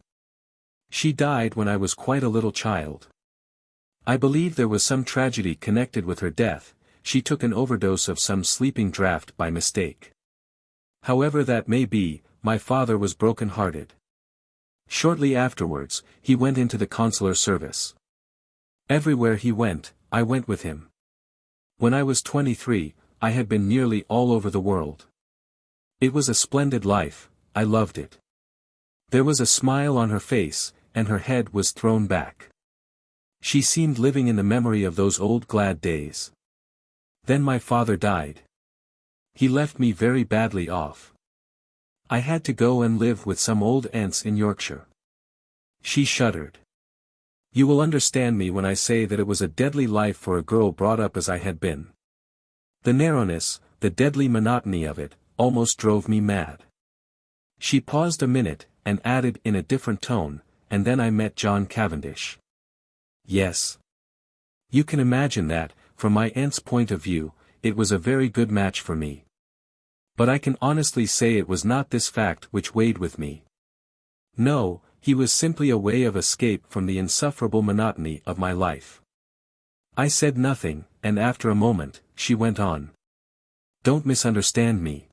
Speaker 1: She died when I was quite a little child. I believe there was some tragedy connected with her death. She took an overdose of some sleeping draught by mistake. However that may be, my father was broken-hearted. Shortly afterwards, he went into the consular service. Everywhere he went, I went with him. When I was 23, I had been nearly all over the world. It was a splendid life, I loved it. There was a smile on her face, and her head was thrown back. She seemed living in the memory of those old glad days. Then my father died. He left me very badly off. I had to go and live with some old aunts in Yorkshire. She shuddered. You will understand me when I say that it was a deadly life for a girl brought up as I had been. The narrowness, the deadly monotony of it, almost drove me mad. She paused a minute, and added in a different tone, and then I met John Cavendish. Yes. You can imagine that, from my aunt's point of view, it was a very good match for me. But I can honestly say it was not this fact which weighed with me. No, he was simply a way of escape from the insufferable monotony of my life. I said nothing, and after a moment, she went on. Don't misunderstand me.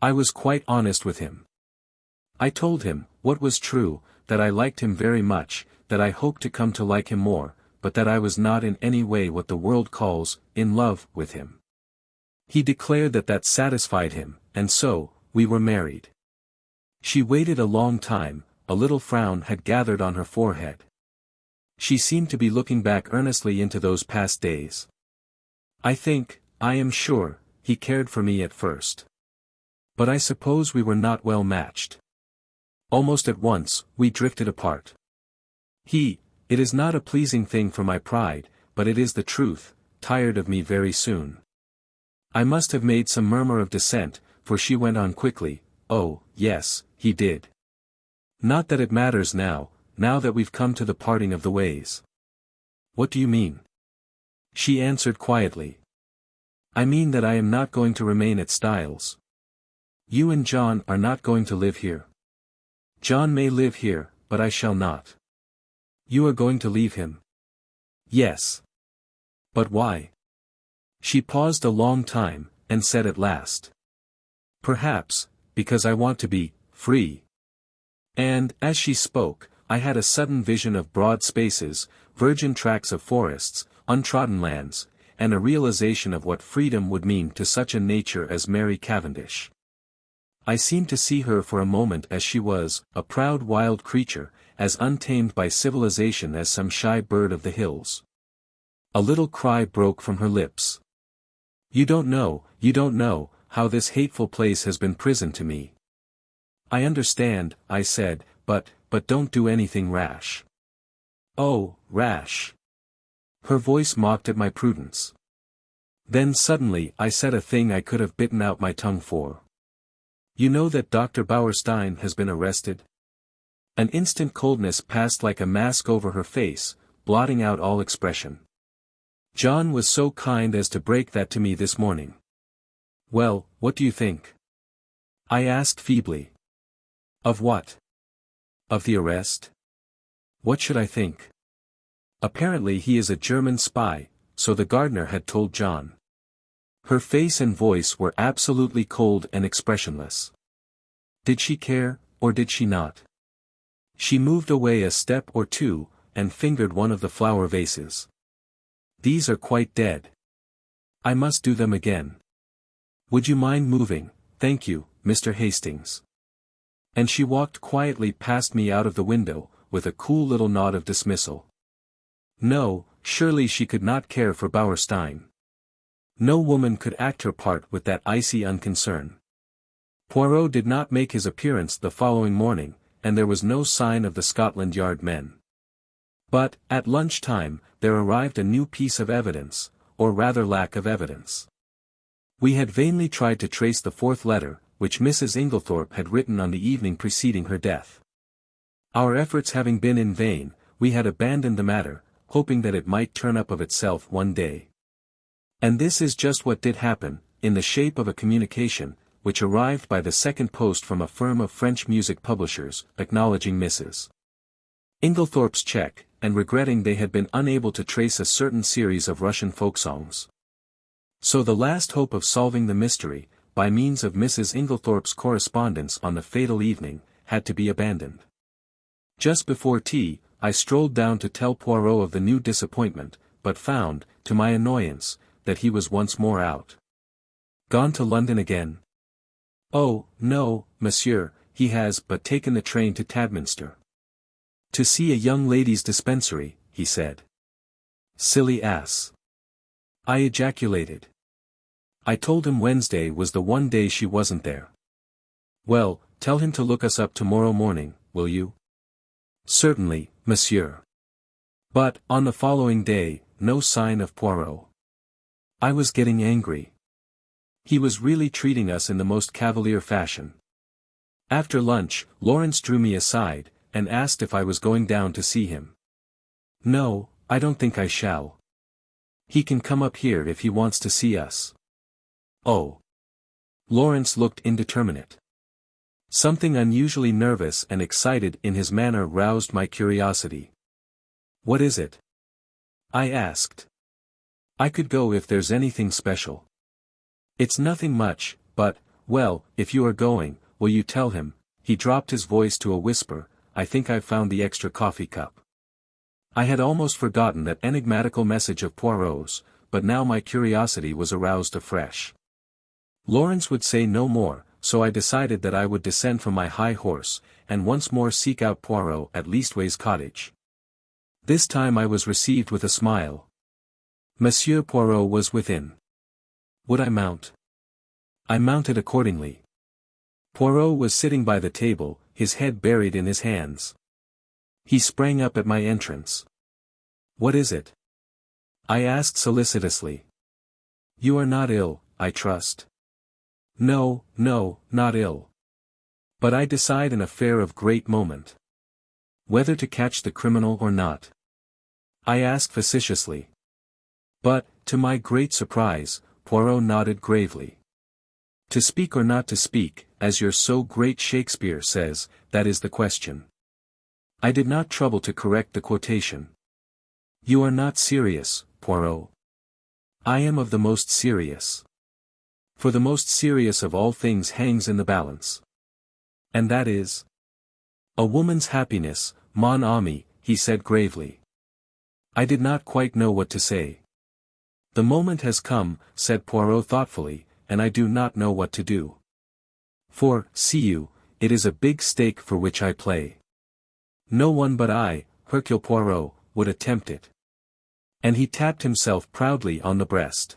Speaker 1: I was quite honest with him. I told him, what was true, that I liked him very much, that I hoped to come to like him more, but that I was not in any way what the world calls, in love with him. He declared that that satisfied him, and so, we were married. She waited a long time, a little frown had gathered on her forehead. She seemed to be looking back earnestly into those past days. I think, I am sure, he cared for me at first. But I suppose we were not well matched. Almost at once, we drifted apart. It is not a pleasing thing for my pride, but it is the truth, tired of me very soon. I must have made some murmur of dissent, for she went on quickly, oh, yes, he did. Not that it matters now that we've come to the parting of the ways. What do you mean? She answered quietly. I mean that I am not going to remain at Styles. You and John are not going to live here. John may live here, but I shall not. You are going to leave him? Yes. But why? She paused a long time, and said at last. Perhaps, because I want to be free. And, as she spoke, I had a sudden vision of broad spaces, virgin tracts of forests, untrodden lands, and a realization of what freedom would mean to such a nature as Mary Cavendish. I seemed to see her for a moment as she was, a proud wild creature, as untamed by civilization as some shy bird of the hills. A little cry broke from her lips. You don't know, how this hateful place has been prison to me. I understand, I said, but don't do anything rash. Oh, rash. Her voice mocked at my prudence. Then suddenly I said a thing I could have bitten out my tongue for. You know that Dr. Bauerstein has been arrested? An instant coldness passed like a mask over her face, blotting out all expression. John was so kind as to break that to me this morning. Well, what do you think? I asked feebly. Of what? Of the arrest? What should I think? Apparently he is a German spy, so the gardener had told John. Her face and voice were absolutely cold and expressionless. Did she care, or did she not? She moved away a step or two, and fingered one of the flower vases. "These are quite dead. I must do them again. Would you mind moving? Thank you, Mr. Hastings." And she walked quietly past me out of the window, with a cool little nod of dismissal. No, surely she could not care for Bauerstein. No woman could act her part with that icy unconcern. Poirot did not make his appearance the following morning, and there was no sign of the Scotland Yard men. But, at lunch-time, there arrived a new piece of evidence, or rather lack of evidence. We had vainly tried to trace the fourth letter, which Mrs. Inglethorp had written on the evening preceding her death. Our efforts having been in vain, we had abandoned the matter, hoping that it might turn up of itself one day. And this is just what did happen, in the shape of a communication, which arrived by the second post from a firm of French music publishers, acknowledging Mrs. Inglethorp's check, and regretting they had been unable to trace a certain series of Russian folk songs. So the last hope of solving the mystery, by means of Mrs. Inglethorp's correspondence on the fatal evening, had to be abandoned. Just before tea, I strolled down to tell Poirot of the new disappointment, but found, to my annoyance, that he was once more out. "Gone to London again?" "Oh, no, monsieur, he has but taken the train to Tadminster. To see a young ladies' dispensary," he said. "Silly ass!" I ejaculated. I told him Wednesday was the one day she wasn't there. "Well, tell him to look us up tomorrow morning, will you?" "Certainly, monsieur." But, on the following day, no sign of Poirot. I was getting angry. He was really treating us in the most cavalier fashion. After lunch, Lawrence drew me aside, and asked if I was going down to see him. "No, I don't think I shall. He can come up here if he wants to see us." "Oh." Lawrence looked indeterminate. Something unusually nervous and excited in his manner roused my curiosity. "What is it?" I asked. "I could go if there's anything special." "It's nothing much, but, well, if you are going, will you tell him," he dropped his voice to a whisper, "I think I've found the extra coffee cup." I had almost forgotten that enigmatical message of Poirot's, but now my curiosity was aroused afresh. Lawrence would say no more, so I decided that I would descend from my high horse, and once more seek out Poirot at Leastways Cottage. This time I was received with a smile. Monsieur Poirot was within. Would I mount? I mounted accordingly. Poirot was sitting by the table, his head buried in his hands. He sprang up at my entrance. "What is it?" I asked solicitously. "You are not ill, I trust?" "No, not ill. But I decide an affair of great moment. Whether to catch the criminal or not." I asked facetiously. But, to my great surprise, Poirot nodded gravely. "To speak or not to speak, as your so great Shakespeare says, that is the question." I did not trouble to correct the quotation. "You are not serious, Poirot." "I am of the most serious. For the most serious of all things hangs in the balance." "And that is?" "A woman's happiness, mon ami," he said gravely. I did not quite know what to say. "The moment has come," said Poirot thoughtfully, "and I do not know what to do. For, see you, it is a big stake for which I play. No one but I, Hercule Poirot, would attempt it." And he tapped himself proudly on the breast.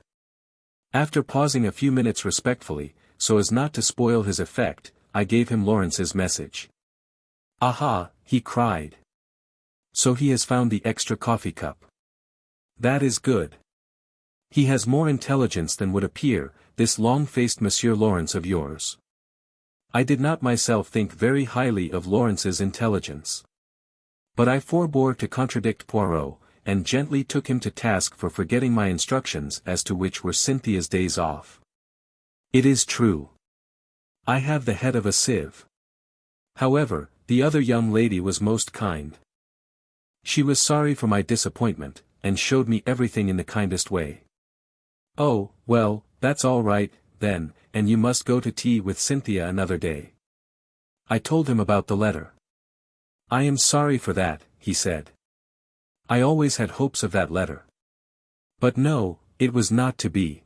Speaker 1: After pausing a few minutes respectfully, so as not to spoil his effect, I gave him Lawrence's message. "Aha," he cried. "So he has found the extra coffee cup. That is good. He has more intelligence than would appear, this long-faced Monsieur Lawrence of yours." I did not myself think very highly of Lawrence's intelligence. But I forbore to contradict Poirot, and gently took him to task for forgetting my instructions as to which were Cynthia's days off. "It is true. I have the head of a sieve." However, the other young lady was most kind. She was sorry for my disappointment, and showed me everything in the kindest way. "Oh, well, that's all right, then, and you must go to tea with Cynthia another day." I told him about the letter. "I am sorry for that," he said. I always had hopes of that letter. But no, it was not to be.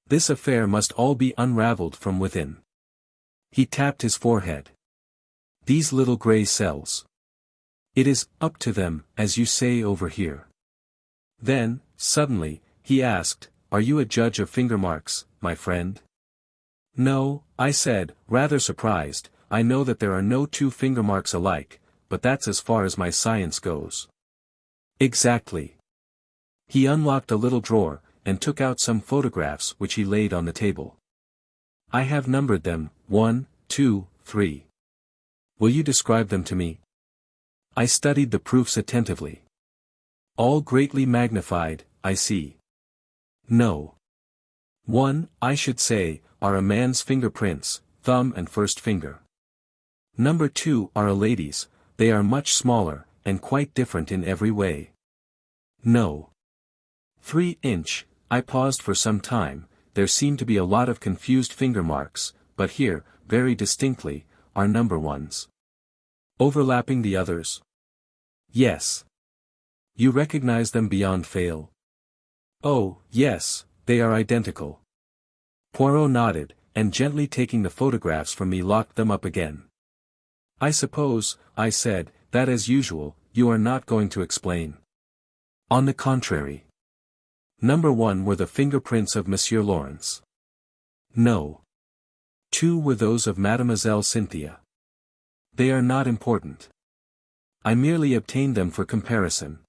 Speaker 1: This affair must all be unraveled from within. He tapped his forehead. These little grey cells. It is up to them, as you say over here. Then, suddenly, he asked, "Are you a judge of finger marks, my friend?" "No," I said, rather surprised. "I know that there are no two finger marks alike, but that's as far as my science goes." "Exactly." He unlocked a little drawer, and took out some photographs which he laid on the table. "I have numbered them, 1, 2, 3. Will you describe them to me?" I studied the proofs attentively. "All greatly magnified, I see." "No. 1, I should say, are a man's fingerprints, thumb and first finger. Number 2 are a lady's, they are much smaller, and quite different in every way. No. 3-inch, I paused for some time, there seemed to be a lot of confused finger marks, but here, very distinctly, are number ones. Overlapping the others? Yes. You recognize them beyond fail? Oh, yes, they are identical. Poirot nodded, and gently taking the photographs from me locked them up again. I suppose, I said, that as usual, you are not going to explain. On the contrary. Number 1 were the fingerprints of Monsieur Lawrence. No. 2 were those of Mademoiselle Cynthia. They are not important. I merely obtained them for comparison.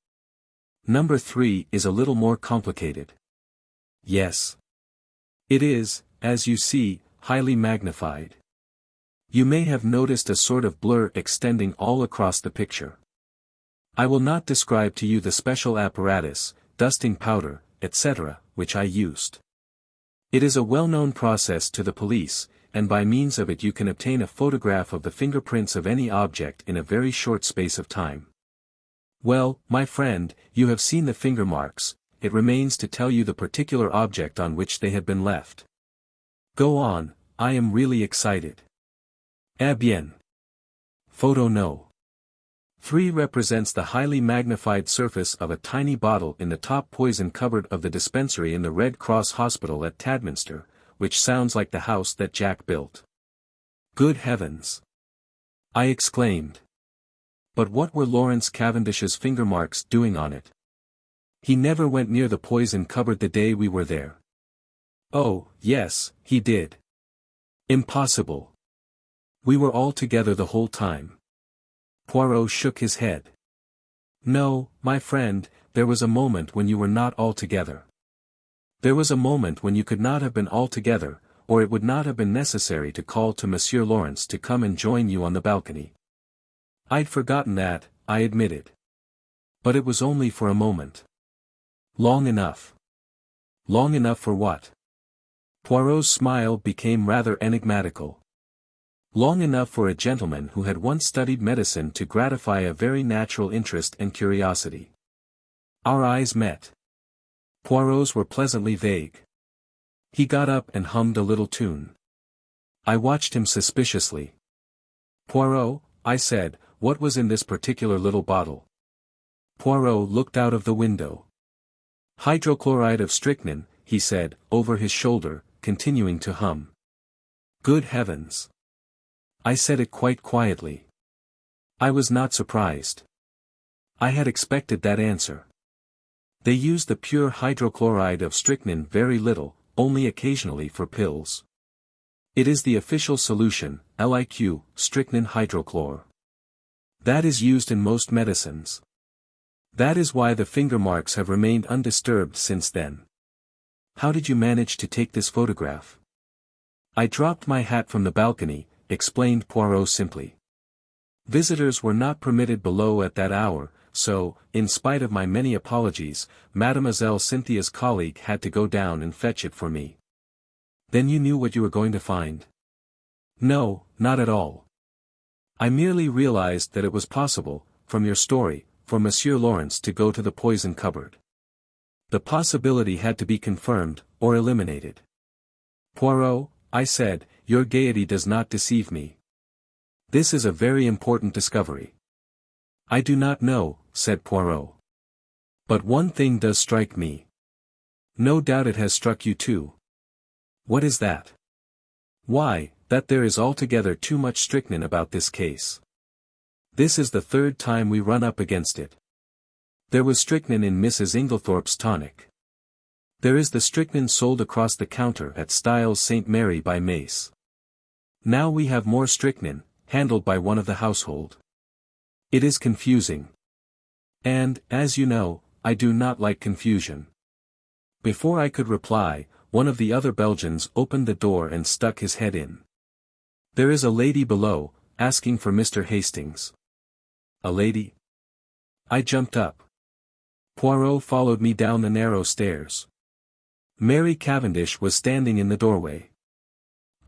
Speaker 1: Number 3 is a little more complicated. Yes. It is, as you see, highly magnified. You may have noticed a sort of blur extending all across the picture. I will not describe to you the special apparatus, dusting powder, etc., which I used. It is a well-known process to the police, and by means of it you can obtain a photograph of the fingerprints of any object in a very short space of time. Well, my friend, you have seen the finger marks, it remains to tell you the particular object on which they had been left. Go on, I am really excited. Eh bien. Photo no. 3 represents the highly magnified surface of a tiny bottle in the top poison cupboard of the dispensary in the Red Cross Hospital at Tadminster, which sounds like the house that Jack built. Good heavens! I exclaimed. But what were Lawrence Cavendish's finger marks doing on it? He never went near the poison cupboard the day we were there. Oh, yes, he did. Impossible. We were all together the whole time. Poirot shook his head. No, my friend, there was a moment when you were not all together. There was a moment when you could not have been all together, or it would not have been necessary to call to Monsieur Lawrence to come and join you on the balcony. I'd forgotten that, I admitted. But it was only for a moment. Long enough. Long enough for what? Poirot's smile became rather enigmatical. Long enough for a gentleman who had once studied medicine to gratify a very natural interest and curiosity. Our eyes met. Poirot's were pleasantly vague. He got up and hummed a little tune. I watched him suspiciously. Poirot, I said, what was in this particular little bottle? Poirot looked out of the window. Hydrochloride of strychnine, he said, over his shoulder, continuing to hum. Good heavens! I said it quite quietly. I was not surprised. I had expected that answer. They used the pure hydrochloride of strychnine very little, only occasionally for pills. It is the official solution, liq, strychnine hydrochlor. That is used in most medicines. That is why the finger marks have remained undisturbed since then. How did you manage to take this photograph? I dropped my hat from the balcony, explained Poirot simply. Visitors were not permitted below at that hour, so, in spite of my many apologies, Mademoiselle Cynthia's colleague had to go down and fetch it for me. Then you knew what you were going to find? No, not at all. I merely realized that it was possible, from your story, for Monsieur Lawrence to go to the poison cupboard. The possibility had to be confirmed, or eliminated. Poirot, I said, your gaiety does not deceive me. This is a very important discovery. I do not know, said Poirot. But one thing does strike me. No doubt it has struck you too. What is that? Why, that there is altogether too much strychnine about this case. This is the third time we run up against it. There was strychnine in Mrs. Inglethorpe's tonic. There is the strychnine sold across the counter at Styles St. Mary by Mace. Now we have more strychnine, handled by one of the household. It is confusing. And, as you know, I do not like confusion. Before I could reply, one of the other Belgians opened the door and stuck his head in. There is a lady below, asking for Mr. Hastings. A lady? I jumped up. Poirot followed me down the narrow stairs. Mary Cavendish was standing in the doorway.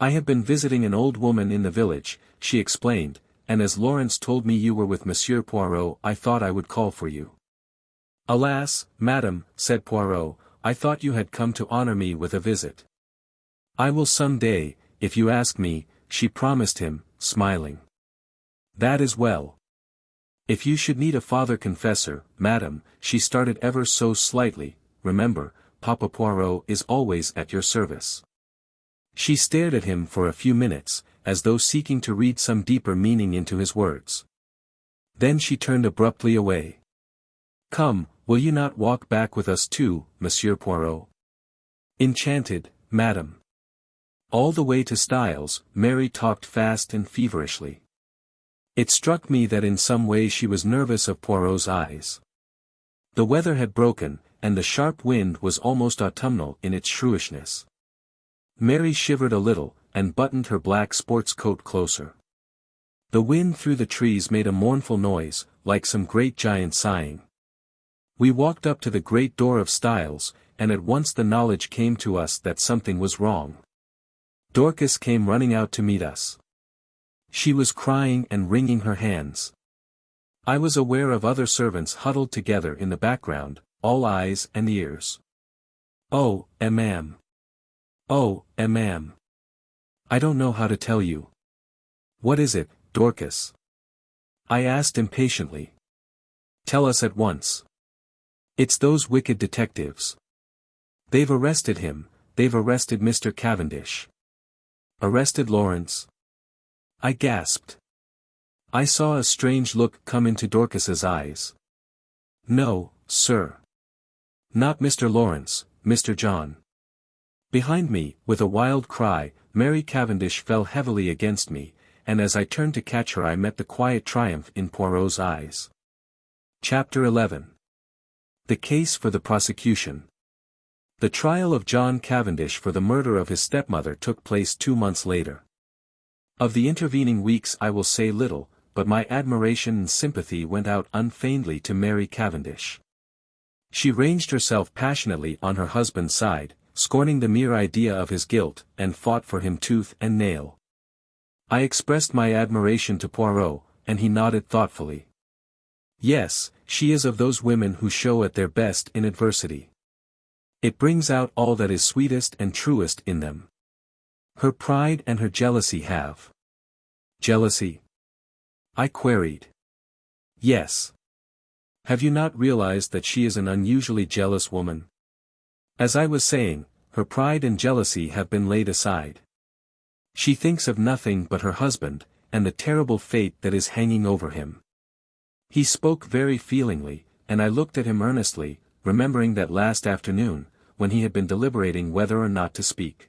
Speaker 1: I have been visiting an old woman in the village, she explained, and as Lawrence told me you were with Monsieur Poirot, I thought I would call for you. Alas, madam, said Poirot, I thought you had come to honor me with a visit. I will some day, if you ask me, she promised him, smiling. That is well. If you should need a father confessor, madam, she started ever so slightly, remember, Papa Poirot is always at your service. She stared at him for a few minutes, as though seeking to read some deeper meaning into his words. Then she turned abruptly away. Come, will you not walk back with us too, Monsieur Poirot? Enchanted, madam. All the way to Styles, Mary talked fast and feverishly. It struck me that in some way she was nervous of Poirot's eyes. The weather had broken, and the sharp wind was almost autumnal in its shrewishness. Mary shivered a little, and buttoned her black sports coat closer. The wind through the trees made a mournful noise, like some great giant sighing. We walked up to the great door of Styles, and at once the knowledge came to us that something was wrong. Dorcas came running out to meet us. She was crying and wringing her hands. I was aware of other servants huddled together in the background, all eyes and ears. Oh, ma'am. Oh, ma'am. I don't know how to tell you. What is it, Dorcas? I asked impatiently. Tell us at once. It's those wicked detectives. They've arrested him, they've arrested Mr. Cavendish. Arrested Lawrence? I gasped. I saw a strange look come into Dorcas's eyes. No, sir. Not Mr. Lawrence, Mr. John. Behind me, with a wild cry, Mary Cavendish fell heavily against me, and as I turned to catch her I met the quiet triumph in Poirot's eyes. Chapter 11. The case for the prosecution. The trial of John Cavendish for the murder of his stepmother took place 2 months later. Of the intervening weeks I will say little, but my admiration and sympathy went out unfeignedly to Mary Cavendish. She ranged herself passionately on her husband's side, scorning the mere idea of his guilt, and fought for him tooth and nail. I expressed my admiration to Poirot, and he nodded thoughtfully. Yes, she is of those women who show at their best in adversity. It brings out all that is sweetest and truest in them. Her pride and her jealousy have. Jealousy? I queried. Yes. Have you not realized that she is an unusually jealous woman? As I was saying, her pride and jealousy have been laid aside. She thinks of nothing but her husband, and the terrible fate that is hanging over him. He spoke very feelingly, and I looked at him earnestly, remembering that last afternoon, when he had been deliberating whether or not to speak.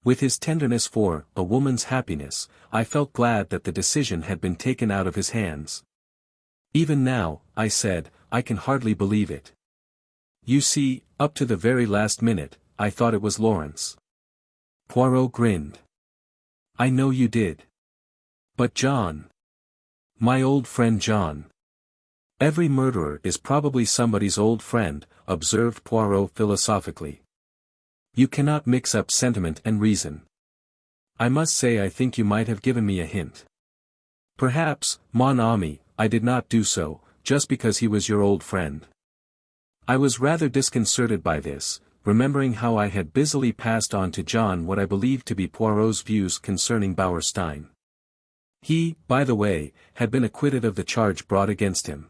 Speaker 1: With his tenderness for a woman's happiness, I felt glad that the decision had been taken out of his hands. Even now, I said, I can hardly believe it. You see, up to the very last minute, I thought it was Lawrence. Poirot grinned. I know you did. But John. My old friend John. Every murderer is probably somebody's old friend, observed Poirot philosophically. You cannot mix up sentiment and reason. I must say I think you might have given me a hint. Perhaps, mon ami, I did not do so, just because he was your old friend. I was rather disconcerted by this, remembering how I had busily passed on to John what I believed to be Poirot's views concerning Bauerstein. He, by the way, had been acquitted of the charge brought against him.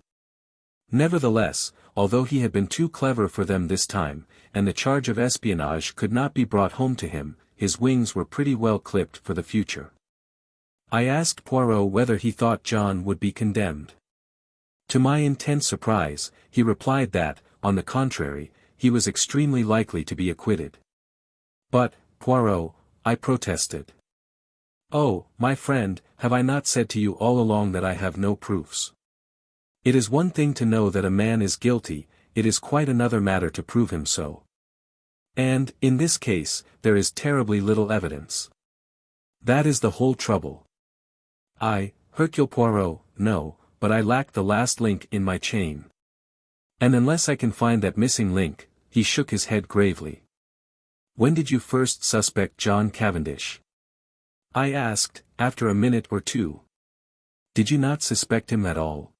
Speaker 1: Nevertheless, although he had been too clever for them this time, and the charge of espionage could not be brought home to him, his wings were pretty well clipped for the future. I asked Poirot whether he thought John would be condemned. To my intense surprise, he replied that, on the contrary, he was extremely likely to be acquitted. But, Poirot, I protested. Oh, my friend, have I not said to you all along that I have no proofs? It is one thing to know that a man is guilty, it is quite another matter to prove him so. And, in this case, there is terribly little evidence. That is the whole trouble. Hercule Poirot, no, but I lack the last link in my chain. And unless I can find that missing link, he shook his head gravely. When did you first suspect John Cavendish? I asked, after a minute or two. Did you not suspect him at all?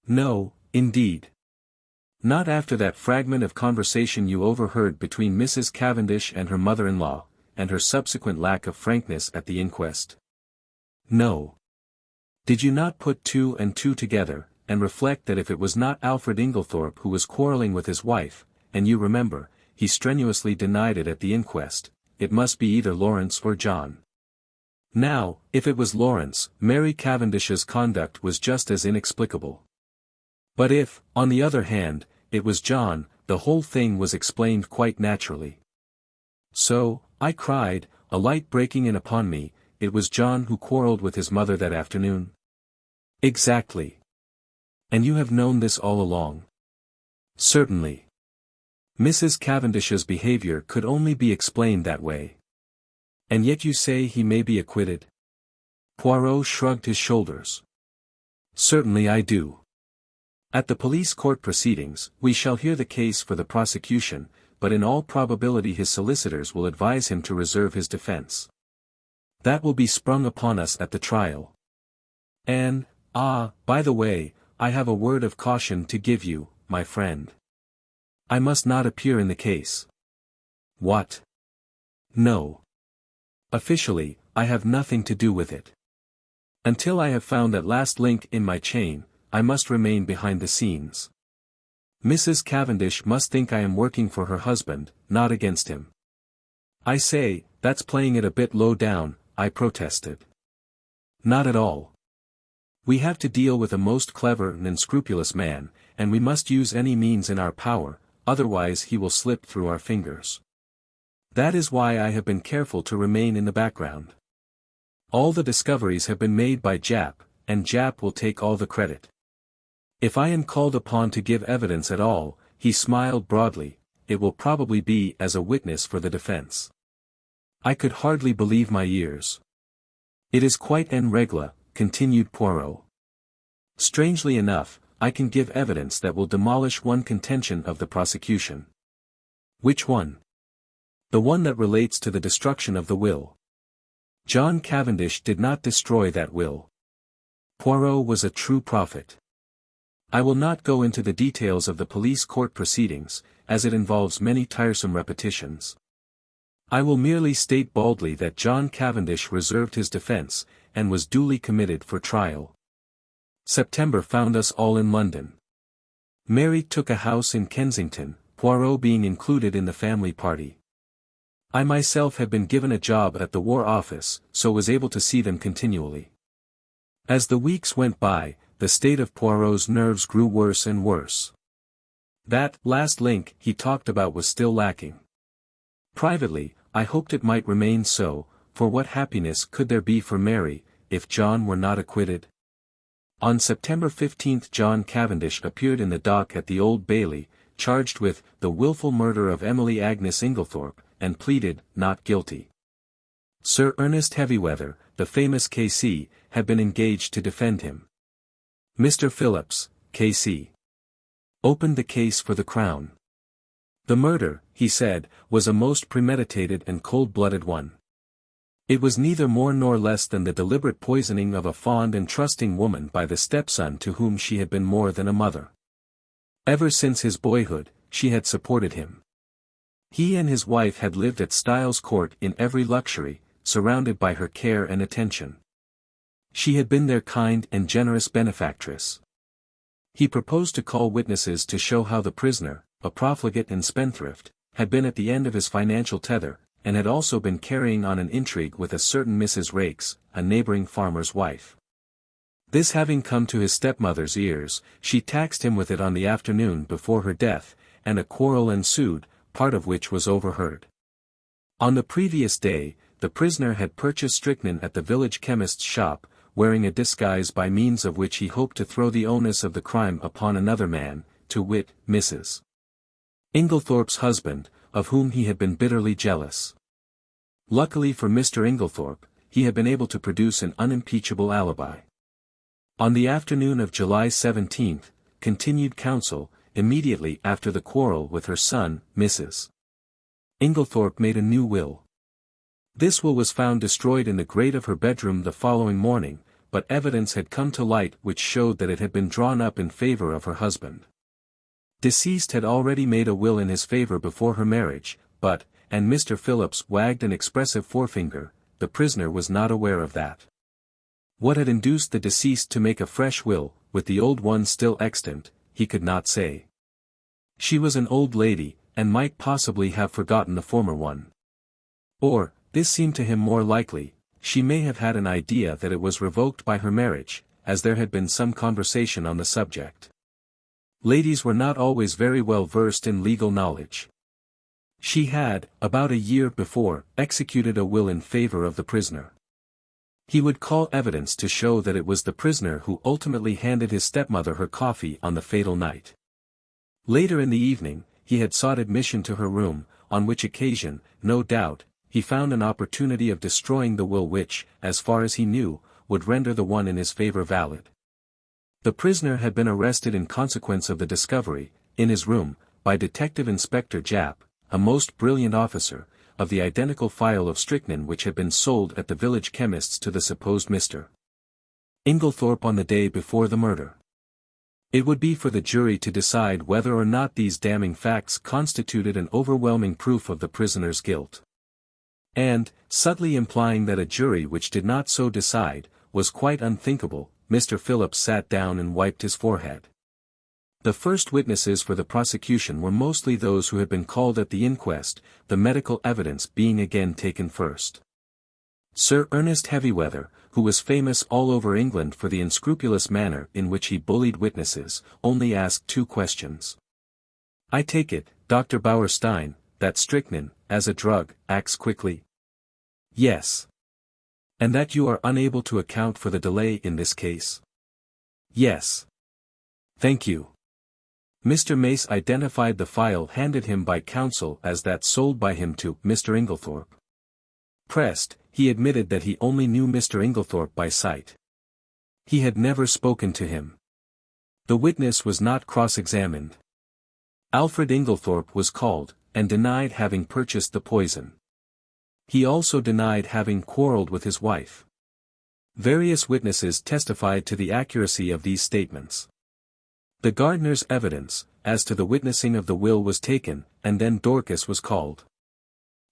Speaker 1: No, indeed. Not after that fragment of conversation you overheard between Mrs. Cavendish and her mother-in-law, and her subsequent lack of frankness at the inquest. No. Did you not put two and two together, and reflect that if it was not Alfred Inglethorp who was quarrelling with his wife, and you remember, he strenuously denied it at the inquest, it must be either Lawrence or John. Now, if it was Lawrence, Mary Cavendish's conduct was just as inexplicable. But if, on the other hand, it was John, the whole thing was explained quite naturally. So, I cried, a light breaking in upon me, it was John who quarreled with his mother that afternoon? Exactly. And you have known this all along? Certainly. Mrs. Cavendish's behavior could only be explained that way. And yet you say he may be acquitted? Poirot shrugged his shoulders. Certainly I do. At the police court proceedings, we shall hear the case for the prosecution, but in all probability his solicitors will advise him to reserve his defense. That will be sprung upon us at the trial. And, by the way, I have a word of caution to give you, my friend. I must not appear in the case. What? No. Officially, I have nothing to do with it. Until I have found that last link in my chain, I must remain behind the scenes. Mrs. Cavendish must think I am working for her husband, not against him. I say, that's playing it a bit low down, I protested. Not at all. We have to deal with a most clever and unscrupulous man, and we must use any means in our power, otherwise he will slip through our fingers. That is why I have been careful to remain in the background. All the discoveries have been made by Jap, and Jap will take all the credit. If I am called upon to give evidence at all, he smiled broadly, it will probably be as a witness for the defense. I could hardly believe my ears. It is quite en règle, continued Poirot. Strangely enough, I can give evidence that will demolish one contention of the prosecution. Which one? The one that relates to the destruction of the will. John Cavendish did not destroy that will. Poirot was a true prophet. I will not go into the details of the police court proceedings, as it involves many tiresome repetitions. I will merely state baldly that John Cavendish reserved his defense, and was duly committed for trial. September found us all in London. Mary took a house in Kensington, Poirot being included in the family party. I myself had been given a job at the War Office, so was able to see them continually. As the weeks went by, the state of Poirot's nerves grew worse and worse. That last link he talked about was still lacking. Privately, I hoped it might remain so, for what happiness could there be for Mary, if John were not acquitted? On September 15 John Cavendish appeared in the dock at the Old Bailey, charged with the wilful murder of Emily Agnes Inglethorp, and pleaded not guilty. Sir Ernest Heavyweather, the famous K.C., had been engaged to defend him. Mr. Phillips, K.C., opened the case for the Crown. The murder, he said, was a most premeditated and cold-blooded one. It was neither more nor less than the deliberate poisoning of a fond and trusting woman by the stepson to whom she had been more than a mother. Ever since his boyhood, she had supported him. He and his wife had lived at Styles Court in every luxury, surrounded by her care and attention. She had been their kind and generous benefactress. He proposed to call witnesses to show how the prisoner, a profligate and spendthrift, had been at the end of his financial tether, and had also been carrying on an intrigue with a certain Mrs. Raikes, a neighboring farmer's wife. This having come to his stepmother's ears, she taxed him with it on the afternoon before her death, and a quarrel ensued, part of which was overheard. On the previous day, the prisoner had purchased strychnine at the village chemist's shop, wearing a disguise by means of which he hoped to throw the onus of the crime upon another man, to wit, Mrs. Inglethorpe's husband, of whom he had been bitterly jealous. Luckily for Mr. Inglethorpe, he had been able to produce an unimpeachable alibi. On the afternoon of July 17, continued counsel, immediately after the quarrel with her son, Mrs. Inglethorpe made a new will. This will was found destroyed in the grate of her bedroom the following morning, but evidence had come to light which showed that it had been drawn up in favor of her husband. Deceased had already made a will in his favor before her marriage, but, and Mr. Phillips wagged an expressive forefinger, the prisoner was not aware of that. What had induced the deceased to make a fresh will, with the old one still extant, he could not say. She was an old lady, and might possibly have forgotten the former one. Or, this seemed to him more likely, she may have had an idea that it was revoked by her marriage, as there had been some conversation on the subject. Ladies were not always very well versed in legal knowledge. She had, about a year before, executed a will in favor of the prisoner. He would call evidence to show that it was the prisoner who ultimately handed his stepmother her coffee on the fatal night. Later in the evening, he had sought admission to her room, on which occasion, no doubt, he found an opportunity of destroying the will which, as far as he knew, would render the one in his favor valid. The prisoner had been arrested in consequence of the discovery, in his room, by Detective Inspector Japp, a most brilliant officer, of the identical phial of strychnine which had been sold at the village chemist's to the supposed Mr. Inglethorpe on the day before the murder. It would be for the jury to decide whether or not these damning facts constituted an overwhelming proof of the prisoner's guilt. And, subtly implying that a jury which did not so decide, was quite unthinkable, Mr. Phillips sat down and wiped his forehead. The first witnesses for the prosecution were mostly those who had been called at the inquest, the medical evidence being again taken first. Sir Ernest Heavyweather, who was famous all over England for the unscrupulous manner in which he bullied witnesses, only asked 2 questions. "I take it, Dr. Bauerstein, that strychnine, as a drug, acts quickly?" "Yes." "And that you are unable to account for the delay in this case?" "Yes." "Thank you." Mr. Mace identified the phial handed him by counsel as that sold by him to Mr. Inglethorpe. Pressed, he admitted that he only knew Mr. Inglethorpe by sight. He had never spoken to him. The witness was not cross-examined. Alfred Inglethorpe was called, and denied having purchased the poison. He also denied having quarreled with his wife. Various witnesses testified to the accuracy of these statements. The gardener's evidence, as to the witnessing of the will was taken, and then Dorcas was called.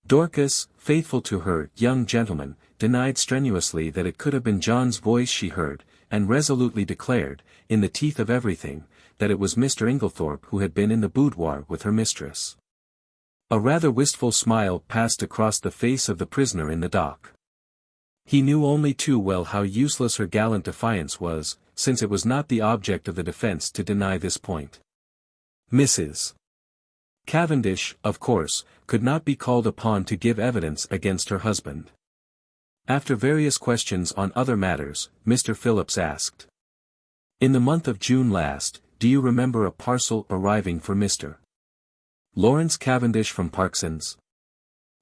Speaker 1: Dorcas, faithful to her young gentleman, denied strenuously that it could have been John's voice she heard, and resolutely declared, in the teeth of everything, that it was Mr. Inglethorpe who had been in the boudoir with her mistress. A rather wistful smile passed across the face of the prisoner in the dock. He knew only too well how useless her gallant defiance was, since it was not the object of the defense to deny this point. Mrs. Cavendish, of course, could not be called upon to give evidence against her husband. After various questions on other matters, Mr. Phillips asked, "In the month of June last, do you remember a parcel arriving for Mr. Lawrence Cavendish from Parkson's?"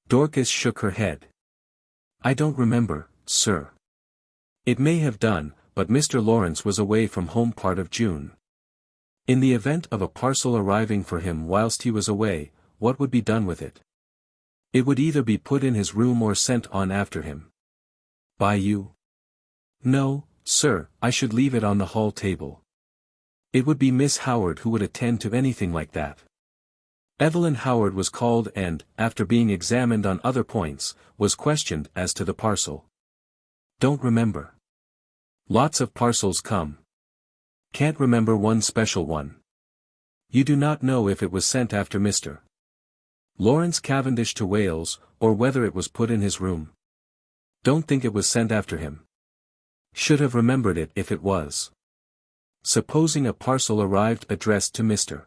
Speaker 1: Dorcas shook her head. "I don't remember, sir." "It may have done, but Mr. Lawrence was away from home part of June. In the event of a parcel arriving for him whilst he was away, what would be done with it?" "It would either be put in his room or sent on after him." "By you?" "No, sir, I should leave it on the hall table. It would be Miss Howard who would attend to anything like that." Evelyn Howard was called and, after being examined on other points, was questioned as to the parcel. "Don't remember." "Lots of parcels come." Can't remember one special one. You do not know if it was sent after Mr. Lawrence Cavendish to Wales, or whether it was put in his room. Don't think it was sent after him. Should have remembered it if it was. Supposing a parcel arrived addressed to Mr.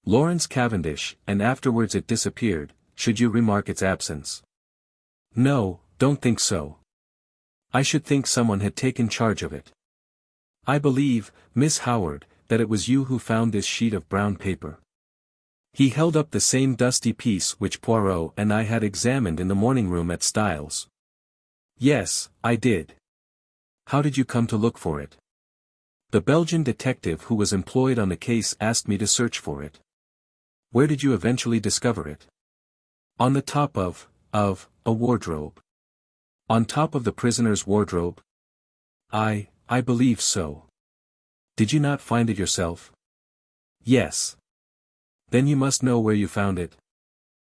Speaker 1: Lawrence Cavendish, and afterwards it disappeared, should you remark its absence? No, don't think so. I should think someone had taken charge of it. I believe, Miss Howard, that it was you who found this sheet of brown paper. He held up the same dusty piece which Poirot and I had examined in the morning room at Styles. Yes, I did. How did you come to look for it? The Belgian detective who was employed on the case asked me to search for it. Where did you eventually discover it? On the top of a wardrobe. On top of the prisoner's wardrobe? I believe so. Did you not find it yourself? Yes. Then you must know where you found it.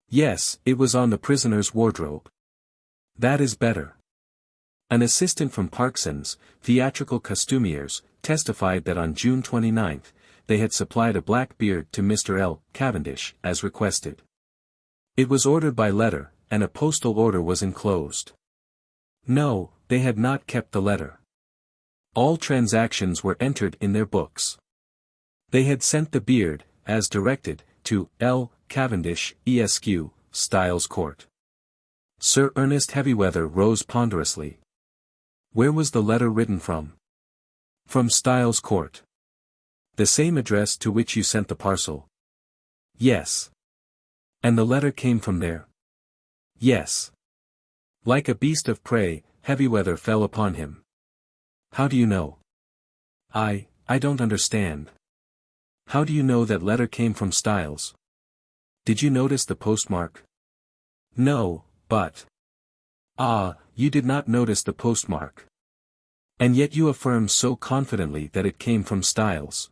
Speaker 1: Yes, it was on the prisoner's wardrobe. That is better. An assistant from Parkson's, theatrical costumiers, testified that on June 29, they had supplied a black beard to Mr. L. Cavendish, as requested. It was ordered by letter, and a postal order was enclosed. No, they had not kept the letter. All transactions were entered in their books. They had sent the beard, as directed, to L. Cavendish, Esq., Styles Court. Sir Ernest Heavyweather rose ponderously. Where was the letter written from? From Styles Court. The same address to which you sent the parcel? Yes. And the letter came from there? Yes. Like a beast of prey, Heavyweather fell upon him. How do you know? I don't understand. How do you know that letter came from Styles? Did you notice the postmark? No, but... Ah, you did not notice the postmark. And yet you affirm so confidently that it came from Styles.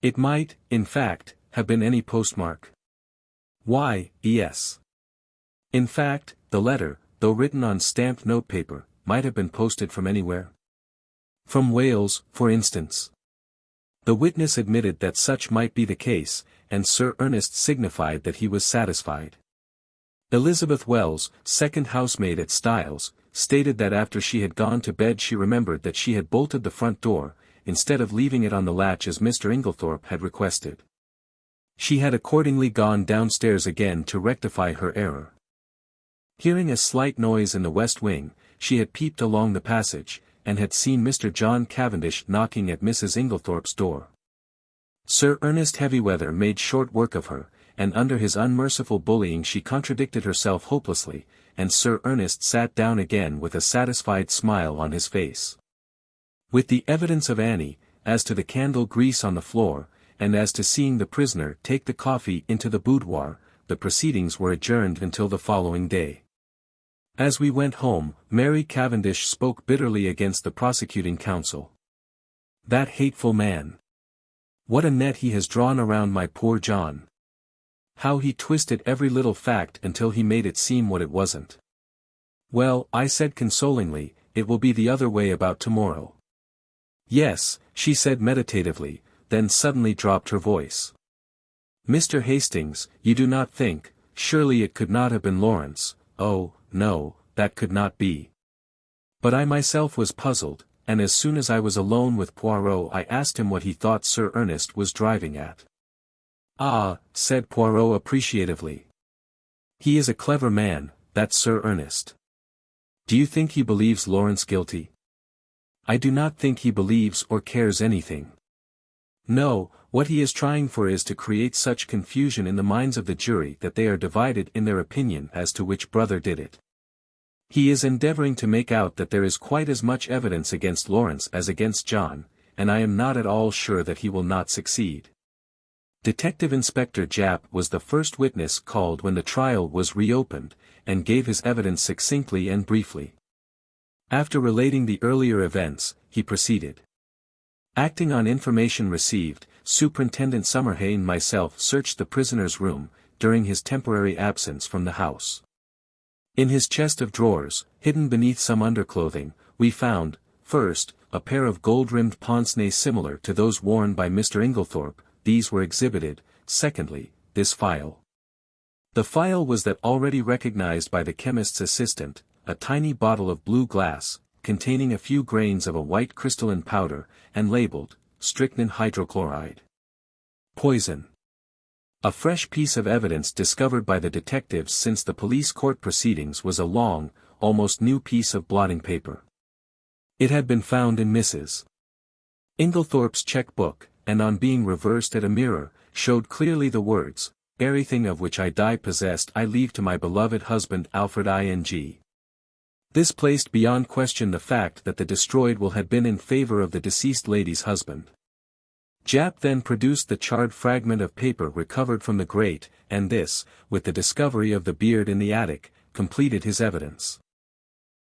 Speaker 1: It might, in fact, have been any postmark. Why, yes. In fact, the letter, though written on stamped notepaper, might have been posted from anywhere. From Wales, for instance. The witness admitted that such might be the case, and Sir Ernest signified that he was satisfied. Elizabeth Wells, second housemaid at Styles, stated that after she had gone to bed she remembered that she had bolted the front door, instead of leaving it on the latch as Mr. Inglethorp had requested. She had accordingly gone downstairs again to rectify her error. Hearing a slight noise in the west wing, she had peeped along the passage, and had seen Mr. John Cavendish knocking at Mrs. Inglethorpe's door. Sir Ernest Heavyweather made short work of her, and under his unmerciful bullying she contradicted herself hopelessly, and Sir Ernest sat down again with a satisfied smile on his face. With the evidence of Annie, as to the candle grease on the floor, and as to seeing the prisoner take the coffee into the boudoir, the proceedings were adjourned until the following day. As we went home, Mary Cavendish spoke bitterly against the prosecuting counsel. That hateful man! What a net he has drawn around my poor John! How he twisted every little fact until he made it seem what it wasn't. Well, I said consolingly, it will be the other way about tomorrow. Yes, she said meditatively, then suddenly dropped her voice. Mr. Hastings, you do not think, surely it could not have been Lawrence? Oh, no, that could not be. But I myself was puzzled, and as soon as I was alone with Poirot I asked him what he thought Sir Ernest was driving at. Ah, said Poirot appreciatively. He is a clever man, that Sir Ernest. Do you think he believes Lawrence guilty? I do not think he believes or cares anything. No, what he is trying for is to create such confusion in the minds of the jury that they are divided in their opinion as to which brother did it. He is endeavoring to make out that there is quite as much evidence against Lawrence as against John, and I am not at all sure that he will not succeed. Detective Inspector Japp was the first witness called when the trial was reopened, and gave his evidence succinctly and briefly. After relating the earlier events, he proceeded. Acting on information received, Superintendent Summerhay and myself searched the prisoner's room, during his temporary absence from the house. In his chest of drawers, hidden beneath some underclothing, we found, First, a pair of gold-rimmed pince-nez similar to those worn by Mr. Inglethorp, these were exhibited. Secondly, this phial. The phial was that already recognized by the chemist's assistant, a tiny bottle of blue glass, containing a few grains of a white crystalline powder, and labeled, strychnine hydrochloride. Poison. A fresh piece of evidence discovered by the detectives since the police court proceedings was a long, almost new piece of blotting paper. It had been found in Mrs. Inglethorpe's check-book, and on being reversed at a mirror, showed clearly the words, "Everything of which I die possessed I leave to my beloved husband Alfred ing." This placed beyond question the fact that the destroyed will had been in favor of the deceased lady's husband. Japp then produced the charred fragment of paper recovered from the grate, and this, with the discovery of the beard in the attic, completed his evidence.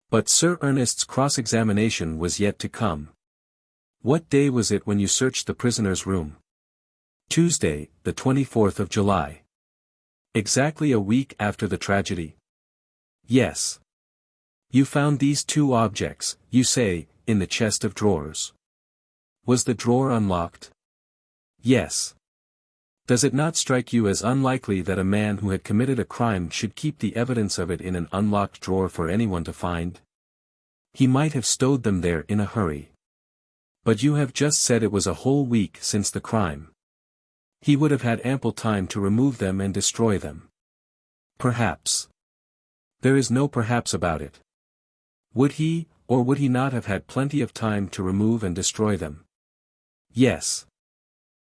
Speaker 1: But Sir Ernest's cross-examination was yet to come. "What day was it when you searched the prisoner's room?" "Tuesday, the 24th of July. Exactly a week after the tragedy?" "Yes." "You found these two objects, you say, in the chest of drawers. Was the drawer unlocked?" "Yes." "Does it not strike you as unlikely that a man who had committed a crime should keep the evidence of it in an unlocked drawer for anyone to find? He might have stowed them there in a hurry. But you have just said it was a whole week since the crime. He would have had ample time to remove them and destroy them." "Perhaps. There is no perhaps about it. Would he, or would he not have had plenty of time to remove and destroy them?" "Yes."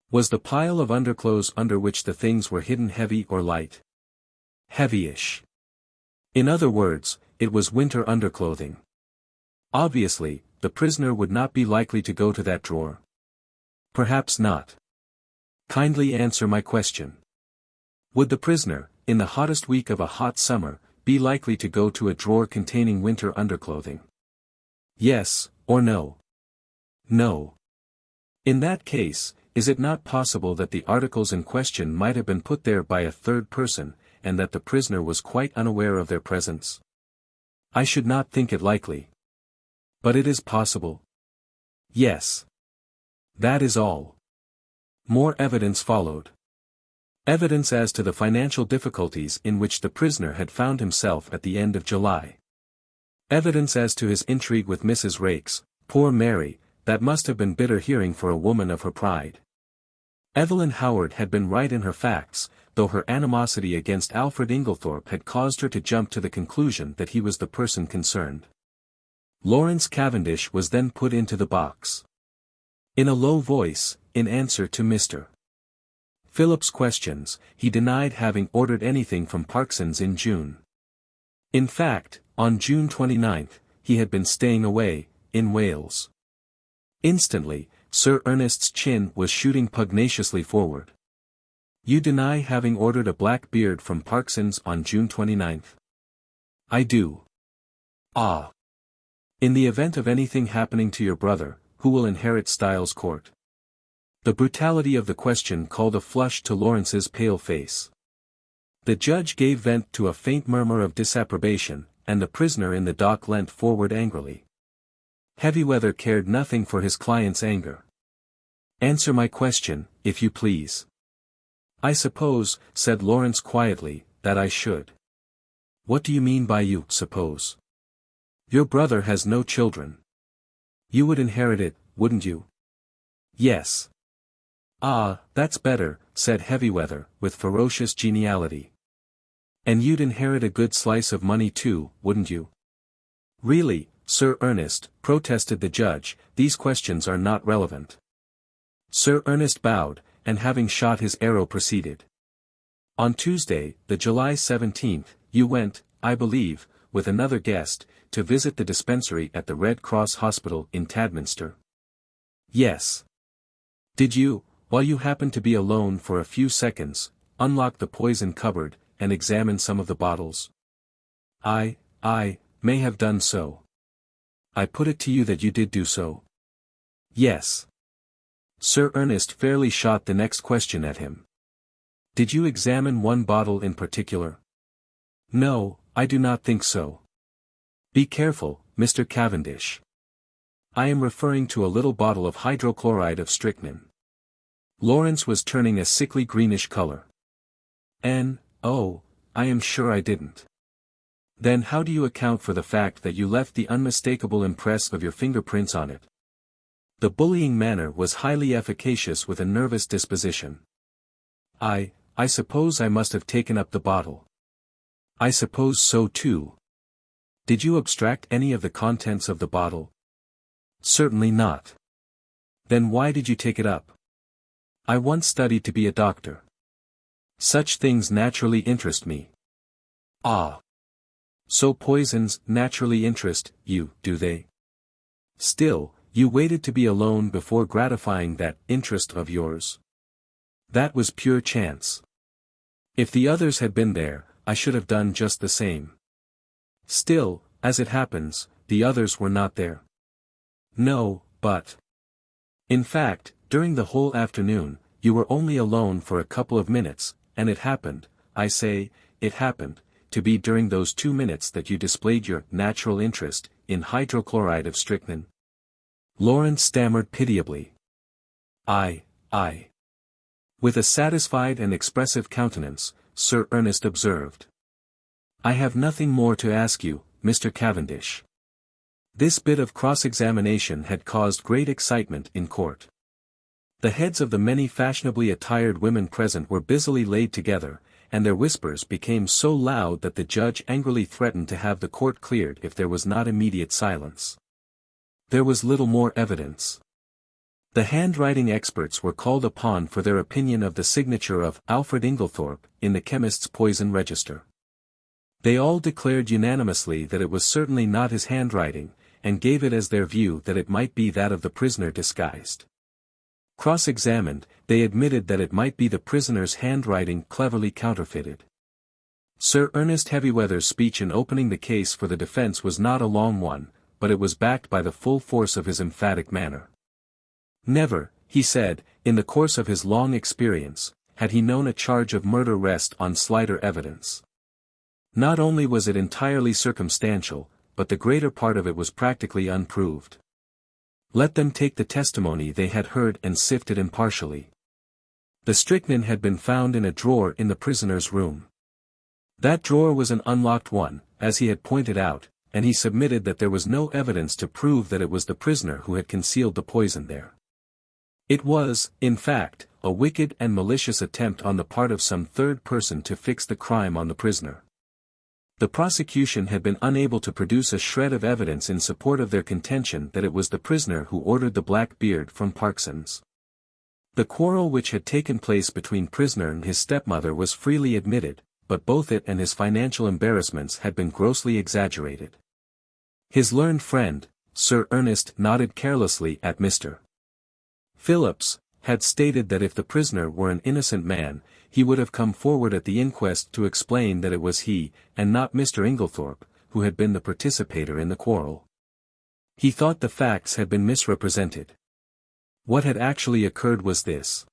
Speaker 1: "Was the pile of underclothes under which the things were hidden heavy or light?" "Heavyish. In other words, it was winter underclothing. Obviously, the prisoner would not be likely to go to that drawer." "Perhaps not. Kindly answer my question. Would the prisoner, in the hottest week of a hot summer, be likely to go to a drawer containing winter underclothing? Yes, or no?" "No." "In that case, is it not possible that the articles in question might have been put there by a third person, and that the prisoner was quite unaware of their presence?" "I should not think it likely. But it is possible." "Yes. That is all." More evidence followed. Evidence as to the financial difficulties in which the prisoner had found himself at the end of July. Evidence as to his intrigue with Mrs. Raikes, poor Mary, that must have been bitter hearing for a woman of her pride. Evelyn Howard had been right in her facts, though her animosity against Alfred Inglethorpe had caused her to jump to the conclusion that he was the person concerned. Lawrence Cavendish was then put into the box. In a low voice, in answer to Mr. Phillips' questions, he denied having ordered anything from Parkson's in June. In fact, on June 29, he had been staying away, in Wales. Instantly, Sir Ernest's chin was shooting pugnaciously forward. "You deny having ordered a black beard from Parkson's on June 29? "I do." "Ah. In the event of anything happening to your brother, who will inherit Styles Court?" The brutality of the question called a flush to Lawrence's pale face. The judge gave vent to a faint murmur of disapprobation, and the prisoner in the dock leant forward angrily. Heavyweather cared nothing for his client's anger. "Answer my question, if you please." "I suppose," said Lawrence quietly, "that I should." "What do you mean by you suppose?" "Your brother has no children. You would inherit it, wouldn't you?" "Yes." "Ah, that's better," said Heavyweather, with ferocious geniality. "And you'd inherit a good slice of money too, wouldn't you?" "Really, Sir Ernest," protested the judge, "these questions are not relevant." Sir Ernest bowed, and having shot his arrow proceeded. "On Tuesday, the July 17th, you went, I believe, with another guest, to visit the dispensary at the Red Cross Hospital in Tadminster?" "Yes." "Did you, while you happened to be alone for a few seconds, unlock the poison cupboard, and examine some of the bottles?" I may have done so." "I put it to you that you did do so?" "Yes." Sir Ernest fairly shot the next question at him. "Did you examine one bottle in particular?" "No, I do not think so." "Be careful, Mr. Cavendish. I am referring to a little bottle of hydrochloride of strychnine. Lawrence was turning a sickly greenish color. Oh, I am sure I didn't. Then how do you account for the fact that you left the unmistakable impress of your fingerprints on it? The bullying manner was highly efficacious with a nervous disposition. I suppose I must have taken up the bottle. I suppose so too. Did you abstract any of the contents of the bottle? Certainly not. Then why did you take it up? I once studied to be a doctor. Such things naturally interest me. Ah. So poisons naturally interest you, do they? Still, you waited to be alone before gratifying that interest of yours. That was pure chance. If the others had been there, I should have done just the same. Still, as it happens, the others were not there. No, but... In fact, during the whole afternoon, you were only alone for a couple of minutes, and it happened, I say, it happened, to be during those 2 minutes that you displayed your natural interest in hydrochloride of strychnine. Lawrence stammered pitiably. I. With a satisfied and expressive countenance, Sir Ernest observed. I have nothing more to ask you, Mr. Cavendish. This bit of cross-examination had caused great excitement in court. The heads of the many fashionably attired women present were busily laid together, and their whispers became so loud that the judge angrily threatened to have the court cleared if there was not immediate silence. There was little more evidence. The handwriting experts were called upon for their opinion of the signature of Alfred Inglethorp in the chemist's poison register. They all declared unanimously that it was certainly not his handwriting, and gave it as their view that it might be that of the prisoner disguised. Cross-examined, they admitted that it might be the prisoner's handwriting cleverly counterfeited. Sir Ernest Heavyweather's speech in opening the case for the defense was not a long one, but it was backed by the full force of his emphatic manner. Never, he said, in the course of his long experience, had he known a charge of murder rest on slighter evidence. Not only was it entirely circumstantial, but the greater part of it was practically unproved. Let them take the testimony they had heard and sift it impartially. The strychnine had been found in a drawer in the prisoner's room. That drawer was an unlocked one, as he had pointed out, and he submitted that there was no evidence to prove that it was the prisoner who had concealed the poison there. It was, in fact, a wicked and malicious attempt on the part of some third person to fix the crime on the prisoner. The prosecution had been unable to produce a shred of evidence in support of their contention that it was the prisoner who ordered the black beard from Parkson's. The quarrel which had taken place between prisoner and his stepmother was freely admitted, but both it and his financial embarrassments had been grossly exaggerated. His learned friend, Sir Ernest, nodded carelessly at Mr. Phillips, had stated that if the prisoner were an innocent man, he would have come forward at the inquest to explain that it was he, and not Mr. Inglethorp, who had been the participator in the quarrel. He thought the facts had been misrepresented. What had actually occurred was this.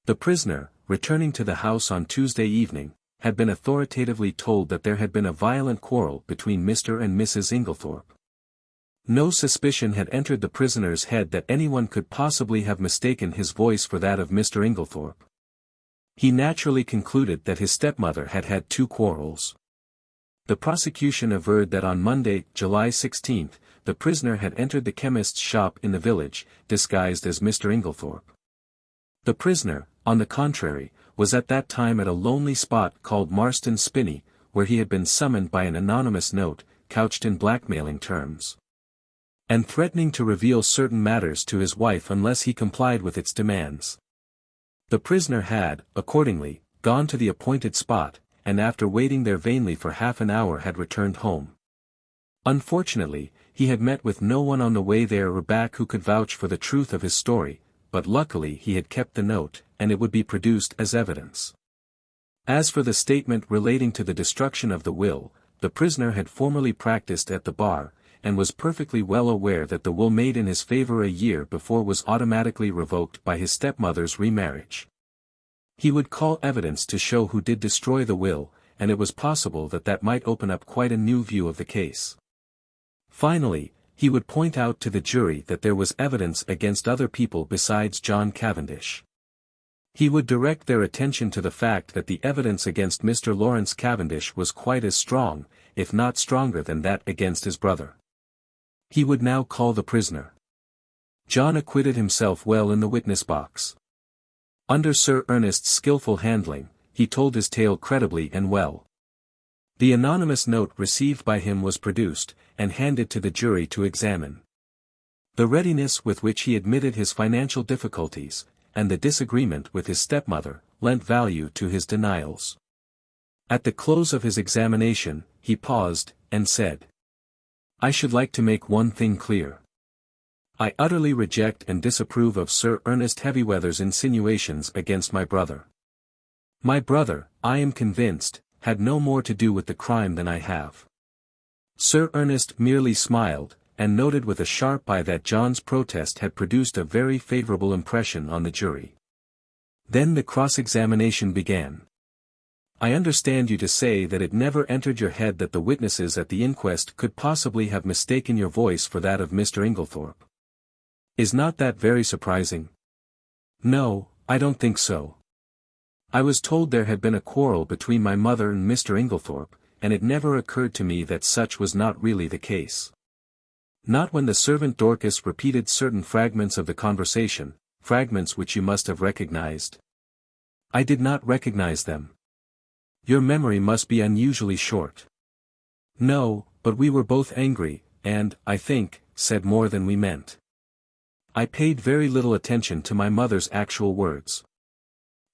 Speaker 1: The prisoner, returning to the house on Tuesday evening, had been authoritatively told that there had been a violent quarrel between Mr. and Mrs. Inglethorp. No suspicion had entered the prisoner's head that anyone could possibly have mistaken his voice for that of Mr. Inglethorp. He naturally concluded that his stepmother had had 2 quarrels. The prosecution averred that on Monday, July 16, the prisoner had entered the chemist's shop in the village, disguised as Mr. Inglethorp. The prisoner, on the contrary, was at that time at a lonely spot called Marston Spinney, where he had been summoned by an anonymous note, couched in blackmailing terms, and threatening to reveal certain matters to his wife unless he complied with its demands. The prisoner had, accordingly, gone to the appointed spot, and after waiting there vainly for half an hour had returned home. Unfortunately, he had met with no one on the way there or back who could vouch for the truth of his story, but luckily he had kept the note, and it would be produced as evidence. As for the statement relating to the destruction of the will, the prisoner had formerly practiced at the bar, and was perfectly well aware that the will made in his favor a year before was automatically revoked by his stepmother's remarriage. He would call evidence to show who did destroy the will, and it was possible that that might open up quite a new view of the case. Finally, He would point out to the jury that there was evidence against other people besides John Cavendish. He would direct their attention to the fact that the evidence against Mr. Lawrence Cavendish was quite as strong, if not stronger than that against his brother. He would now call the prisoner. John acquitted himself well in the witness box. Under Sir Ernest's skillful handling, he told his tale credibly and well. The anonymous note received by him was produced, and handed to the jury to examine. The readiness with which he admitted his financial difficulties, and the disagreement with his stepmother, lent value to his denials. At the close of his examination, he paused, and said, "I should like to make one thing clear. I utterly reject and disapprove of Sir Ernest Heavywether's insinuations against my brother. My brother, I am convinced, had no more to do with the crime than I have." Sir Ernest merely smiled, and noted with a sharp eye that John's protest had produced a very favorable impression on the jury. Then the cross-examination began. "I understand you to say that it never entered your head that the witnesses at the inquest could possibly have mistaken your voice for that of Mr. Inglethorp. Is not that very surprising?" "No, I don't think so. I was told there had been a quarrel between my mother and Mr. Inglethorp, and it never occurred to me that such was not really the case. Not when the servant Dorcas repeated certain fragments of the conversation, fragments which you must have recognized." "I did not recognize them." "Your memory must be unusually short." "No, but we were both angry, and, I think, said more than we meant. I paid very little attention to my mother's actual words."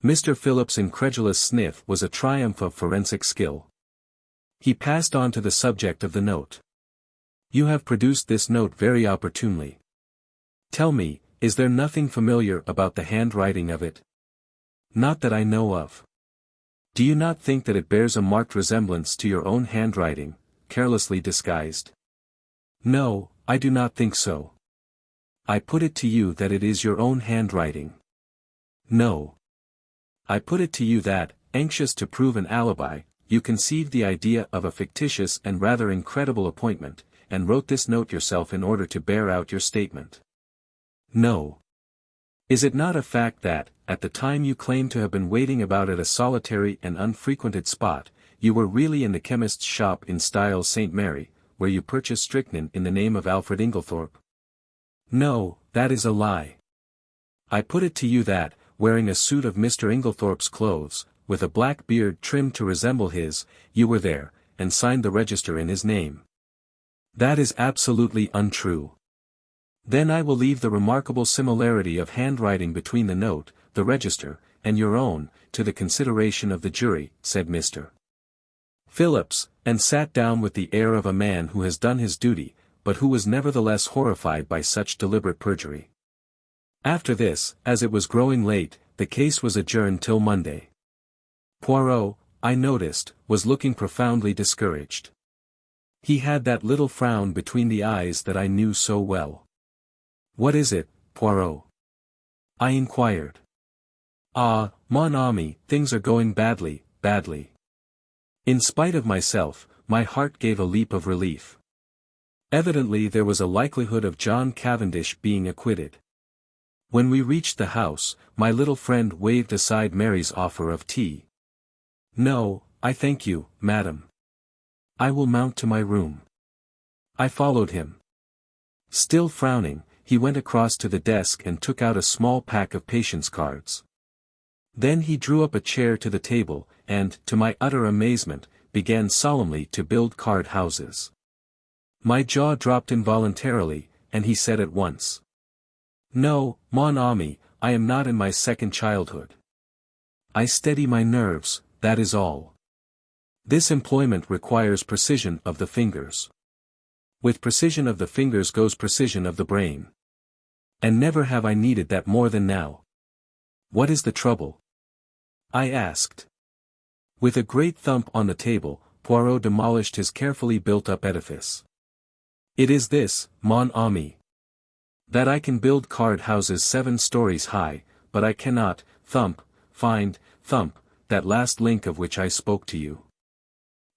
Speaker 1: Mr. Phillip's incredulous sniff was a triumph of forensic skill. He passed on to the subject of the note. "You have produced this note very opportunely. Tell me, is there nothing familiar about the handwriting of it?" "Not that I know of." "Do you not think that it bears a marked resemblance to your own handwriting, carelessly disguised?" "No, I do not think so." "I put it to you that it is your own handwriting." "No. I put it to you that, anxious to prove an alibi, you conceived the idea of a fictitious and rather incredible appointment, and wrote this note yourself in order to bear out your statement." "No. Is it not a fact that, at the time you claim to have been waiting about at a solitary and unfrequented spot, you were really in the chemist's shop in Styles St. Mary, where you purchased strychnine in the name of Alfred Inglethorp?" "No, that is a lie. I put it to you that, wearing a suit of Mr. Inglethorp's clothes, with a black beard trimmed to resemble his, you were there, and signed the register in his name." "That is absolutely untrue." "Then I will leave the remarkable similarity of handwriting between the note, the register, and your own, to the consideration of the jury," said Mr. Phillips, and sat down with the air of a man who has done his duty, but who was nevertheless horrified by such deliberate perjury. After this, as it was growing late, the case was adjourned till Monday. Poirot, I noticed, was looking profoundly discouraged. He had that little frown between the eyes that I knew so well. "What is it, Poirot?" I inquired. "Ah, mon ami, things are going badly, badly." In spite of myself, my heart gave a leap of relief. Evidently there was a likelihood of John Cavendish being acquitted. When we reached the house, my little friend waved aside Mary's offer of tea. "No, I thank you, madam. I will mount to my room." I followed him. Still frowning, he went across to the desk and took out a small pack of patience cards. Then he drew up a chair to the table, and, to my utter amazement, began solemnly to build card houses. My jaw dropped involuntarily, and he said at once, "No, mon ami, I am not in my second childhood. I steady my nerves, that is all. This employment requires precision of the fingers. With precision of the fingers goes precision of the brain. And never have I needed that more than now." "What is the trouble?" I asked. With a great thump on the table, Poirot demolished his carefully built-up edifice. "It is this, mon ami. That I can build card houses 7 stories high, but I cannot, find, that last link of which I spoke to you."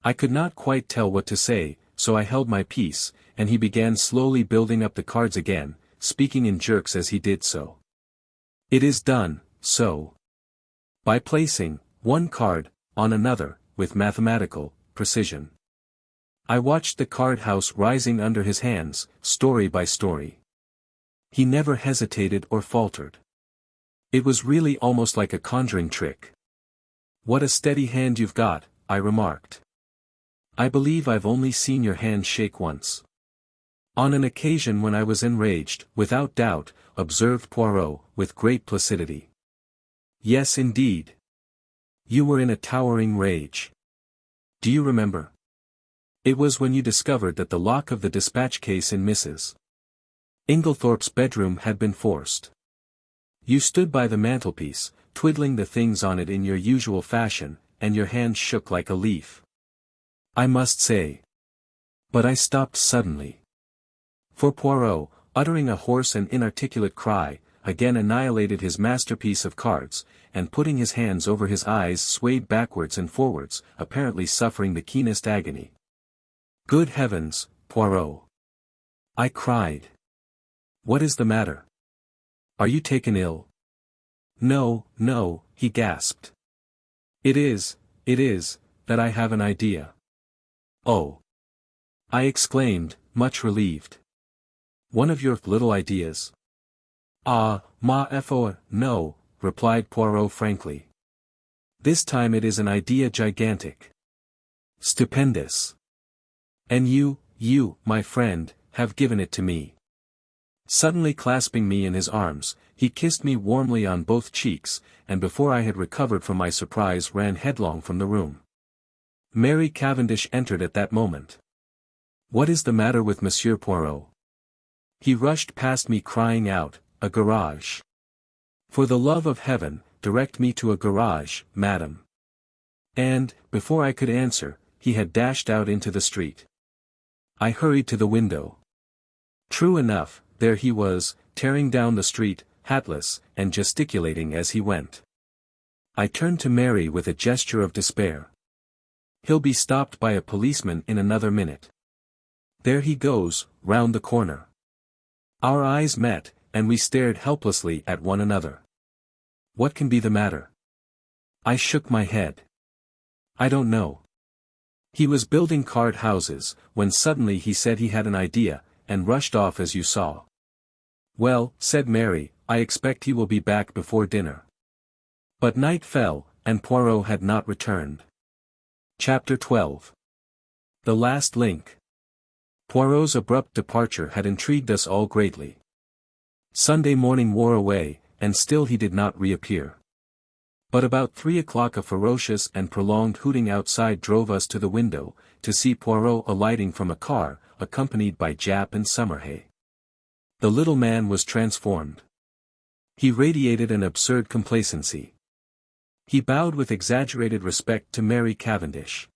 Speaker 1: I could not quite tell what to say, so I held my peace, and he began slowly building up the cards again, speaking in jerks as he did so. It is done, so. By placing one card on another, with mathematical precision. I watched the card house rising under his hands, story by story. He never hesitated or faltered. It was really almost like a conjuring trick. What a steady hand you've got, I remarked. I believe I've only seen your hand shake once. On an occasion when I was enraged, without doubt, observed Poirot, with great placidity. Yes indeed. You were in a towering rage. Do you remember? It was when you discovered that the lock of the dispatch case in Mrs. Inglethorp's bedroom had been forced. You stood by the mantelpiece, twiddling the things on it in your usual fashion, and your hand shook like a leaf. I must say. But I stopped suddenly. For Poirot, uttering a hoarse and inarticulate cry, again annihilated his masterpiece of cards, and putting his hands over his eyes swayed backwards and forwards, apparently suffering the keenest agony. Good heavens, Poirot! I cried. What is the matter? Are you taken ill? No, no, he gasped. It is, that I have an idea. Oh! I exclaimed, much relieved. One of your little ideas? Ah, ma foi, no, replied Poirot frankly. This time it is an idea gigantic. Stupendous. And you, my friend, have given it to me. Suddenly clasping me in his arms, he kissed me warmly on both cheeks, and before I had recovered from my surprise ran headlong from the room. Mary Cavendish entered at that moment. What is the matter with Monsieur Poirot? He rushed past me crying out, a garage. For the love of heaven, direct me to a garage, madam. And, before I could answer, he had dashed out into the street. I hurried to the window. True enough, there he was, tearing down the street, hatless, and gesticulating as he went. I turned to Mary with a gesture of despair. He'll be stopped by a policeman in another minute. There he goes, round the corner. Our eyes met, and we stared helplessly at one another. What can be the matter? I shook my head. I don't know. He was building card houses, when suddenly he said he had an idea, and rushed off as you saw. Well, said Mary, I expect he will be back before dinner. But night fell, and Poirot had not returned. Chapter 12. The Last Link. Poirot's abrupt departure had intrigued us all greatly. Sunday morning wore away, and still he did not reappear. But about 3 o'clock a ferocious and prolonged hooting outside drove us to the window, to see Poirot alighting from a car, accompanied by Japp and Summerhay. The little man was transformed. He radiated an absurd complacency. He bowed with exaggerated respect to Mary Cavendish.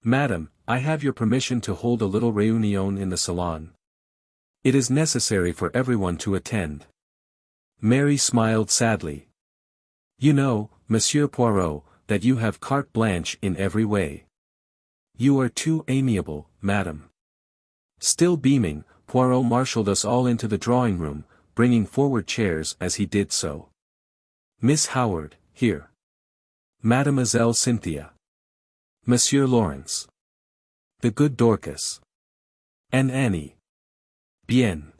Speaker 1: Madam, I have your permission to hold a little réunion in the salon. It is necessary for everyone to attend. Mary smiled sadly. You know, Monsieur Poirot, that you have carte blanche in every way. You are too amiable, madam. Still beaming, Poirot marshalled us all into the drawing-room, bringing forward chairs as he did so. Miss Howard, here. Mademoiselle Cynthia. Monsieur Lawrence. The good Dorcas. And Annie. Bien.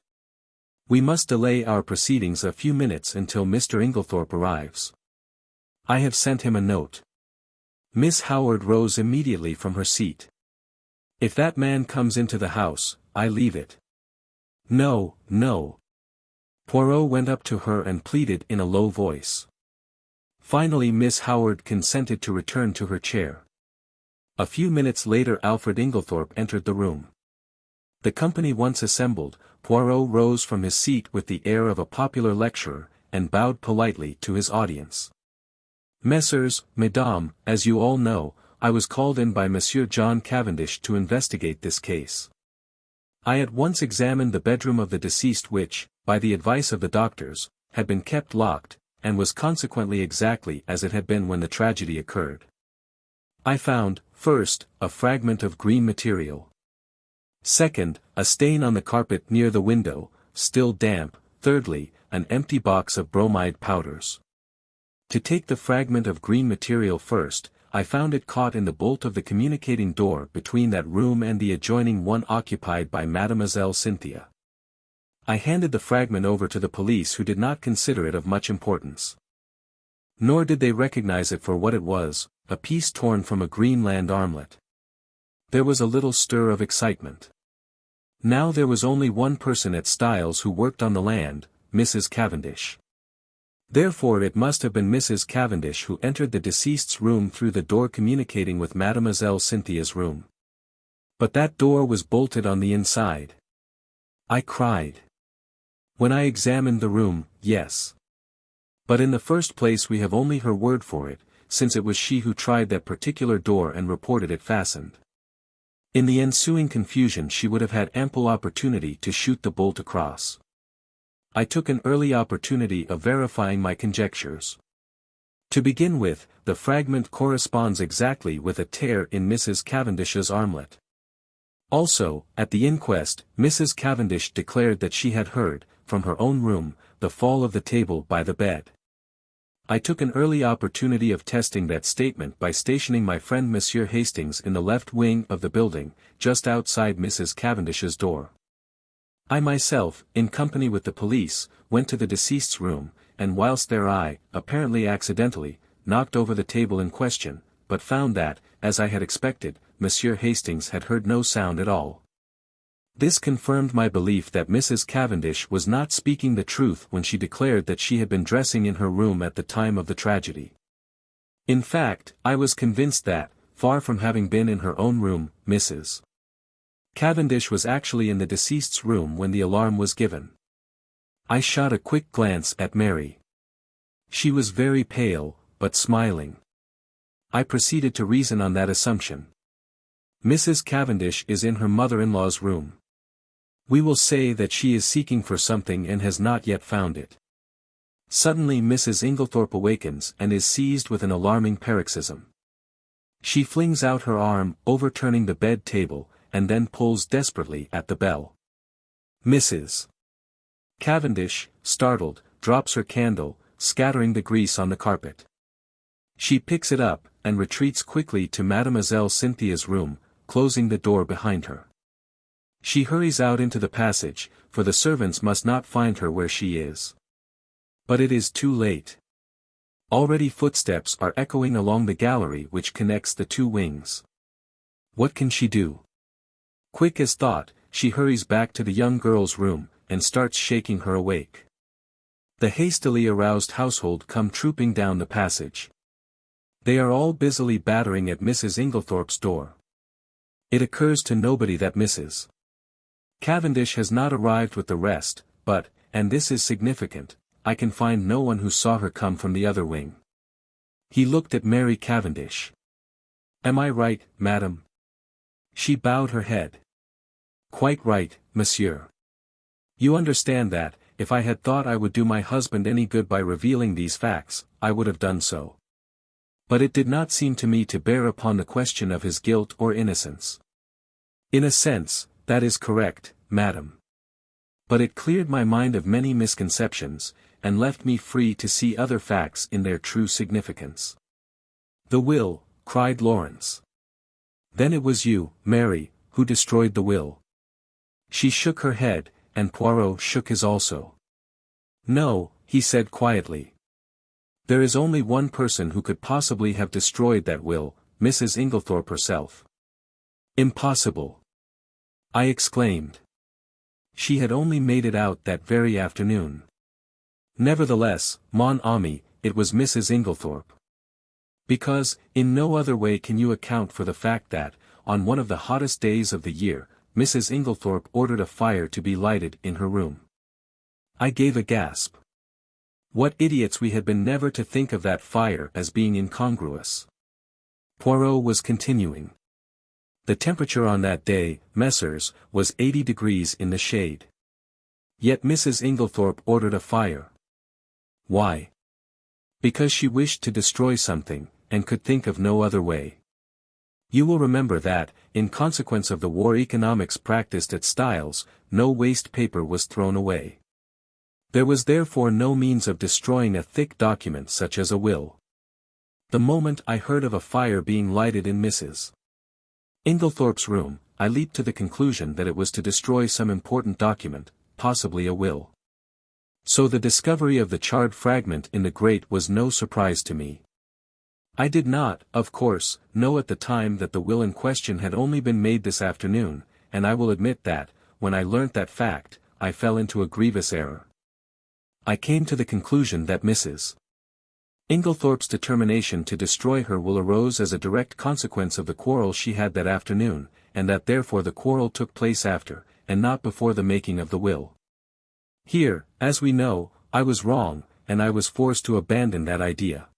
Speaker 1: We must delay our proceedings a few minutes until Mr. Inglethorp arrives. I have sent him a note. Miss Howard rose immediately from her seat. If that man comes into the house, I leave it. No, no. Poirot went up to her and pleaded in a low voice. Finally Miss Howard consented to return to her chair. A few minutes later Alfred Inglethorp entered the room. The company once assembled, Poirot rose from his seat with the air of a popular lecturer, and bowed politely to his audience. Messieurs, Mesdames, as you all know, I was called in by Monsieur John Cavendish to investigate this case. I at once examined the bedroom of the deceased which, by the advice of the doctors, had been kept locked, and was consequently exactly as it had been when the tragedy occurred. I found, first, a fragment of green material. Second, a stain on the carpet near the window, still damp. Thirdly, an empty box of bromide powders. To take the fragment of green material first, I found it caught in the bolt of the communicating door between that room and the adjoining one occupied by Mademoiselle Cynthia. I handed the fragment over to the police, who did not consider it of much importance. Nor did they recognize it for what it was, a piece torn from a Greenland armlet. There was a little stir of excitement. Now there was only one person at Styles who worked on the land, Mrs. Cavendish. Therefore it must have been Mrs. Cavendish who entered the deceased's room through the door communicating with Mademoiselle Cynthia's room. But that door was bolted on the inside. I cried. When I examined the room, yes. But in the first place we have only her word for it, since it was she who tried that particular door and reported it fastened. In the ensuing confusion she would have had ample opportunity to shoot the bolt across. I took an early opportunity of verifying my conjectures. To begin with, the fragment corresponds exactly with a tear in Mrs. Cavendish's armlet. Also, at the inquest, Mrs. Cavendish declared that she had heard, from her own room, the fall of the table by the bed. I took an early opportunity of testing that statement by stationing my friend Monsieur Hastings in the left wing of the building, just outside Mrs. Cavendish's door. I myself, in company with the police, went to the deceased's room, and whilst there I, apparently accidentally, knocked over the table in question, but found that, as I had expected, Monsieur Hastings had heard no sound at all. This confirmed my belief that Mrs. Cavendish was not speaking the truth when she declared that she had been dressing in her room at the time of the tragedy. In fact, I was convinced that, far from having been in her own room, Mrs. Cavendish was actually in the deceased's room when the alarm was given. I shot a quick glance at Mary. She was very pale, but smiling. I proceeded to reason on that assumption. Mrs. Cavendish is in her mother-in-law's room. We will say that she is seeking for something and has not yet found it. Suddenly Mrs. Inglethorp awakens and is seized with an alarming paroxysm. She flings out her arm, overturning the bed table, and then pulls desperately at the bell. Mrs. Cavendish, startled, drops her candle, scattering the grease on the carpet. She picks it up, and retreats quickly to Mademoiselle Cynthia's room, closing the door behind her. She hurries out into the passage, for the servants must not find her where she is. But it is too late. Already footsteps are echoing along the gallery which connects the two wings. What can she do? Quick as thought, she hurries back to the young girl's room, and starts shaking her awake. The hastily aroused household come trooping down the passage. They are all busily battering at Mrs. Inglethorpe's door. It occurs to nobody that Mrs. Cavendish has not arrived with the rest, but, and this is significant, I can find no one who saw her come from the other wing. He looked at Mary Cavendish. Am I right, madam? She bowed her head. Quite right, monsieur. You understand that, if I had thought I would do my husband any good by revealing these facts, I would have done so. But it did not seem to me to bear upon the question of his guilt or innocence. In a sense, that is correct, madam. But it cleared my mind of many misconceptions, and left me free to see other facts in their true significance. The will, cried Lawrence. Then it was you, Mary, who destroyed the will. She shook her head, and Poirot shook his also. No, he said quietly. There is only one person who could possibly have destroyed that will, Mrs. Inglethorpe herself. Impossible! I exclaimed. She had only made it out that very afternoon. Nevertheless, mon ami, it was Mrs. Inglethorpe. Because, in no other way can you account for the fact that, on one of the hottest days of the year, Mrs. Inglethorpe ordered a fire to be lighted in her room. I gave a gasp. What idiots we had been never to think of that fire as being incongruous. Poirot was continuing. The temperature on that day, messieurs, was 80 degrees in the shade. Yet Mrs. Inglethorpe ordered a fire. Why? Because she wished to destroy something, and could think of no other way. You will remember that, in consequence of the war economics practiced at Styles, no waste paper was thrown away. There was therefore no means of destroying a thick document such as a will. The moment I heard of a fire being lighted in Mrs. Inglethorpe's room, I leaped to the conclusion that it was to destroy some important document, possibly a will. So the discovery of the charred fragment in the grate was no surprise to me. I did not, of course, know at the time that the will in question had only been made this afternoon, and I will admit that, when I learnt that fact, I fell into a grievous error. I came to the conclusion that Mrs. Inglethorpe's determination to destroy her will arose as a direct consequence of the quarrel she had that afternoon, and that therefore the quarrel took place after, and not before the making of the will. Here, as we know, I was wrong, and I was forced to abandon that idea.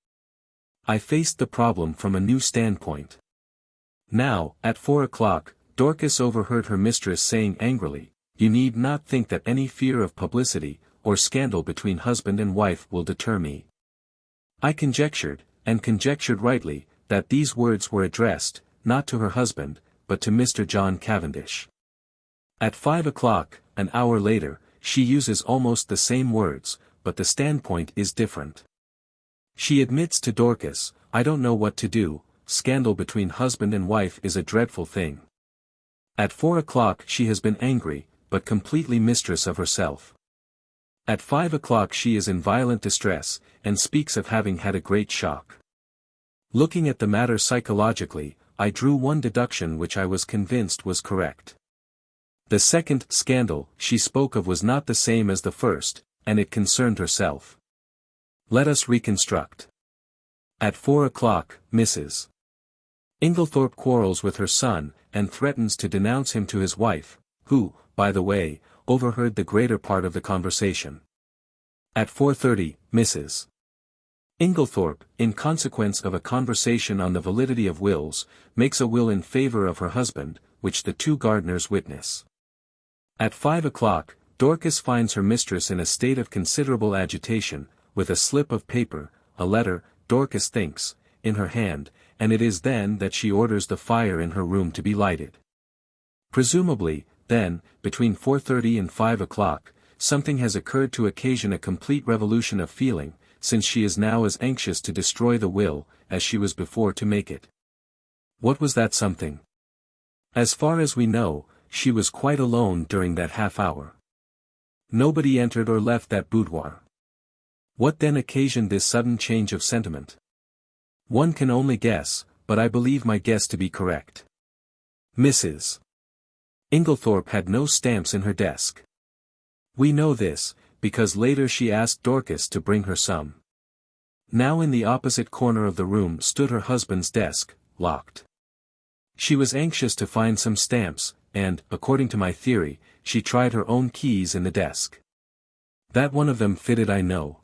Speaker 1: I faced the problem from a new standpoint. Now, at 4 o'clock, Dorcas overheard her mistress saying angrily, "You need not think that any fear of publicity, or scandal between husband and wife will deter me." I conjectured, and conjectured rightly, that these words were addressed, not to her husband, but to Mr. John Cavendish. At 5 o'clock, an hour later, she uses almost the same words, but the standpoint is different. She admits to Dorcas, "I don't know what to do, scandal between husband and wife is a dreadful thing." At 4 o'clock she has been angry, but completely mistress of herself. At 5 o'clock she is in violent distress, and speaks of having had a great shock. Looking at the matter psychologically, I drew one deduction which I was convinced was correct. The second scandal she spoke of was not the same as the first, and it concerned herself. Let us reconstruct. At 4 o'clock, Mrs. Inglethorpe quarrels with her son, and threatens to denounce him to his wife, who, by the way, overheard the greater part of the conversation. At 4:30, Mrs. Inglethorpe, in consequence of a conversation on the validity of wills, makes a will in favor of her husband, which the two gardeners witness. At 5 o'clock, Dorcas finds her mistress in a state of considerable agitation, with a slip of paper, a letter, Dorcas thinks, in her hand, and it is then that she orders the fire in her room to be lighted. Presumably, then, between 4:30 and 5 o'clock, something has occurred to occasion a complete revolution of feeling, since she is now as anxious to destroy the will, as she was before to make it. What was that something? As far as we know, she was quite alone during that half-hour. Nobody entered or left that boudoir. What then occasioned this sudden change of sentiment? One can only guess, but I believe my guess to be correct. Mrs. Inglethorpe had no stamps in her desk. We know this, because later she asked Dorcas to bring her some. Now in the opposite corner of the room stood her husband's desk, locked. She was anxious to find some stamps, and, according to my theory, she tried her own keys in the desk. That one of them fitted I know.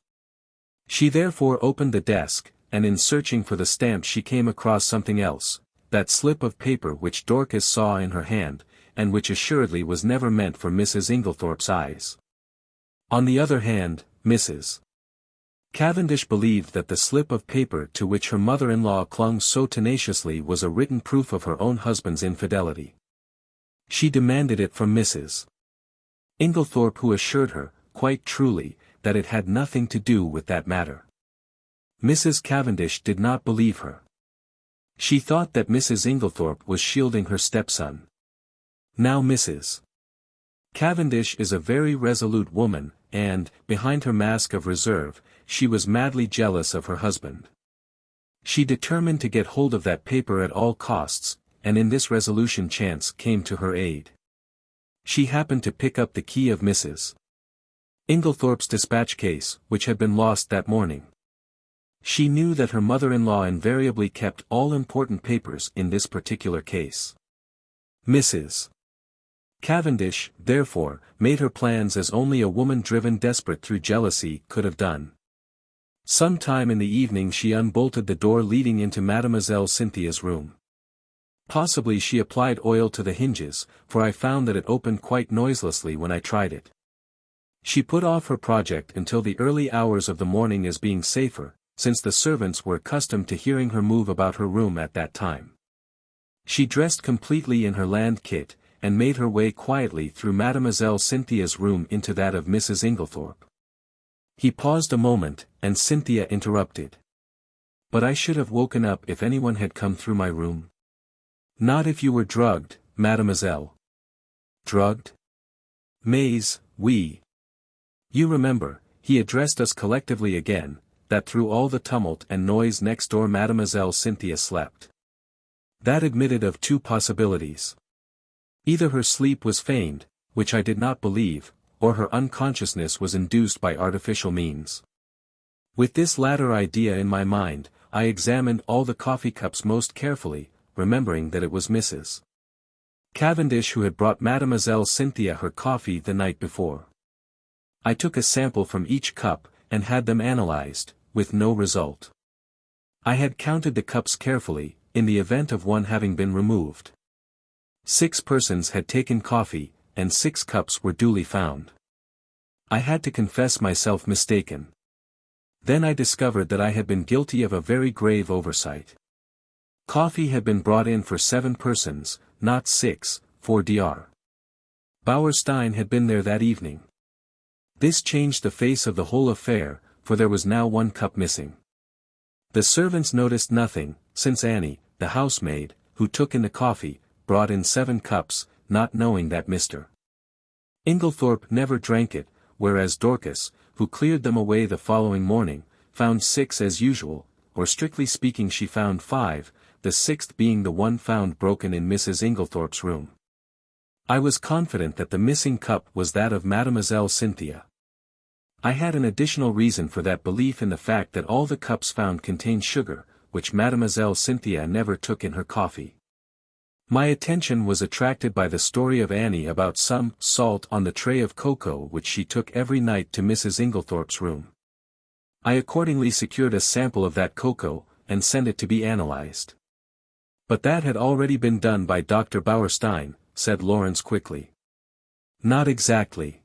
Speaker 1: She therefore opened the desk, and in searching for the stamp she came across something else, that slip of paper which Dorcas saw in her hand, and which assuredly was never meant for Mrs. Inglethorpe's eyes. On the other hand, Mrs. Cavendish believed that the slip of paper to which her mother-in-law clung so tenaciously was a written proof of her own husband's infidelity. She demanded it from Mrs. Inglethorpe, who assured her, quite truly, that it had nothing to do with that matter. Mrs. Cavendish did not believe her. She thought that Mrs. Inglethorpe was shielding her stepson. Now Mrs. Cavendish is a very resolute woman, and, behind her mask of reserve, she was madly jealous of her husband. She determined to get hold of that paper at all costs, and in this resolution chance came to her aid. She happened to pick up the key of Mrs. Inglethorpe's dispatch case, which had been lost that morning. She knew that her mother-in-law invariably kept all important papers in this particular case. Mrs. Cavendish, therefore, made her plans as only a woman driven desperate through jealousy could have done. Some time in the evening she unbolted the door leading into Mademoiselle Cynthia's room. Possibly she applied oil to the hinges, for I found that it opened quite noiselessly when I tried it. She put off her project until the early hours of the morning as being safer, since the servants were accustomed to hearing her move about her room at that time. She dressed completely in her land kit, and made her way quietly through Mademoiselle Cynthia's room into that of Mrs. Inglethorp. He paused a moment, and Cynthia interrupted. "But I should have woken up if anyone had come through my room." "Not if you were drugged, mademoiselle." "Drugged? Mais, oui. You remember," he addressed us collectively again, "that through all the tumult and noise next door Mademoiselle Cynthia slept." That admitted of two possibilities. Either her sleep was feigned, which I did not believe, or her unconsciousness was induced by artificial means. With this latter idea in my mind, I examined all the coffee cups most carefully, remembering that it was Mrs. Cavendish who had brought Mademoiselle Cynthia her coffee the night before. I took a sample from each cup, and had them analyzed, with no result. I had counted the cups carefully, in the event of one having been removed. 6 persons had taken coffee, and 6 cups were duly found. I had to confess myself mistaken. Then I discovered that I had been guilty of a very grave oversight. Coffee had been brought in for 7 persons, not 6, for Dr. Bauerstein had been there that evening. This changed the face of the whole affair, for there was now 1 cup missing. The servants noticed nothing, since Annie, the housemaid, who took in the coffee, brought in 7 cups, not knowing that Mr. Inglethorp never drank it, whereas Dorcas, who cleared them away the following morning, found 6 as usual, or strictly speaking she found 5, the 6th being the one found broken in Mrs. Inglethorp's room. I was confident that the missing cup was that of Mademoiselle Cynthia. I had an additional reason for that belief in the fact that all the cups found contained sugar, which Mademoiselle Cynthia never took in her coffee. My attention was attracted by the story of Annie about some salt on the tray of cocoa which she took every night to Mrs. Inglethorp's room. I accordingly secured a sample of that cocoa, and sent it to be analyzed. "But that had already been done by Dr. Bauerstein," said Lawrence quickly. "Not exactly.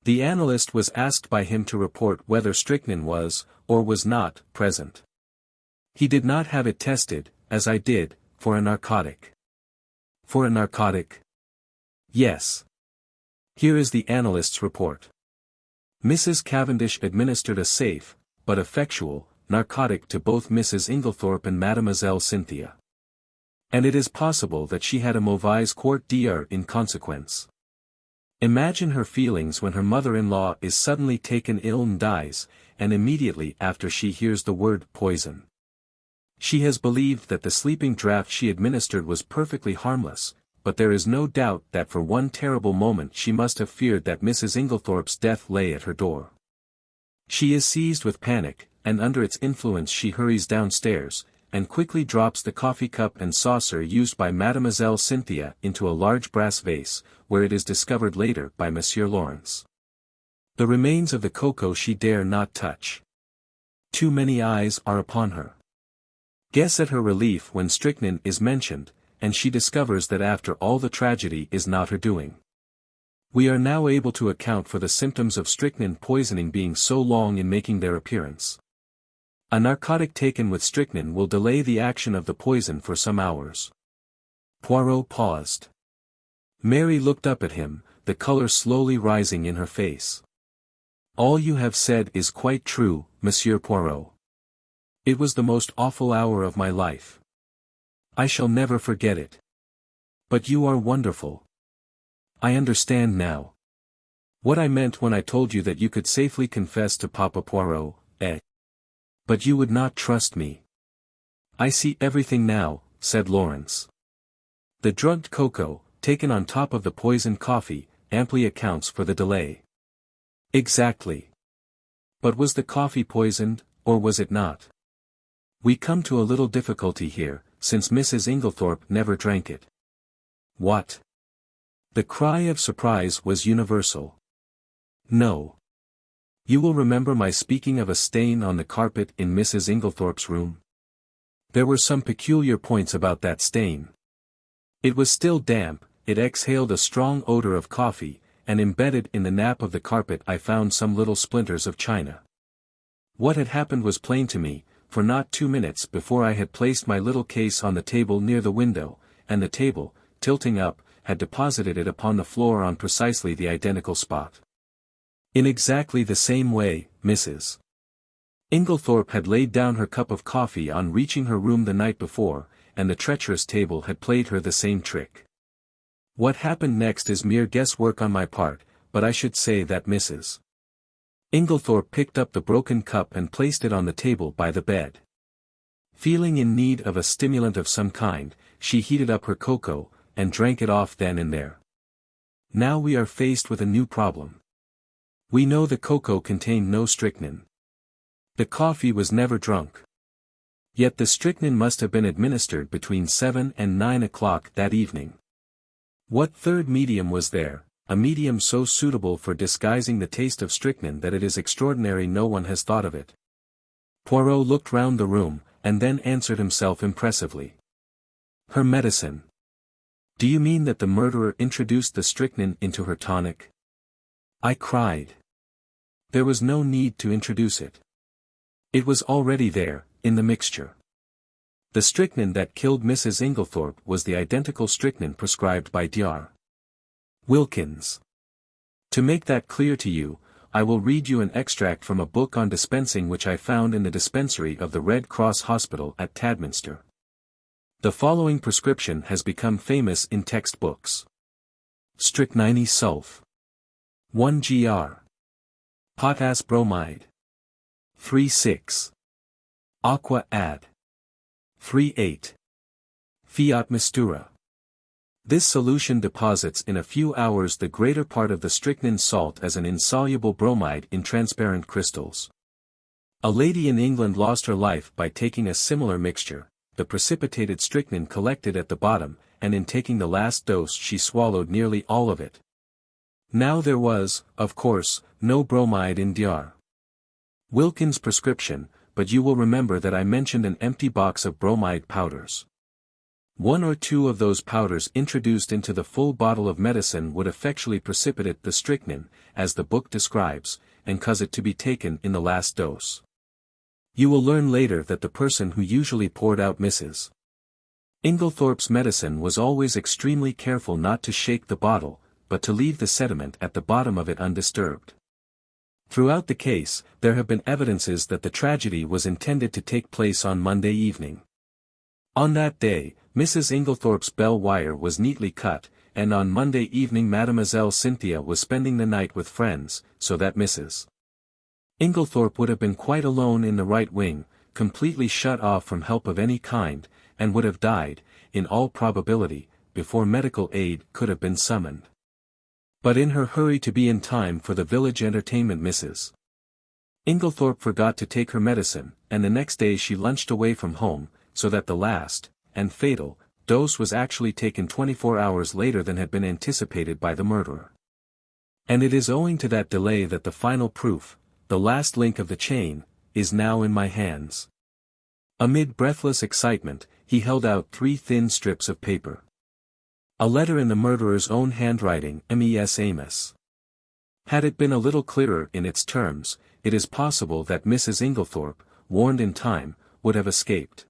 Speaker 1: The analyst was asked by him to report whether strychnine was, or was not, present. He did not have it tested, as I did, for a narcotic." "For a narcotic?" "Yes. Here is the analyst's report. Mrs. Cavendish administered a safe, but effectual, narcotic to both Mrs. Inglethorp and Mademoiselle Cynthia. And it is possible that she had a mauvaise quart d'eau in consequence. Imagine her feelings when her mother-in-law is suddenly taken ill and dies, and immediately after she hears the word poison. She has believed that the sleeping draught she administered was perfectly harmless, but there is no doubt that for one terrible moment she must have feared that Mrs. Inglethorp's death lay at her door. She is seized with panic, and under its influence she hurries downstairs, and quickly drops the coffee cup and saucer used by Mademoiselle Cynthia into a large brass vase, where it is discovered later by Monsieur Lawrence. The remains of the cocoa she dare not touch. Too many eyes are upon her. Guess at her relief when strychnine is mentioned, and she discovers that after all the tragedy is not her doing. We are now able to account for the symptoms of strychnine poisoning being so long in making their appearance. A narcotic taken with strychnine will delay the action of the poison for some hours." Poirot paused. Mary looked up at him, the color slowly rising in her face. "All you have said is quite true, Monsieur Poirot. It was the most awful hour of my life. I shall never forget it. But you are wonderful. I understand now. What I meant when I told you that you could safely confess to Papa Poirot, eh? But you would not trust me." "I see everything now," said Lawrence. "The drugged cocoa, taken on top of the poisoned coffee, amply accounts for the delay." "Exactly. But was the coffee poisoned, or was it not? We come to a little difficulty here, since Mrs. Inglethorp never drank it." "What?" The cry of surprise was universal. "No. You will remember my speaking of a stain on the carpet in Mrs. Inglethorp's room? There were some peculiar points about that stain. It was still damp, it exhaled a strong odor of coffee, and embedded in the nap of the carpet I found some little splinters of china. What had happened was plain to me, for not 2 minutes before I had placed my little case on the table near the window, and the table, tilting up, had deposited it upon the floor on precisely the identical spot. In exactly the same way, Mrs. Inglethorp had laid down her cup of coffee on reaching her room the night before, and the treacherous table had played her the same trick. What happened next is mere guesswork on my part, but I should say that Mrs. Inglethorp picked up the broken cup and placed it on the table by the bed. Feeling in need of a stimulant of some kind, she heated up her cocoa, and drank it off then and there. Now we are faced with a new problem. We know the cocoa contained no strychnine. The coffee was never drunk. Yet the strychnine must have been administered between 7 and 9 o'clock that evening. What third medium was there, a medium so suitable for disguising the taste of strychnine that it is extraordinary no one has thought of it? Poirot looked round the room, and then answered himself impressively. Her medicine. Do you mean that the murderer introduced the strychnine into her tonic? I cried. There was no need to introduce it. It was already there, in the mixture. The strychnine that killed Mrs. Inglethorp was the identical strychnine prescribed by Dr. Wilkins. To make that clear to you, I will read you an extract from a book on dispensing which I found in the dispensary of the Red Cross Hospital at Tadminster. The following prescription has become famous in textbooks. Strychnine sulf. 1 gr. Potass bromide. 3.6. Aqua add. 3.8. Fiat mistura. This solution deposits in a few hours the greater part of the strychnine salt as an insoluble bromide in transparent crystals. A lady in England lost her life by taking a similar mixture. The precipitated strychnine collected at the bottom, and in taking the last dose she swallowed nearly all of it. Now there was, of course, no bromide in Dr. Wilkins' prescription, but you will remember that I mentioned an empty box of bromide powders. 1 or 2 of those powders introduced into the full bottle of medicine would effectually precipitate the strychnine, as the book describes, and cause it to be taken in the last dose. You will learn later that the person who usually poured out Mrs. Inglethorp's medicine was always extremely careful not to shake the bottle, but to leave the sediment at the bottom of it undisturbed. Throughout the case, there have been evidences that the tragedy was intended to take place on Monday evening. On that day, Mrs. Inglethorp's bell wire was neatly cut, and on Monday evening Mademoiselle Cynthia was spending the night with friends, so that Mrs. Inglethorp would have been quite alone in the right wing, completely shut off from help of any kind, and would have died, in all probability, before medical aid could have been summoned. But in her hurry to be in time for the village entertainment Mrs. Inglethorp forgot to take her medicine, and the next day she lunched away from home, so that the last, and fatal, dose was actually taken 24 hours later than had been anticipated by the murderer. And it is owing to that delay that the final proof, the last link of the chain, is now in my hands. Amid breathless excitement, he held out 3 thin strips of paper. A letter in the murderer's own handwriting, Ms. Amos. Had it been a little clearer in its terms, it is possible that Mrs. Inglethorp, warned in time, would have escaped.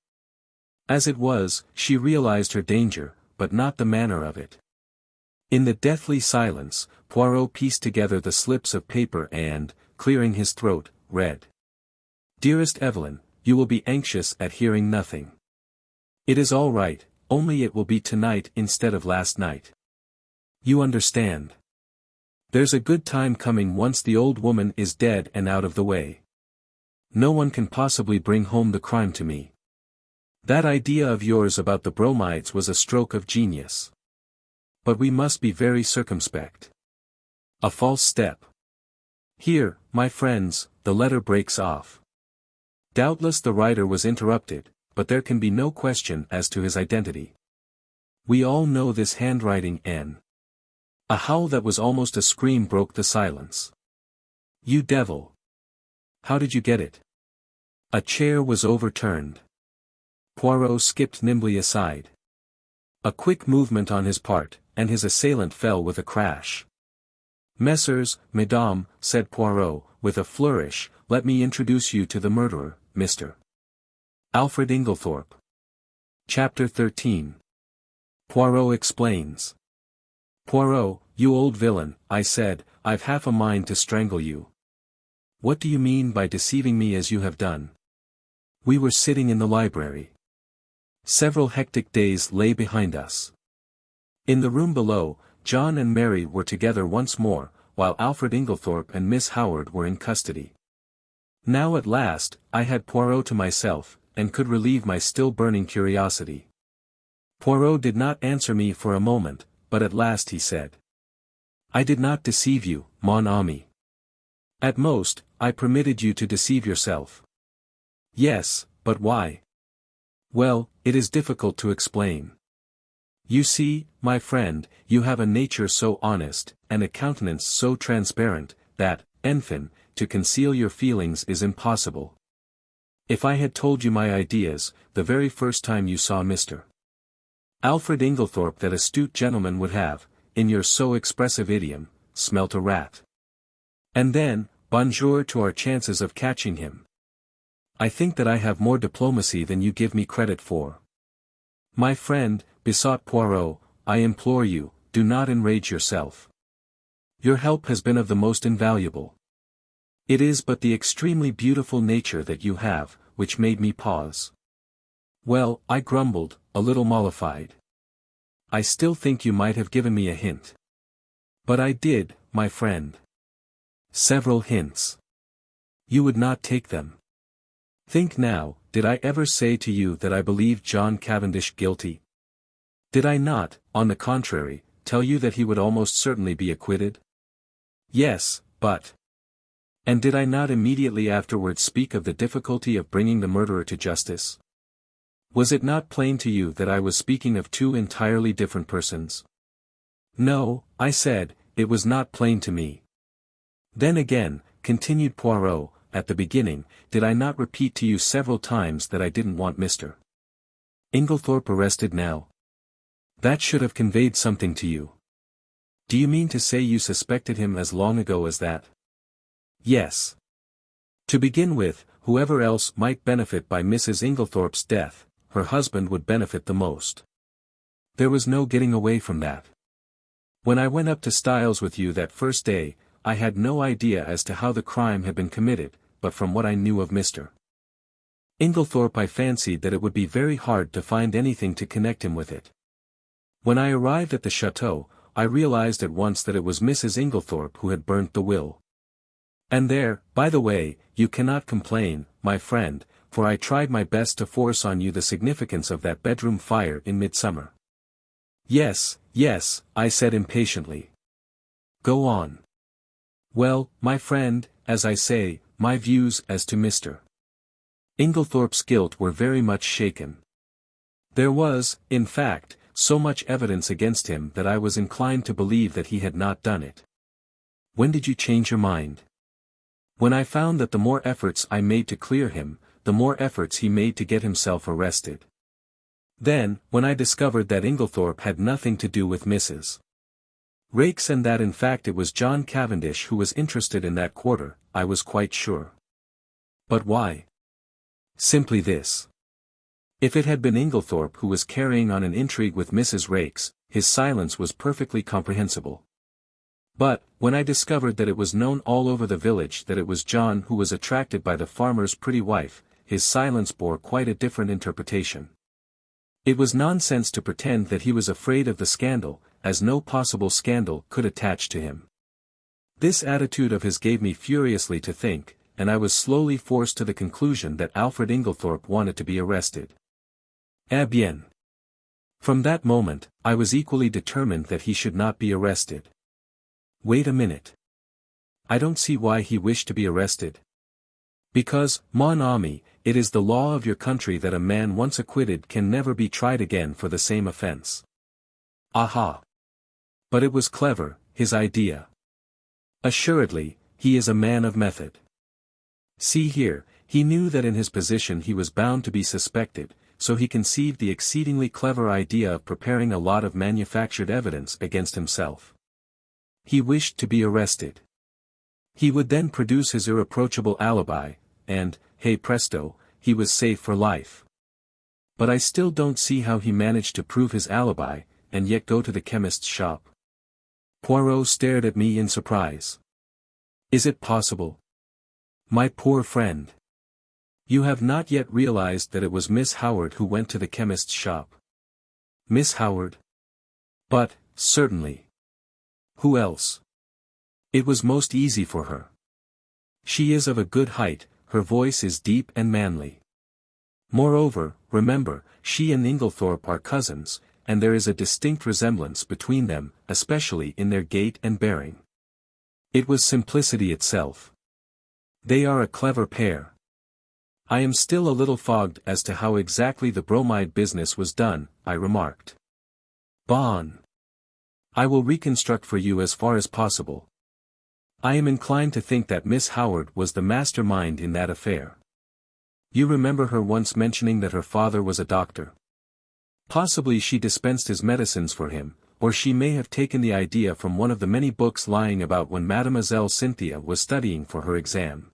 Speaker 1: As it was, she realized her danger, but not the manner of it. In the deathly silence, Poirot pieced together the slips of paper and, clearing his throat, read. Dearest Evelyn, you will be anxious at hearing nothing. It is all right, only it will be tonight instead of last night. You understand. There's a good time coming once the old woman is dead and out of the way. No one can possibly bring home the crime to me. That idea of yours about the bromides was a stroke of genius. But we must be very circumspect. A false step. Here, my friends, the letter breaks off. Doubtless the writer was interrupted, but there can be no question as to his identity. We all know this handwriting N. A howl that was almost a scream broke the silence. You devil! How did you get it? A chair was overturned. Poirot skipped nimbly aside. A quick movement on his part, and his assailant fell with a crash. Messrs, Madame, said Poirot, with a flourish, let me introduce you to the murderer, Mr. Alfred Inglethorp. Chapter 13. Poirot explains. Poirot, you old villain, I said, I've half a mind to strangle you. What do you mean by deceiving me as you have done? We were sitting in the library. Several hectic days lay behind us. In the room below, John and Mary were together once more, while Alfred Inglethorp and Miss Howard were in custody. Now at last, I had Poirot to myself, and could relieve my still burning curiosity. Poirot did not answer me for a moment, but at last he said. I did not deceive you, mon ami. At most, I permitted you to deceive yourself. Yes, but why? Well, it is difficult to explain. You see, my friend, you have a nature so honest, and a countenance so transparent, that, enfin, to conceal your feelings is impossible. If I had told you my ideas, the very first time you saw Mr. Alfred Inglethorp, that astute gentleman would have, in your so expressive idiom, smelt a rat. And then, bonjour to our chances of catching him. I think that I have more diplomacy than you give me credit for. My friend, besought Poirot, I implore you, do not enrage yourself. Your help has been of the most invaluable. It is but the extremely beautiful nature that you have, which made me pause. Well, I grumbled, a little mollified. I still think you might have given me a hint. But I did, my friend. Several hints. You would not take them. Think now, did I ever say to you that I believed John Cavendish guilty? Did I not, on the contrary, tell you that he would almost certainly be acquitted? Yes, but... And did I not immediately afterwards speak of the difficulty of bringing the murderer to justice? Was it not plain to you that I was speaking of two entirely different persons? No, I said, it was not plain to me. Then again, continued Poirot, at the beginning, did I not repeat to you several times that I didn't want Mr. Inglethorp arrested now? That should have conveyed something to you. Do you mean to say you suspected him as long ago as that? Yes. To begin with, whoever else might benefit by Mrs. Inglethorp's death, her husband would benefit the most. There was no getting away from that. When I went up to Styles with you that first day, I had no idea as to how the crime had been committed, but from what I knew of Mr. Inglethorp I fancied that it would be very hard to find anything to connect him with it. When I arrived at the chateau, I realized at once that it was Mrs. Inglethorp who had burnt the will. And there, by the way, you cannot complain, my friend, for I tried my best to force on you the significance of that bedroom fire in midsummer. Yes, yes, I said impatiently. Go on. Well, my friend, as I say, my views as to Mr. Inglethorp's guilt were very much shaken. There was, in fact, so much evidence against him that I was inclined to believe that he had not done it. When did you change your mind? When I found that the more efforts I made to clear him, the more efforts he made to get himself arrested. Then, when I discovered that Inglethorp had nothing to do with Mrs. Raikes and that in fact it was John Cavendish who was interested in that quarter, I was quite sure. But why? Simply this. If it had been Inglethorp who was carrying on an intrigue with Mrs. Raikes, his silence was perfectly comprehensible. But, when I discovered that it was known all over the village that it was John who was attracted by the farmer's pretty wife, his silence bore quite a different interpretation. It was nonsense to pretend that he was afraid of the scandal, as no possible scandal could attach to him. This attitude of his gave me furiously to think, and I was slowly forced to the conclusion that Alfred Inglethorp wanted to be arrested. Eh bien. From that moment, I was equally determined that he should not be arrested. Wait a minute. I don't see why he wished to be arrested. Because, mon ami, it is the law of your country that a man once acquitted can never be tried again for the same offense. Aha! But it was clever, his idea. Assuredly, he is a man of method. See here, he knew that in his position he was bound to be suspected, so he conceived the exceedingly clever idea of preparing a lot of manufactured evidence against himself. He wished to be arrested. He would then produce his irreproachable alibi, and, hey presto, he was safe for life. But I still don't see how he managed to prove his alibi, and yet go to the chemist's shop? Poirot stared at me in surprise. Is it possible? My poor friend. You have not yet realized that it was Miss Howard who went to the chemist's shop. Miss Howard? But, certainly. Who else? It was most easy for her. She is of a good height, her voice is deep and manly. Moreover, remember, she and Inglethorp are cousins, and there is a distinct resemblance between them, especially in their gait and bearing. It was simplicity itself. They are a clever pair. I am still a little fogged as to how exactly the bromide business was done, I remarked. Bon. I will reconstruct for you as far as possible. I am inclined to think that Miss Howard was the mastermind in that affair. You remember her once mentioning that her father was a doctor. Possibly she dispensed his medicines for him, or she may have taken the idea from one of the many books lying about when Mademoiselle Cynthia was studying for her exam.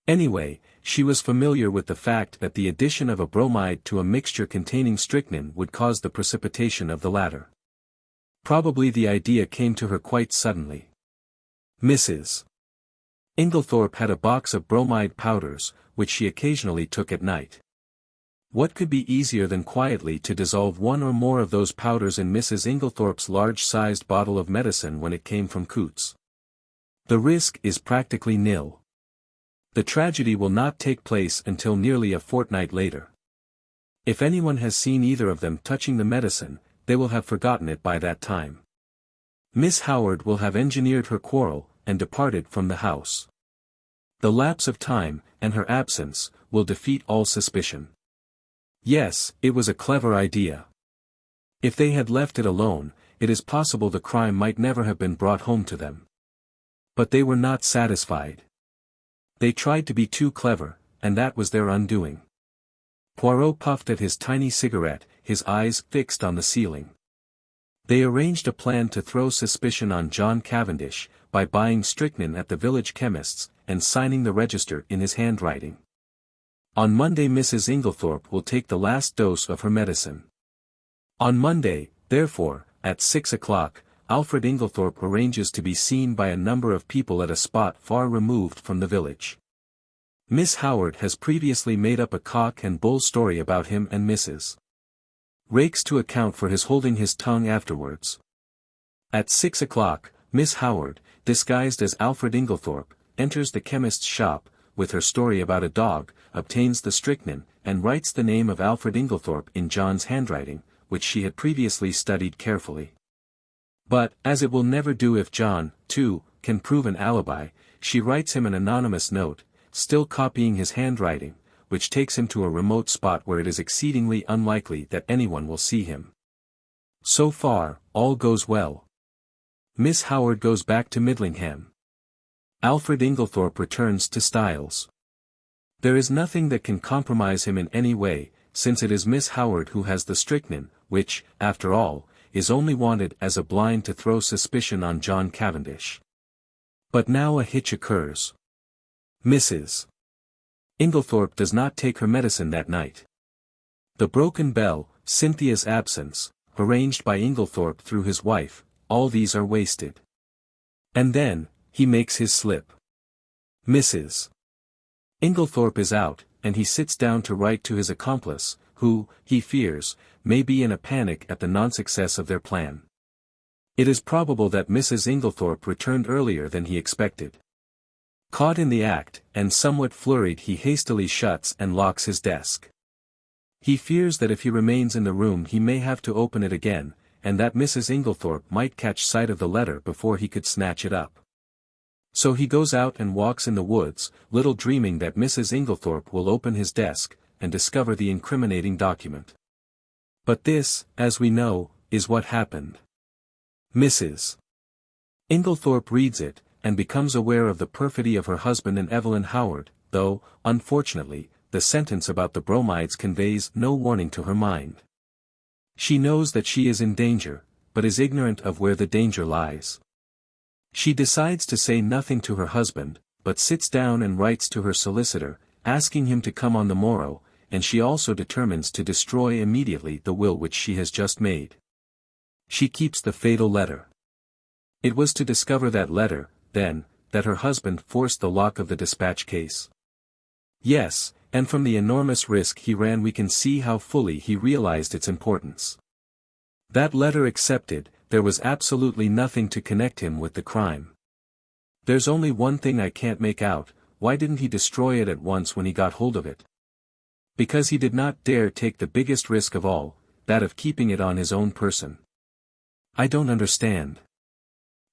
Speaker 1: Anyway, she was familiar with the fact that the addition of a bromide to a mixture containing strychnine would cause the precipitation of the latter. Probably the idea came to her quite suddenly. Mrs. Inglethorp had a box of bromide powders, which she occasionally took at night. What could be easier than quietly to dissolve one or more of those powders in Mrs. Inglethorp's large-sized bottle of medicine when it came from Coutts? The risk is practically nil. The tragedy will not take place until nearly a fortnight later. If anyone has seen either of them touching the medicine, they will have forgotten it by that time. Miss Howard will have engineered her quarrel, and departed from the house. The lapse of time, and her absence, will defeat all suspicion. Yes, it was a clever idea. If they had left it alone, it is possible the crime might never have been brought home to them. But they were not satisfied. They tried to be too clever, and that was their undoing. Poirot puffed at his tiny cigarette, his eyes fixed on the ceiling. They arranged a plan to throw suspicion on John Cavendish, by buying strychnine at the village chemist's, and signing the register in his handwriting. On Monday Mrs. Inglethorp will take the last dose of her medicine. On Monday, therefore, at 6 o'clock, Alfred Inglethorp arranges to be seen by a number of people at a spot far removed from the village. Miss Howard has previously made up a cock and bull story about him and Mrs. Raikes to account for his holding his tongue afterwards. At 6 o'clock, Miss Howard, disguised as Alfred Inglethorp, enters the chemist's shop, with her story about a dog, obtains the strychnine, and writes the name of Alfred Inglethorp in John's handwriting, which she had previously studied carefully. But, as it will never do if John, too, can prove an alibi, she writes him an anonymous note, still copying his handwriting, which takes him to a remote spot where it is exceedingly unlikely that anyone will see him. So far, all goes well. Miss Howard goes back to Midlingham. Alfred Inglethorp returns to Styles. There is nothing that can compromise him in any way, since it is Miss Howard who has the strychnine, which, after all, is only wanted as a blind to throw suspicion on John Cavendish. But now a hitch occurs. Mrs. Inglethorp does not take her medicine that night. The broken bell, Cynthia's absence, arranged by Inglethorp through his wife, all these are wasted. And then, he makes his slip. Mrs. Inglethorp is out, and he sits down to write to his accomplice, who, he fears, may be in a panic at the non-success of their plan. It is probable that Mrs. Inglethorp returned earlier than he expected. Caught in the act, and somewhat flurried, he hastily shuts and locks his desk. He fears that if he remains in the room he may have to open it again, and that Mrs. Inglethorp might catch sight of the letter before he could snatch it up. So he goes out and walks in the woods, little dreaming that Mrs. Inglethorp will open his desk, and discover the incriminating document. But this, as we know, is what happened. Mrs. Inglethorp reads it, and becomes aware of the perfidy of her husband and Evelyn Howard, though, unfortunately, the sentence about the bromides conveys no warning to her mind. She knows that she is in danger, but is ignorant of where the danger lies. She decides to say nothing to her husband, but sits down and writes to her solicitor, asking him to come on the morrow, and she also determines to destroy immediately the will which she has just made. She keeps the fatal letter. It was to discover that letter, then, that her husband forced the lock of the dispatch case. Yes, and from the enormous risk he ran we can see how fully he realized its importance. That letter accepted, there was absolutely nothing to connect him with the crime. There's only one thing I can't make out, why didn't he destroy it at once when he got hold of it? Because he did not dare take the biggest risk of all, that of keeping it on his own person. I don't understand.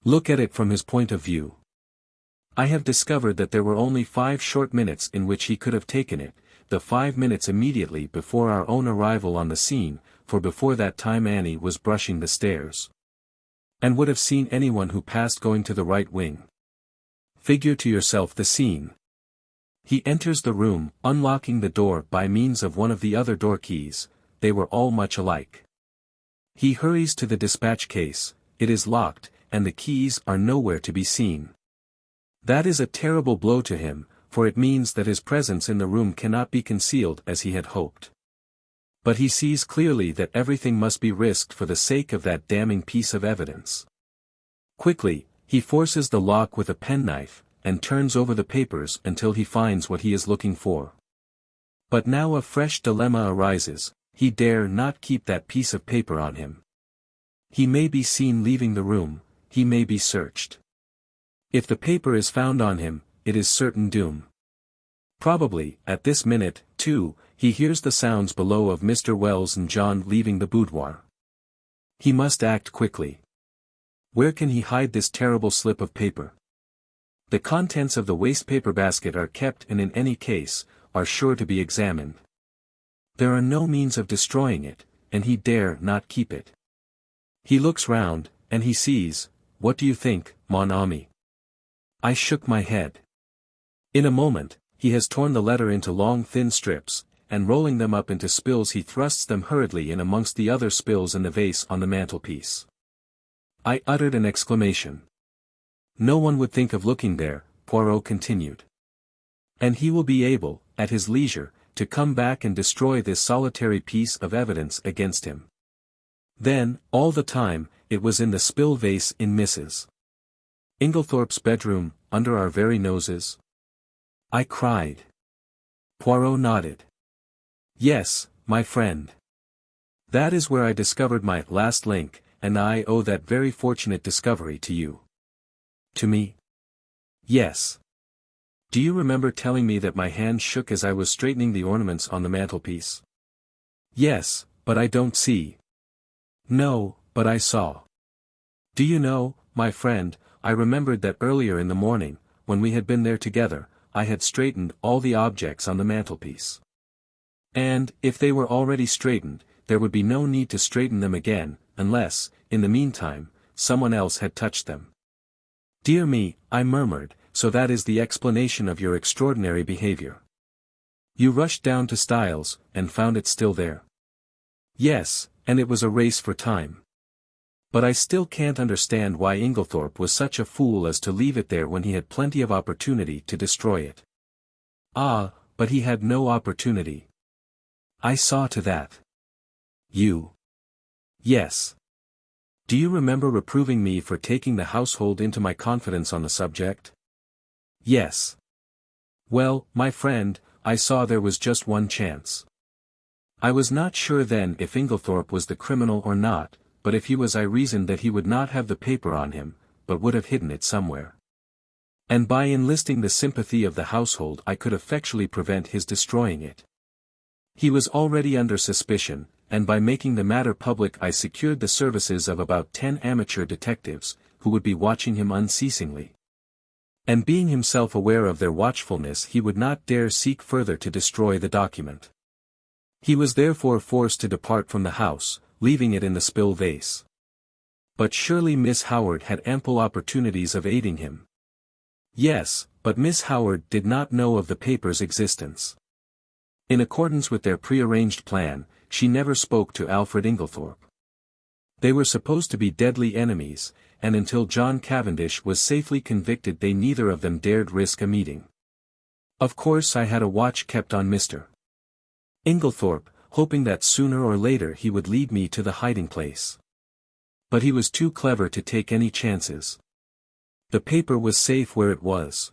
Speaker 1: Look at it from his point of view. I have discovered that there were only 5 short minutes in which he could have taken it, the 5 minutes immediately before our own arrival on the scene, for before that time Annie was brushing the stairs. And would have seen anyone who passed going to the right wing. Figure to yourself the scene. He enters the room, unlocking the door by means of one of the other door keys, they were all much alike. He hurries to the dispatch case, it is locked, and the keys are nowhere to be seen. That is a terrible blow to him, for it means that his presence in the room cannot be concealed as he had hoped. But he sees clearly that everything must be risked for the sake of that damning piece of evidence. Quickly, he forces the lock with a penknife, and turns over the papers until he finds what he is looking for. But now a fresh dilemma arises, he dare not keep that piece of paper on him. He may be seen leaving the room, he may be searched. If the paper is found on him, it is certain doom. Probably, at this minute, too, he hears the sounds below of Mr. Wells and John leaving the boudoir. He must act quickly. Where can he hide this terrible slip of paper? The contents of the wastepaper basket are kept and in any case, are sure to be examined. There are no means of destroying it, and he dare not keep it. He looks round, and he sees, what do you think, mon ami? I shook my head. In a moment, he has torn the letter into long thin strips, and rolling them up into spills he thrusts them hurriedly in amongst the other spills in the vase on the mantelpiece. I uttered an exclamation. No one would think of looking there, Poirot continued. And he will be able, at his leisure, to come back and destroy this solitary piece of evidence against him. Then, all the time, it was in the spill vase in Mrs. Inglethorp's bedroom, under our very noses? I cried. Poirot nodded. Yes, my friend. That is where I discovered my last link, and I owe that very fortunate discovery to you. To me? Yes. Do you remember telling me that my hand shook as I was straightening the ornaments on the mantelpiece? Yes, but I don't see. No, but I saw. Do you know, my friend, I remembered that earlier in the morning, when we had been there together, I had straightened all the objects on the mantelpiece. And, if they were already straightened, there would be no need to straighten them again, unless, in the meantime, someone else had touched them. Dear me, I murmured, so that is the explanation of your extraordinary behavior. You rushed down to Styles, and found it still there. Yes, and it was a race for time. But I still can't understand why Inglethorp was such a fool as to leave it there when he had plenty of opportunity to destroy it. Ah, but he had no opportunity. I saw to that. You? Yes. Do you remember reproving me for taking the household into my confidence on the subject? Yes. Well, my friend, I saw there was just one chance. I was not sure then if Inglethorp was the criminal or not, but if he was I reasoned that he would not have the paper on him, but would have hidden it somewhere. And by enlisting the sympathy of the household I could effectually prevent his destroying it. He was already under suspicion, and by making the matter public I secured the services of about 10 amateur detectives, who would be watching him unceasingly. And being himself aware of their watchfulness he would not dare seek further to destroy the document. He was therefore forced to depart from the house, leaving it in the spill vase. But surely Miss Howard had ample opportunities of aiding him. Yes, but Miss Howard did not know of the paper's existence. In accordance with their prearranged plan, she never spoke to Alfred Inglethorp. They were supposed to be deadly enemies, and until John Cavendish was safely convicted they neither of them dared risk a meeting. Of course I had a watch kept on Mr. Inglethorp, hoping that sooner or later he would lead me to the hiding place. But he was too clever to take any chances. The paper was safe where it was.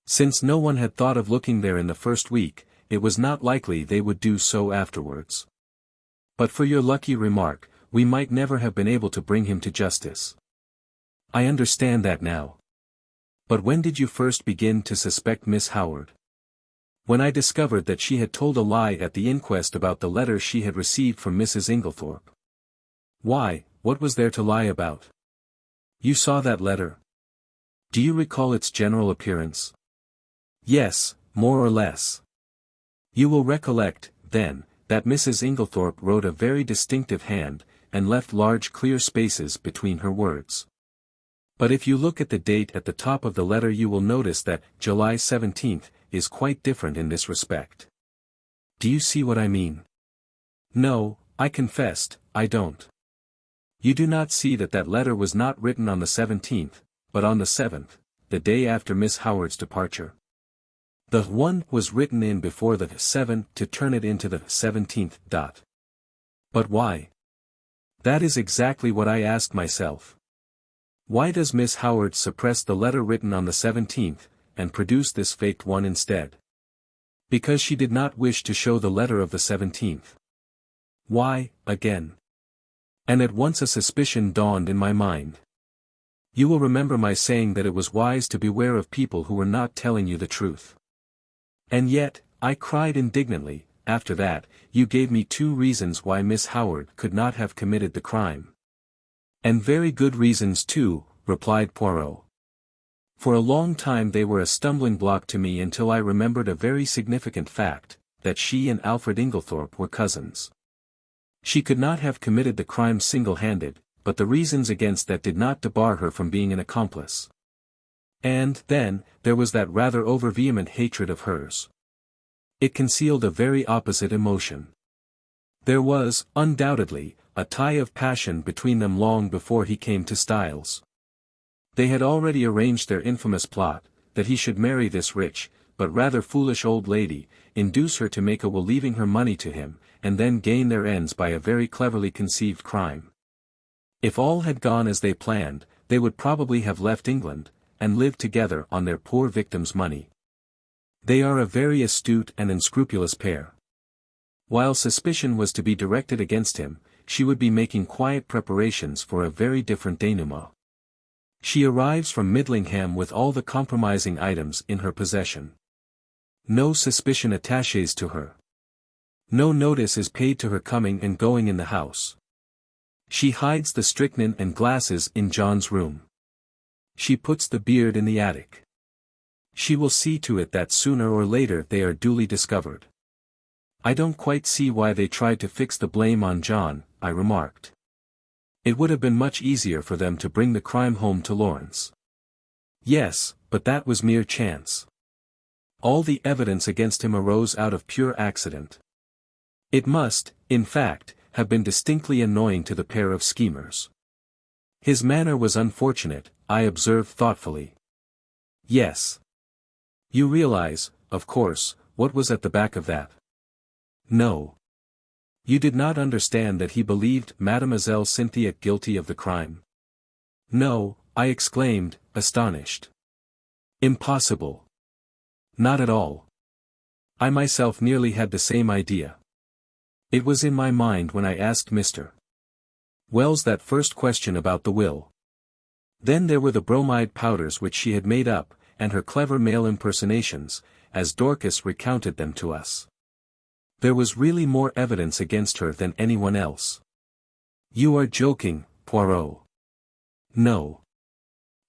Speaker 1: Since no one had thought of looking there in the first week, it was not likely they would do so afterwards. But for your lucky remark, we might never have been able to bring him to justice. I understand that now. But when did you first begin to suspect Miss Howard? When I discovered that she had told a lie at the inquest about the letter she had received from Mrs. Inglethorp. Why, what was there to lie about? You saw that letter. Do you recall its general appearance? Yes, more or less. You will recollect, then, that Mrs. Inglethorp wrote a very distinctive hand, and left large clear spaces between her words. But if you look at the date at the top of the letter you will notice that July 17th is quite different in this respect. Do you see what I mean? No, I confessed, I don't. You do not see that that letter was not written on the 17th, but on the 7th, the day after Miss Howard's departure. The 1 was written in before the 7 to turn it into the 17th. But why? That is exactly what I asked myself. Why does Miss Howard suppress the letter written on the 17th, and produce this faked one instead? Because she did not wish to show the letter of the 17th. Why, again? And at once a suspicion dawned in my mind. You will remember my saying that it was wise to beware of people who were not telling you the truth. And yet, I cried indignantly, after that, you gave me 2 reasons why Miss Howard could not have committed the crime. And very good reasons too, replied Poirot. For a long time they were a stumbling block to me until I remembered a very significant fact, that she and Alfred Inglethorp were cousins. She could not have committed the crime single-handed, but the reasons against that did not debar her from being an accomplice. And, then, there was that rather over-vehement hatred of hers. It concealed a very opposite emotion. There was, undoubtedly, a tie of passion between them long before he came to Styles. They had already arranged their infamous plot, that he should marry this rich, but rather foolish old lady, induce her to make a will leaving her money to him, and then gain their ends by a very cleverly conceived crime. If all had gone as they planned, they would probably have left England, and lived together on their poor victim's money. They are a very astute and unscrupulous pair. While suspicion was to be directed against him, she would be making quiet preparations for a very different denouement. She arrives from Midlingham with all the compromising items in her possession. No suspicion attaches to her. No notice is paid to her coming and going in the house. She hides the strychnine and glasses in John's room. She puts the beard in the attic. She will see to it that sooner or later they are duly discovered. I don't quite see why they tried to fix the blame on John, I remarked. It would have been much easier for them to bring the crime home to Lawrence. Yes, but that was mere chance. All the evidence against him arose out of pure accident. It must, in fact, have been distinctly annoying to the pair of schemers. His manner was unfortunate, I observed thoughtfully. Yes. You realize, of course, what was at the back of that? No. You did not understand that he believed Mademoiselle Cynthia guilty of the crime? No, I exclaimed, astonished. Impossible. Not at all. I myself nearly had the same idea. It was in my mind when I asked Mr. Wells that first question about the will. Then there were the bromide powders which she had made up, and her clever male impersonations, as Dorcas recounted them to us. There was really more evidence against her than anyone else. You are joking, Poirot. No.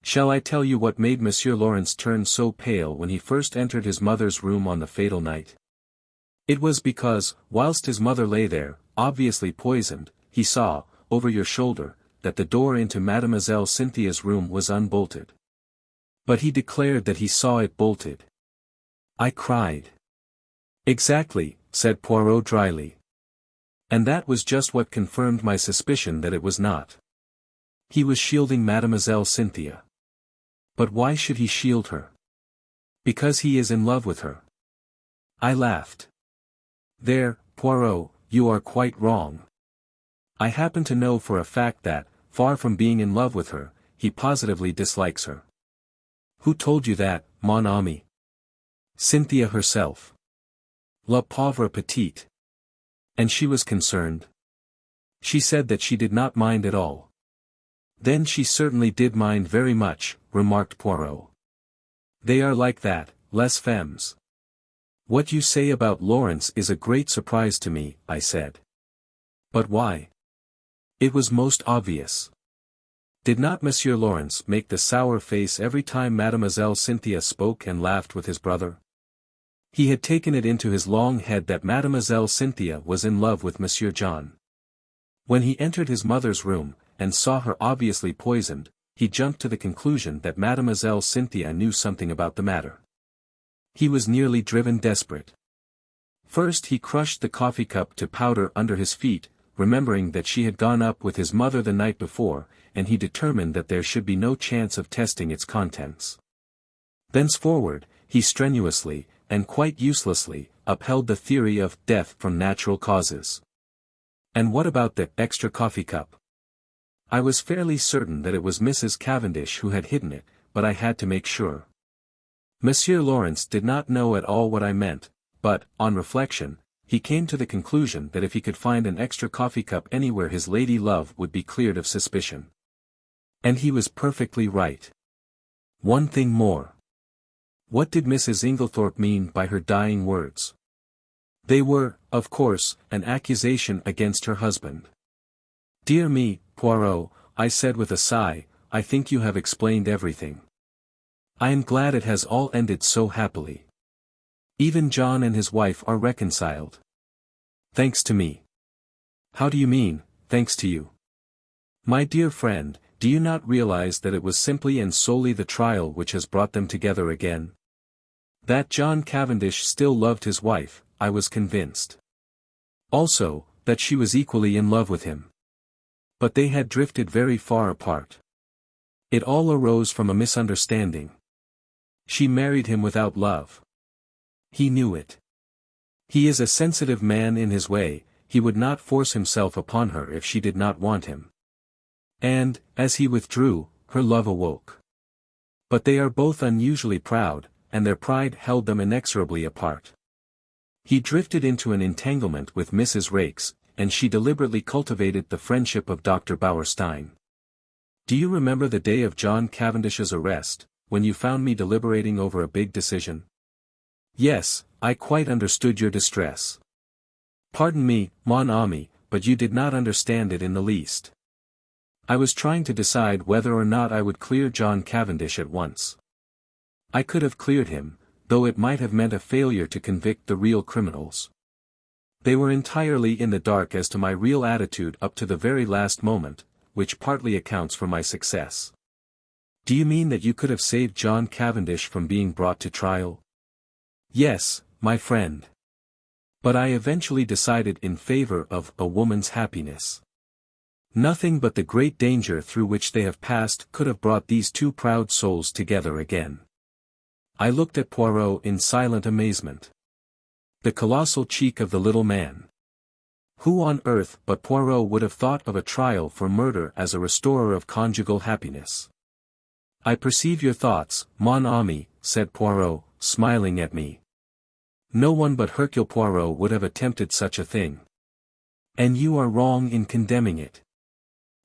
Speaker 1: Shall I tell you what made Monsieur Lawrence turn so pale when he first entered his mother's room on the fatal night? It was because, whilst his mother lay there, obviously poisoned, he saw, over your shoulder, that the door into Mademoiselle Cynthia's room was unbolted. But he declared that he saw it bolted. I cried. Exactly, said Poirot dryly. And that was just what confirmed my suspicion that it was not. He was shielding Mademoiselle Cynthia. But why should he shield her? Because he is in love with her. I laughed. There, Poirot, you are quite wrong. I happen to know for a fact that, far from being in love with her, he positively dislikes her. Who told you that, mon ami? Cynthia herself. La pauvre petite. And she was concerned. She said that she did not mind at all. Then she certainly did mind very much, remarked Poirot. They are like that, les femmes. What you say about Lawrence is a great surprise to me, I said. But why? It was most obvious. Did not Monsieur Lawrence make the sour face every time Mademoiselle Cynthia spoke and laughed with his brother? He had taken it into his long head that Mademoiselle Cynthia was in love with Monsieur John. When he entered his mother's room, and saw her obviously poisoned, he jumped to the conclusion that Mademoiselle Cynthia knew something about the matter. He was nearly driven desperate. First he crushed the coffee cup to powder under his feet, remembering that she had gone up with his mother the night before, and he determined that there should be no chance of testing its contents. Thenceforward, he strenuously, and quite uselessly, upheld the theory of death from natural causes. And what about the extra coffee cup? I was fairly certain that it was Mrs. Cavendish who had hidden it, but I had to make sure. Monsieur Lawrence did not know at all what I meant, but, on reflection, he came to the conclusion that if he could find an extra coffee cup anywhere his lady love would be cleared of suspicion. And he was perfectly right. One thing more. What did Mrs. Inglethorp mean by her dying words? They were, of course, an accusation against her husband. Dear me, Poirot, I said with a sigh, I think you have explained everything. I am glad it has all ended so happily. Even John and his wife are reconciled. Thanks to me. How do you mean, thanks to you? My dear friend, do you not realize that it was simply and solely the trial which has brought them together again? That John Cavendish still loved his wife, I was convinced. Also, that she was equally in love with him. But they had drifted very far apart. It all arose from a misunderstanding. She married him without love. He knew it. He is a sensitive man in his way, he would not force himself upon her if she did not want him. And, as he withdrew, her love awoke. But they are both unusually proud, and their pride held them inexorably apart. He drifted into an entanglement with Mrs. Raikes, and she deliberately cultivated the friendship of Dr. Bauerstein. Do you remember the day of John Cavendish's arrest, when you found me deliberating over a big decision? Yes, I quite understood your distress. Pardon me, mon ami, but you did not understand it in the least. I was trying to decide whether or not I would clear John Cavendish at once. I could have cleared him, though it might have meant a failure to convict the real criminals. They were entirely in the dark as to my real attitude up to the very last moment, which partly accounts for my success. Do you mean that you could have saved John Cavendish from being brought to trial? Yes, my friend. But I eventually decided in favor of a woman's happiness. Nothing but the great danger through which they have passed could have brought these two proud souls together again. I looked at Poirot in silent amazement. The colossal cheek of the little man. Who on earth but Poirot would have thought of a trial for murder as a restorer of conjugal happiness? I perceive your thoughts, mon ami, said Poirot, smiling at me. No one but Hercule Poirot would have attempted such a thing. And you are wrong in condemning it.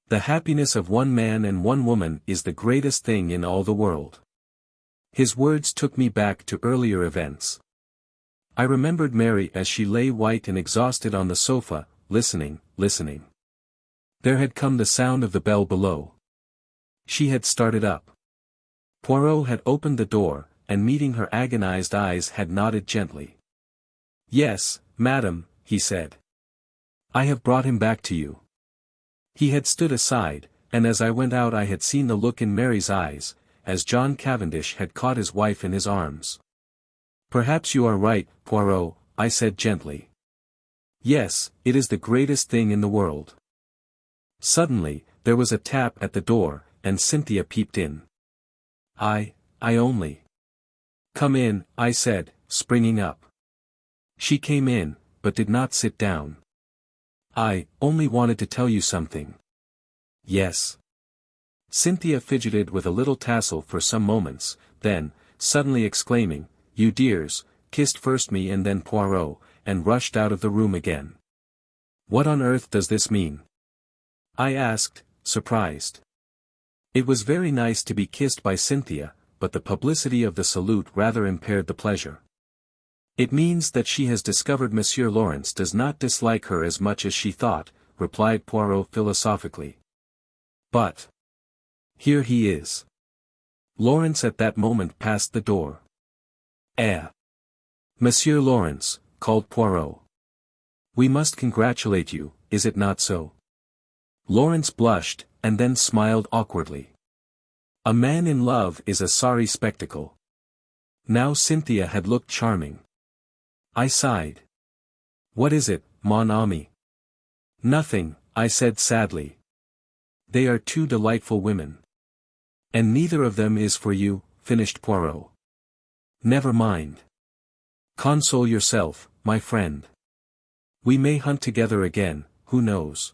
Speaker 1: The happiness of one man and one woman is the greatest thing in all the world. His words took me back to earlier events. I remembered Mary as she lay white and exhausted on the sofa, listening. There had come the sound of the bell below. She had started up. Poirot had opened the door, and meeting her agonized eyes had nodded gently. Yes, madam, he said. I have brought him back to you. He had stood aside, and as I went out I had seen the look in Mary's eyes, as John Cavendish had caught his wife in his arms. Perhaps you are right, Poirot, I said gently. Yes, it is the greatest thing in the world. Suddenly, there was a tap at the door, and Cynthia peeped in. I only. Come in, I said, springing up. She came in, but did not sit down. I only wanted to tell you something. Yes. Cynthia fidgeted with a little tassel for some moments, then, suddenly exclaiming, "You dears," kissed first me and then Poirot, and rushed out of the room again. "What on earth does this mean?" I asked, surprised. It was very nice to be kissed by Cynthia, but the publicity of the salute rather impaired the pleasure. "It means that she has discovered Monsieur Lawrence does not dislike her as much as she thought," replied Poirot philosophically. "But here he is." Lawrence at that moment passed the door. Monsieur Lawrence," called Poirot. "We must congratulate you, is it not so?" Lawrence blushed, and then smiled awkwardly. A man in love is a sorry spectacle. Now Cynthia had looked charming. I sighed. "What is it, mon ami?" "Nothing," I said sadly. "They are two delightful women." "And neither of them is for you," finished Poirot. "Never mind. Console yourself, my friend. We may hunt together again, who knows?"